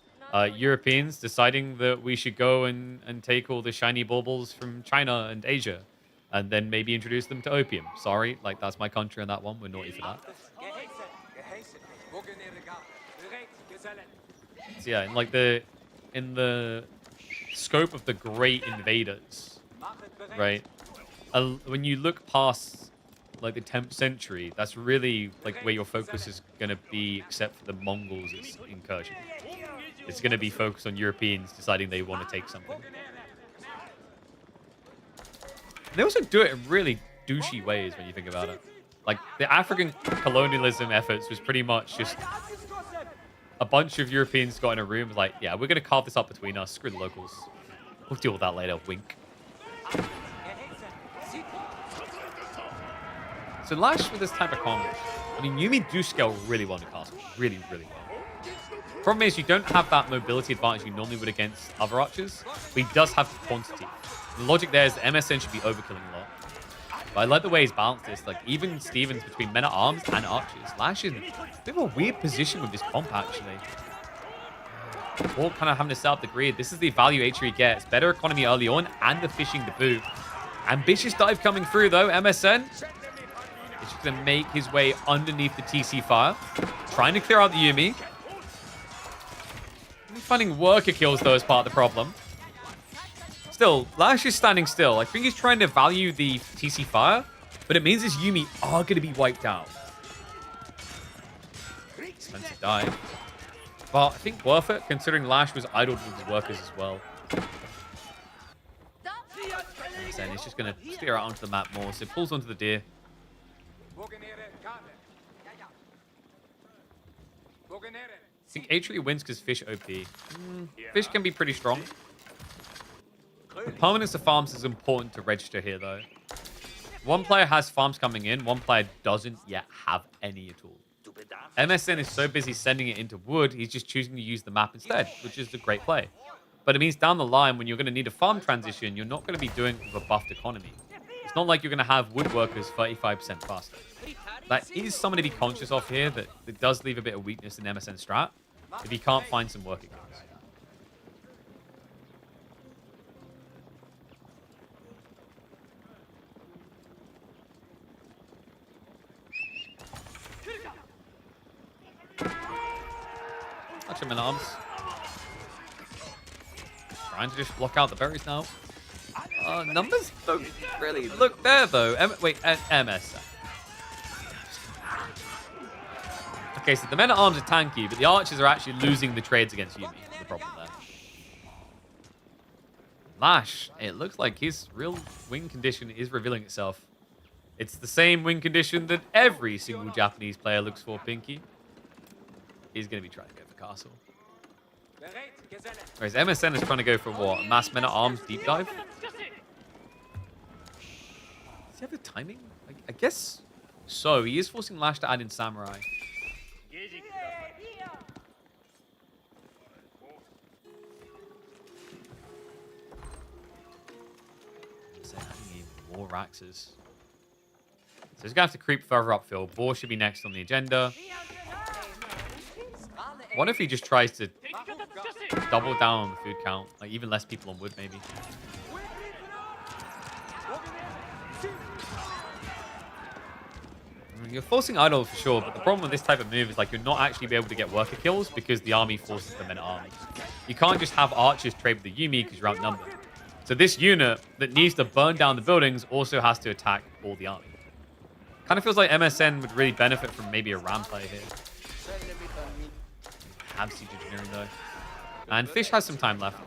[SPEAKER 1] Europeans deciding that we should go and take all the shiny baubles from China and Asia and then maybe introduce them to opium. Sorry, like, that's my country on that one. We're naughty for that. So yeah, like in the scope of the great invaders, right? When you look past like the 10th century, that's really like where your focus is going to be, except for the Mongols' incursion. It's going to be focused on Europeans deciding they want to take something. And they also do it in really douchey ways when you think about it. Like, the African colonialism efforts was pretty much just a bunch of Europeans got in a room like, yeah, we're going to carve this up between us. Screw the locals. We'll deal with that later. Wink. So Lash with this type of combo, I mean, Yuumi do scale really well in the castle. Really, really well. Problem is, you don't have that mobility advantage you normally would against other archers, but he does have the quantity. The logic there is that MSN should be overkilling a lot. But I like the way he's balanced this. Like, even Stevens between men-at-arms and archers. Lash is in a bit of a weird position with this comp, actually. Or kind of having to set up the grid. This is the value H3 gets. Better economy early on and the fishing to boot. Ambitious dive coming through, though. MSN is just going to make his way underneath the TC fire. Trying to clear out the Yuumi. Finding worker kills, though, is part of the problem. Still, Lash is standing still. I think he's trying to value the TC fire, but it means his Yuumi are going to be wiped out. Expensive dive. But I think worth it, considering Lash was idled with his workers as well. And he's just going to steer out onto the map more, so it pulls onto the deer. I think H3 wins because Fish OP. Fish can be pretty strong. The permanence of farms is important to register here, though. One player has farms coming in, one player doesn't yet have any at all. MSN is so busy sending it into wood, he's just choosing to use the map instead, which is a great play. But it means down the line, when you're going to need a farm transition, you're not going to be doing it with a buffed economy. It's not like you're going to have woodworkers 35% faster. That is something to be conscious of here, that it does leave a bit of weakness in MSN strat if you can't find some working kills. Touch him in arms. Trying to just block out the berries now. Numbers don't really look there, though. MS. Okay, so the men-at-arms are tanky, but the archers are actually losing the trades against Yuumi. That's the problem there. Lash, it looks like his real win condition is revealing itself. It's the same win condition that every single Japanese player looks for, Pinky. He's going to be trying to go for castle. Whereas MSN is trying to go for what? A mass men-at-arms deep dive? Does he have the timing? I guess so. He is forcing Lash to add in Samurai. more Raxes. So he's going to have to creep further upfield. Boar should be next on the agenda. What if he just tries to double down on the food count? Like, even less people on wood, maybe. You're forcing idle for sure, but the problem with this type of move is like you're not actually be able to get worker kills because the army forces them in army. You can't just have archers trade with the Yumi because you're outnumbered. So this unit that needs to burn down the buildings also has to attack all the army. Kind of feels like MSN would really benefit from maybe a ram play here. Have siege engineering though. And Fish has some time left.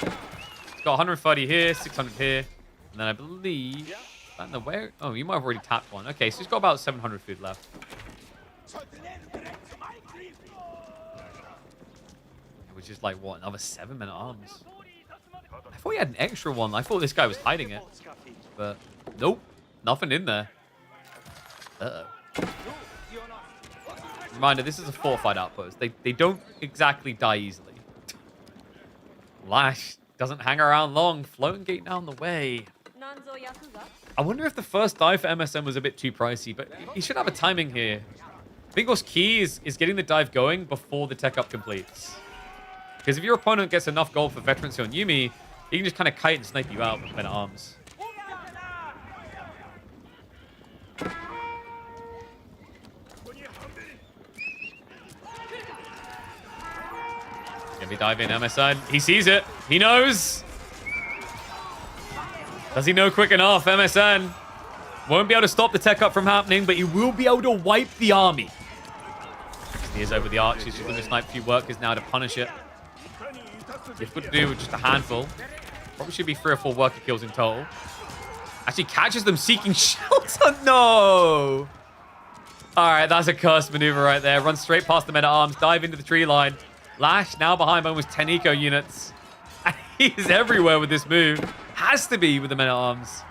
[SPEAKER 1] He's got 130 here, 600 here. And then I believe... Where? Oh, you might have already tapped one. Okay, so he's got about 700 food left. Which is like, what, another 7 men at arms? I thought he had an extra one. I thought this guy was hiding it. But, nope. Nothing in there. Uh-oh. Reminder, this is a fortified outpost. They don't exactly die easily. Lash doesn't hang around long. Floating gate down the way. I wonder if the first dive for MSN was a bit too pricey, but he should have a timing here. I think what's key is getting the dive going before the tech up completes. Because if your opponent gets enough gold for veterancy on Yumi, he can just kind of kite and snipe you out with men at arms. Gonna be diving MSN. He sees it. He knows. Does he know quick enough? MSN won't be able to stop the tech up from happening, but he will be able to wipe the army. He is over the archers. He's going to snipe a few workers now to punish it. He's good to do with just a handful. Probably should be 3 or 4 worker kills in total. Actually catches them seeking shelter. No! All right, that's a cursed maneuver right there. Run straight past the men at arms. Dive into the tree line. Lash now behind almost 10 eco units. He is everywhere with this move. Has to be with the men at arms.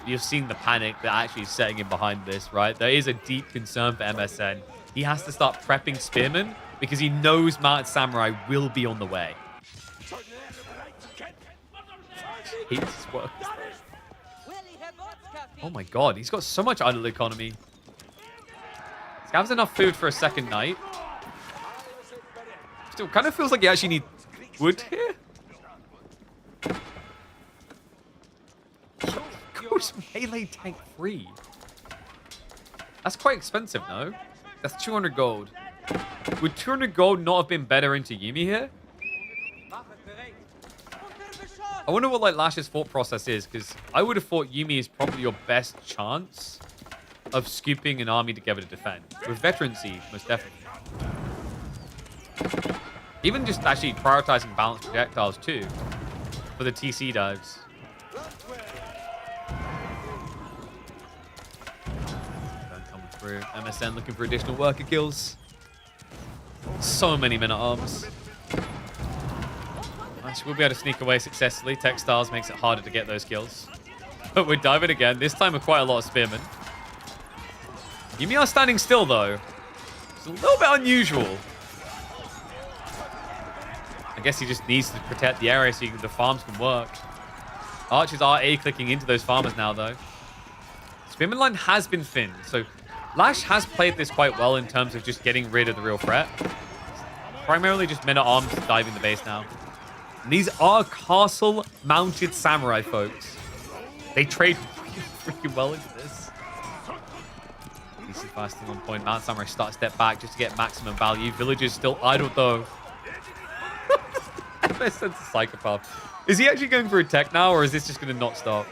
[SPEAKER 1] You've seen the panic that actually is setting him behind this, right? There is a deep concern for MSN. He has to start prepping spearmen because he knows Mounted Samurai will be on the way. Oh my god, he's got so much idle economy. Scavs enough food for a second night. Still kind of feels like you actually need wood here. Goes melee tank free. That's quite expensive, no? That's 200 gold. Would 200 gold not have been better into Yumi here? I wonder what like Lash's thought process is, because I would have thought Yumi is probably your best chance of scooping an army together to defend. With veterancy, most definitely. Even just actually prioritizing balanced projectiles too for the TC dives. Coming through. MSN looking for additional worker kills. So many men at arms. We'll be able to sneak away successfully. Textiles makes it harder to get those kills. But we're diving again. This time with quite a lot of spearmen. Yumi are standing still though. It's a little bit unusual. I guess he just needs to protect the area so the farms can work. Archers are A-clicking into those farmers now though. Spearman line has been thinned. So Lash has played this quite well in terms of just getting rid of the real threat. Primarily just men at arms diving the base now. And these are castle-mounted samurai, folks. They trade really well into this. DC fire still on point. Mount Samurai start step back just to get maximum value. Villagers still idle, though. MSN's a psychopath. Is he actually going for a tech now, or is this just going to not stop?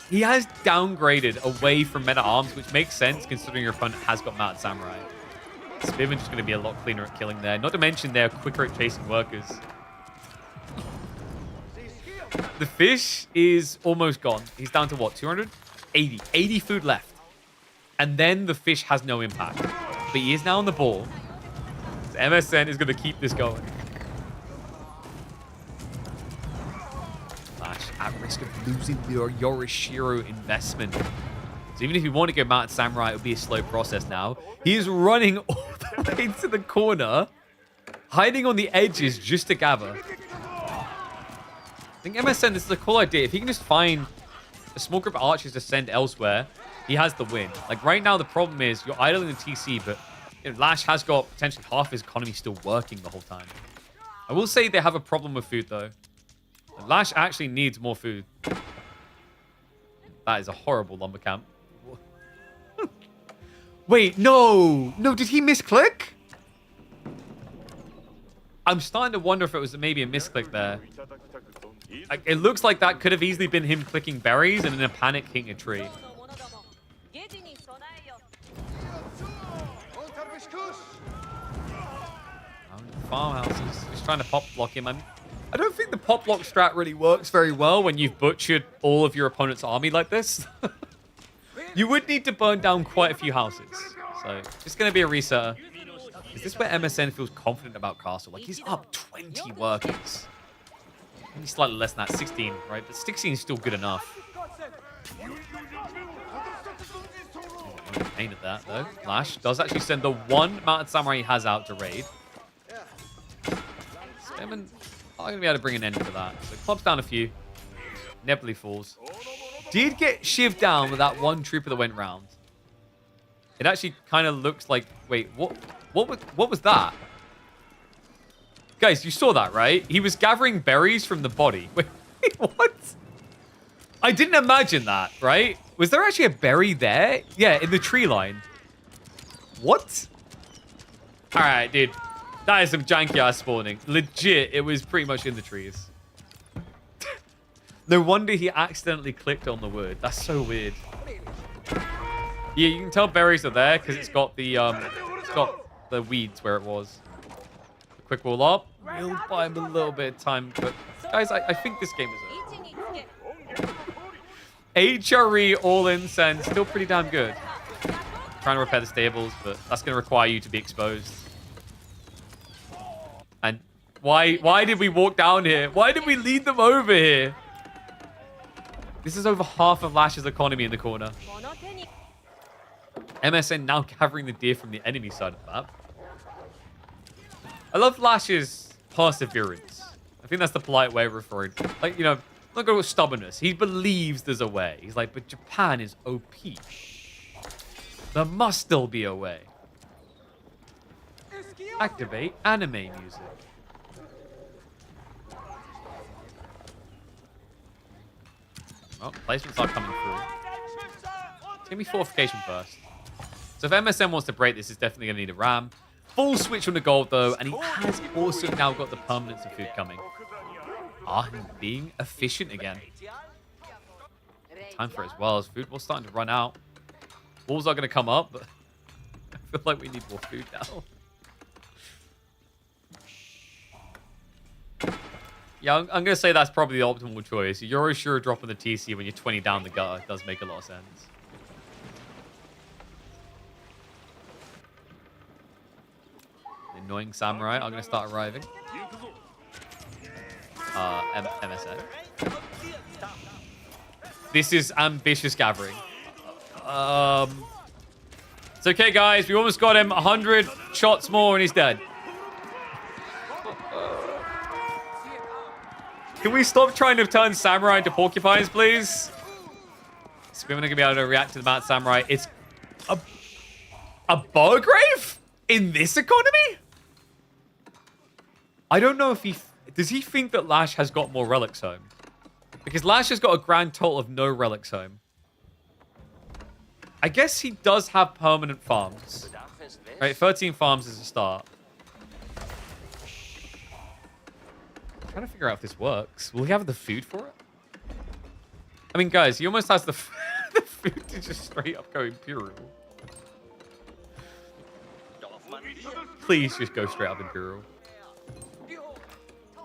[SPEAKER 1] He has downgraded away from men-at-arms, which makes sense considering your opponent has got Mounted Samurai. Spearman's just going to be a lot cleaner at killing there. Not to mention they're quicker at chasing workers. The fish is almost gone. He's down to what, 200? 80. 80 food left. And then the fish has no impact. But he is now on the ball. So MSN is going to keep this going. Lash at risk of losing the Yorishiro investment. So even if you want to go Mounted Samurai, it would be a slow process now. He is running all the way to the corner, hiding on the edges just to gather. I think MSN, this is a cool idea. If he can just find a small group of archers to send elsewhere, he has the win. Like, right now, the problem is you're idling the TC, but you know, Lash has got potentially half his economy still working the whole time. I will say they have a problem with food, though. Lash actually needs more food. That is a horrible lumber camp. Wait, no! No, did he misclick? I'm starting to wonder if it was maybe a misclick there. It looks like that could have easily been him clicking berries and in a panic hitting a tree. Farmhouses. Just trying to pop block him. I don't think the pop block strat really works very well when you've butchered all of your opponent's army like this. You would need to burn down quite a few houses. So, just going to be a resetter. Is this where MSN feels confident about Castle? Like, he's up 20 workers. Maybe slightly less than that, 16, right? But 16 is still good enough. Pain at that, though. Lash does actually send the one mounted samurai he has out to raid. Spearman are going to be able to bring an end to that. So, clubs down a few. Nebly falls. Did get shivved down with that one trooper that went round. It actually kind of looks like... Wait, what was that? Guys, you saw that, right? He was gathering berries from the body. Wait, what? I didn't imagine that, right? Was there actually a berry there? Yeah, in the tree line. What? All right, dude. That is some janky ass spawning. Legit, it was pretty much in the trees. No wonder he accidentally clicked on the wood. That's so weird. Yeah, you can tell berries are there because it's got the weeds where it was. Quick wall up. We'll buy him a little bit of time, but guys, I think this game is over. HRE all-in send, still pretty damn good. Trying to repair the stables, but that's going to require you to be exposed. And why did we walk down here? Why did we lead them over here? This is over half of Lash's economy in the corner. MSN now gathering the deer from the enemy side of the map. I love Lash's perseverance. I think that's the polite way of referring to it. Like, you know, look at stubbornness. He believes there's a way. He's like, but Japan is OP. There must still be a way. Activate anime music. Well, placements are coming through. It's going to be fortification first. So if MSN wants to break this, it's definitely going to need a ram. Full switch on the gold, though, and he has also now got the permanence of food coming. He's being efficient again. Time for it as well, as food was starting to run out. Walls are going to come up, but I feel like we need more food now. Yeah, I'm going to say that's probably the optimal choice. You're sure dropping the TC when you're 20 down the gutter does make a lot of sense. The annoying samurai are going to start arriving. MSN. This is ambitious gathering. It's okay, guys. We almost got him. 100 shots more and he's dead. Can we stop trying to turn samurai into porcupines, please? Spearman are going to be able to react to the Mount Samurai. It's a Burgrave in this economy? I don't know if he... Does he think that Lash has got more relics home? Because Lash has got a grand total of no relics home. I guess he does have permanent farms. Right, 13 farms is a start. I'm trying to figure out if this works. Will he have the food for it? I mean, guys, he almost has the food to just straight up go Imperial. Please just go straight up Imperial.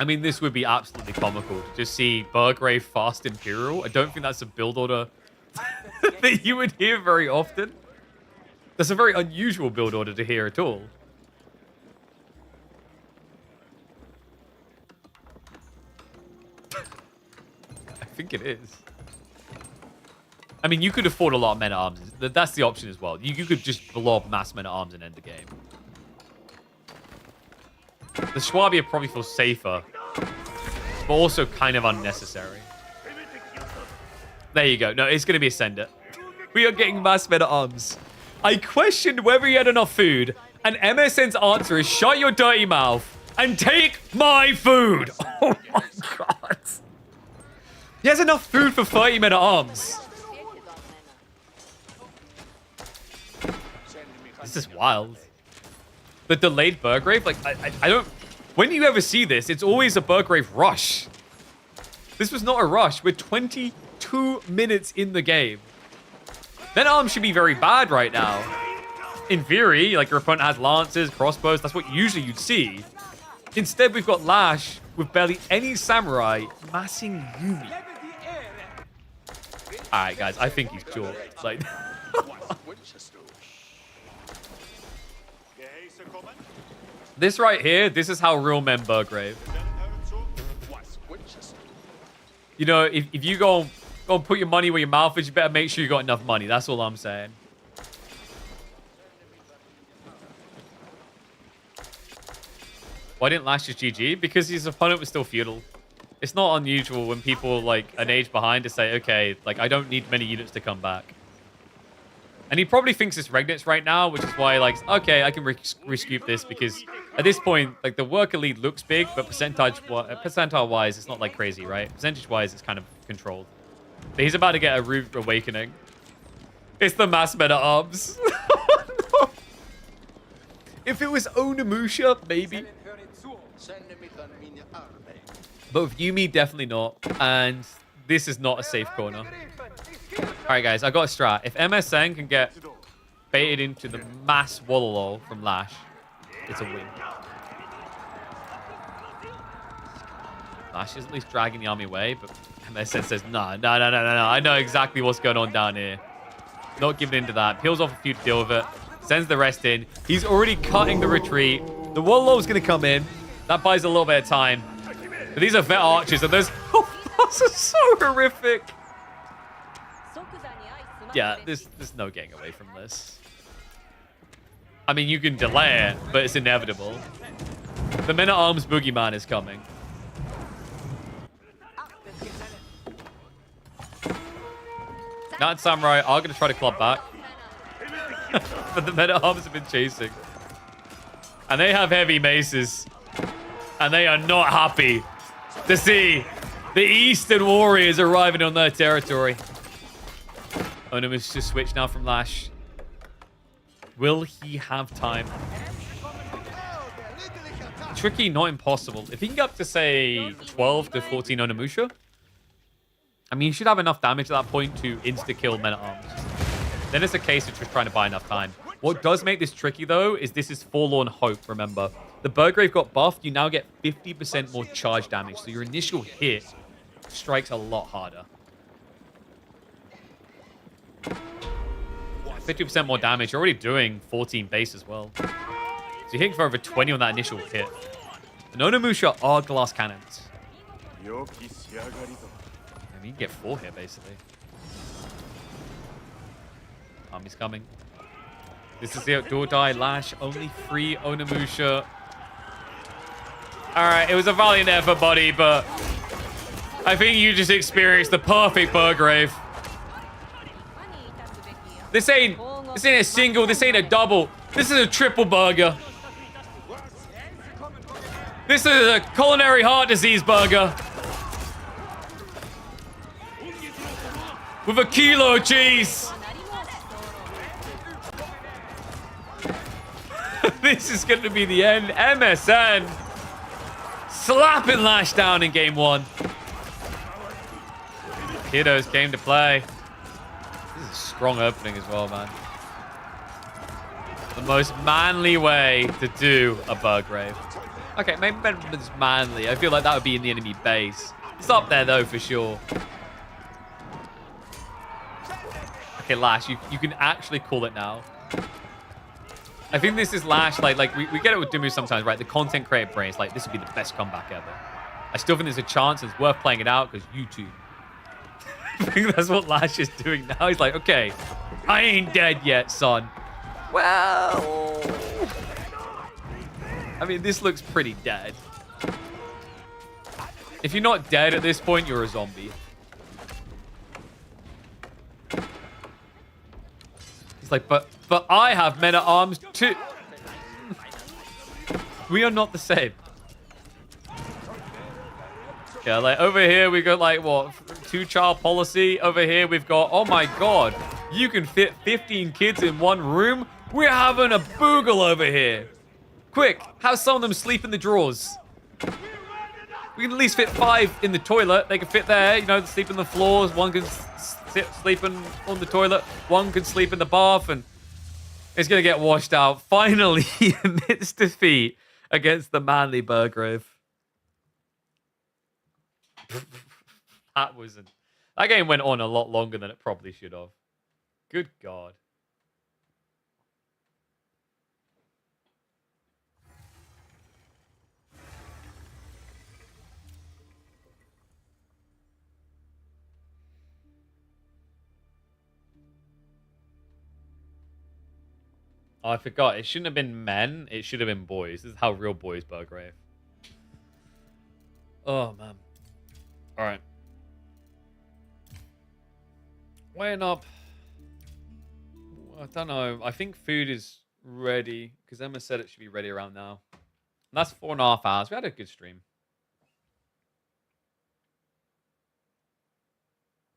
[SPEAKER 1] I mean, this would be absolutely comical to just see Burgrave fast Imperial. I don't think that's a build order that you would hear very often. That's a very unusual build order to hear at all. I think it is. I mean, you could afford a lot of men-at-arms. That's the option as well. You could just blob mass men-at-arms and end the game. The Schwabia probably feels safer, but also kind of unnecessary. There you go. No, it's going to be a sender. We are getting mass men-at-arms. I questioned whether he had enough food, and MSN's answer is shut your dirty mouth and take my food. Oh my god. He has enough food for 30 men-at-arms. This is wild. The delayed Burgrave, like, I don't... When you ever see this, it's always a Burgrave rush. This was not a rush. We're 22 minutes in the game. Men-at-arms should be very bad right now. In theory, like, your opponent has lances, crossbows. That's what usually you'd see. Instead, we've got Lash with barely any samurai massing Yumi. All right, guys, I think he's jaw. Like, this right here, this is how real men Burgrave. You know, if you go and put your money where your mouth is, you better make sure you got enough money. That's all I'm saying. Why didn't Lash just GG? Because his opponent was still feudal. It's not unusual when people, like, an age behind to say, okay, like, I don't need many units to come back. And he probably thinks it's Regnitz right now, which is why, like, okay, I can rescoop this because at this point, like, the worker lead looks big, but percentile-wise, it's not, like, crazy, right? Percentage-wise, it's kind of controlled. But he's about to get a Rude Awakening. It's the mass men-at-arms. No. If it was Onimusha, maybe. But with Yumi, definitely not. And this is not a safe corner. All right, guys, I got a strat. If MSN can get baited into the mass Wololo from Lash, it's a win. Lash is at least dragging the army away, but MSN says, no. I know exactly what's going on down here. Not giving in to that. Peels off a few to deal with it. Sends the rest in. He's already cutting the retreat. The Wololo's going to come in. That buys a little bit of time. But these are vet archers, and those boss are so horrific. Yeah, there's no getting away from this. I mean, you can delay it, but it's inevitable. The men-at-arms boogeyman is coming. Not Samurai are going to try to club back. But the men-at-arms have been chasing. And they have heavy maces. And they are not happy to see the Eastern Warriors arriving on their territory. Onimus just switched now from Lash. Will he have time? Tricky, not impossible. If he can get up to, say, 12 to 14 Onimusha, I mean, he should have enough damage at that point to insta-kill men-at-arms. Then it's a case of just trying to buy enough time. What does make this tricky, though, is this is Forlorn Hope, remember. The Burgrave got buffed. You now get 50% more charge damage, so your initial hit strikes a lot harder. 50% more damage. You're already doing 14 base as well. So you're hitting for over 20 on that initial hit. And Onimusha are glass cannons. I mean, you can get 4 here, basically. Army's coming. This is the do or die Lash. Only 3 Onimusha. Alright, it was a valiant effort, buddy, but I think you just experienced the perfect Burgrave. This ain't a single, this ain't a double. This is a triple burger. This is a culinary heart disease burger. With a kilo of cheese. This is going to be the end. MSN slapping Lash down in game 1. Kiddos came to play. This is a strong opening as well, man. The most manly way to do a Burgrave. Okay, maybe it's manly. I feel like that would be in the enemy base. It's up there, though, for sure. Okay, Lash, you can actually call it now. I think this is Lash, like we get it with Dumu sometimes, right? The content creator brain is like, this would be the best comeback ever. I still think there's a chance it's worth playing it out because YouTube. I think that's what Lash is doing now. He's like, okay, I ain't dead yet, son. Well, I mean, this looks pretty dead. If you're not dead at this point, you're a zombie. He's like, but I have men at arms too. We are not the same. Yeah, like over here we got like what, 2-child policy. Over here we've got, oh my god, you can fit 15 kids in one room. We're having a boogle over here. Quick, have some of them sleep in the drawers. We can at least fit 5 in the toilet. They can fit there, you know, sleep on the floors. One can sleep on the toilet. One can sleep in the bath, and it's gonna get washed out. Finally, he admits defeat against the manly Burgrave. That game went on a lot longer than it probably should have. Good God. Oh, I forgot. It shouldn't have been men. It should have been boys. This is how real boys Burgrave. Oh, man. All right. Weighing up. I don't know. I think food is ready because Emma said it should be ready around now. And that's 4.5 hours. We had a good stream.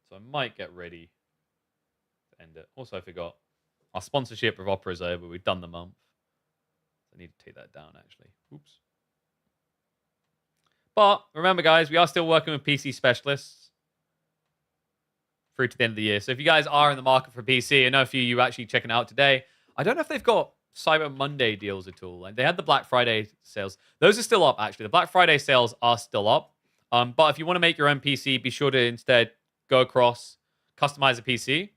[SPEAKER 1] So I might get ready to end it. Also, I forgot. Our sponsorship of Opera is over. We've done the month. I need to take that down, actually. Oops. But remember, guys, we are still working with PC specialists through to the end of the year. So if you guys are in the market for PC, I know a few of you actually checking it out today. I don't know if they've got Cyber Monday deals at all. Like, they had the Black Friday sales. Those are still up, actually. The Black Friday sales are still up. But if you want to make your own PC, be sure to instead go across, customize a PC,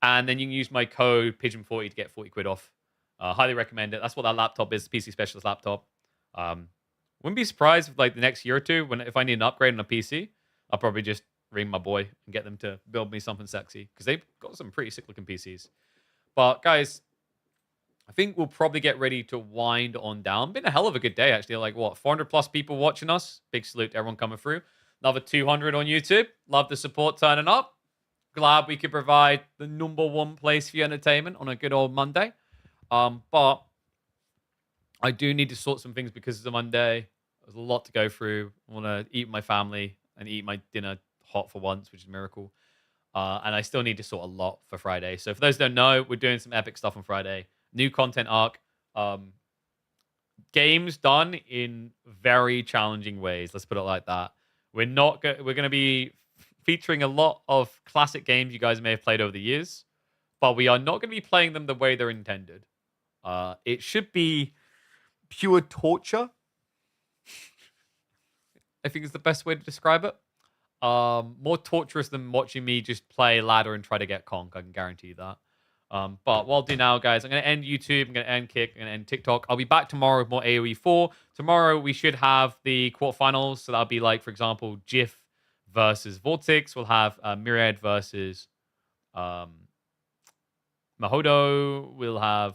[SPEAKER 1] and then you can use my code Pigeon40 to get 40 quid off. Highly recommend it. That's what that laptop is, PC specialist laptop. Wouldn't be surprised if, like, the next year or two, if I need an upgrade on a PC, I'll probably just ring my boy and get them to build me something sexy, because they've got some pretty sick looking PCs. But guys, I think we'll probably get ready to wind on down. Been a hell of a good day, actually. Like, what, 400 plus people watching us. Big salute to everyone coming through. Another 200 on YouTube. Love the support turning up. Glad we could provide the #1 place for your entertainment on a good old Monday. But I do need to sort some things because it's a Monday. There's a lot to go through. I want to eat with my family and eat my dinner hot for once, which is a miracle. And I still need to sort a lot for Friday. So for those who don't know, we're doing some epic stuff on Friday. New content arc. Games done in very challenging ways. Let's put it like that. We're going to be featuring a lot of classic games you guys may have played over the years, but we are not going to be playing them the way they're intended. It should be pure torture, I think is the best way to describe it. More torturous than watching me just play ladder and try to get conk. I can guarantee that. But what I'll do now, guys, I'm going to end YouTube. I'm going to end Kick. I'm going to end TikTok. I'll be back tomorrow with more AoE 4. Tomorrow, we should have the quarterfinals. So that'll be like, for example, GIF versus Vortex. We'll have Myriad versus Mahodo. We'll have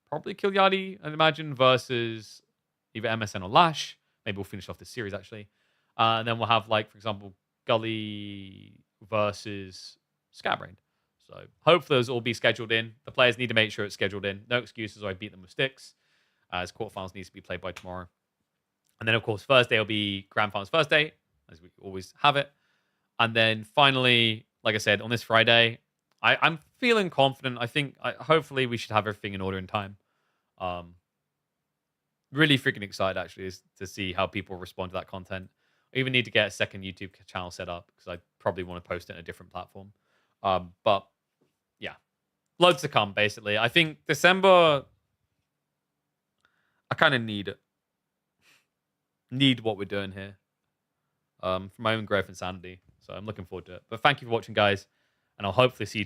[SPEAKER 1] probably Kilyadi, I'd imagine, versus either MSN or Lash. Maybe we'll finish off this series, actually. And then we'll have, like, for example, Gully versus Scatterbrain. So hopefully those will all be scheduled in. The players need to make sure it's scheduled in. No excuses or I beat them with sticks, as quarterfinals needs to be played by tomorrow. And then, of course, Thursday will be Grand Finals Thursday, as we always have it. And then finally, like I said, on this Friday, I'm feeling confident. I think hopefully we should have everything in order in time. Really freaking excited, actually, is to see how people respond to that content. I even need to get a second YouTube channel set up because I probably want to post it in a different platform. But yeah, loads to come, basically. I think December, I kind of need it. Need what we're doing here. For my own growth and sanity. So I'm looking forward to it. But thank you for watching, guys. And I'll hopefully see you